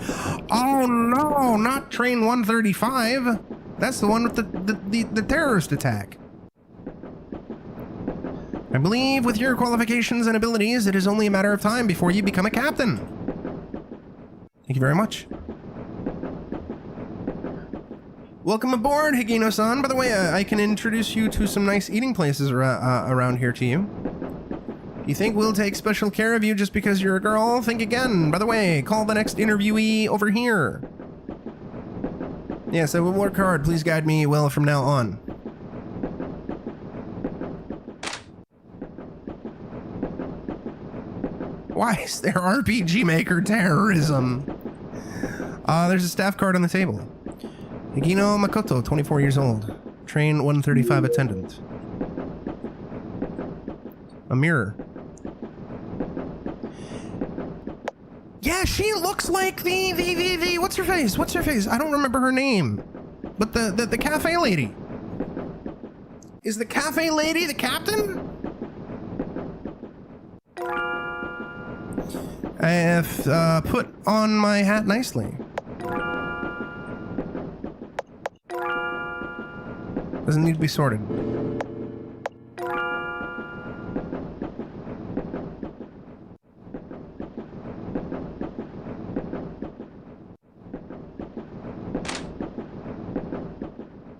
Oh no, not train 135. That's the one with the terrorist attack. I believe with your qualifications and abilities, it is only a matter of time before you become a captain. Thank you very much. Welcome aboard, Higino-san. By the way, I can introduce you to some nice eating places around here to you. If you think we'll take special care of you just because you're a girl, think again. By the way, call the next interviewee over here. Yes, I will work hard. Please guide me well from now on. Why is there RPG Maker terrorism? There's a staff card on the table. Higino Makoto, 24 years old. Train 135 attendant. A mirror. Yeah, she looks like the what's her face? What's her face? I don't remember her name. But the cafe lady. Is the cafe lady the captain? I have put on my hat nicely. Doesn't need to be sorted.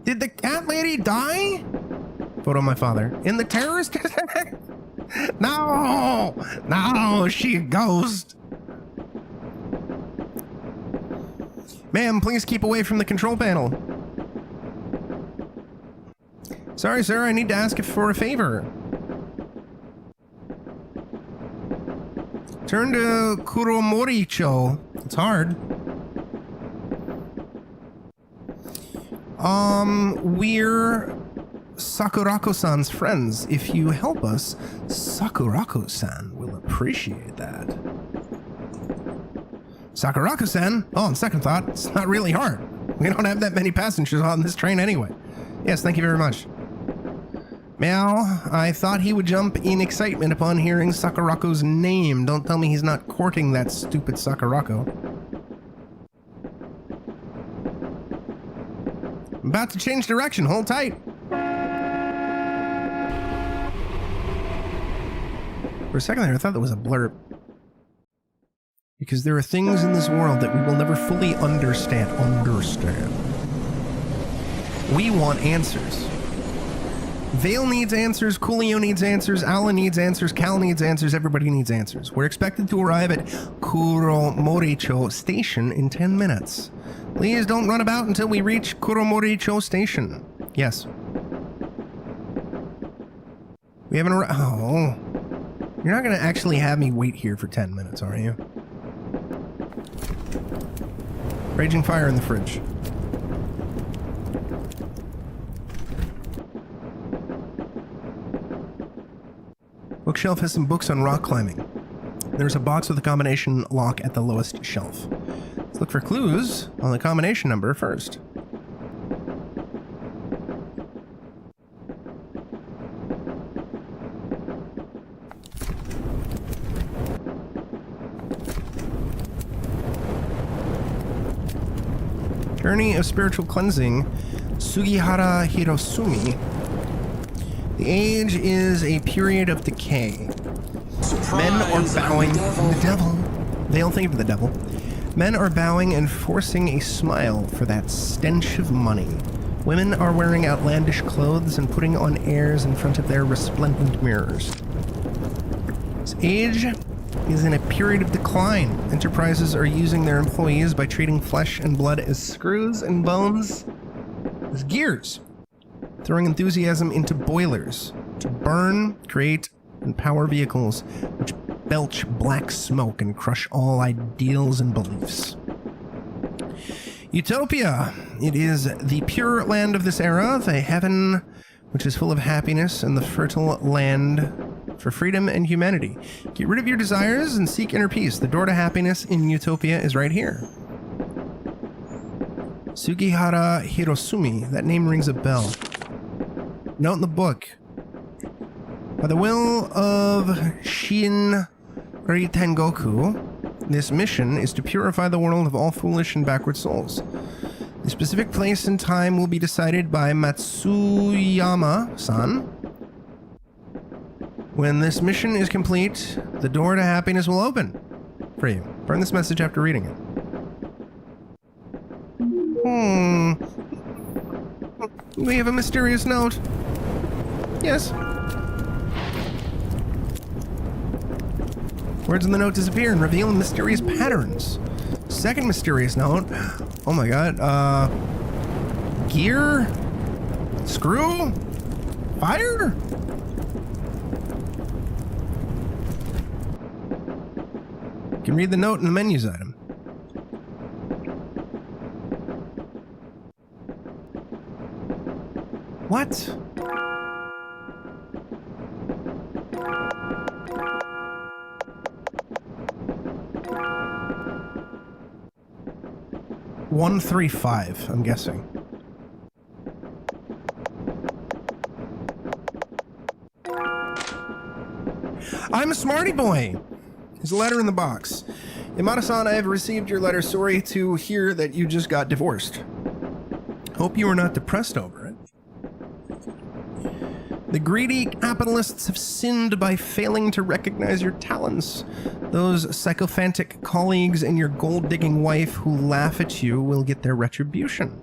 Did the cat lady die? Photo of my father. In the terrorist attack? No! No, she a ghost. Ma'am, please keep away from the control panel. Sorry, sir, I need to ask for a favor. Turn to Kuromoricho. It's hard. We're Sakurako-san's friends. If you help us, Sakurako-san will appreciate that. Sakurako-san? Oh, on second thought, it's not really hard. We don't have that many passengers on this train anyway. Yes, thank you very much. Meow, I thought he would jump in excitement upon hearing Sakurako's name. Don't tell me he's not courting that stupid Sakurako. I'm about to change direction, hold tight. For a second there, I thought that was a blurb. Because there are things in this world that we will never fully understand. We want answers. Vale needs answers, Coolio needs answers, Alan needs answers, Cal needs answers, everybody needs answers. We're expected to arrive at Kuromoricho Station in 10 minutes. Please don't run about until we reach Kuromoricho Station. Yes. We haven't arrived. Oh. You're not going to actually have me wait here for 10 minutes, are you? Raging fire in the fridge. Bookshelf has some books on rock climbing. There's a box with a combination lock at the lowest shelf. Let's look for clues on the combination number first. Journey of Spiritual Cleansing, Sugihara Hirosumi. The age is a period of decay. Men are bowing. The devil. They don't think of the devil. Men are bowing and forcing a smile for that stench of money. Women are wearing outlandish clothes and putting on airs in front of their resplendent mirrors. This age is in a period of decline. Enterprises are using their employees by treating flesh and blood as screws and bones as gears. Throwing enthusiasm into boilers to burn, create, and power vehicles which belch black smoke and crush all ideals and beliefs. Utopia. It is the pure land of this era, the heaven which is full of happiness and the fertile land for freedom and humanity. Get rid of your desires and seek inner peace. The door to happiness in Utopia is right here. Sugihara Hirosumi. That name rings a bell. Note in the book. By the will of Shin Ritengoku, this mission is to purify the world of all foolish and backward souls. The specific place and time will be decided by Matsuyama-san. When this mission is complete, the door to happiness will open for you. Burn this message after reading it. We have a mysterious note. Yes. Words in the note disappear and reveal mysterious patterns. Second mysterious note. Oh my god. Gear? Screw? Fire? You can read the note in the menus item. What? $135, I'm guessing. I'm a smarty boy. There's a letter in the box. Yamada-san, I have received your letter. Sorry to hear that you just got divorced. Hope you are not depressed over it. The greedy capitalists have sinned by failing to recognize your talents. Those sycophantic colleagues and your gold-digging wife who laugh at you will get their retribution.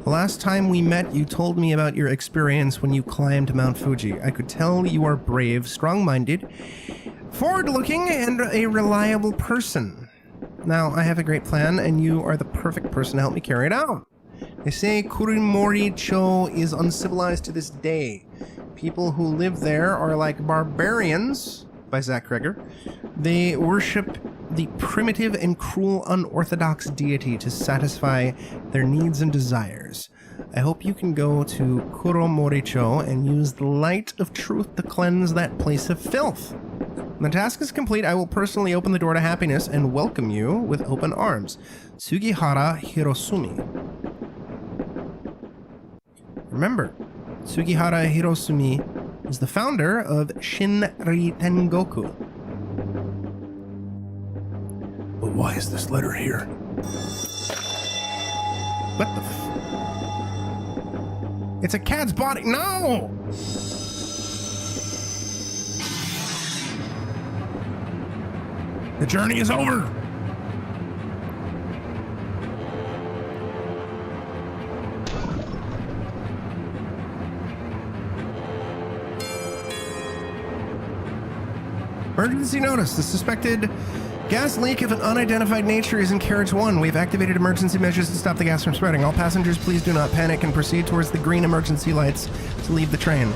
The last time we met, you told me about your experience when you climbed Mount Fuji. I could tell you are brave, strong-minded, forward-looking, and a reliable person. Now, I have a great plan, and you are the perfect person to help me carry it out. They say Kuromoricho is uncivilized to this day. People who live there are like barbarians, by Zach Kreger. They worship the primitive and cruel unorthodox deity to satisfy their needs and desires. I hope you can go to Kuromoricho and use the light of truth to cleanse that place of filth. When the task is complete, I will personally open the door to happiness and welcome you with open arms. Sugihara Hirosumi. Remember, Sugihara Hirosumi is the founder of Shinri Tengoku. But why is this letter here? What the It's a cat's body. No! The journey is over. Emergency notice. The suspected gas leak of an unidentified nature is in carriage 1. We have activated emergency measures to stop the gas from spreading. All passengers, please do not panic and proceed towards the green emergency lights to leave the train.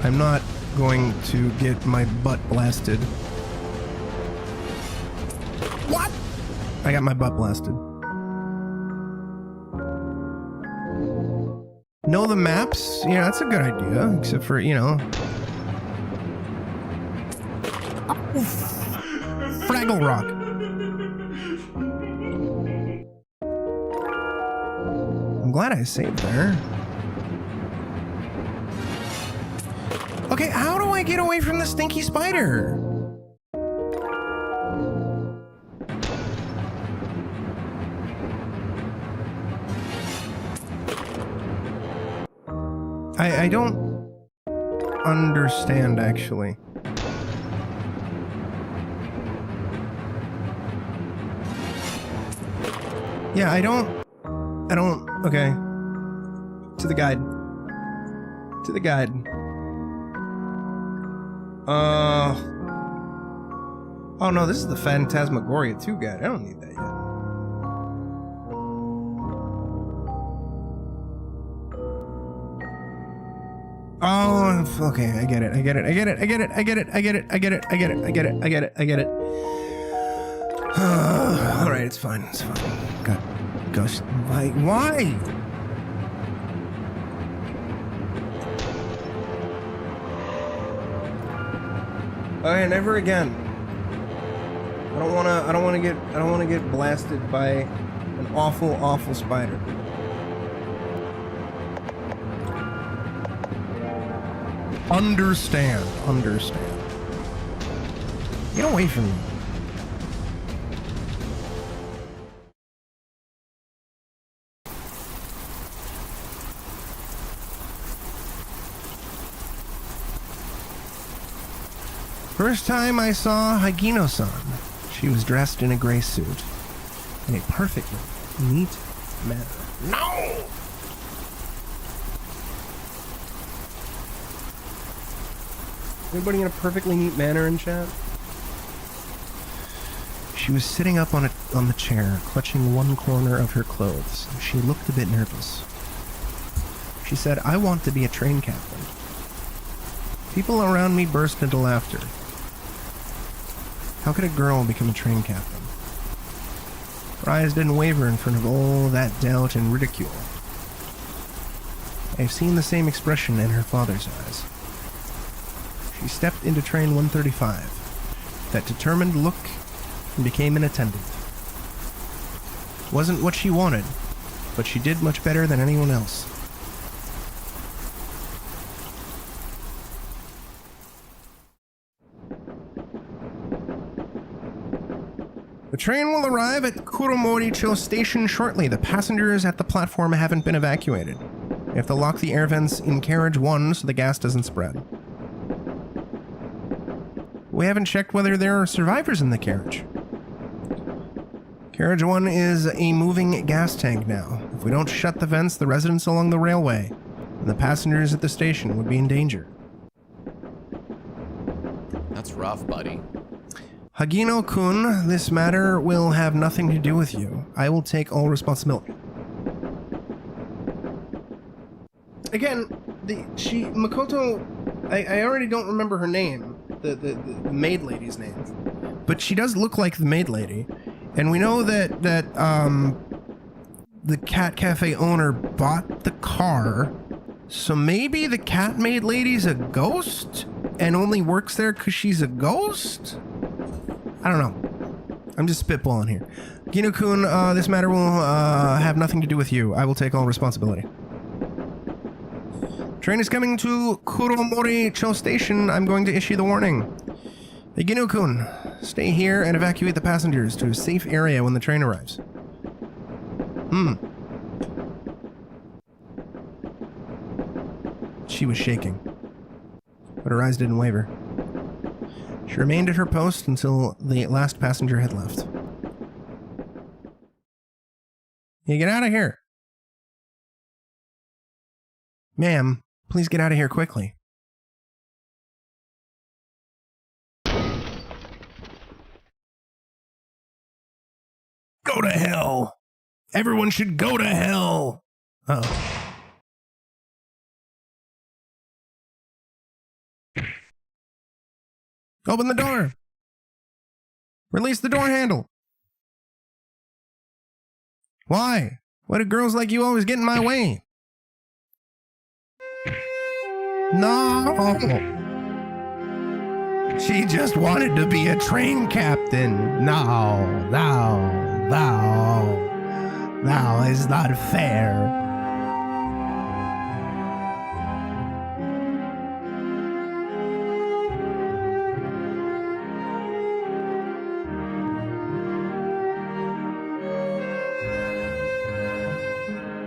I'm not going to get my butt blasted. What? I got my butt blasted. Know the maps? Yeah, that's a good idea. Except for, you know... Fraggle Rock. I'm glad I saved there. Okay, how do I get away from the stinky spider? I don't understand, actually. Yeah, I don't, okay. To the guide. To the guide. Oh no, this is the Phantasmagoria 2 guide. I don't need that yet. Oh, okay, I get it. Alright, it's fine, God, gosh, why? Okay, never again. I don't wanna get blasted by an awful spider. Understand. Get away from me. First time I saw Hagino-san, she was dressed in a gray suit, in a perfectly neat manner. No! Everybody in a perfectly neat manner in chat? She was sitting up on the chair, clutching one corner of her clothes. She looked a bit nervous. She said, "I want to be a train captain." People around me burst into laughter. How could a girl become a train captain? Her eyes didn't waver in front of all that doubt and ridicule. I've seen the same expression in her father's eyes. She stepped into train 135, that determined look, and became an attendant. Wasn't what she wanted, but she did much better than anyone else. The train will arrive at Kuromori-cho station shortly. The passengers at the platform haven't been evacuated. We have to lock the air vents in carriage 1 so the gas doesn't spread. We haven't checked whether there are survivors in the carriage. Carriage 1 is a moving gas tank now. If we don't shut the vents, the residents along the railway and the passengers at the station would be in danger. That's rough, buddy. Hagino-kun, this matter will have nothing to do with you. I will take all responsibility. Again, Makoto, I already don't remember her name, the maid lady's name, but she does look like the maid lady, and we know that the cat cafe owner bought the car So maybe the cat maid lady's a ghost and only works there because she's a ghost? I don't know. I'm just spitballing here. Gino-kun, this matter will have nothing to do with you. I will take all responsibility. Train is coming to Kuromori Cho Station. I'm going to issue the warning. Hey, Gino-kun, stay here and evacuate the passengers to a safe area when the train arrives. She was shaking, but her eyes didn't waver. She remained at her post until the last passenger had left. Yeah, get out of here. Ma'am, please get out of here quickly. Go to hell. Everyone should go to hell. Uh-oh. Open the door. Release the door handle. Why? Why do girls like you always get in my way? No. She just wanted to be a train captain. No. No, it's not fair.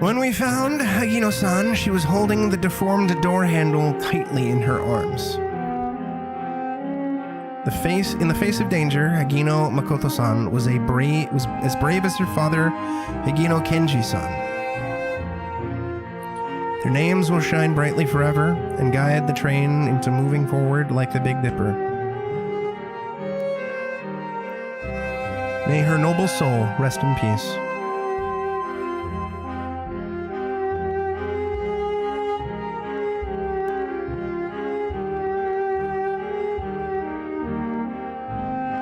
When we found Hagino-san, she was holding the deformed door handle tightly in her arms. In the face of danger, Hagino Makoto-san was as brave as her father, Hagino Kenji-san. Their names will shine brightly forever and guide the train into moving forward like the Big Dipper. May her noble soul rest in peace.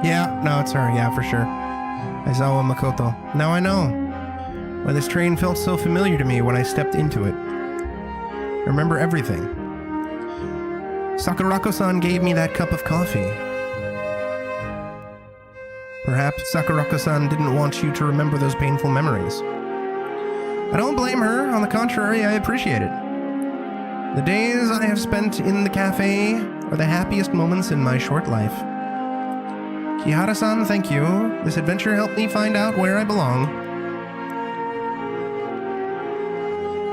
Yeah, no, it's her. Yeah, for sure. Aizawa Makoto. Now I know why this train felt so familiar to me when I stepped into it. I remember everything. Sakurako-san gave me that cup of coffee. Perhaps Sakurako-san didn't want you to remember those painful memories. I don't blame her. On the contrary, I appreciate it. The days I have spent in the cafe are the happiest moments in my short life. Kihara-san, thank you. This adventure helped me find out where I belong.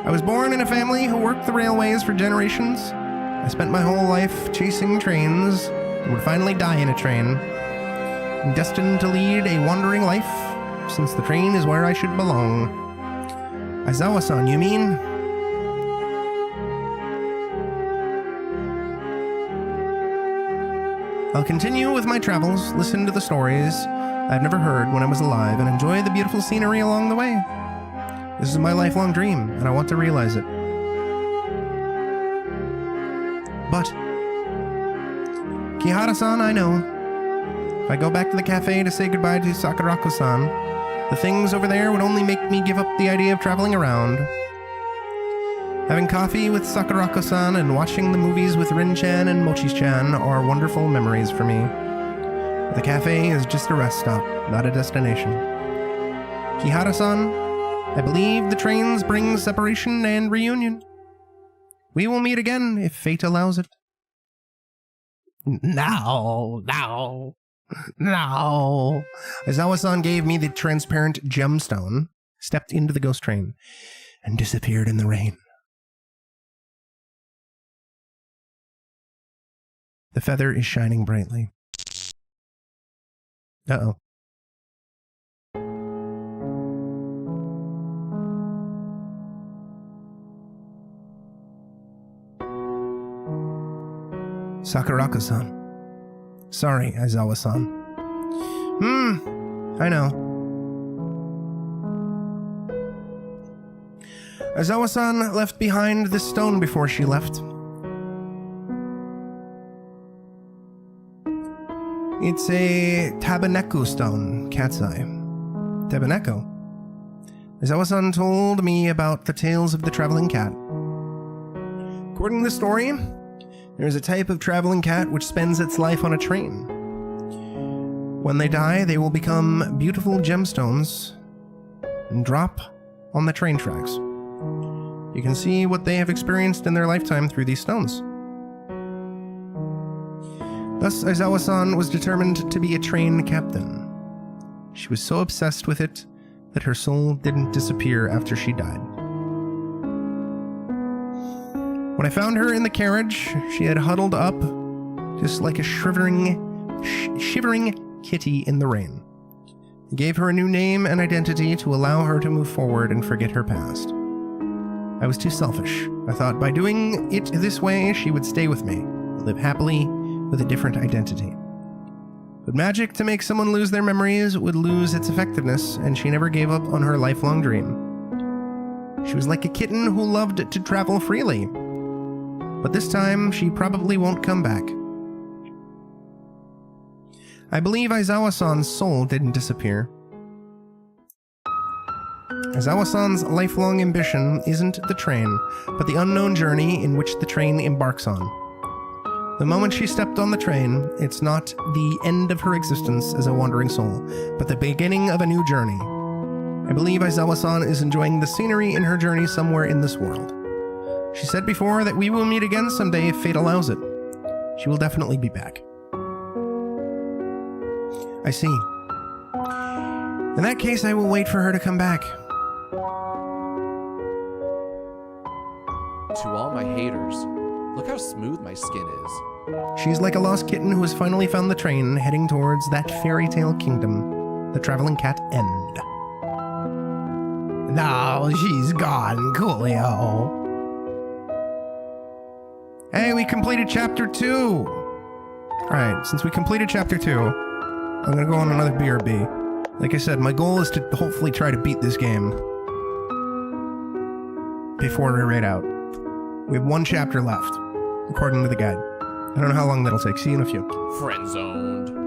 I was born in a family who worked the railways for generations. I spent my whole life chasing trains and would finally die in a train. I'm destined to lead a wandering life, since the train is where I should belong. Aizawa-san, you mean? I'll continue with my travels, listen to the stories I've never heard when I was alive, and enjoy the beautiful scenery along the way. This is my lifelong dream, and I want to realize it. But, Kihara-san, I know. If I go back to the cafe to say goodbye to Sakurako-san, the things over there would only make me give up the idea of traveling around. Having coffee with Sakurako-san and watching the movies with Rin-chan and Mochi-chan are wonderful memories for me. The cafe is just a rest stop, not a destination. Kihara-san, I believe the trains bring separation and reunion. We will meet again if fate allows it. No. Aizawa-san gave me the transparent gemstone, stepped into the ghost train, and disappeared in the rain. The feather is shining brightly. Uh-oh. Sakurako-san. Sorry, Aizawa-san. I know. Aizawa-san left behind this stone before she left. It's a Tabaneku stone, cat's eye. Tabaneku? Aizawa-san told me about the tales of the traveling cat. According to the story, there is a type of traveling cat which spends its life on a train. When they die, they will become beautiful gemstones and drop on the train tracks. You can see what they have experienced in their lifetime through these stones. Thus, Aizawa-san was determined to be a train captain. She was so obsessed with it that her soul didn't disappear after she died. When I found her in the carriage, she had huddled up just like a shivering kitty in the rain. I gave her a new name and identity to allow her to move forward and forget her past. I was too selfish. I thought by doing it this way, she would stay with me, live happily with a different identity. But magic to make someone lose their memories would lose its effectiveness, and she never gave up on her lifelong dream. She was like a kitten who loved to travel freely. But this time, she probably won't come back. I believe Aizawa-san's soul didn't disappear. Aizawa-san's lifelong ambition isn't the train, but the unknown journey in which the train embarks on. The moment she stepped on the train, it's not the end of her existence as a wandering soul, but the beginning of a new journey. I believe Aizawa-san is enjoying the scenery in her journey somewhere in this world. She said before that we will meet again someday if fate allows it. She will definitely be back. I see. In that case, I will wait for her to come back. To all my haters, look how smooth my skin is. She's like a lost kitten who has finally found the train heading towards that fairy tale kingdom, the traveling cat End. No, she's gone, Coolio. Hey, we completed chapter 2. Alright, since we completed chapter 2, I'm gonna go on another BRB. Like I said, my goal is to hopefully try to beat this game before we raid out. We have one chapter left, according to the guide. I don't know how long that'll take. See you in a few. Friend zoned.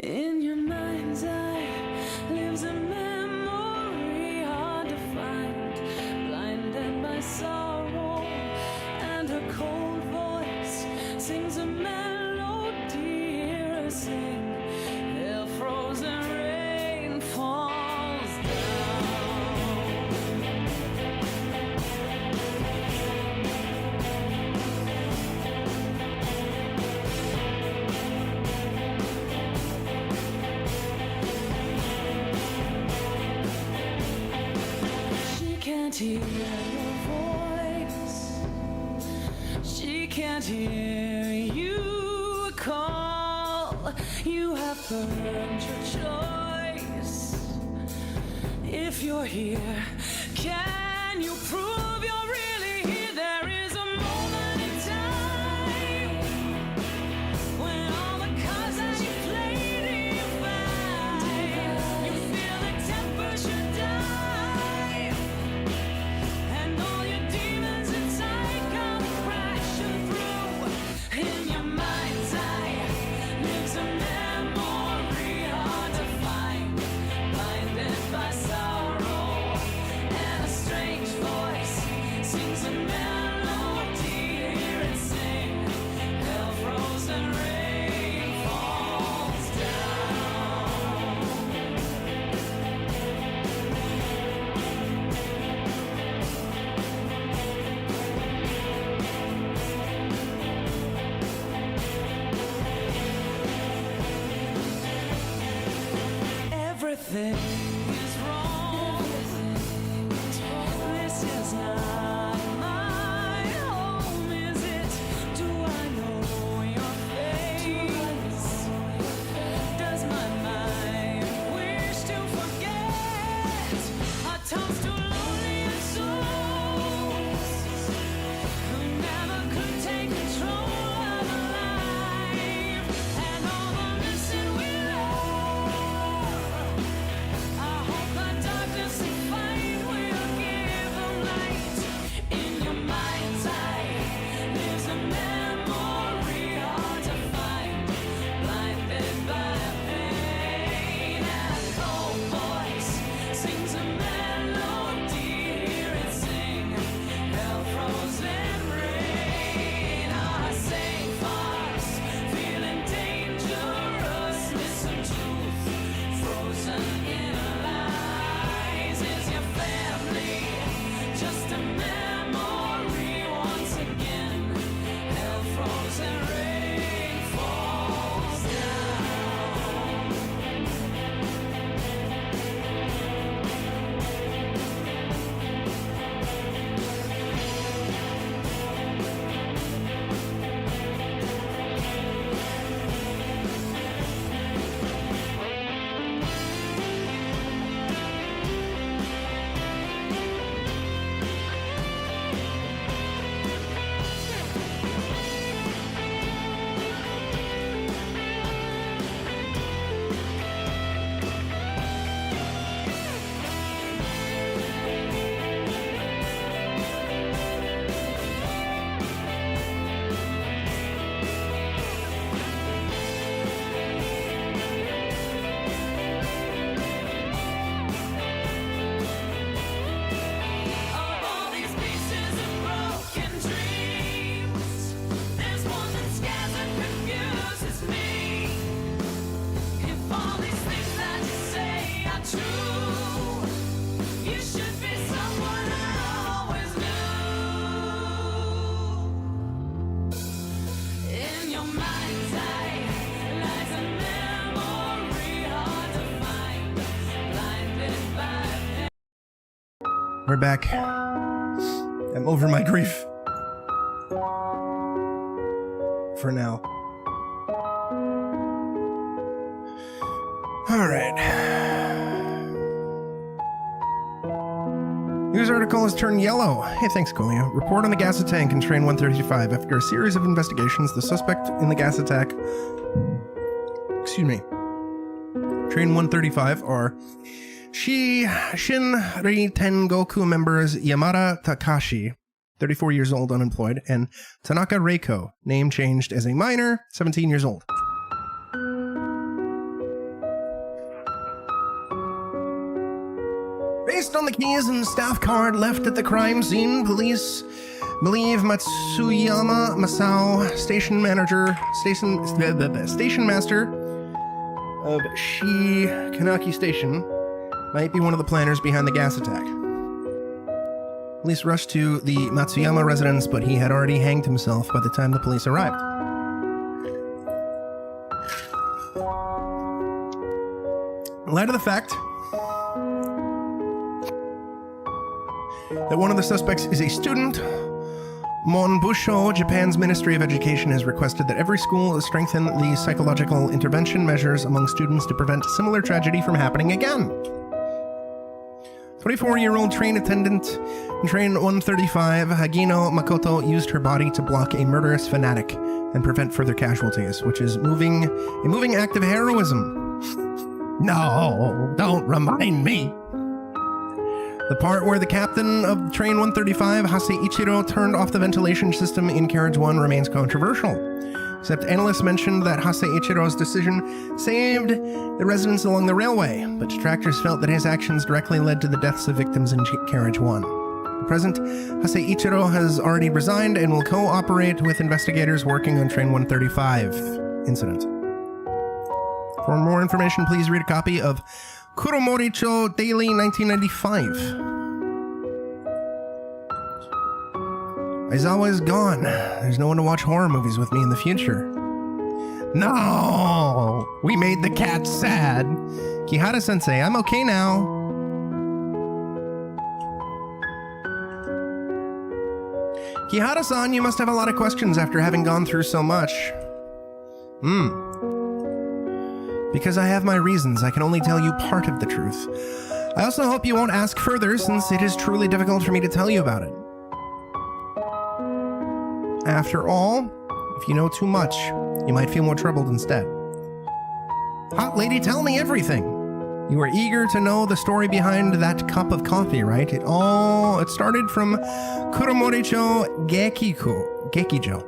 In your mind's eye lives a memory hard to find, blinded by sorrow, and her cold voice sings a melody. Hear her sing, the frozen rain falls down. She can't hear your voice. She can't hear you call. You have earned your choice. if you're here, can you prove you're really here? There is a moment in time when all the cards that you played in fight, you feel the temperature die, and all your demons inside come crashing through. In your mind's eye lives a memory hard to find, blinded by sorrow, and a strange voice sings a melody. Hear it sing, hell frozen rain falls down. Everything is wrong. This is not my home, is it? Do I know your face? Does my mind wish to forget? A toast to lonely souls who never could take control of life, and all the missing we love. I hope the darkness they find will give them light. In your mind's eye lives a memory hard to find, blinded by pain, and a cold voice sings a melody. Hear it sing, hell frozen rain. Our safe hearts feeling dangerous. Listen, truth frozen in lies. Is your family just a memory once again? Hell frozen rain falls down. Of all these pieces of broken dreams, there's one that scares and confuses me. If all these things that you say are true, you should be someone I always knew. In your mind's eye lies a memory hard to find, blinded by pain. We're back. I'm over my grief. For now. Alright. News article has turned yellow. Hey, thanks, Kolia. Report on the gas attack in train 135. After a series of investigations, the suspect in the gas attack... Excuse me. Train 135 are Shinri Tengoku members Yamada Takashi, 34 years old, unemployed, and Tanaka Reiko, name changed as a minor, 17 years old. Based on the keys and staff card left at the crime scene, police believe Matsuyama Masao, station master of Shikanaki Station, might be one of the planners behind the gas attack. Police rushed to the Matsuyama residence, but he had already hanged himself by the time the police arrived. In light of the fact that one of the suspects is a student, Monbusho, Japan's Ministry of Education, has requested that every school strengthen the psychological intervention measures among students to prevent similar tragedy from happening again. 24-year-old train attendant in train 135, Hagino Makoto, used her body to block a murderous fanatic and prevent further casualties, which is a moving act of heroism. No, don't remind me. The part where the captain of train 135, Hase Ichiro, turned off the ventilation system in carriage 1 remains controversial. Except analysts mentioned that Hase Ichiro's decision saved the residents along the railway, but detractors felt that his actions directly led to the deaths of victims in carriage 1. At present, Hase Ichiro has already resigned and will co-operate with investigators working on train 135 incident. For more information, please read a copy of Kuromoricho Daily 1995. Aizawa is gone. There's no one to watch horror movies with me in the future. No! We made the cat sad. Kihara-sensei, I'm okay now. Kihara-san, you must have a lot of questions after having gone through so much. Because I have my reasons, I can only tell you part of the truth. I also hope you won't ask further, since it is truly difficult for me to tell you about it. After all, if you know too much, you might feel more troubled instead. Hot lady, tell me everything. You are eager to know the story behind that cup of coffee, right? It started from Kuromoricho Gekijo.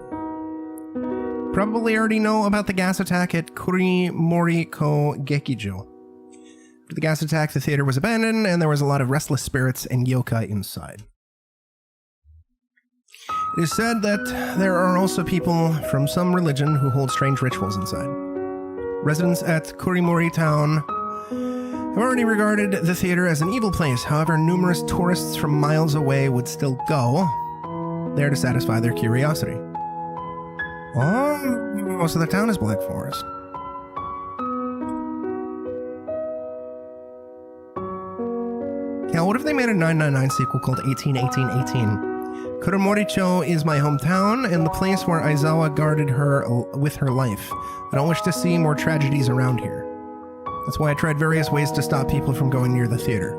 Probably already know about the gas attack at Kurimoriko Gekijo. After the gas attack, the theater was abandoned, and there was a lot of restless spirits and yokai inside. It is said that there are also people from some religion who hold strange rituals inside. Residents at Kurimori town have already regarded the theater as an evil place. However, numerous tourists from miles away would still go there to satisfy their curiosity. Oh, most of the town is Black Forest. Yeah, what if they made a 999 sequel called 181818? Kuromoricho is my hometown and the place where Aizawa guarded her with her life. I don't wish to see more tragedies around here. That's why I tried various ways to stop people from going near the theater.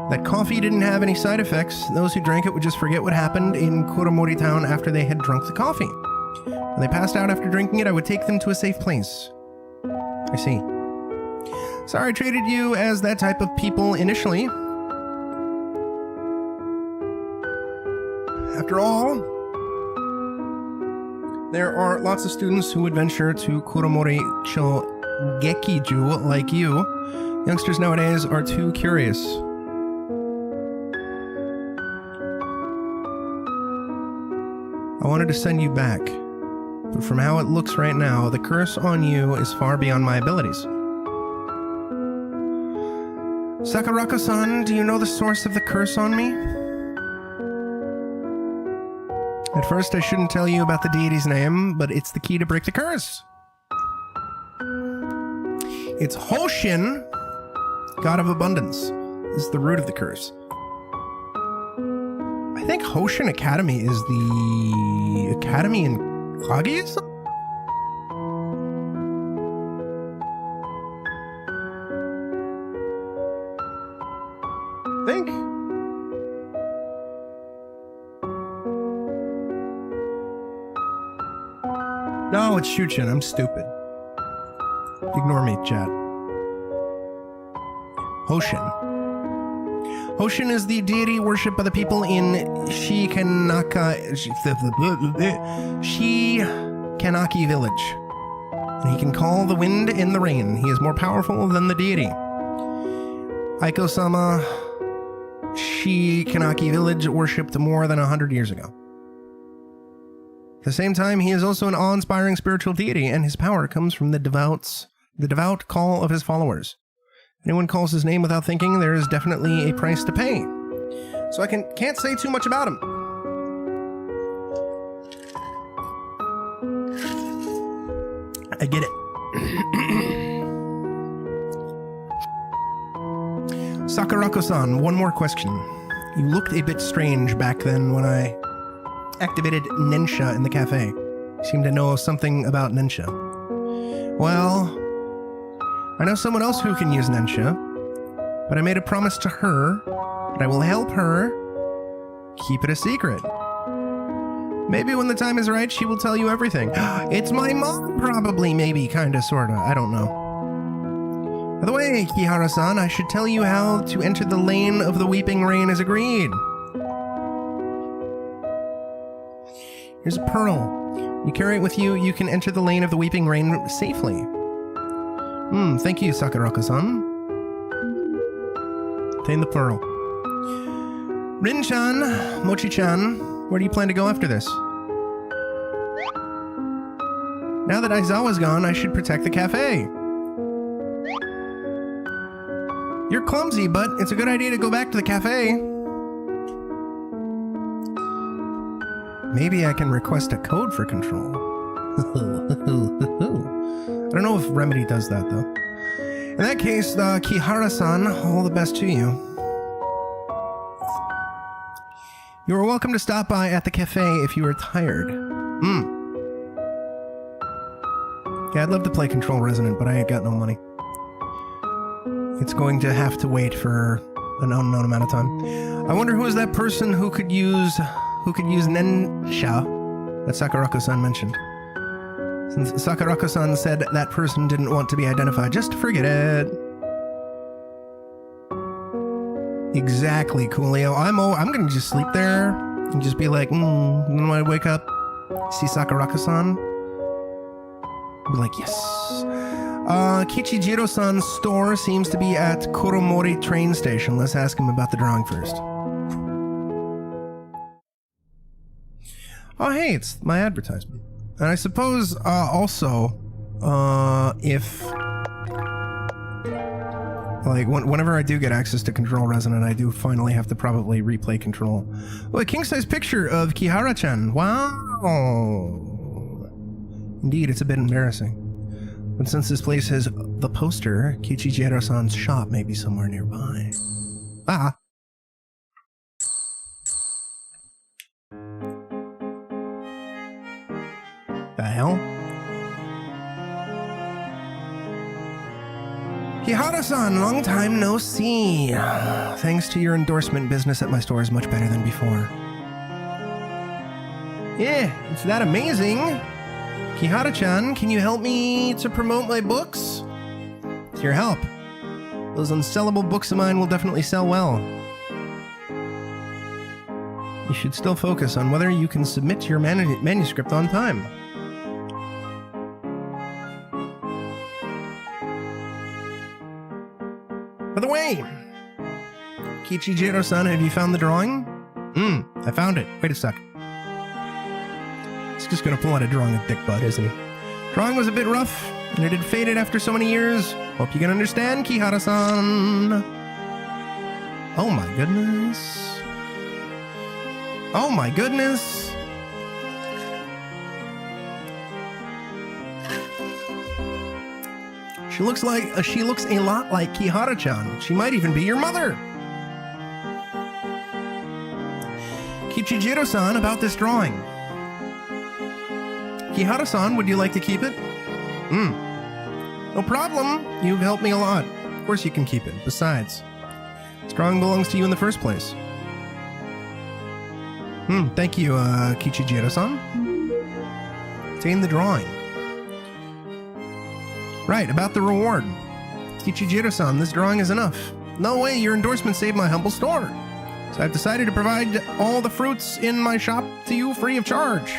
That coffee didn't have any side effects. Those who drank it would just forget what happened in Kuromori town after they had drunk the coffee. When they passed out after drinking it, I would take them to a safe place. I see. Sorry I treated you as that type of people initially. After all, there are lots of students who would venture to Kuromoricho Gekiju like you. Youngsters nowadays are too curious. I wanted to send you back, but from how it looks right now, the curse on you is far beyond my abilities. Sakurako-san, do you know the source of the curse on me? At first, I shouldn't tell you about the deity's name, but it's the key to break the curse. It's Hoshin, god of abundance. This is the root of the curse. I think Hoshin Academy is the academy in Kaguya? I think. No, it's Shuchin. I'm stupid. Ignore me, chat. Hoshin. Hoshin is the deity worshipped by the people in Shikanaki village. And he can call the wind and the rain. He is more powerful than the deity. Aiko-sama Shikanaki village worshipped more than 100 years ago. At the same time, he is also an awe-inspiring spiritual deity, and his power comes from the devout call of his followers. If anyone calls his name without thinking, there is definitely a price to pay. So I can't say too much about him. I get it. Sakurako-san, one more question. You looked a bit strange back then when I activated Nensha in the cafe. You seem to know something about Nensha. Well, I know someone else who can use Nensha. But I made a promise to her that I will help her keep it a secret. Maybe when the time is right, she will tell you everything. It's my mom, probably, maybe, kinda, sorta. I don't know. By the way, Kihara-san, I should tell you how to enter the lane of the Weeping Rain as agreed. Here's a pearl. You carry it with you, you can enter the lane of the Weeping Rain safely. Thank you, Sakurako-san. Obtain the pearl. Rin-chan, Mochi-chan, where do you plan to go after this? Now that Aizawa's gone, I should protect the cafe. You're clumsy, but it's a good idea to go back to the cafe. Maybe I can request a code for control. I don't know if Remedy does that, though. In that case, Kihara-san, all the best to you. You are welcome to stop by at the cafe if you are tired. Yeah, I'd love to play Control Resonant, but I ain't got no money. It's going to have to wait for an unknown amount of time. I wonder who is that person who could use Nensha that Sakurako-san mentioned. Since Sakurako-san said that person didn't want to be identified, just forget it. Exactly, Coolio. I'm gonna just sleep there and just be like, and then when I wake up, see Sakurako-san, be like, yes. Kichijiro-san's store seems to be at Kuromori train station. Let's ask him about the drawing first. Oh, hey, it's my advertisement. And I suppose, also, if... like, whenever I do get access to Control Resonant, I do finally have to probably replay Control. Oh, a king-size picture of Kihara-chan. Wow! Indeed, it's a bit embarrassing. But since this place has the poster, Kichijiro-san's shop may be somewhere nearby. Ah! The hell? Kihara-san, long time no see. Thanks to your endorsement, business at my store is much better than before. Yeah, it's that amazing. Kihara-chan, can you help me to promote my books? With your help, those unsellable books of mine will definitely sell well. You should still focus on whether you can submit your manuscript on time. By the way, Kichijiro-san, have you found the drawing? I found it. Wait a sec. He's just gonna pull out a drawing of Dick Butt, isn't he? Drawing was a bit rough, and it had faded after so many years. Hope you can understand, Kihara-san. Oh my goodness. Oh my goodness. She looks a lot like Kihara-chan. She might even be your mother. Kichijiro-san, about this drawing. Kihara-san, would you like to keep it? No problem. You've helped me a lot. Of course you can keep it. Besides, this drawing belongs to you in the first place. Thank you, Kichijiro-san. Obtain the drawing. Right, about the reward. Kichijiro-san, this drawing is enough. No way, your endorsement saved my humble store. So I've decided to provide all the fruits in my shop to you free of charge.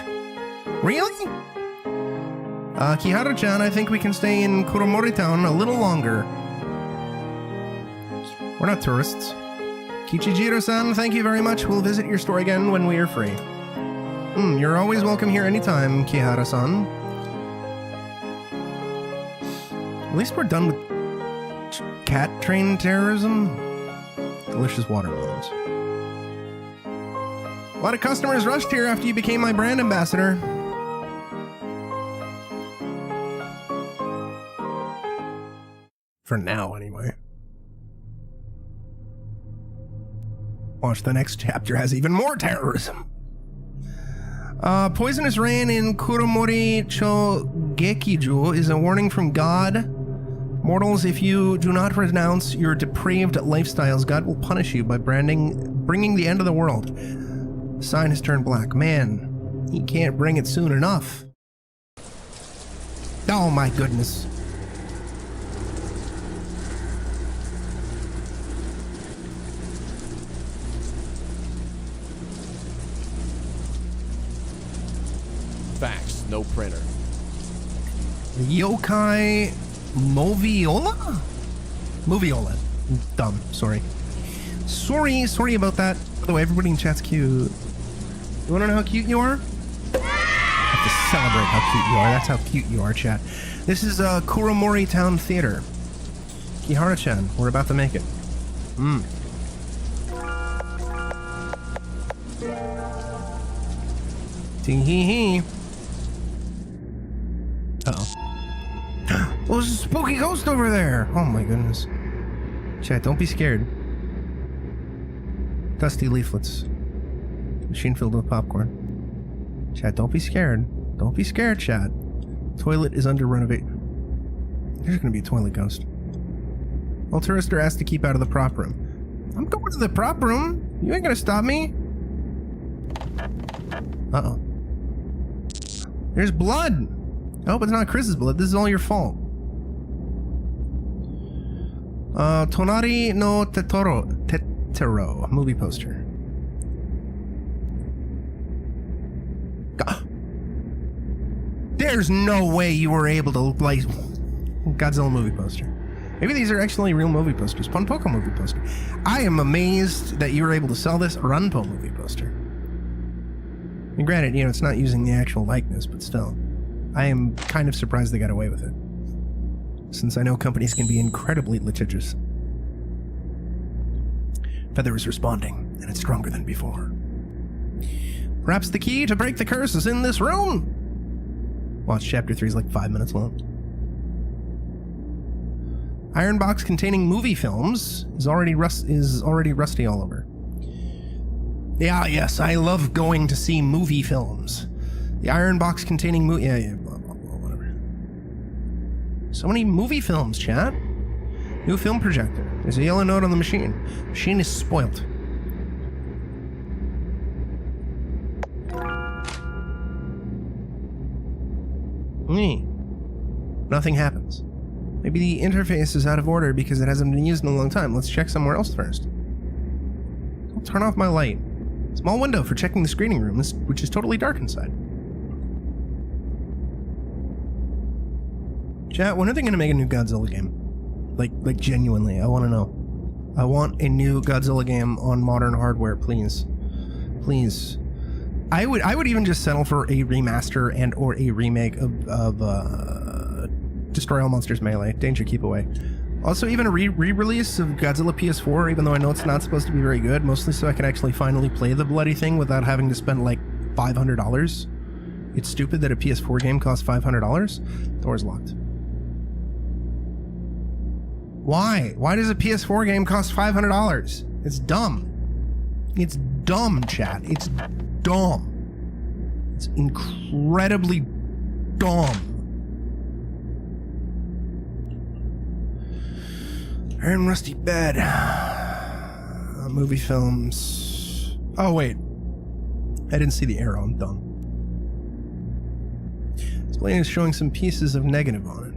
Really? Kihara-chan, I think we can stay in Kuromori Town a little longer. We're not tourists. Kichijiro-san, thank you very much. We'll visit your store again when we are free. You're always welcome here anytime, Kihara-san. At least we're done with cat train terrorism. Delicious watermelons. A lot of customers rushed here after you became my brand ambassador. For now, anyway. Watch, the next chapter has even more terrorism. Poisonous rain in Kuromori Cho Gekiju is a warning from God Mortals, if you do not renounce your depraved lifestyles, God will punish you by bringing the end of the world. The sign has turned black. Man, he can't bring it soon enough. Oh my goodness. Facts, no printer. Yokai Moviola? Moviola. Dumb. Sorry. Sorry about that. By the way, everybody in chat's cute. You wanna know how cute you are? I have to celebrate how cute you are. That's how cute you are, chat. This is Kuromori Town Theater. Kihara-chan, we're about to make it. Tee-hee-hee. Uh-oh. Oh, there's a spooky ghost over there! Oh my goodness. Chat, don't be scared. Dusty leaflets. Machine filled with popcorn. Chat, don't be scared. Don't be scared, chat. Toilet is under renovation. There's gonna be a toilet ghost. All tourists are asked to keep out of the prop room. I'm going to the prop room! You ain't gonna stop me! Uh-oh. There's blood! I hope it's not Chris's blood. This is all your fault. Tonari no Tetero. Movie poster. There's no way you were able to, like... Godzilla movie poster. Maybe these are actually real movie posters. Ponpoko movie poster. I am amazed that you were able to sell this Runpo movie poster. And granted, you know, it's not using the actual likeness, but still. I am kind of surprised they got away with it, since I know companies can be incredibly litigious. Feather is responding, and it's stronger than before. Perhaps the key to break the curse is in this room! Watch, chapter 3 is like 5 minutes long. Iron box containing movie films is already rusty all over. Yeah, yes, I love going to see movie films. The iron box containing yeah, blah, blah, blah, whatever. So many movie films, chat. New film projector. There's a yellow note on the machine. Machine is spoilt. Nothing happens. Maybe the interface is out of order because it hasn't been used in a long time. Let's check somewhere else first. I'll turn off my light. Small window for checking the screening room, which is totally dark inside. Chat, when are they going to make a new Godzilla game? Like genuinely, I want to know. I want a new Godzilla game on modern hardware, please. Please. I would even just settle for a remaster and or a remake of Destroy All Monsters Melee. Danger, keep away. Also, even a re-release of Godzilla PS4, even though I know it's not supposed to be very good, mostly so I can actually finally play the bloody thing without having to spend like $500. It's stupid that a PS4 game costs $500. Door's locked. Why? Why does a PS4 game cost $500? It's dumb. It's dumb, chat. It's dumb. It's incredibly dumb. Iron rusty bed. Movie films. Oh, wait. I didn't see the arrow. I'm dumb. This plane is showing some pieces of negative on it.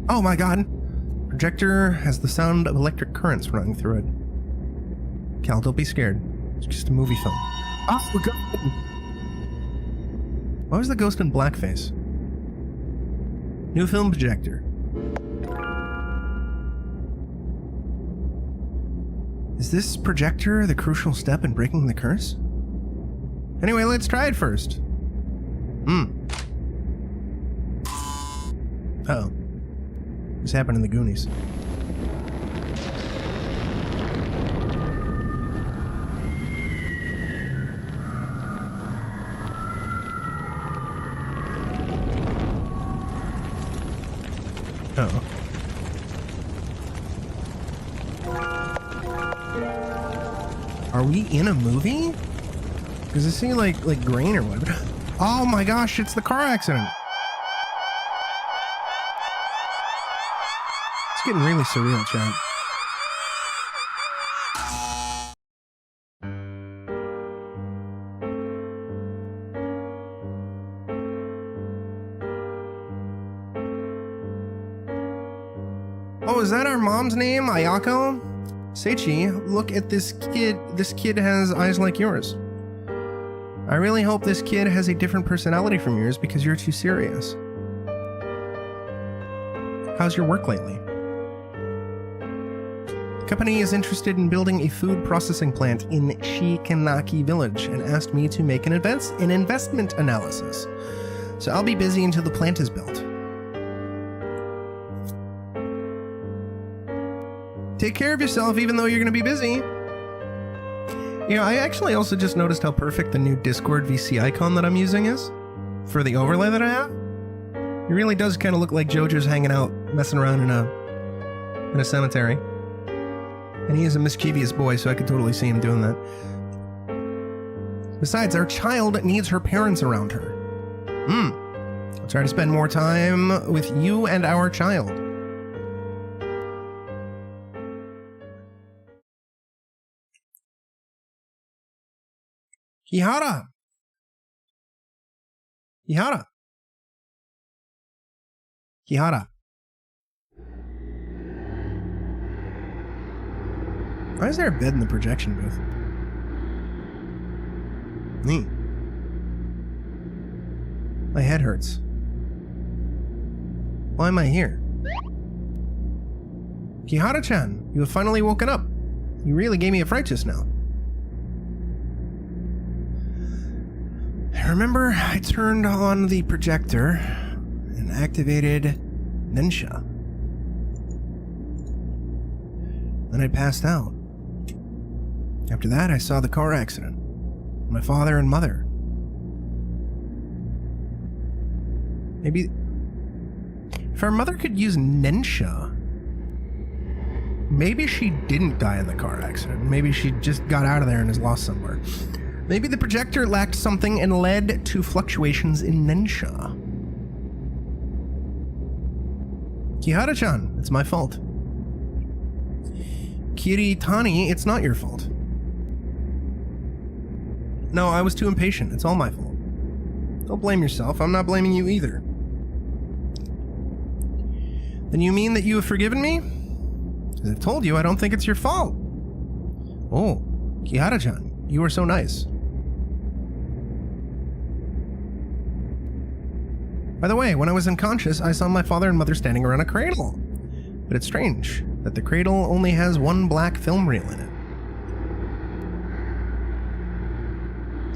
Oh my god! Projector has the sound of electric currents running through it. Cal, don't be scared. It's just a movie film. Oh, we're going! Why was the ghost in blackface? New film projector. Is this projector the crucial step in breaking the curse? Anyway, let's try it first. Uh-oh. This happened in the Goonies. Uh-oh. Are we in a movie? Does it seem like grain or whatever? Oh my gosh, it's the car accident. It's getting really surreal, chat. Oh, is that our mom's name, Ayako? Seichi, look at this kid. This kid has eyes like yours. I really hope this kid has a different personality from yours because you're too serious. How's your work lately? The company is interested in building a food processing plant in Shikanaki Village and asked me to make an investment analysis. So I'll be busy until the plant is built. Take care of yourself even though you're going to be busy. You know, I actually also just noticed how perfect the new Discord VC icon that I'm using is for the overlay that I have. It really does kind of look like JoJo's hanging out, messing around in a cemetery. And he is a mischievous boy, so I could totally see him doing that. Besides, our child needs her parents around her. I'll try to spend more time with you and our child. Kihara! Kihara! Kihara. Why is there a bed in the projection booth? Neat. My head hurts. Why am I here? Kihara-chan, you have finally woken up. You really gave me a fright just now. I remember I turned on the projector and activated Nensha. Then I passed out. After that, I saw the car accident. My father and mother. Maybe if our mother could use Nensha, maybe she didn't die in the car accident. Maybe she just got out of there and is lost somewhere. Maybe the projector lacked something and led to fluctuations in Nensha. Kihara-chan, it's my fault. Kiritani, it's not your fault. No, I was too impatient. It's all my fault. Don't blame yourself. I'm not blaming you either. Then you mean that you have forgiven me? As I've told you, I don't think it's your fault. Oh, Kihara-chan, you are so nice. By the way, when I was unconscious, I saw my father and mother standing around a cradle. But it's strange that the cradle only has one black film reel in it.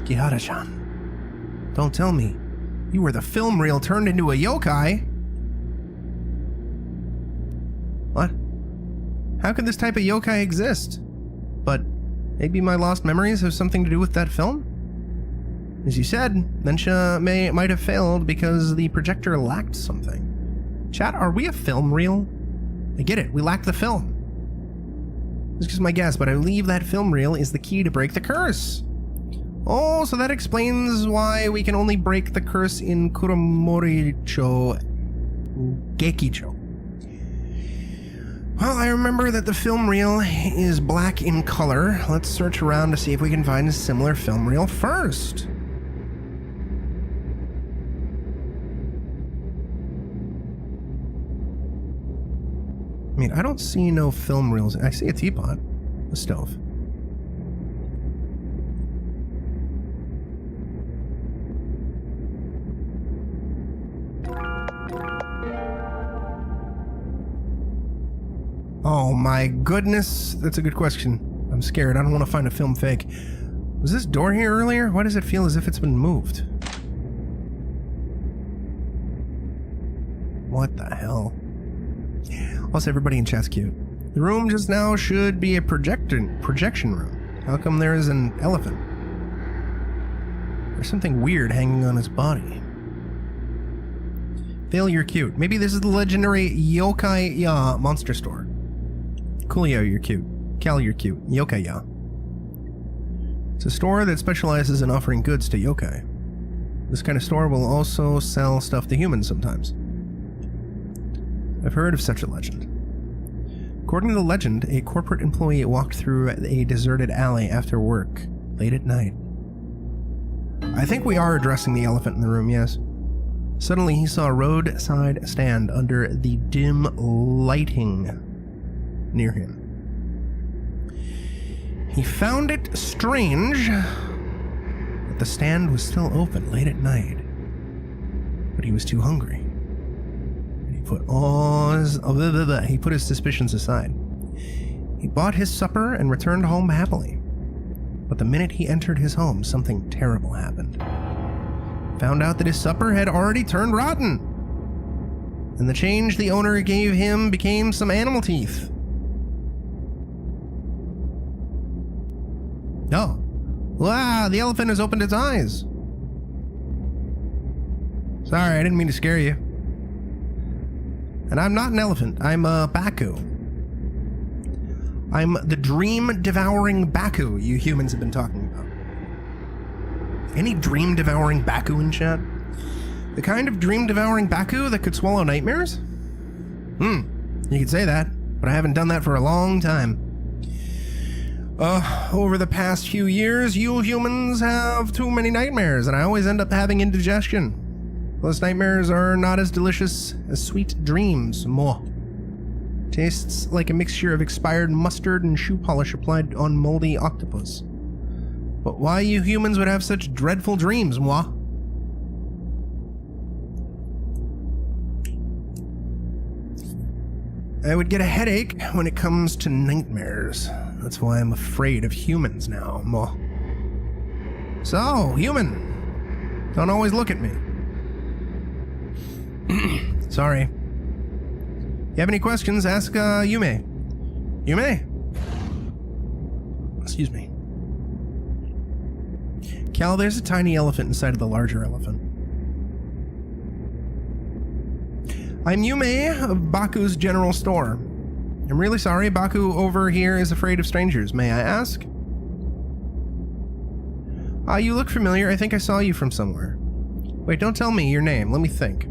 Kihara-chan, don't tell me you were the film reel turned into a yokai. What? How could this type of yokai exist? But maybe my lost memories have something to do with that film? As you said, Nensha might have failed because the projector lacked something. Chat, are we a film reel? I get it, we lack the film. This is just my guess, but I believe that film reel is the key to break the curse. Oh, so that explains why we can only break the curse in Kuromoricho Gekicho. Well, I remember that the film reel is black in color. Let's search around to see if we can find a similar film reel first. I mean, I don't see no film reels. I see a teapot, a stove. Oh my goodness, that's a good question. I'm scared. I don't want to find a film fake. Was this door here earlier? Why does it feel as if it's been moved? What the hell? Also, everybody in chat's cute. The room just now should be a projection room. How come there is an elephant? There's something weird hanging on his body. Vale, you're cute. Maybe this is the legendary Yokai-ya monster store. Coolio, you're cute. Cal, you're cute. Yokai-ya. It's a store that specializes in offering goods to yokai. This kind of store will also sell stuff to humans sometimes. I've heard of such a legend. According to the legend, a corporate employee walked through a deserted alley after work, late at night. I think we are addressing the elephant in the room, yes. Suddenly he saw a roadside stand under the dim lighting near him. He found it strange that the stand was still open late at night, but he was too hungry. He put his suspicions aside. He bought his supper and returned home happily. But the minute he entered his home, something terrible happened. Found out that his supper had already turned rotten, and the change the owner gave him became some animal teeth. Oh. Wow, the elephant has opened its eyes. Sorry, I didn't mean to scare you. And I'm not an elephant, I'm a Baku. I'm the dream-devouring Baku you humans have been talking about. Any dream-devouring Baku in chat? The kind of dream-devouring Baku that could swallow nightmares? You could say that, but I haven't done that for a long time. Over the past few years, you humans have too many nightmares, and I always end up having indigestion. Those nightmares are not as delicious as sweet dreams. Mwah. Tastes like a mixture of expired mustard and shoe polish applied on moldy octopus. But why you humans would have such dreadful dreams, mwah? I would get a headache when it comes to nightmares. That's why I'm afraid of humans now, mwah. So, human, don't always look at me. Sorry. You have any questions, ask Yume. Yume? Excuse me. Cal, there's a tiny elephant inside of the larger elephant. I'm Yume of Baku's General Store. I'm really sorry, Baku over here is afraid of strangers. May I ask? You look familiar. I think I saw you from somewhere. Wait, don't tell me your name. Let me think.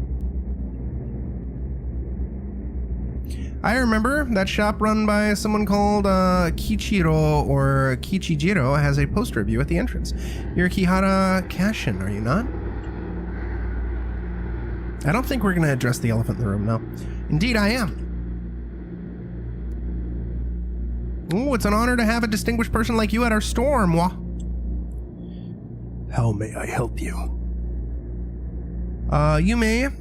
I remember that shop run by someone called Kichiro or Kichijiro has a poster of you at the entrance. You're Kihara Kashin, are you not? I don't think we're going to address the elephant in the room, no. Indeed, I am. Ooh, it's an honor to have a distinguished person like you at our store, moi. How may I help you? Yume,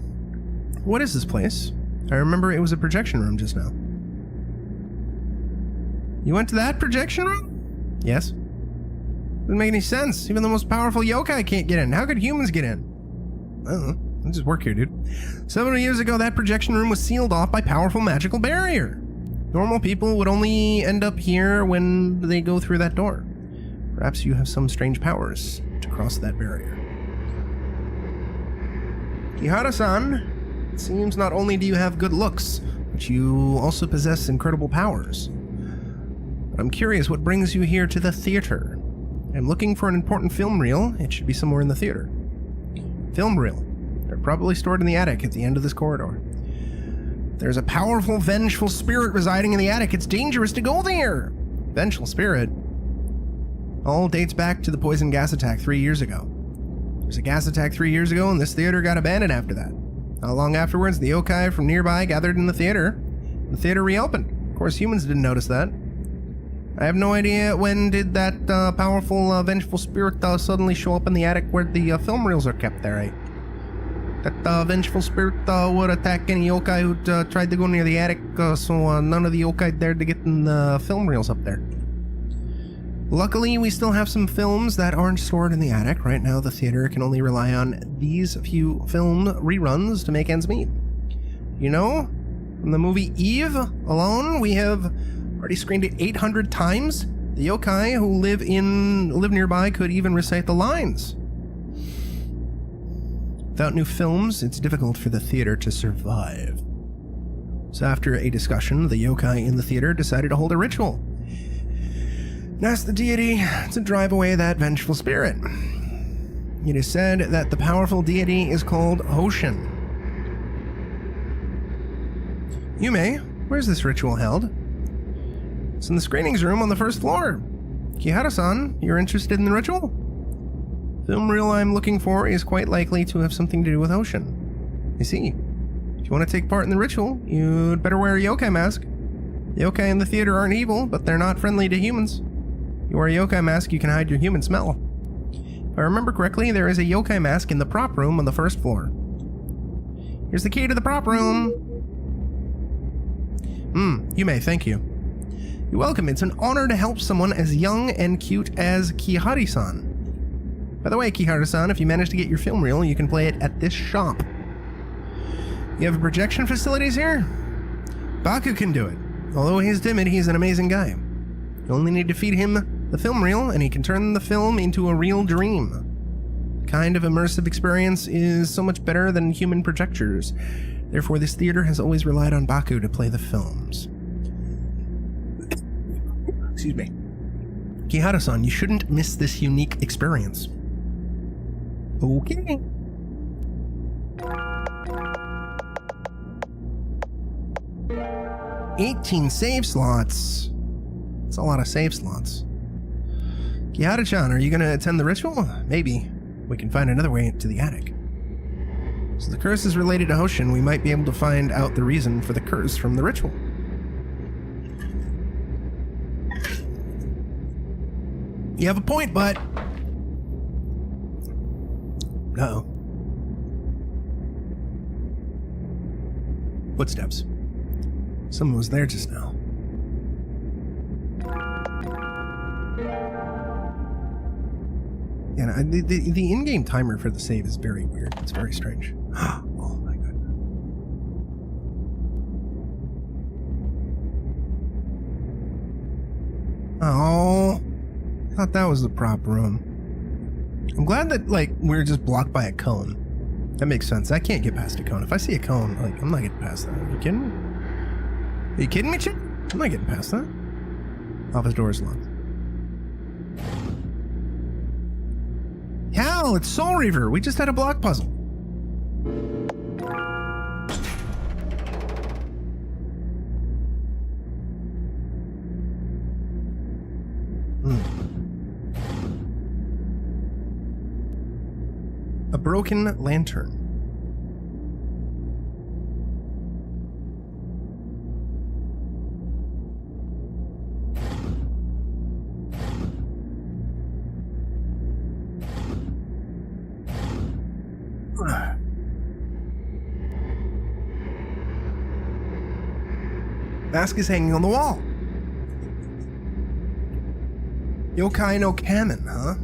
what is this place? I remember it was a projection room just now. You went to that projection room? Yes. Doesn't make any sense. Even the most powerful yokai can't get in. How could humans get in? I don't know. I just work here, dude. Several years ago, that projection room was sealed off by powerful magical barrier. Normal people would only end up here when they go through that door. Perhaps you have some strange powers to cross that barrier. Kihara-san, it seems not only do you have good looks, but you also possess incredible powers. But I'm curious what brings you here to the theater. I'm looking for an important film reel. It should be somewhere in the theater. Film reel. They're probably stored in the attic at the end of this corridor. There's a powerful, vengeful spirit residing in the attic. It's dangerous to go there. Vengeful spirit? All dates back to the poison gas attack 3 years ago. There was a gas attack 3 years ago, and this theater got abandoned after that. Not long afterwards, the yokai from nearby gathered in the theater. The theater reopened. Of course, humans didn't notice that. I have no idea when did that powerful, vengeful spirit suddenly show up in the attic where the film reels are kept there, eh? That vengeful spirit would attack any yokai who tried to go near the attic, so none of the yokai dared to get in the film reels up there. Luckily, we still have some films that aren't stored in the attic. Right now, the theater can only rely on these few film reruns to make ends meet. You know, from the movie Eve alone, we have already screened it 800 times. The yokai who live nearby could even recite the lines. Without new films, it's difficult for the theater to survive. So after a discussion, the yokai in the theater decided to hold a ritual. and ask the deity to drive away that vengeful spirit. It is said that the powerful deity is called Hoshin. Yume, where's this ritual held? It's in the screenings room on the first floor. Kihara-san, you're interested in the ritual? Film reel I'm looking for is quite likely to have something to do with Hoshin. I see. If you want to take part in the ritual, you'd better wear a yokai mask. Yokai in the theater aren't evil, but they're not friendly to humans. You wear a yokai mask, you can hide your human smell. If I remember correctly, there is a yokai mask in the prop room on the first floor. Here's the key to the prop room. Yume, thank you. You're welcome. It's an honor to help someone as young and cute as Kihari-san. By the way, Kihara-san, if you manage to get your film reel, you can play it at this shop. You have projection facilities here? Baku can do it. Although he's timid, he's an amazing guy. You only need to feed him the film reel, and he can turn the film into a real dream. The kind of immersive experience is so much better than human projectors. Therefore, this theater has always relied on Baku to play the films. Excuse me. Kihara-san, you shouldn't miss this unique experience. Okay. $18 save slots. That's a lot of save slots. Kihara-chan, are you going to attend the ritual? Maybe. We can find another way to the attic. So the curse is related to Hoshin. We might be able to find out the reason for the curse from the ritual. You have a point, but... Uh-oh. Footsteps. Someone was there just now. Yeah, the in-game timer for the save is very weird. It's very strange. Oh my god. Oh, I thought that was the prop room. I'm glad that, like, we're just blocked by a cone. That makes sense. I can't get past a cone. If I see a cone, like, I'm not getting past that. Are you kidding me? Are you kidding me, chick? I'm not getting past that. Office door is locked. Hell, it's Soul Reaver. We just had a block puzzle. A broken lantern. Mask is hanging on the wall. Yokai no Kamen, huh?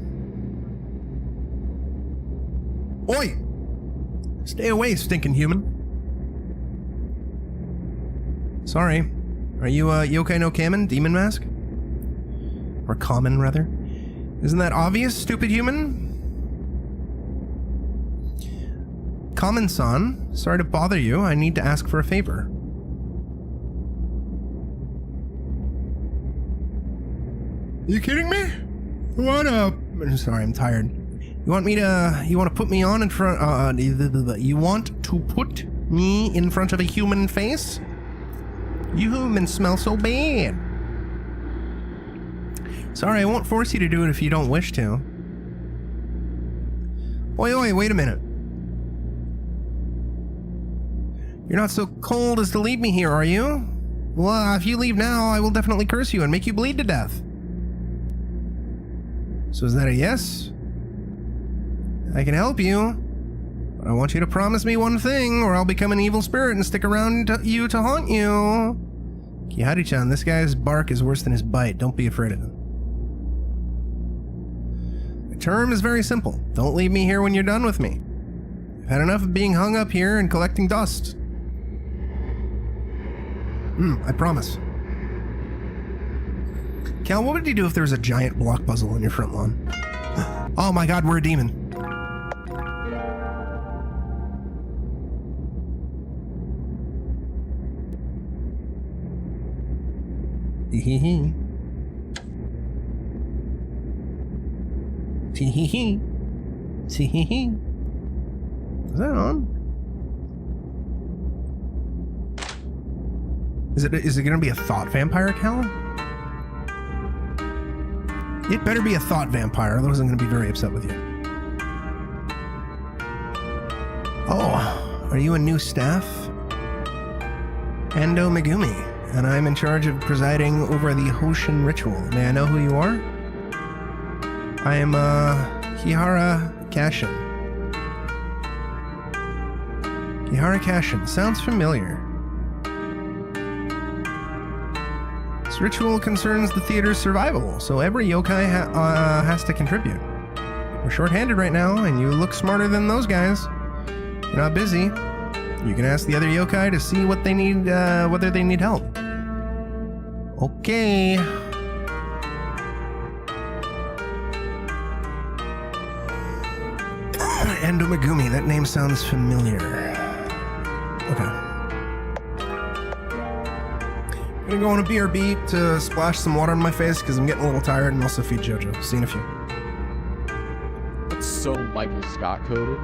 Oi! Stay away, stinking human. Sorry. Are you Yokai no Kamen, demon mask? Or common, rather? Isn't that obvious, stupid human? Kamen-san, sorry to bother you. I need to ask for a favor. You kidding me? What up? Sorry, I'm tired. You want to put me on in front, you want to put me in front of a human face? You humans smell so bad. Sorry, I won't force you to do it if you don't wish to. Oi, wait a minute. You're not so cold as to leave me here, are you? Well, if you leave now, I will definitely curse you and make you bleed to death. So is that a yes? I can help you, but I want you to promise me one thing, or I'll become an evil spirit and stick around to haunt you. Kihari-chan, this guy's bark is worse than his bite. Don't be afraid of him. The term is very simple. Don't leave me here when you're done with me. I've had enough of being hung up here and collecting dust. I promise. Cal, what would you do if there was a giant block puzzle in your front lawn? Oh my god, we're a demon. See hee hee. See hee hee. Is that on? Is it gonna be a thought vampire, Cal? It better be a thought vampire, otherwise I'm gonna be very upset with you. Oh, are you a new staff? Ando Megumi, and I'm in charge of presiding over the Hoshin ritual. May I know who you are? I am, Kihara Kashin. Kihara Kashin. Sounds familiar. This ritual concerns the theater's survival, so every yokai has to contribute. We're short-handed right now, and you look smarter than those guys. You're not busy. You can ask the other yokai to see what they need, whether they need help. Okay. Endo Megumi, that name sounds familiar. Okay. I'm gonna go on a BRB to splash some water on my face because I'm getting a little tired, and also feed JoJo. See you in a few. It's so Michael Scott coded.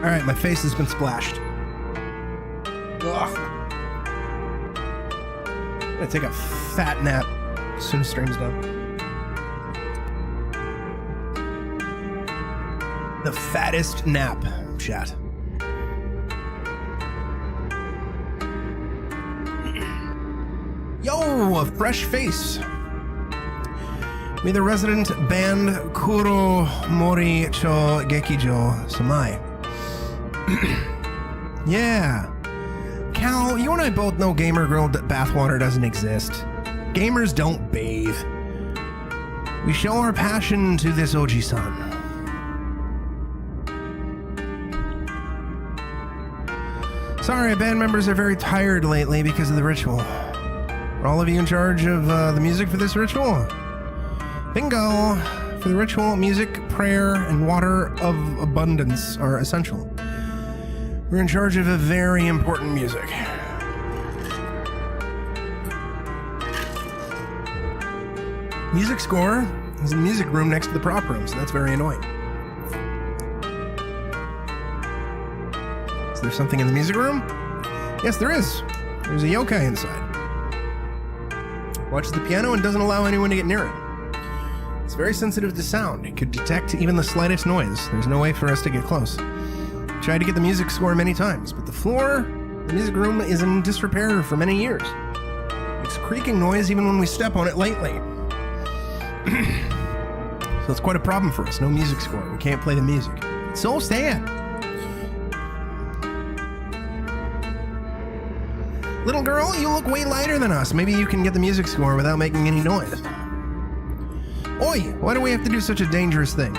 Alright, my face has been splashed. Ugh. I'm gonna take a fat nap as soon as stream's done. The fattest nap, chat. Yo, a fresh face. May the resident band Kuro Mori Cho Gekijo Samai. Yeah. Cal, you and I both know gamer girl bathwater doesn't exist. Gamers don't bathe. We show our passion to this Oji-san. Sorry, band members are very tired lately because of the ritual. Are all of you in charge of the music for this ritual? Bingo! For the ritual, music, prayer, and water of abundance are essential. We're in charge of a very important music. Music score is in the music room next to the prop room, so that's very annoying. Is there something in the music room? Yes, there is. There's a yokai inside. Watches the piano and doesn't allow anyone to get near it. It's very sensitive to sound. It could detect even the slightest noise. There's no way for us to get close. Tried to get the music score many times, but the floor, the music room, is in disrepair for many years. It's creaking noise even when we step on it lightly. So it's quite a problem for us. No music score. We can't play the music. It's so sad. Little girl, you look way lighter than us. Maybe you can get the music score without making any noise. Oi, why do we have to do such a dangerous thing?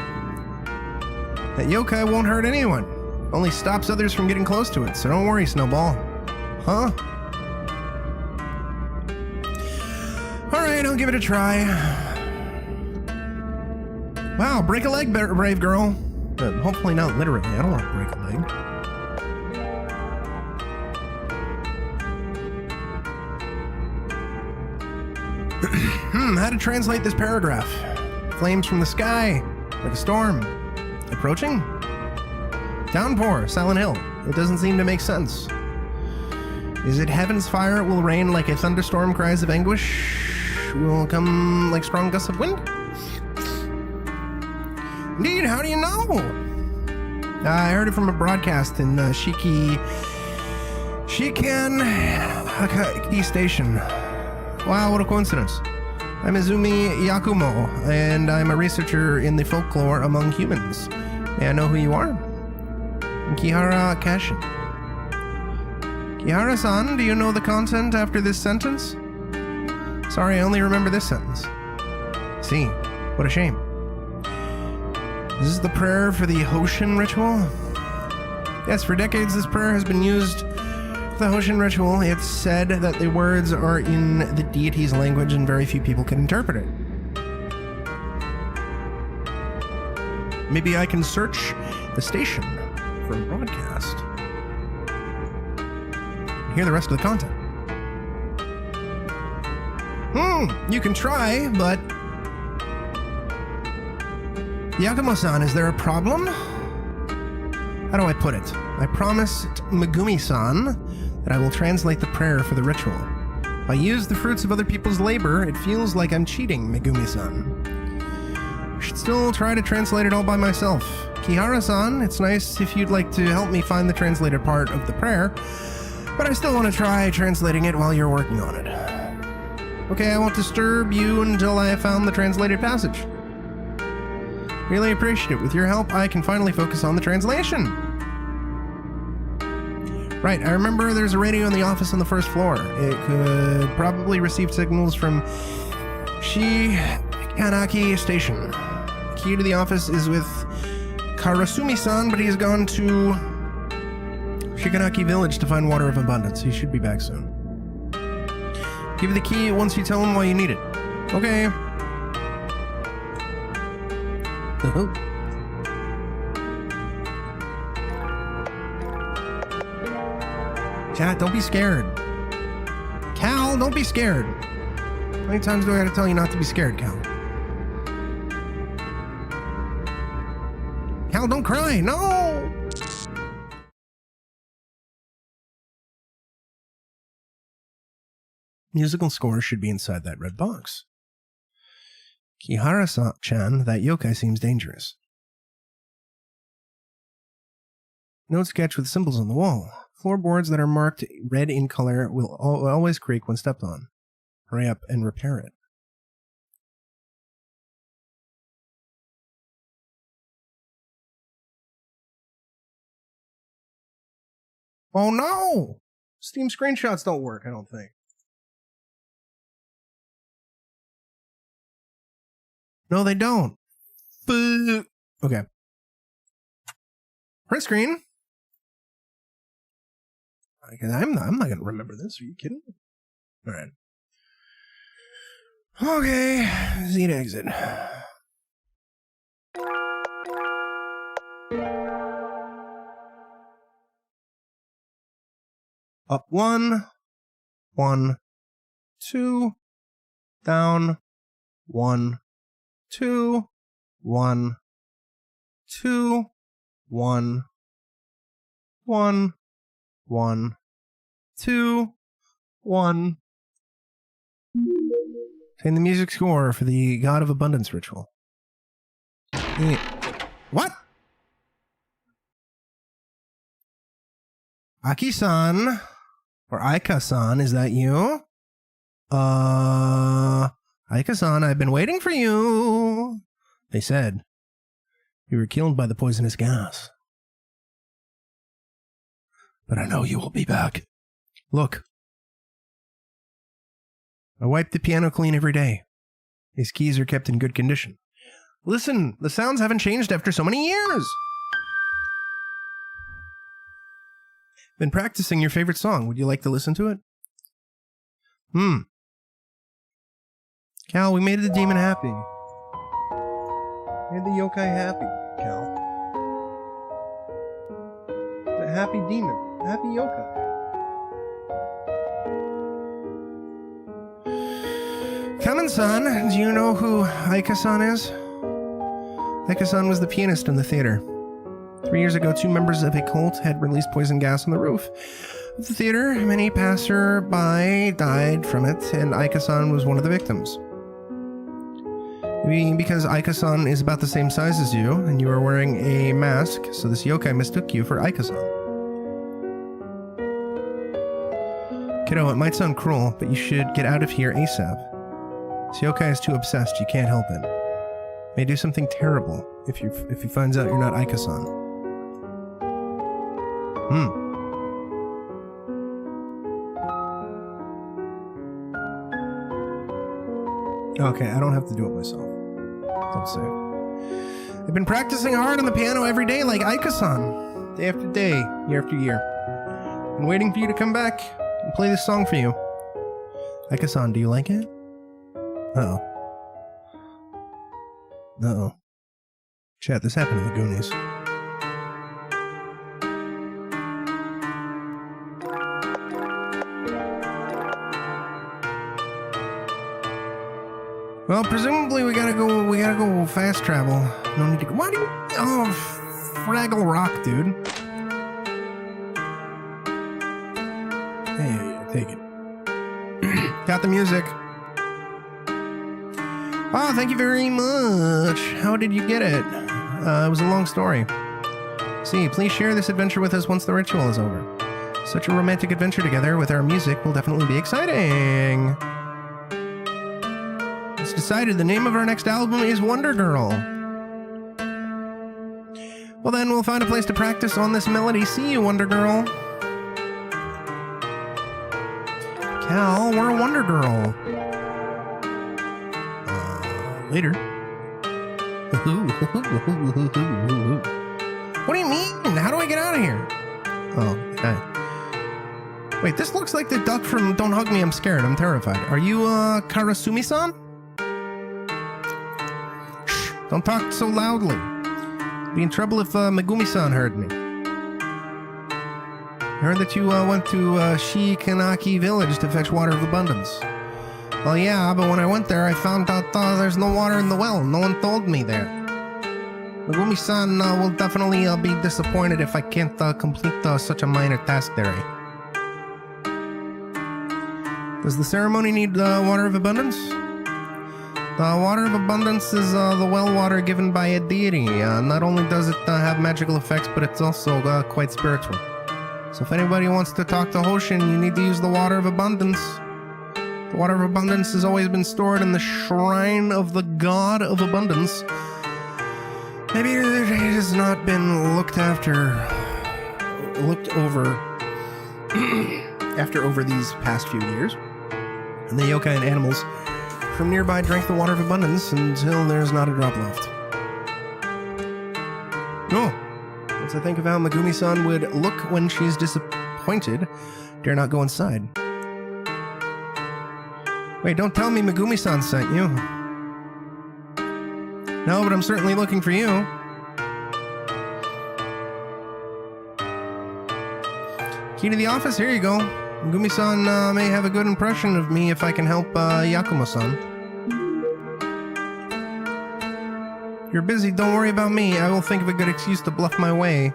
That yokai won't hurt anyone. Only stops others from getting close to it, so don't worry, Snowball. Huh? Alright, I'll give it a try. Wow, break a leg, brave girl. Hopefully not literally. I don't want to break a leg. How to translate this paragraph? Flames from the sky, like a storm. Approaching? Downpour, Silent Hill. It doesn't seem to make sense. Is it heaven's fire will rain like a thunderstorm, cries of anguish will come like strong gusts of wind? Indeed, how do you know? I heard it from a broadcast in Shikan Key Station. Wow, what a coincidence. I'm Izumi Yakumo, and I'm a researcher in the folklore among humans. May I know who you are? I'm Kihara Kashin. Kihara-san, do you know the content after this sentence? Sorry, I only remember this sentence. See, what a shame. This is the prayer for the Hoshin ritual? Yes, for decades this prayer has been used for the Hoshin ritual. It's said that the words are in the deity's language and very few people can interpret it. Maybe I can search the station for a broadcast. Hear the rest of the content. You can try, but... Yakumo-san, is there a problem? How do I put it? I promised Megumi-san that I will translate the prayer for the ritual. If I use the fruits of other people's labor, it feels like I'm cheating, Megumi-san. I should still try to translate it all by myself. Kihara-san, it's nice if you'd like to help me find the translated part of the prayer, but I still want to try translating it while you're working on it. Okay, I won't disturb you until I have found the translated passage. Really appreciate it. With your help, I can finally focus on the translation. Right, I remember there's a radio in the office on the first floor. It could probably receive signals from Shikanaki Station. The key to the office is with Karasumi-san, but he has gone to Shikanaki Village to find water of abundance. He should be back soon. Give you the key once you tell him why you need it. Okay. Chat, don't be scared. Cal, don't be scared. How many times do I gotta tell you not to be scared, Cal? Cal, don't cry. No! Musical score should be inside that red box. Kihara-chan, that yokai seems dangerous. Note sketch with symbols on the wall. Floorboards that are marked red in color will always creak when stepped on. Hurry up and repair it. Oh no! Steam screenshots don't work, I don't think. No, they don't. Boo. Okay. Print screen. I'm not going to remember this. Are you kidding? All right. Okay. Z to exit. Up 1, 1, 2, down 1, 2, 1, 2, 1, 1, 1, 2, 1. Obtain the music score for the God of Abundance ritual. What? Aki-san, or Aika-san, is that you? Aika-san, I've been waiting for you. They said you were killed by the poisonous gas. But I know you will be back. Look. I wipe the piano clean every day. These keys are kept in good condition. Listen, the sounds haven't changed after so many years. Been practicing your favorite song. Would you like to listen to it? Cal, we made the demon happy. Made the yokai happy, Cal. The happy demon. Happy yokai. Kamen-san, do you know who Aika-san is? Aika-san was the pianist in the theater. 3 years ago, 2 members of a cult had released poison gas on the roof of the theater. Many passer-by died from it, and Aika-san was one of the victims. Maybe because Aika-san is about the same size as you, and you are wearing a mask, so this yokai mistook you for Aika-san. Kiddo, it might sound cruel, but you should get out of here ASAP. This yokai is too obsessed, you can't help it. May do something terrible if he finds out you're not Aika-san. Okay, I don't have to do it myself. Don't say it. I've been practicing hard on the piano every day like Aika-san. Day after day, year after year. Been waiting for you to come back and play this song for you. Aika-san, do you like it? Uh-oh. Uh-oh. Chat, this happened in the Goonies. Well, presumably we gotta go fast travel. No need to go. Why do you... Oh, Fraggle Rock, dude. Hey, take it. Got the music. Oh, thank you very much. How did you get it? It was a long story. See, please share this adventure with us once the ritual is over. Such a romantic adventure together with our music will definitely be exciting. It's decided the name of our next album is Wonder Girl. Well then, we'll find a place to practice on this melody. See you, Wonder Girl. Cal, we're a Wonder Girl. Later. What do you mean? How do I get out of here? Oh, okay. Wait, this looks like the duck from Don't Hug Me, I'm Scared. I'm terrified. Are you, Karasumi-san? Shh, don't talk so loudly. Be in trouble if, Megumi-san heard me. I heard that you, went to, Shikanaki village to fetch water of abundance. Well, yeah, but when I went there, I found out there's no water in the well. No one told me there. Megumi-san will definitely be disappointed if I can't complete such a minor task there. Does the ceremony need water of abundance? The water of abundance is the well water given by a deity. Not only does it have magical effects, but it's also quite spiritual. So if anybody wants to talk to Hoshin, you need to use the water of abundance. The water of abundance has always been stored in the shrine of the god of abundance. Maybe it has not been looked over over these past few years. And the yokai and animals from nearby drank the water of abundance until there's not a drop left. Oh, once I think of how Megumi-san would look when she's disappointed, dare not go inside. Wait, don't tell me Megumi-san sent you. No, but I'm certainly looking for you. Key to the office, here you go. Megumi-san may have a good impression of me if I can help Yakumo-san. You're busy, don't worry about me. I will think of a good excuse to bluff my way.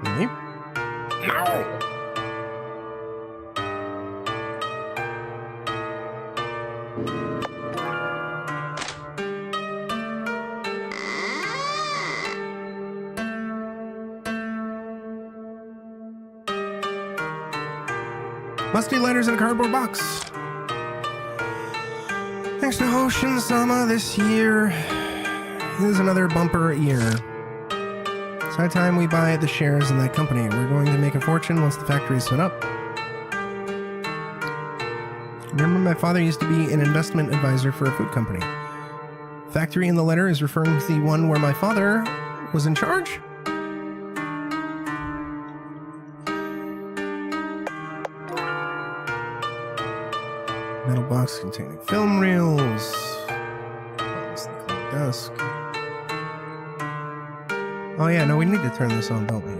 Really? No! Musty letters in a cardboard box. Thanks to Hoshin-sama, this year is another bumper year. It's high time we buy the shares in that company. We're going to make a fortune once the factory is set up. Remember, my father used to be an investment advisor for a food company. Factory in the letter is referring to the one where my father was in charge? Metal box containing film reels. Desk. Oh yeah, no, we need to turn this on, don't we?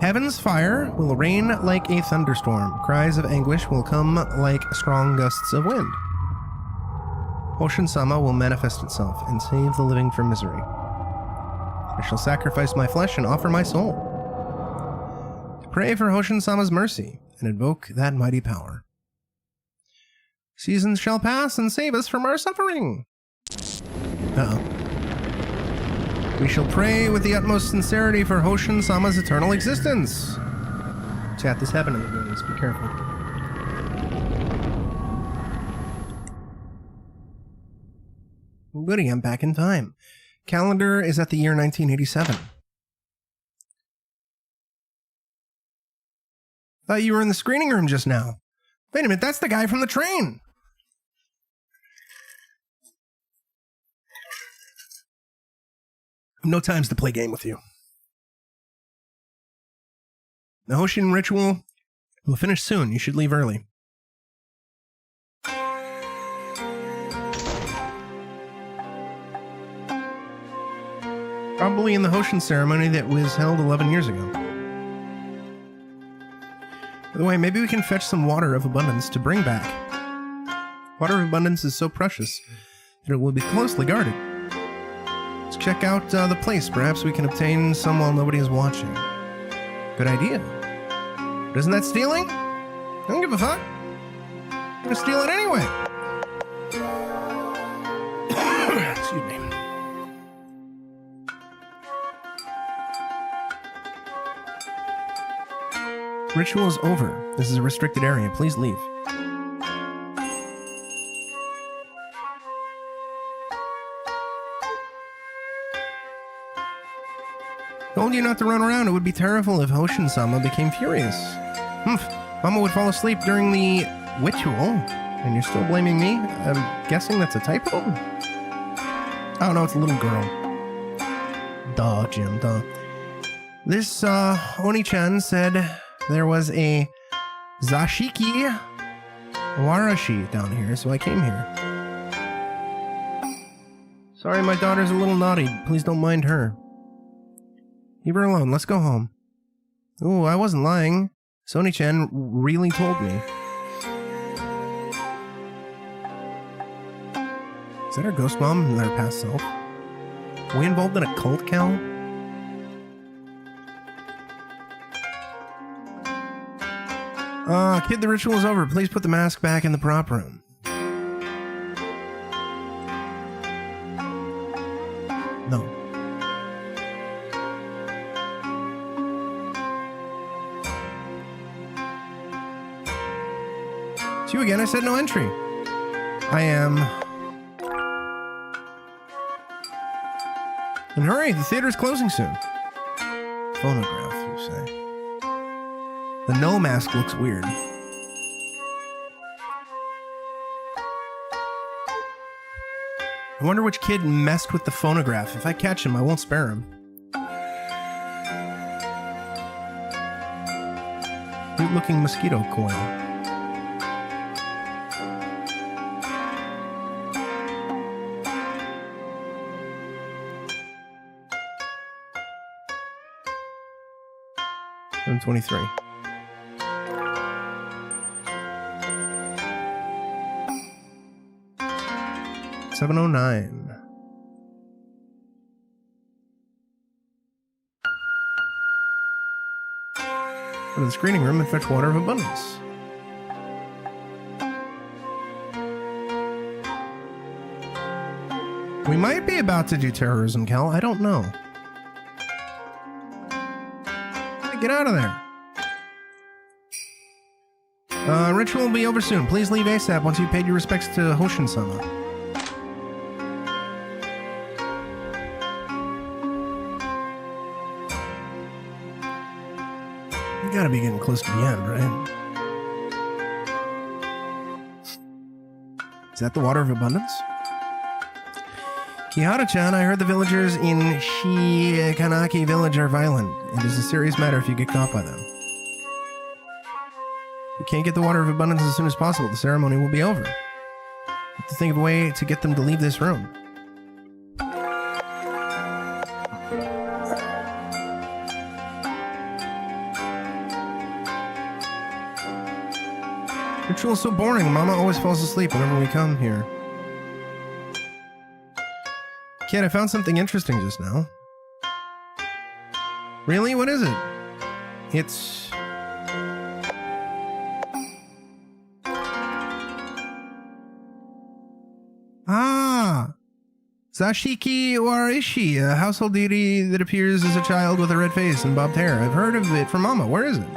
Heaven's fire will rain like a thunderstorm. Cries of anguish will come like strong gusts of wind. Hoshin-sama will manifest itself and save the living from misery. I shall sacrifice my flesh and offer my soul. Pray for Hoshin-sama's mercy and invoke that mighty power. Seasons shall pass and save us from our suffering. Uh-oh. We shall pray with the utmost sincerity for Hoshin-sama's eternal existence. Chat, this happened in the movies. Be careful. Goody, I'm back in time. Calendar is at the year 1987. Thought you were in the screening room just now. Wait a minute, that's the guy from the train. No times to play game with you. The Hoshin ritual will finish soon. You should leave early. Probably in the Hoshin ceremony that was held 11 years ago. By the way, maybe we can fetch some water of abundance to bring back. Water of abundance is so precious that it will be closely guarded. Let's check out the place. Perhaps we can obtain some while nobody is watching. Good idea. But isn't that stealing? I don't give a fuck. I'm gonna steal it anyway. Excuse me. Ritual is over. This is a restricted area. Please leave. Told you not to run around. It would be terrible if Hoshin-sama became furious. Mama would fall asleep during the ritual, and you're still blaming me? I'm guessing that's a typo? Oh no, it's a little girl. Duh, Jim, duh. This, Oni-chan said there was a Zashiki Warashi down here, so I came here. Sorry, my daughter's a little naughty. Please don't mind her. Leave her alone. Let's go home. Ooh, I wasn't lying. Sony-chan really told me. Is that her ghost mom and her past self? Are we involved in a cult, Cal? Kid, the ritual is over. Please put the mask back in the prop room. No. It's you again. I said no entry. I am. And hurry, the theater's closing soon. Phonograph, you say. The no mask looks weird. I wonder which kid messed with the phonograph. If I catch him, I won't spare him. Cute looking mosquito coil. $7.23. $7.09. Go to the screening room and fetch water of abundance. We might be about to do terrorism, Cal. I don't know. Get out of there. Ritual will be over soon. Please leave ASAP once you've paid your respects to Hoshin-sama. You gotta be getting close to the end, right? Is that the water of abundance? Kihara-chan, I heard the villagers in Shikanaki village are violent. It is a serious matter if you get caught by them. You can't get the water of abundance as soon as possible. The ceremony will be over. You have to think of a way to get them to leave this room. Ritual is so boring. Mama always falls asleep whenever we come here. Kid, I found something interesting just now. Really? What is it? It's... Zashiki Warishi, a household deity that appears as a child with a red face and bobbed hair. I've heard of it from Mama. Where is it?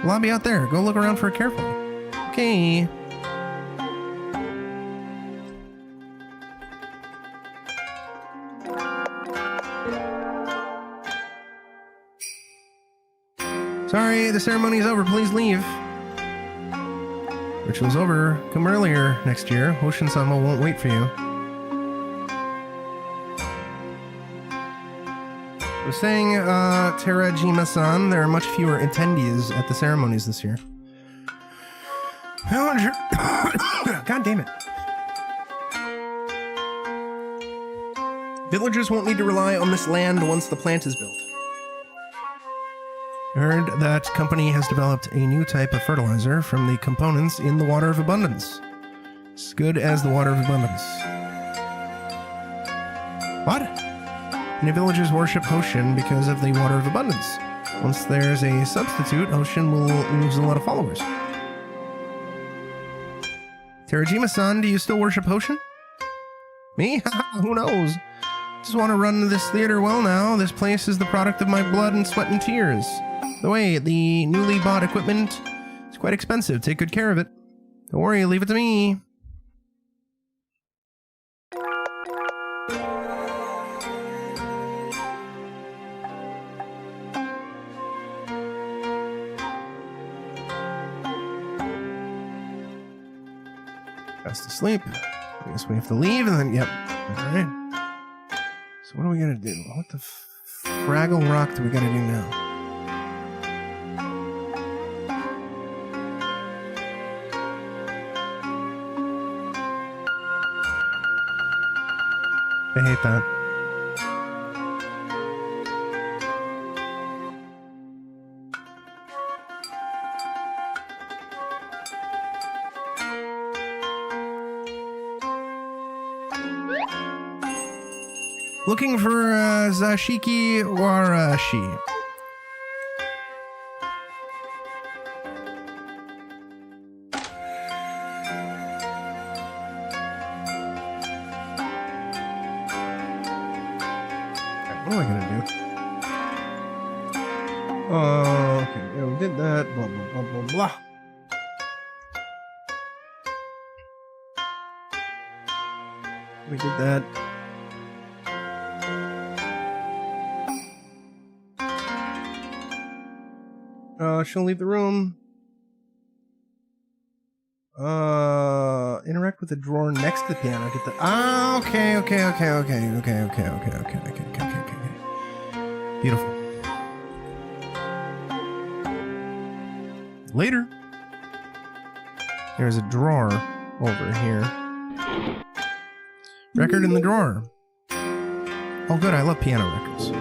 Lobby out there. Go look around for it carefully. Okay. Sorry, the ceremony is over. Please leave. Ritual's over. Come earlier next year. Hoshin-sama won't wait for you. I was saying, Terajima-san, there are much fewer attendees at the ceremonies this year. God damn it. Villagers won't need to rely on this land once the plant is built. I heard that company has developed a new type of fertilizer from the components in the water of abundance. As good as the water of abundance. What? Many villagers worship Hoshin because of the water of abundance. Once there's a substitute, Hoshin will lose a lot of followers. Terajima-san, do you still worship Hoshin? Me? Who knows? Just want to run this theater well now. This place is the product of my blood and sweat and tears. By the way, the newly bought equipment is quite expensive. Take good care of it. Don't worry, leave it to me. Fast asleep. I guess we have to leave and then, yep. Alright. So what are we gonna do? What the Fraggle Rock do we gotta do now? I hate that. Looking for Zashiki Warashi. What am I gonna do? Okay, yeah, we did that. Blah blah blah blah blah. We did that. She'll leave the room. Interact with the drawer next to the piano. Get the. Okay. Beautiful. Later. There's a drawer over here. Record in the drawer. Oh, good. I love piano records.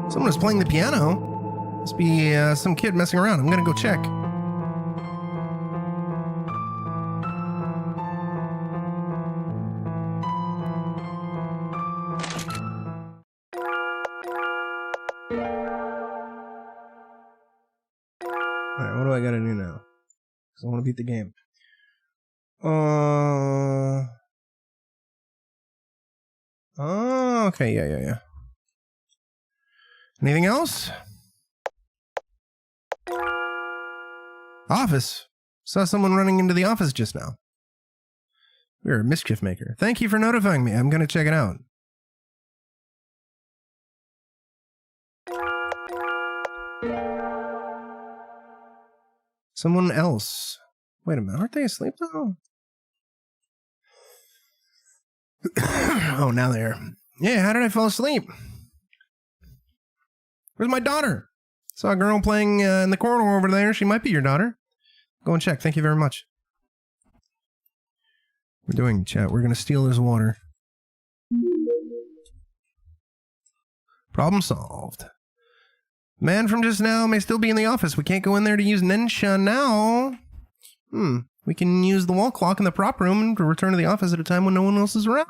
Someone is playing the piano. Must be some kid messing around. I'm gonna go check. Alright, what do I gotta do now? Because I want to beat the game. Oh, okay, yeah. Anything else? Office. Saw someone running into the office just now. You're a mischief maker. Thank you for notifying me. I'm gonna check it out. Someone else. Wait a minute, aren't they asleep though? Oh, now they are. Yeah, how did I fall asleep? Where's my daughter? Saw a girl playing in the corridor over there. She might be your daughter. Go and check. Thank you very much. We're doing chat. We're going to steal his water. Problem solved. Man from just now may still be in the office. We can't go in there to use Nensha now. We can use the wall clock in the prop room and return to the office at a time when no one else is around.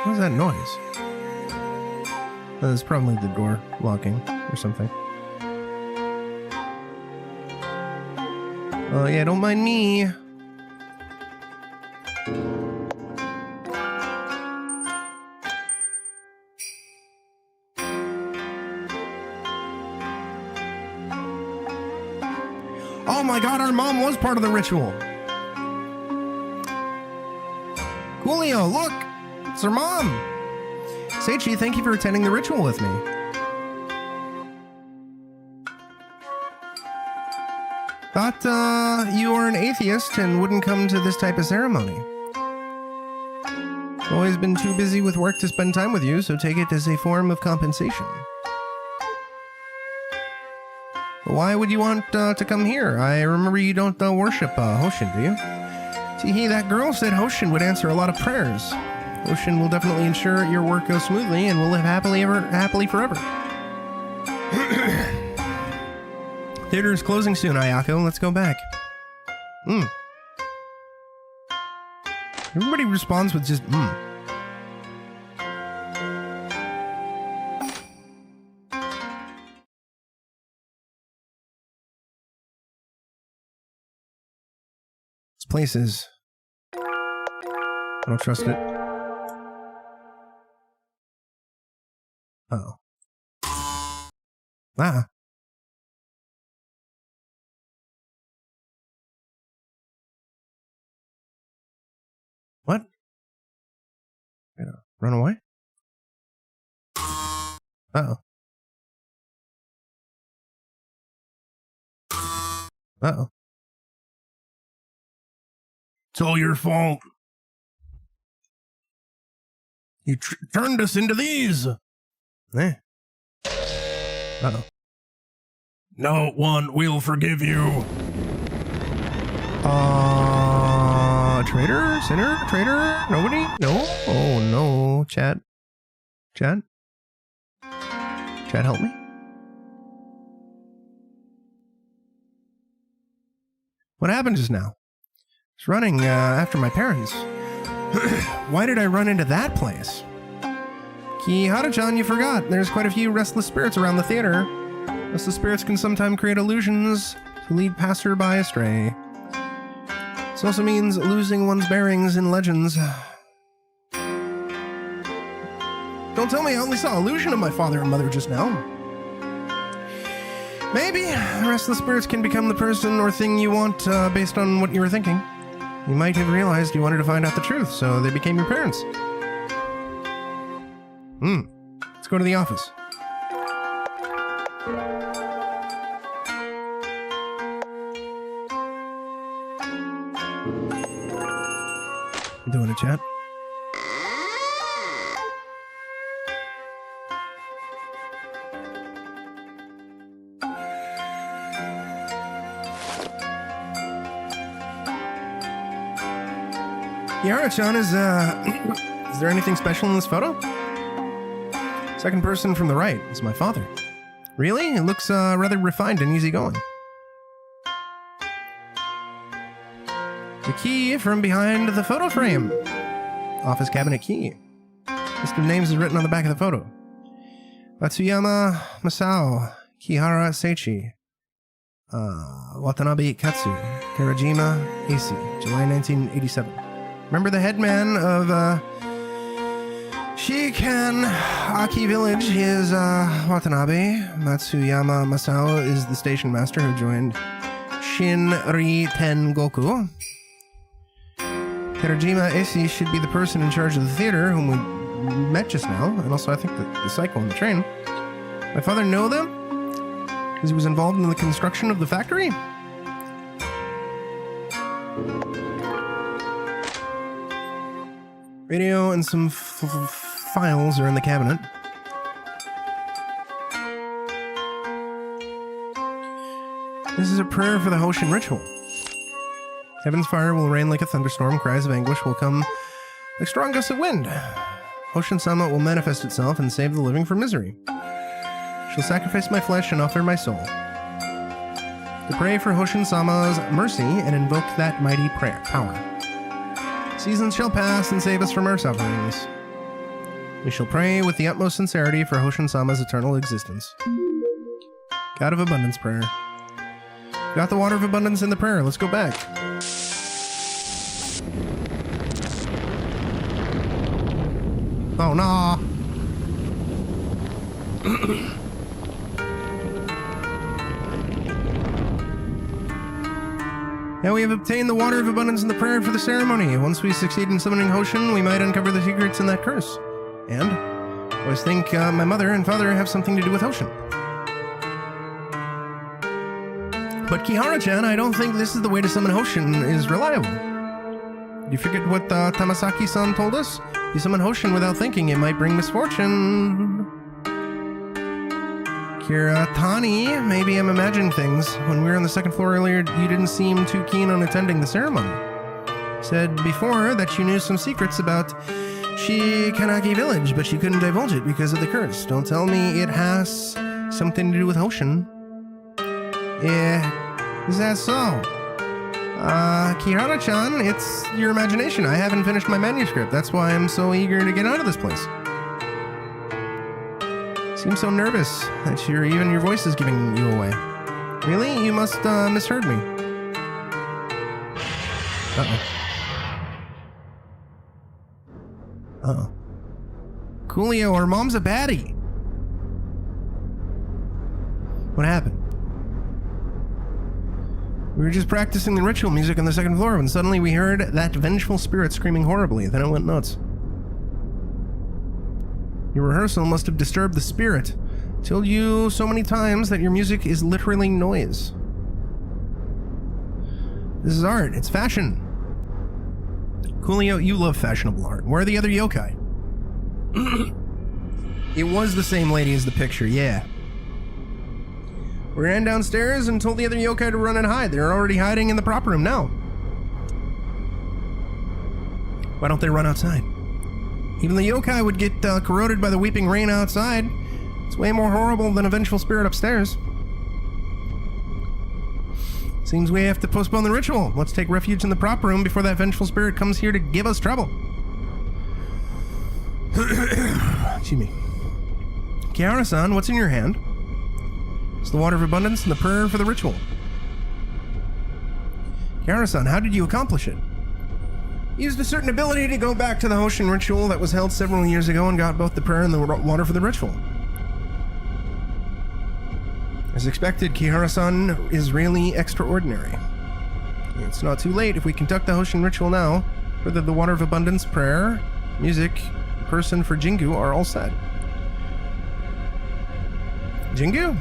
What was that noise? That's probably the door locking or something. Oh yeah, don't mind me. Oh my god, our mom was part of the ritual. Coolio, look! It's her mom! Seichi, thank you for attending the ritual with me. Thought you were an atheist and wouldn't come to this type of ceremony. Always been too busy with work to spend time with you, so take it as a form of compensation. Why would you want to come here? I remember you don't worship Hoshin, do you? Teehee, that girl said Hoshin would answer a lot of prayers. Hoshin will definitely ensure your work goes smoothly and will live happily forever. Theater is closing soon, Ayako. Let's go back. Everybody responds with just This place is... I don't trust it. Uh-oh. Ah. What? Run away? Uh-oh. Uh-oh. It's all your fault. You turned us into these. Eh. Uh-oh. No one will forgive you. Traitor? Sinner? Traitor? Nobody? No? Oh no. Chat? Chat? Chat, help me? What happened just now? I was running after my parents. Why did I run into that place? Kihara-chan, you forgot. There's quite a few restless spirits around the theater. Restless spirits can sometimes create illusions to lead passerby astray. This also means losing one's bearings in legends. Don't tell me I only saw illusion of my father and mother just now. Maybe restless spirits can become the person or thing you want based on what you were thinking. You might have realized you wanted to find out the truth, so they became your parents. Let's go to the office. You doing it, chat? Yara-chan, is there anything special in this photo? Second person from the right is my father. Really? It looks rather refined and easygoing. The key from behind the photo frame. Office cabinet key. List of names is written on the back of the photo. Matsuyama Masao, Kihara Seichi, Watanabe Katsu, Terajima Asi, July 1987. Remember the headman of Shikan Aki Village is Watanabe. Matsuyama Masao is the station master who joined Shinri Tengoku. Terajima Asi should be the person in charge of the theater whom we met just now, and also I think the psycho on the train. My father know them? Because he was involved in the construction of the factory? Radio and some files are in the cabinet. This is a prayer for the Hoshin ritual. Heaven's fire will rain like a thunderstorm, cries of anguish will come like strong gusts of wind. Hoshin-sama will manifest itself and save the living from misery. She'll sacrifice my flesh and offer my soul. To pray for Hoshin-sama's mercy and invoke that mighty power. Seasons shall pass and save us from our sufferings. We shall pray with the utmost sincerity for Hoshin-sama's eternal existence. God of Abundance prayer. Got the water of abundance in the prayer. Let's go back. Oh, no. Now we have obtained the water of abundance in the prayer for the ceremony. Once we succeed in summoning Hoshin, we might uncover the secrets in that curse. And I always think my mother and father have something to do with Hoshin. But Kihara-chan, I don't think this is the way to summon Hoshin is reliable. You forget what Tamasaki-san told us? If you summon Hoshin without thinking, it might bring misfortune. Kiratani, maybe I'm imagining things. When we were on the second floor earlier, you didn't seem too keen on attending the ceremony. You said before that you knew some secrets about Shikanagi Village, but you couldn't divulge it because of the curse. Don't tell me it has something to do with Hoshin. Yeah, is that so? Kihara-chan, it's your imagination. I haven't finished my manuscript. That's why I'm so eager to get out of this place. Seems so nervous that even your voice is giving you away. Really? You must misheard me. Uh-oh. Coolio, our mom's a baddie. What happened? We were just practicing the ritual music on the second floor when suddenly we heard that vengeful spirit screaming horribly. Then it went nuts. Your rehearsal must have disturbed the spirit. Told you so many times that your music is literally noise. This is art. It's fashion. Coolio, you love fashionable art. Where are the other yokai? It was the same lady as the picture, yeah. We ran downstairs and told the other yokai to run and hide. They're already hiding in the prop room now. Why don't they run outside? Even the yokai would get corroded by the weeping rain outside. It's way more horrible than a vengeful spirit upstairs. Seems we have to postpone the ritual. Let's take refuge in the prop room before that vengeful spirit comes here to give us trouble. Excuse me. Kiara-san, what's in your hand? It's the water of abundance and the prayer for the ritual. Kiara-san, how did you accomplish it? Used a certain ability to go back to the Hoshin ritual that was held several years ago and got both the prayer and the water for the ritual. As expected, Kihara-san is really extraordinary. It's not too late. If we conduct the Hoshin ritual now, whether the water of abundance, prayer, music, person for Jingu are all set. Jingu?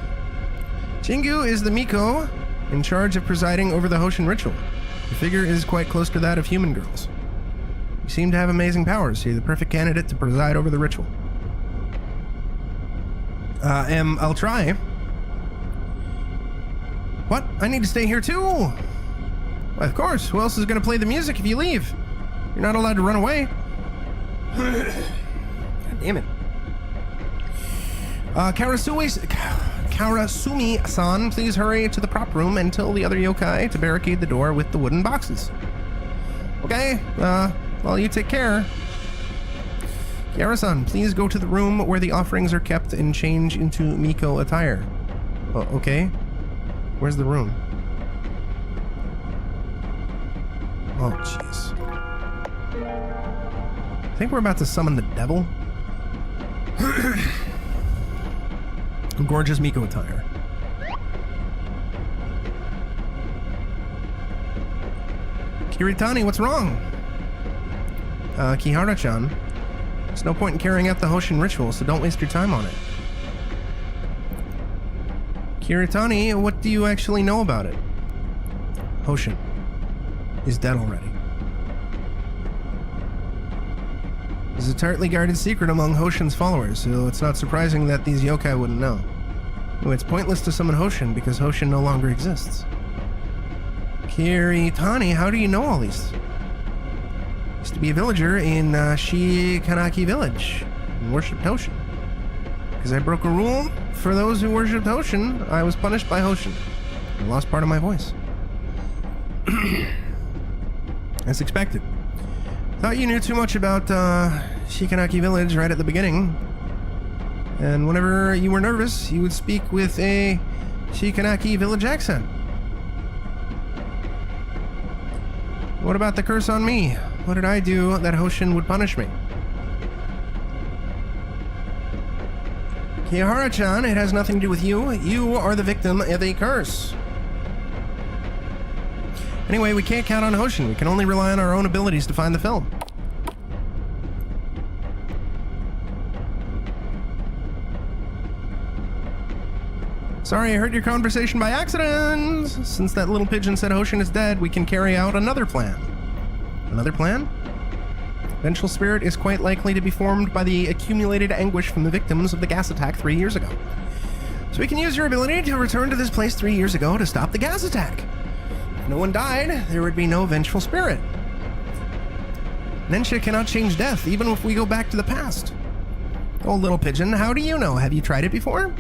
Jingu is the Miko in charge of presiding over the Hoshin ritual. The figure is quite close to that of human girls. You seem to have amazing powers, so you're the perfect candidate to preside over the ritual. I'll try. What? I need to stay here too? Why, of course. Who else is going to play the music if you leave? You're not allowed to run away. God damn it. Karasumi-san, please hurry to the prop room and tell the other yokai to barricade the door with the wooden boxes. Okay, well, you take care. Yara-san, please go to the room where the offerings are kept and change into Miko attire. Okay. Where's the room? Oh, jeez. I think we're about to summon the devil. Gorgeous Miko attire. Kiritani, what's wrong? Kihara-chan, there's no point in carrying out the Hoshin ritual, so don't waste your time on it. Kiritani, what do you actually know about it? Hoshin is dead already. It's a tightly guarded secret among Hoshin's followers, so it's not surprising that these yokai wouldn't know. It's pointless to summon Hoshin because Hoshin no longer exists. Kiritani, how do you know all these? Used to be a villager in Shikanaki village and worshipped Hoshin. Because I broke a rule for those who worshipped Hoshin, I was punished by Hoshin. I lost part of my voice. As expected. Thought you knew too much about Shikanaki village right at the beginning. And whenever you were nervous, you would speak with a Shikanaki village accent. What about the curse on me? What did I do that Hoshin would punish me? Kihara-chan, it has nothing to do with you. You are the victim of a curse. Anyway, we can't count on Hoshin. We can only rely on our own abilities to find the film. Sorry, I heard your conversation by accident. Since that little pigeon said Hoshin is dead, we can carry out another plan. Another plan? Vengeful spirit is quite likely to be formed by the accumulated anguish from the victims of the gas attack 3 years ago. So we can use your ability to return to this place 3 years ago to stop the gas attack. If no one died, there would be no vengeful spirit. Nensha cannot change death, even if we go back to the past. Oh, little pigeon, how do you know? Have you tried it before?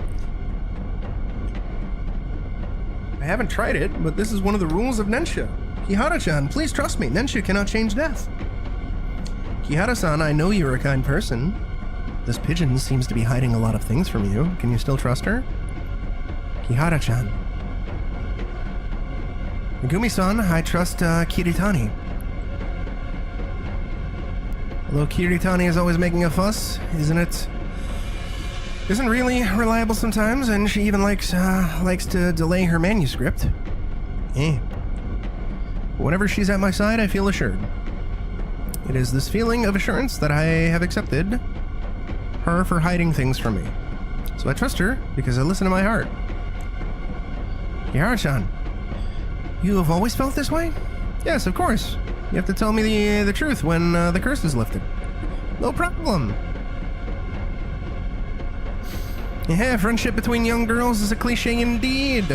I haven't tried it, but this is one of the rules of Nensha. Kihara-chan, please trust me. Nensha cannot change death. Kihara-san, I know you're a kind person. This pigeon seems to be hiding a lot of things from you. Can you still trust her? Kihara-chan. Megumi-san, I trust Kiritani. Although Kiritani is always making a fuss, isn't really reliable sometimes, and she even likes to delay her manuscript. But whenever she's at my side, I feel assured. It is this feeling of assurance that I have accepted her for hiding things from me. So I trust her because I listen to my heart. Kihara-chan, you have always felt this way? Yes, of course. You have to tell me the truth when the curse is lifted. No problem. Yeah, friendship between young girls is a cliche indeed.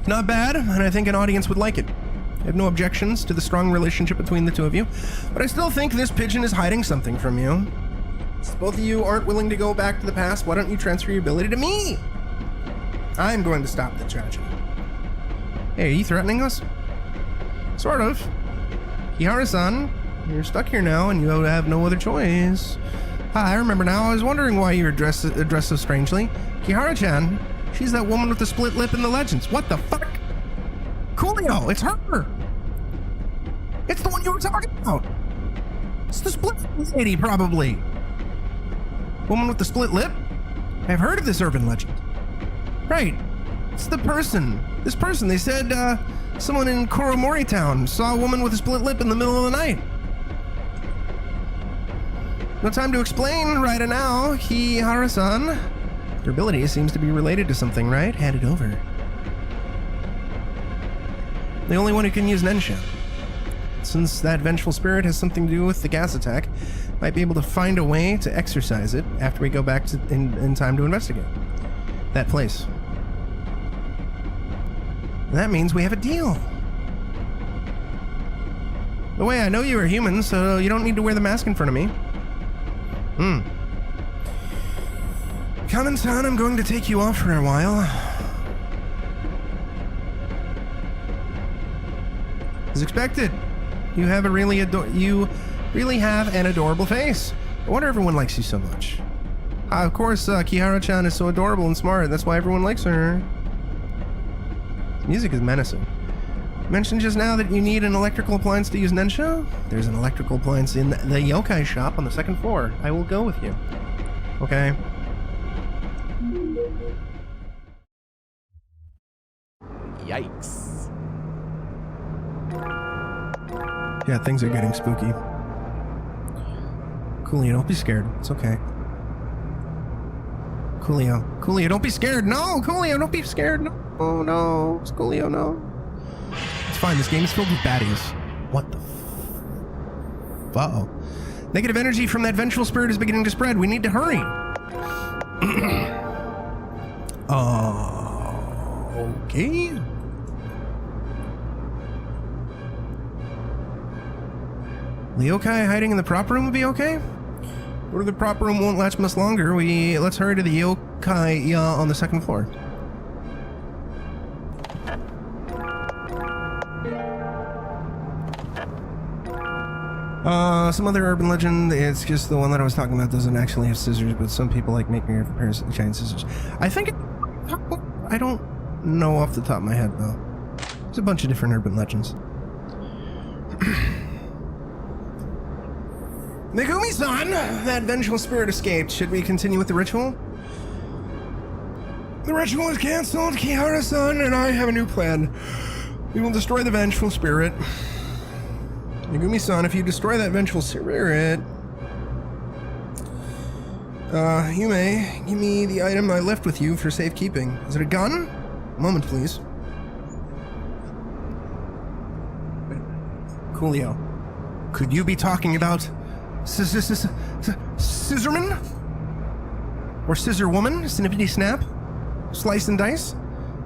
Not bad, and I think an audience would like it. have no objections to the strong relationship between the two of you, but I still think this pigeon is hiding something from you. Since both of you aren't willing to go back to the past, why don't you transfer your ability to me? I'm going to stop the tragedy. Hey, are you threatening us? Sort of. Kihara-san, you're stuck here now and you have no other choice. I remember now. I was wondering why you were dressed so strangely. Kihara-chan, she's that woman with the split lip in the legends. What the fuck? Coolio, it's her. It's the one you were talking about. It's the split lady, probably. Woman with the split lip? I've heard of this urban legend. Right. It's the person. This person. They said someone in Koromori town saw a woman with a split lip in the middle of the night. No time to explain right now, Kihara-san. Your ability seems to be related to something, right? Hand it over. The only one who can use Nensha. Since that vengeful spirit has something to do with the gas attack, might be able to find a way to exercise it after we go back to in time to investigate that place. And that means we have a deal. The way I know you are human, so you don't need to wear the mask in front of me. Kamen-san, I'm going to take you off for a while. As expected, you have a really have an adorable face. I wonder everyone likes you so much. Of course, Kihara-chan is so adorable and smart. That's why everyone likes her. Music is menacing. You mentioned just now that you need an electrical appliance to use Nensha? There's an electrical appliance in the yokai shop on the second floor. I will go with you. Okay. Yikes. Yeah, things are getting spooky. Coolio, don't be scared. It's okay. Coolio, don't be scared. No, Coolio, don't be scared. No. Oh no, it's Coolio, no. It's fine, this game is filled with baddies. What the Uh-oh. Negative energy from that vengeful spirit is beginning to spread. We need to hurry. Okay. The yokai hiding in the prop room would be okay? Or the prop room won't last much longer. Let's hurry to the yokai on the second floor. Some other urban legend, it's just the one that I was talking about, doesn't actually have scissors, but some people like making a comparison to giant scissors. I don't know off the top of my head, though. There's a bunch of different urban legends. Megumi-san! That vengeful spirit escaped. Should we continue with the ritual? The ritual is cancelled. Kihara-san and I have a new plan. We will destroy the vengeful spirit. Megumi-san, if you destroy that vengeful spirit, you may give me the item I left with you for safekeeping. Is it a gun? A moment, please. Coolio, could you be talking about Scissorman? Or Scissor Woman? Snippety Snap? Slice and Dice?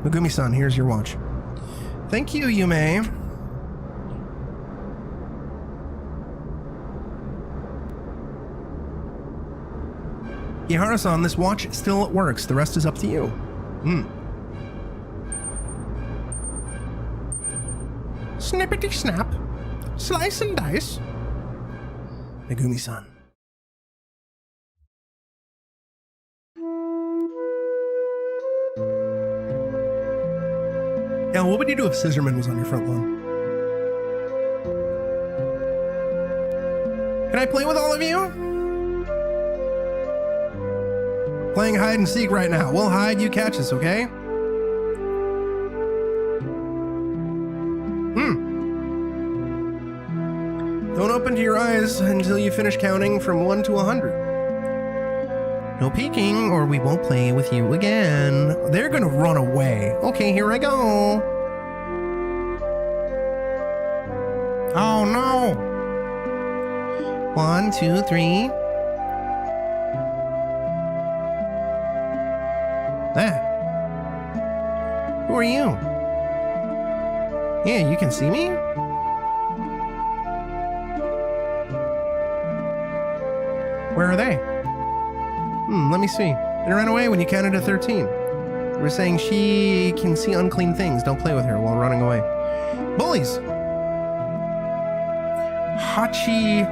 Megumi-san, here's your watch. Thank you, Yume. Kihara-san, this watch still works. The rest is up to you. Snippety snap. Slice and dice. Megumi-san. Yeah, what would you do if Scissorman was on your front lawn? Can I play with all of you? Playing hide and seek right now. We'll hide, you catch us, okay? Don't open to your eyes until you finish counting from 1 to 100. No peeking, or we won't play with you again. They're gonna run away. Okay, here I go. Oh no. 1, 2, 3. Who are you? Yeah, you can see me? Where are they? Let me see. They ran away when you counted to 13. They were saying she can see unclean things. Don't play with her while running away. Bullies! Hachi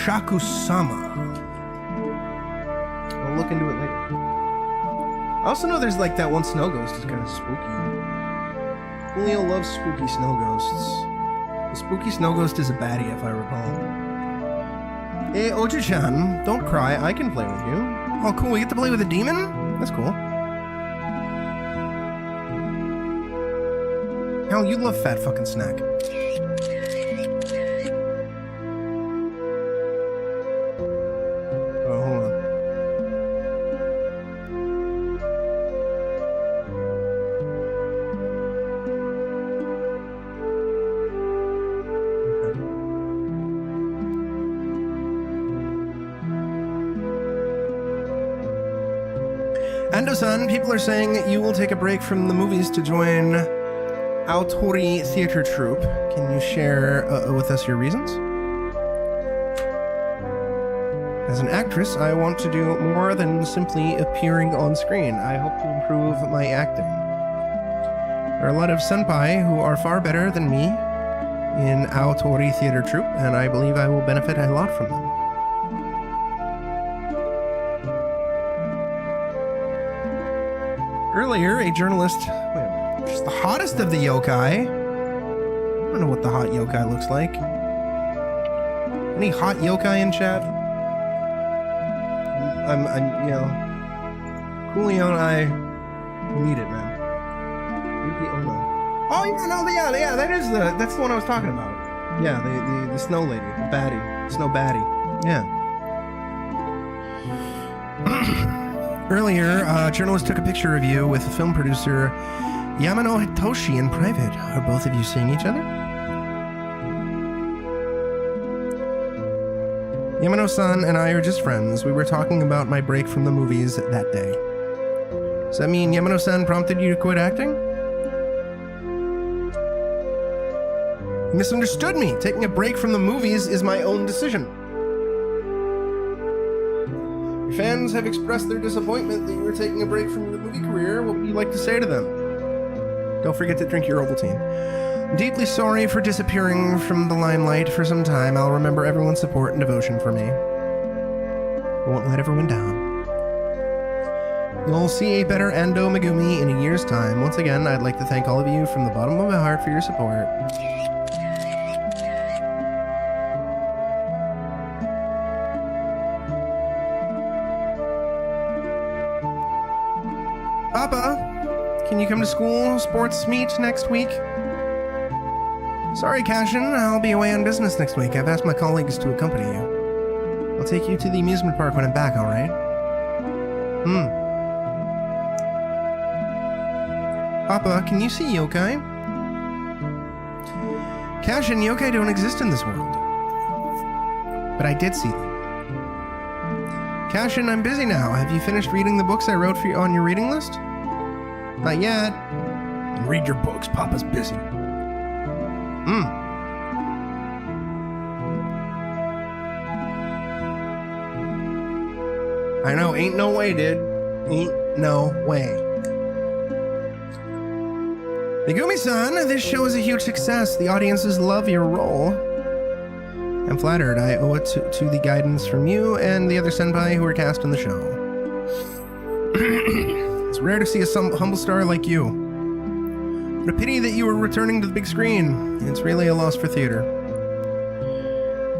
Shakusama. I'll look into it later. I also know there's like that one snow ghost is kind of spooky. Julio loves spooky snow ghosts. The spooky snow ghost is a baddie, if I recall. Hey, Oju-chan, don't cry. I can play with you. Oh, cool. We get to play with a demon? That's cool. Hell, you love fat fucking snack. Oh, hold on. Ando-san, people are saying that you will take a break from the movies to join Aotori Theater Troupe. Can you share with us your reasons? As an actress, I want to do more than simply appearing on screen. I hope to improve my acting. There are a lot of senpai who are far better than me in Aotori Theater Troupe, and I believe I will benefit a lot from them. Earlier, a journalist... Wait a minute. She's the hottest of the yokai. I don't know what the hot yokai looks like. Any hot yokai in chat? I'm you know... Coolio and I need it, man. Yuki Ono. Oh, yeah, no, yeah, that's the one I was talking about. Yeah, the snow lady, the baddie. Snow baddie. Yeah. Earlier, a journalist took a picture of you with film producer Yamano Hitoshi in private. Are both of you seeing each other? Yamano-san and I are just friends. We were talking about my break from the movies that day. Does that mean Yamano-san prompted you to quit acting? You misunderstood me. Taking a break from the movies is my own decision. Fans have expressed their disappointment that you were taking a break from your movie career. What would you like to say to them? Don't forget to drink your Ovaltine. I'm deeply sorry for disappearing from the limelight for some time. I'll remember everyone's support and devotion for me. I won't let everyone down. You'll see a better Ando Megumi in a year's time. Once again, I'd like to thank all of you from the bottom of my heart for your support. Papa, can you come to school sports meet next week? Sorry, Cashin, I'll be away on business next week. I've asked my colleagues to accompany you. I'll take you to the amusement park when I'm back, alright? Papa, can you see yokai? Cashin, yokai don't exist in this world. But I did see them. Cashin, I'm busy now. Have you finished reading the books I wrote for you on your reading list? Not yet. And read your books. Papa's busy. I know. Ain't no way, dude. Ain't no way. Megumi-san, this show is a huge success. The audiences love your role. I'm flattered. I owe it to the guidance from you and the other senpai who were cast in the show. It's rare to see a humble star like you. What a pity that you were returning to the big screen. It's really a loss for theater.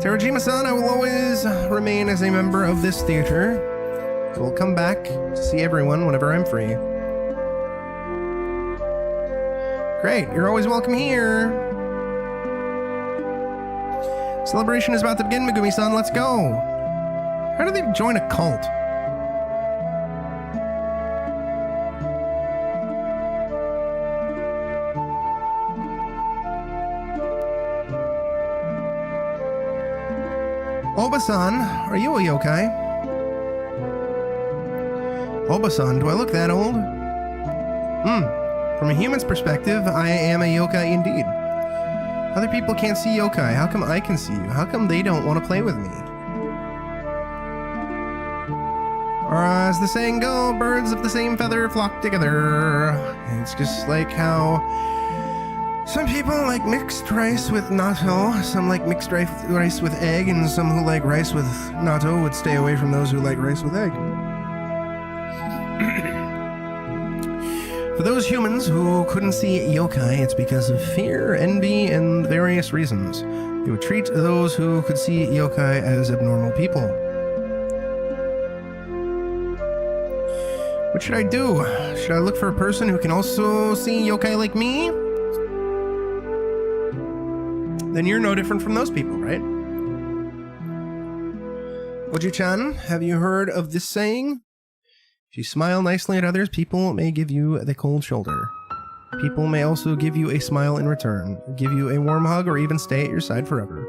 Terajima-san, I will always remain as a member of this theater. I will come back to see everyone whenever I'm free. Great, you're always welcome here. Celebration is about to begin, Megumi-san. Let's go. How do they join a cult? Oba-san, are you a yokai? Oba-san, do I look that old? From a human's perspective, I am a yokai indeed. Other people can't see yokai. How come I can see you? How come they don't want to play with me? Or as the saying go, birds of the same feather flock together. It's just like how some people like mixed rice with natto, some like mixed rice with egg, and some who like rice with natto would stay away from those who like rice with egg. For those humans who couldn't see yokai, it's because of fear, envy, and various reasons. They would treat those who could see yokai as abnormal people. What should I do? Should I look for a person who can also see yokai like me? Then you're no different from those people, right? Oji-chan, have you heard of this saying? If you smile nicely at others, people may give you the cold shoulder. People may also give you a smile in return, give you a warm hug, or even stay at your side forever.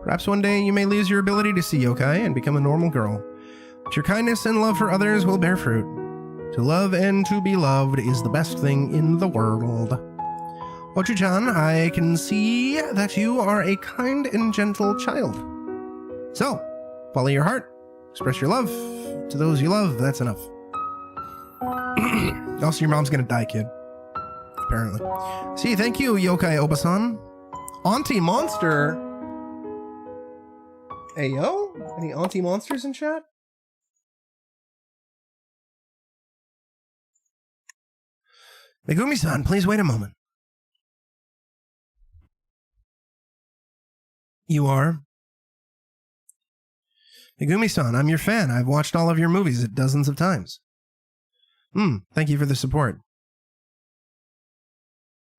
Perhaps one day you may lose your ability to see yokai and become a normal girl. But your kindness and love for others will bear fruit. To love and to be loved is the best thing in the world. Oji-chan, I can see that you are a kind and gentle child. So, follow your heart. Express your love to those you love. That's enough. Also, your mom's gonna die, kid. Apparently. See, thank you, Yokai Obasan. Auntie Monster. Hey, yo? Any Auntie Monsters in chat? Megumi-san, please wait a moment. You are? Megumi-san, I'm your fan. I've watched all of your movies dozens of times. Thank you for the support.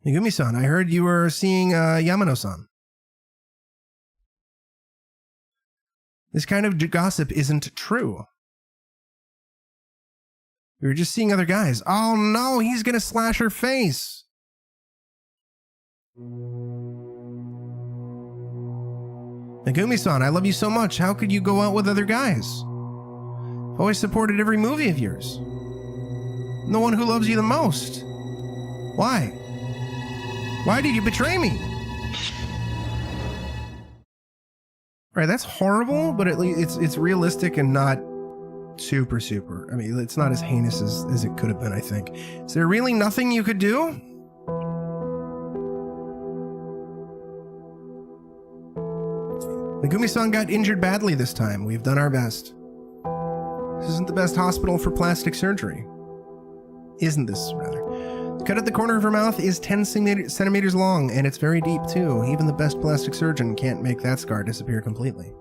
Megumi-san, I heard you were seeing Yamano-san. This kind of gossip isn't true. We were just seeing other guys. Oh no, he's gonna slash her face. Megumi-san, I love you so much. How could you go out with other guys? I've always supported every movie of yours. The one who loves you the most. Why? Why did you betray me? Right, that's horrible, but at least it's realistic and not super. I mean, it's not as heinous as it could have been, I think. Is there really nothing you could do? Megumi-san got injured badly this time. We've done our best. This isn't the best hospital for plastic surgery. Isn't this, rather? The cut at the corner of her mouth is 10 centimeters long, and it's very deep, too. Even the best plastic surgeon can't make that scar disappear completely.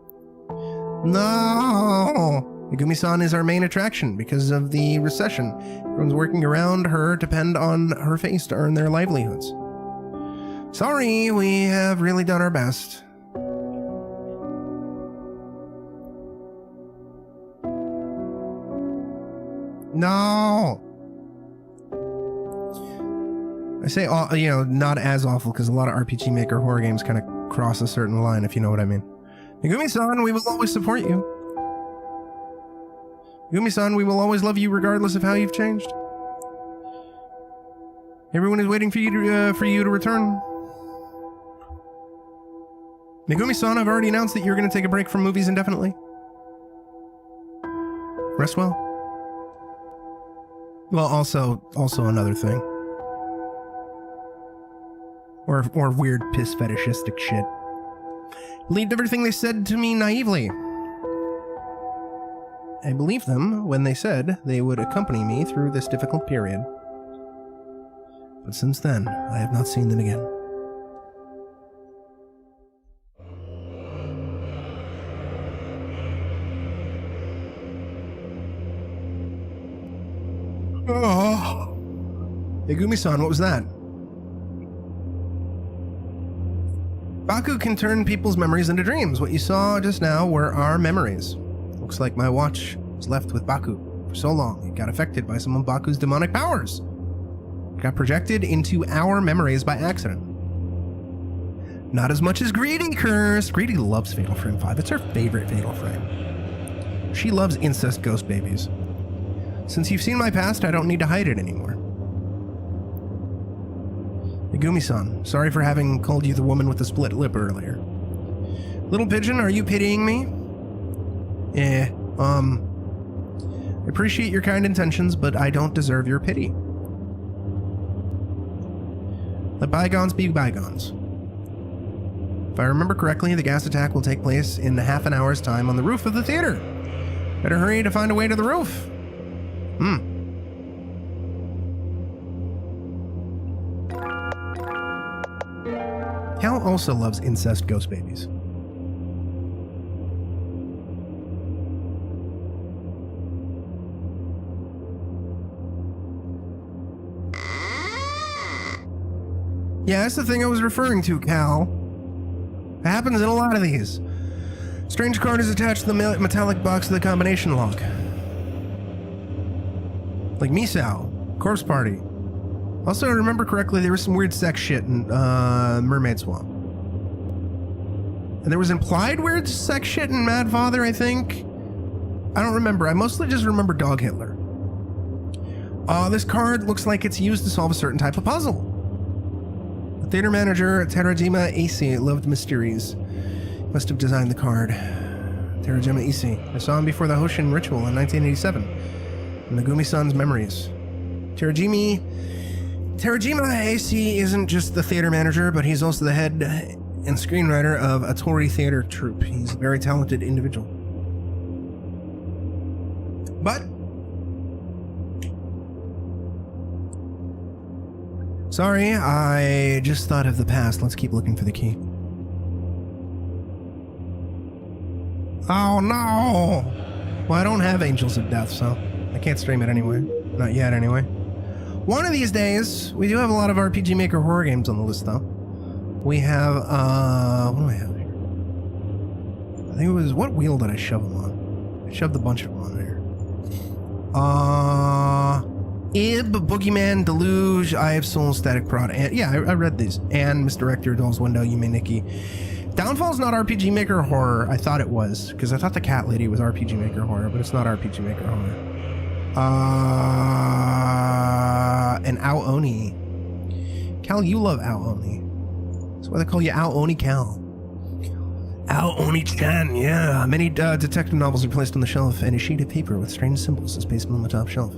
No! Megumi-san is our main attraction because of the recession. Everyone's working around her depend on her face to earn their livelihoods. Sorry, we have really done our best. No! I say, not as awful, because a lot of RPG Maker horror games kind of cross a certain line, if you know what I mean. Megumi-san, we will always support you. Megumi-san, we will always love you regardless of how you've changed. Everyone is waiting for you to return. Megumi-san, I've already announced that you're going to take a break from movies indefinitely. Rest well. Well, also another thing. Or weird piss fetishistic shit. Believed everything they said to me naively. I believed them when they said they would accompany me through this difficult period. But since then, I have not seen them again. Oh. Megumi-san, what was that? Baku can turn people's memories into dreams. What you saw just now were our memories. Looks like my watch was left with Baku for so long. It got affected by some of Baku's demonic powers. It got projected into our memories by accident. Not as much as Greedy Curse. Greedy loves Fatal Frame 5. It's her favorite Fatal Frame. She loves incest ghost babies. Since you've seen my past, I don't need to hide it anymore. Megumi-san, sorry for having called you the woman with the split lip earlier. Little Pigeon, are you pitying me? I appreciate your kind intentions, but I don't deserve your pity. Let bygones be bygones. If I remember correctly, the gas attack will take place in half an hour's time on the roof of the theater. Better hurry to find a way to the roof. Cal also loves incest ghost babies. Yeah, that's the thing I was referring to, Cal. It happens in a lot of these. Strange card is attached to the metallic box of the combination lock. Like Misao, Corpse Party. Also, I remember correctly, there was some weird sex shit in Mermaid Swamp. And there was implied weird sex shit in Mad Father, I think. I don't remember. I mostly just remember Dog Hitler. This card looks like it's used to solve a certain type of puzzle. The theater manager, Terajima Issei, loved mysteries. Must have designed the card. Terajima Issei. I saw him before the Hoshin ritual in 1987. Megumi-san's memories. Terajima Issei isn't just the theater manager, but he's also the head and screenwriter of a Tori theater troupe. He's a very talented individual. But sorry, I just thought of the past. Let's keep looking for the key. Oh no! Well, I don't have Angels of Death, so I can't stream it anyway. Not yet, anyway. One of these days, we do have a lot of RPG Maker horror games on the list, though. We have, what do I have here? I think it was, what wheel did I shove them on? I shoved a bunch of them on there. Ib, Boogeyman, Deluge, Eye of Soul, Static Prod, and yeah, I read these. And Misdirector, Doll's Window, Yume Nikki. Downfall's not RPG Maker horror. I thought it was, because I thought the Cat Lady was RPG Maker horror, but it's not RPG Maker horror. And Ao-Oni. Cal, you love Ao-Oni. That's why they call you Ao-Oni Cal. Ao-Oni-chan, yeah. Many detective novels are placed on the shelf, and a sheet of paper with strange symbols is pasted on the top shelf.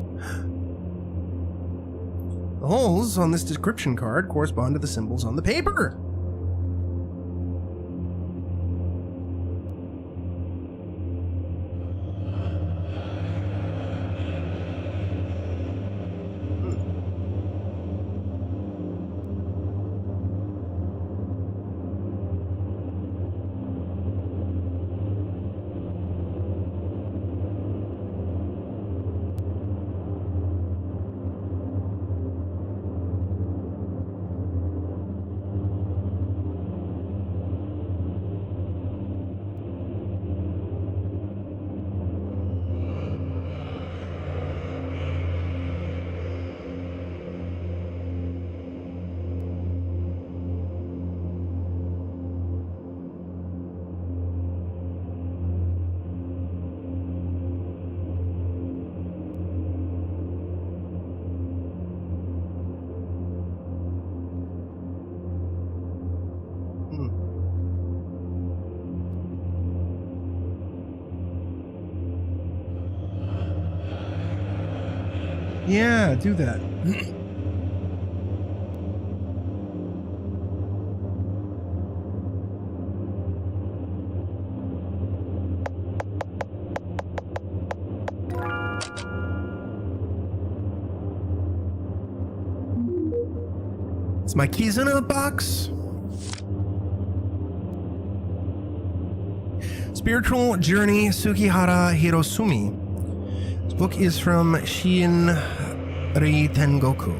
The holes on this description card correspond to the symbols on the paper. Yeah, do that. Is my keys in a box? Spiritual Journey, Sugihara Hirosumi. This book is from Shinri Tengoku.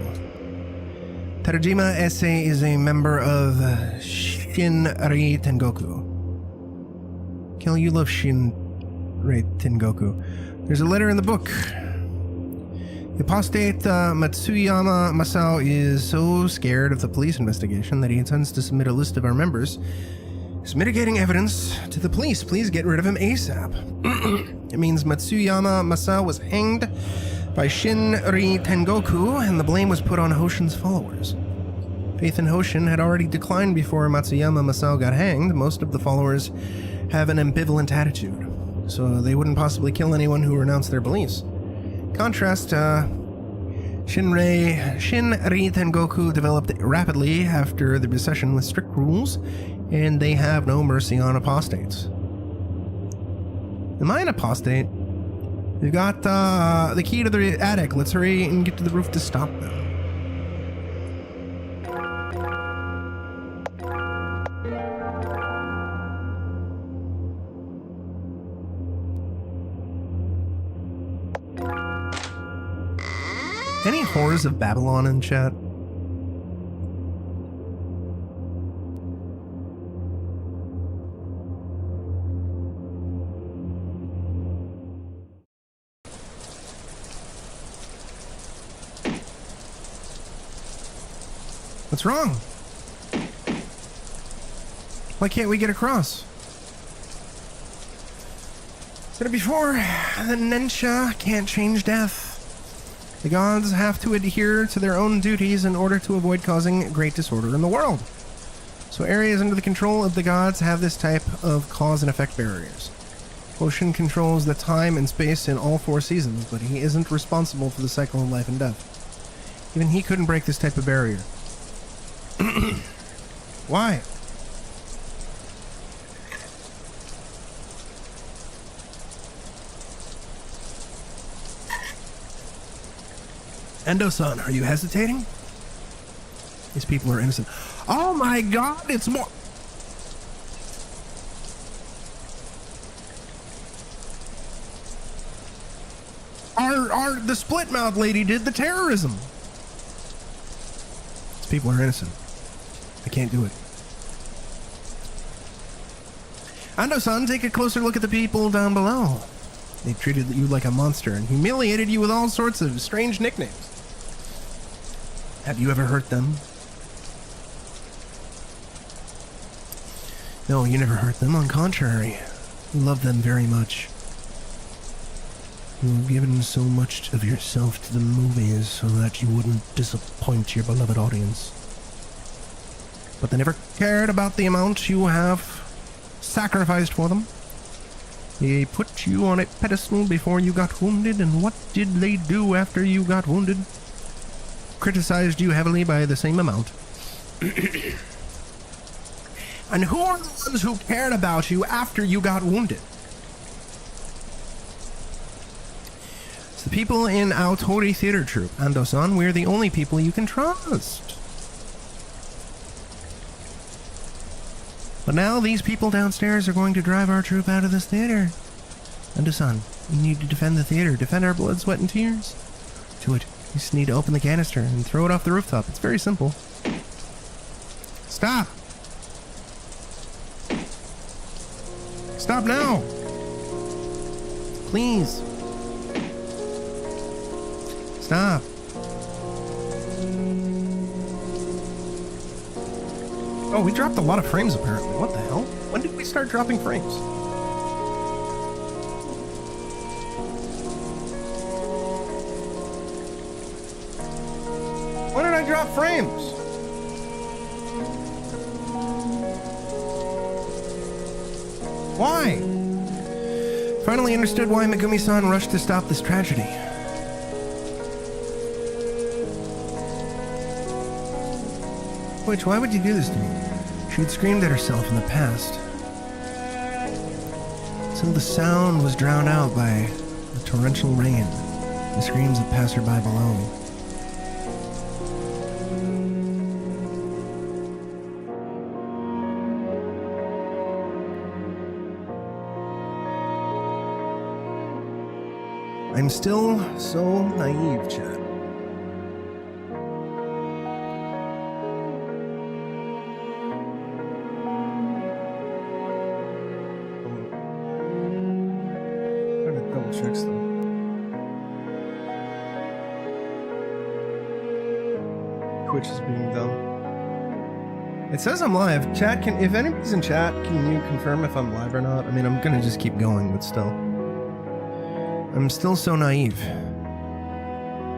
Terajima Issei is a member of Shinri Tengoku. Kel, you love Shinri Tengoku. There's a letter in the book. The apostate Matsuyama Masao is so scared of the police investigation that he intends to submit a list of our members as mitigating evidence to the police. Please get rid of him ASAP. It means Matsuyama Masao was hanged by Shinri Tengoku, and the blame was put on Hoshin's followers. Faith in Hoshin had already declined before Matsuyama Masao got hanged. Most of the followers have an ambivalent attitude, so they wouldn't possibly kill anyone who renounced their beliefs. Contrast, Shinrei Tengoku developed rapidly after the recession with strict rules, and they have no mercy on apostates. Am I an apostate? We've got the key to the attic. Let's hurry and get to the roof to stop them. Any horrors of Babylon in chat? What's wrong? Why can't we get across? Said it before, the Nensha can't change death. The gods have to adhere to their own duties in order to avoid causing great disorder in the world. So areas under the control of the gods have this type of cause and effect barriers. Ocean controls the time and space in all 4 seasons, but he isn't responsible for the cycle of life and death. Even he couldn't break this type of barrier. Why? Endo-san, are you hesitating? These people are innocent. Oh my god, it's more... The split-mouth lady did the terrorism. These people are innocent. I can't do it. Ando-san, take a closer look at the people down below. They treated you like a monster and humiliated you with all sorts of strange nicknames. Have you ever hurt them? No, you never hurt them. On the contrary, you love them very much. You've given so much of yourself to the movies so that you wouldn't disappoint your beloved audience. But they never cared about the amount you have sacrificed for them. They put you on a pedestal before you got wounded, and what did they do after you got wounded? Criticized you heavily by the same amount. And who are the ones who cared about you after you got wounded? It's the people in Aotori Theater Troupe. Ando-san, we're the only people you can trust. But now these people downstairs are going to drive our troupe out of this theater. Ando-san, we need to defend the theater. Defend our blood, sweat, and tears. Do it. You just need to open the canister and throw it off the rooftop. It's very simple. Stop! Stop now! Please. Stop. Oh, we dropped a lot of frames apparently. What the hell? When did we start dropping frames? When did I drop frames? Why? Finally understood why Megumi-san rushed to stop this tragedy. Which, why would you do this to me? She'd screamed at herself in the past. So the sound was drowned out by the torrential rain, the screams of passerby below. I'm still so naive, Chad. Twitch is being done. It says I'm live. Chat, if anybody's in chat, can you confirm if I'm live or not? I mean, I'm gonna just keep going, but still. I'm still so naive.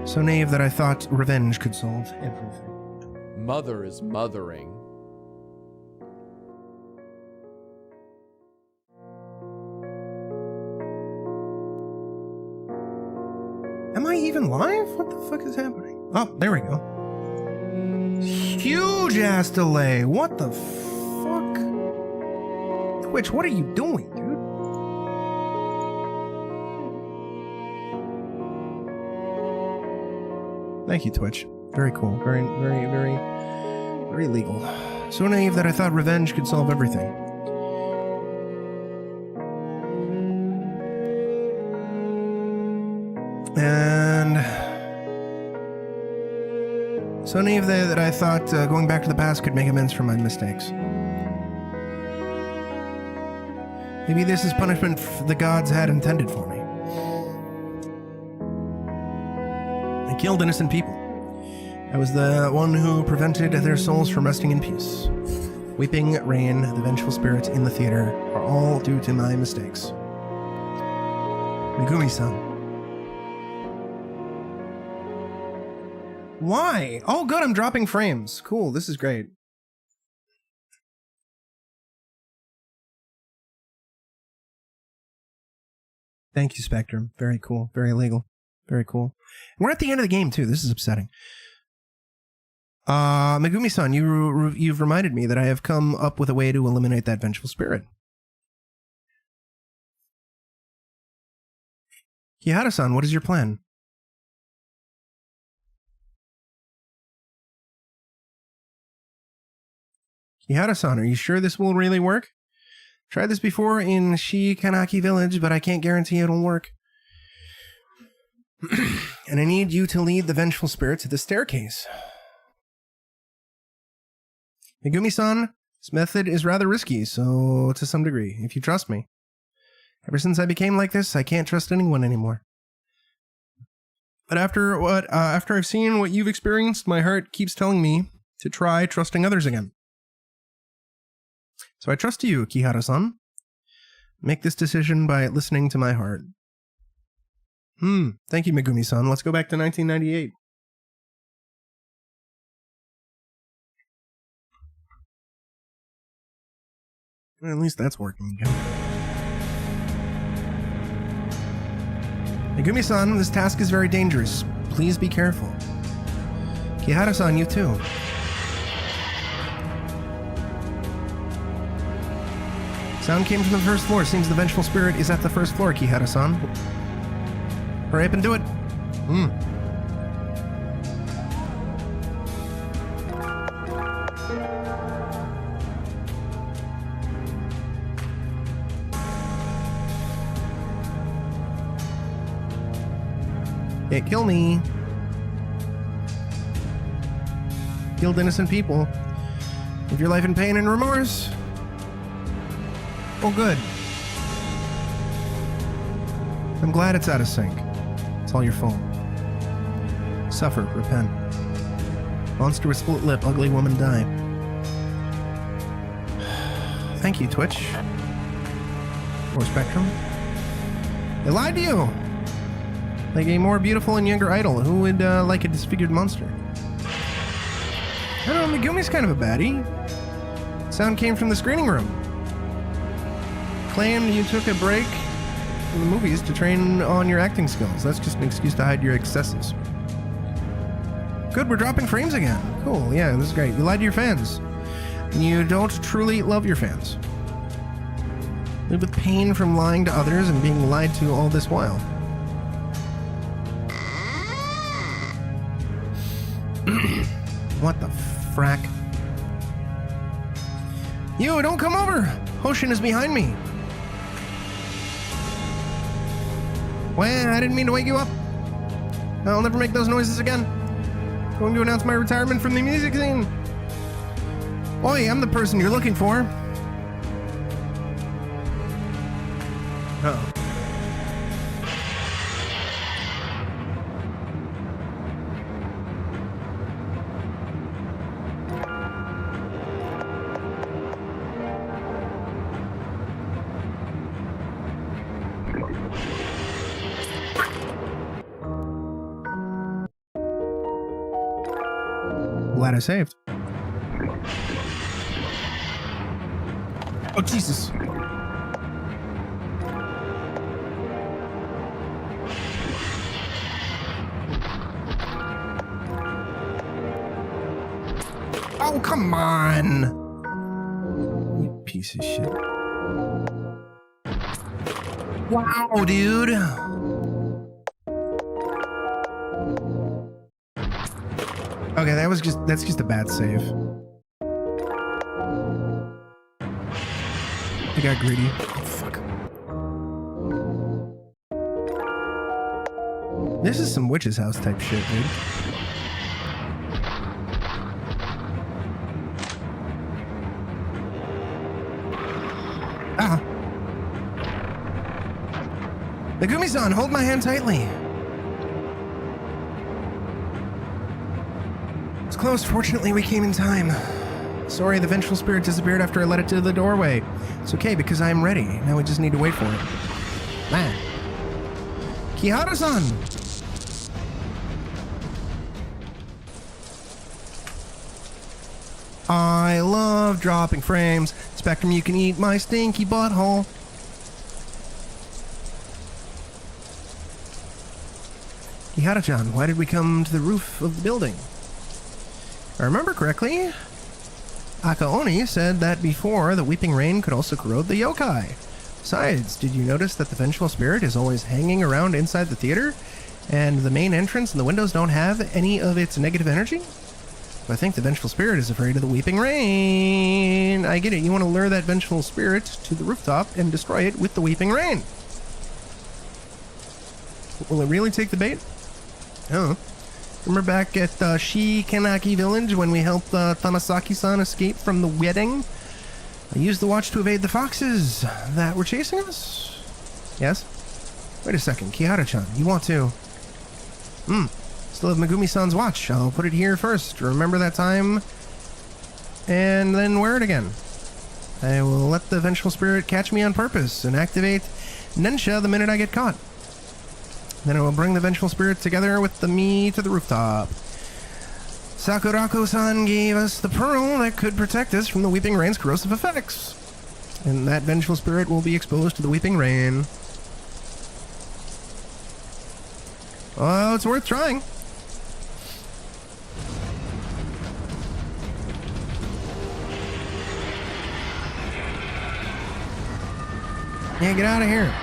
So naive that I thought revenge could solve everything. Mother is mothering. Am I even live? What the fuck is happening? Oh, there we go. Huge ass delay. What the fuck? Twitch, what are you doing, dude? Thank you, Twitch. Very cool. Very legal. So naive that I thought revenge could solve everything. And so naive that I thought going back to the past could make amends for my mistakes. Maybe this is punishment the gods had intended for me. I killed innocent people. I was the one who prevented their souls from resting in peace. Weeping Rain, the vengeful spirit in the theater, are all due to my mistakes. Megumi-san. Why? Oh, good, I'm dropping frames. Cool, this is great. Thank you, Spectrum. Very cool. Very legal. Very cool. And we're at the end of the game, too. This is upsetting. Megumi-san, you've reminded me that I have come up with a way to eliminate that vengeful spirit. Kihara-san, what is your plan? Kihara-san, are you sure this will really work? Tried this before in Shikanaki Village, but I can't guarantee it'll work. And I need you to lead the vengeful spirit to the staircase. Megumi-san, this method is rather risky, so to some degree, if you trust me. Ever since I became like this, I can't trust anyone anymore. But after I've seen what you've experienced, my heart keeps telling me to try trusting others again. So I trust you, Kihara-san. Make this decision by listening to my heart. Thank you, Megumi-san. Let's go back to 1998. Well, at least that's working again. Megumi-san, this task is very dangerous. Please be careful. Kihara-san, you too. Sound came from the first floor. Seems the vengeful spirit is at the first floor, Kihara-san. Hurry up and do it. It kill me. Killed innocent people. Live your life in pain and remorse. Oh, good. I'm glad it's out of sync. It's all your fault. Suffer, repent. Monster with split lip, ugly woman die. Thank you, Twitch. Or Spectrum. They lied to you! Like a more beautiful and younger idol. Who would like a disfigured monster? I don't know, Megumi's kind of a baddie. Sound came from the screening room. Claimed you took a break from the movies to train on your acting skills. That's just an excuse to hide your excesses. Good, we're dropping frames again. Cool, yeah, this is great. You lied to your fans. You don't truly love your fans. Live with pain from lying to others and being lied to all this while. What the frack? You, don't come over! Hoshin is behind me. Well, I didn't mean to wake you up. I'll never make those noises again. Going to announce my retirement from the music scene. Oi, I'm the person you're looking for. Uh-oh. Glad I saved. Oh, Jesus. Oh, come on. You piece of shit. Wow, dude. Okay, that's just a bad save. I got greedy. Oh, fuck. This is some witch's house type shit, dude. Ah. Megumi-san, hold my hand tightly. It's closed. Fortunately, we came in time. Sorry, the vengeful spirit disappeared after I led it to the doorway. It's okay, because I'm ready. Now we just need to wait for it. Man. Kihara-san! I love dropping frames. Spectrum, you can eat my stinky butthole. Kihara-chan, why did we come to the roof of the building? If I remember correctly, Akaoni said that before, the weeping rain could also corrode the yokai. Besides, did you notice that the vengeful spirit is always hanging around inside the theater, and the main entrance and the windows don't have any of its negative energy? I think the vengeful spirit is afraid of the weeping rain. I get it. You want to lure that vengeful spirit to the rooftop and destroy it with the weeping rain. Will it really take the bait? Oh. Remember back at Shikanaki Village when we helped Tanasaki-san escape from the wedding? I used the watch to evade the foxes that were chasing us. Yes? Wait a second. Kihara-chan, you want to... Still have Megumi-san's watch. I'll put it here first. Remember that time? And then wear it again. I will let the vengeful spirit catch me on purpose and activate Nensha the minute I get caught. Then I will bring the vengeful spirit together with me to the rooftop. Sakurako-san gave us the pearl that could protect us from the weeping rain's corrosive effects. And that vengeful spirit will be exposed to the weeping rain. Oh, it's worth trying. Yeah, get out of here.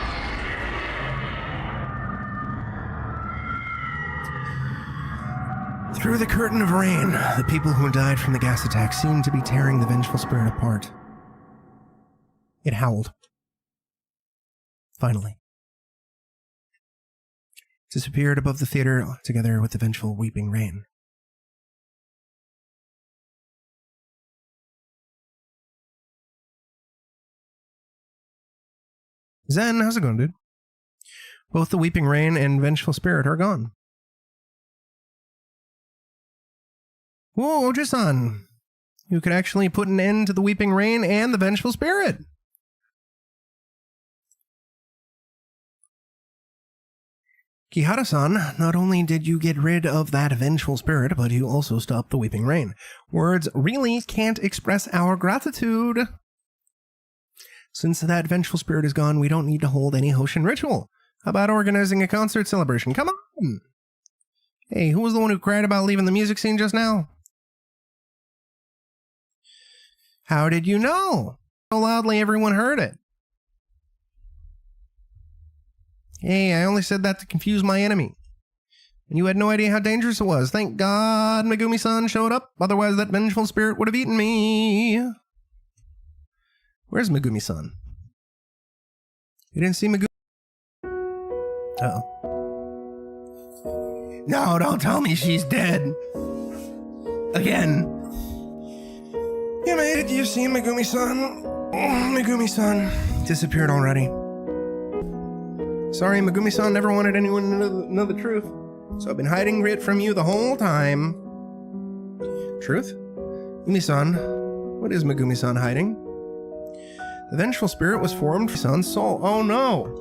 Through the curtain of rain, the people who died from the gas attack seemed to be tearing the vengeful spirit apart. It howled. Finally. Disappeared above the theater together with the vengeful weeping rain. Zen, how's it going, dude? Both the weeping rain and vengeful spirit are gone. Whoa, Oji-san! You could actually put an end to the weeping rain and the vengeful spirit! Kihara-san, not only did you get rid of that vengeful spirit, but you also stopped the weeping rain. Words really can't express our gratitude. Since that vengeful spirit is gone, we don't need to hold any Hoshin ritual. How about organizing a concert celebration? Come on! Hey, who was the one who cried about leaving the music scene just now? How did you know? So loudly everyone heard it. Hey, I only said that to confuse my enemy. And you had no idea how dangerous it was. Thank God Megumi-san showed up. Otherwise that vengeful spirit would have eaten me. Where's Megumi-san? You didn't see Megumi? Uh-oh. No, don't tell me she's dead. Again. You made it. You see Megumi-san? Oh, Megumi-san disappeared already. Sorry, Megumi-san never wanted anyone to know the truth. So I've been hiding it from you the whole time. Truth? Megumi-san, what is Megumi-san hiding? The vengeful spirit was formed from Son's soul. Oh no!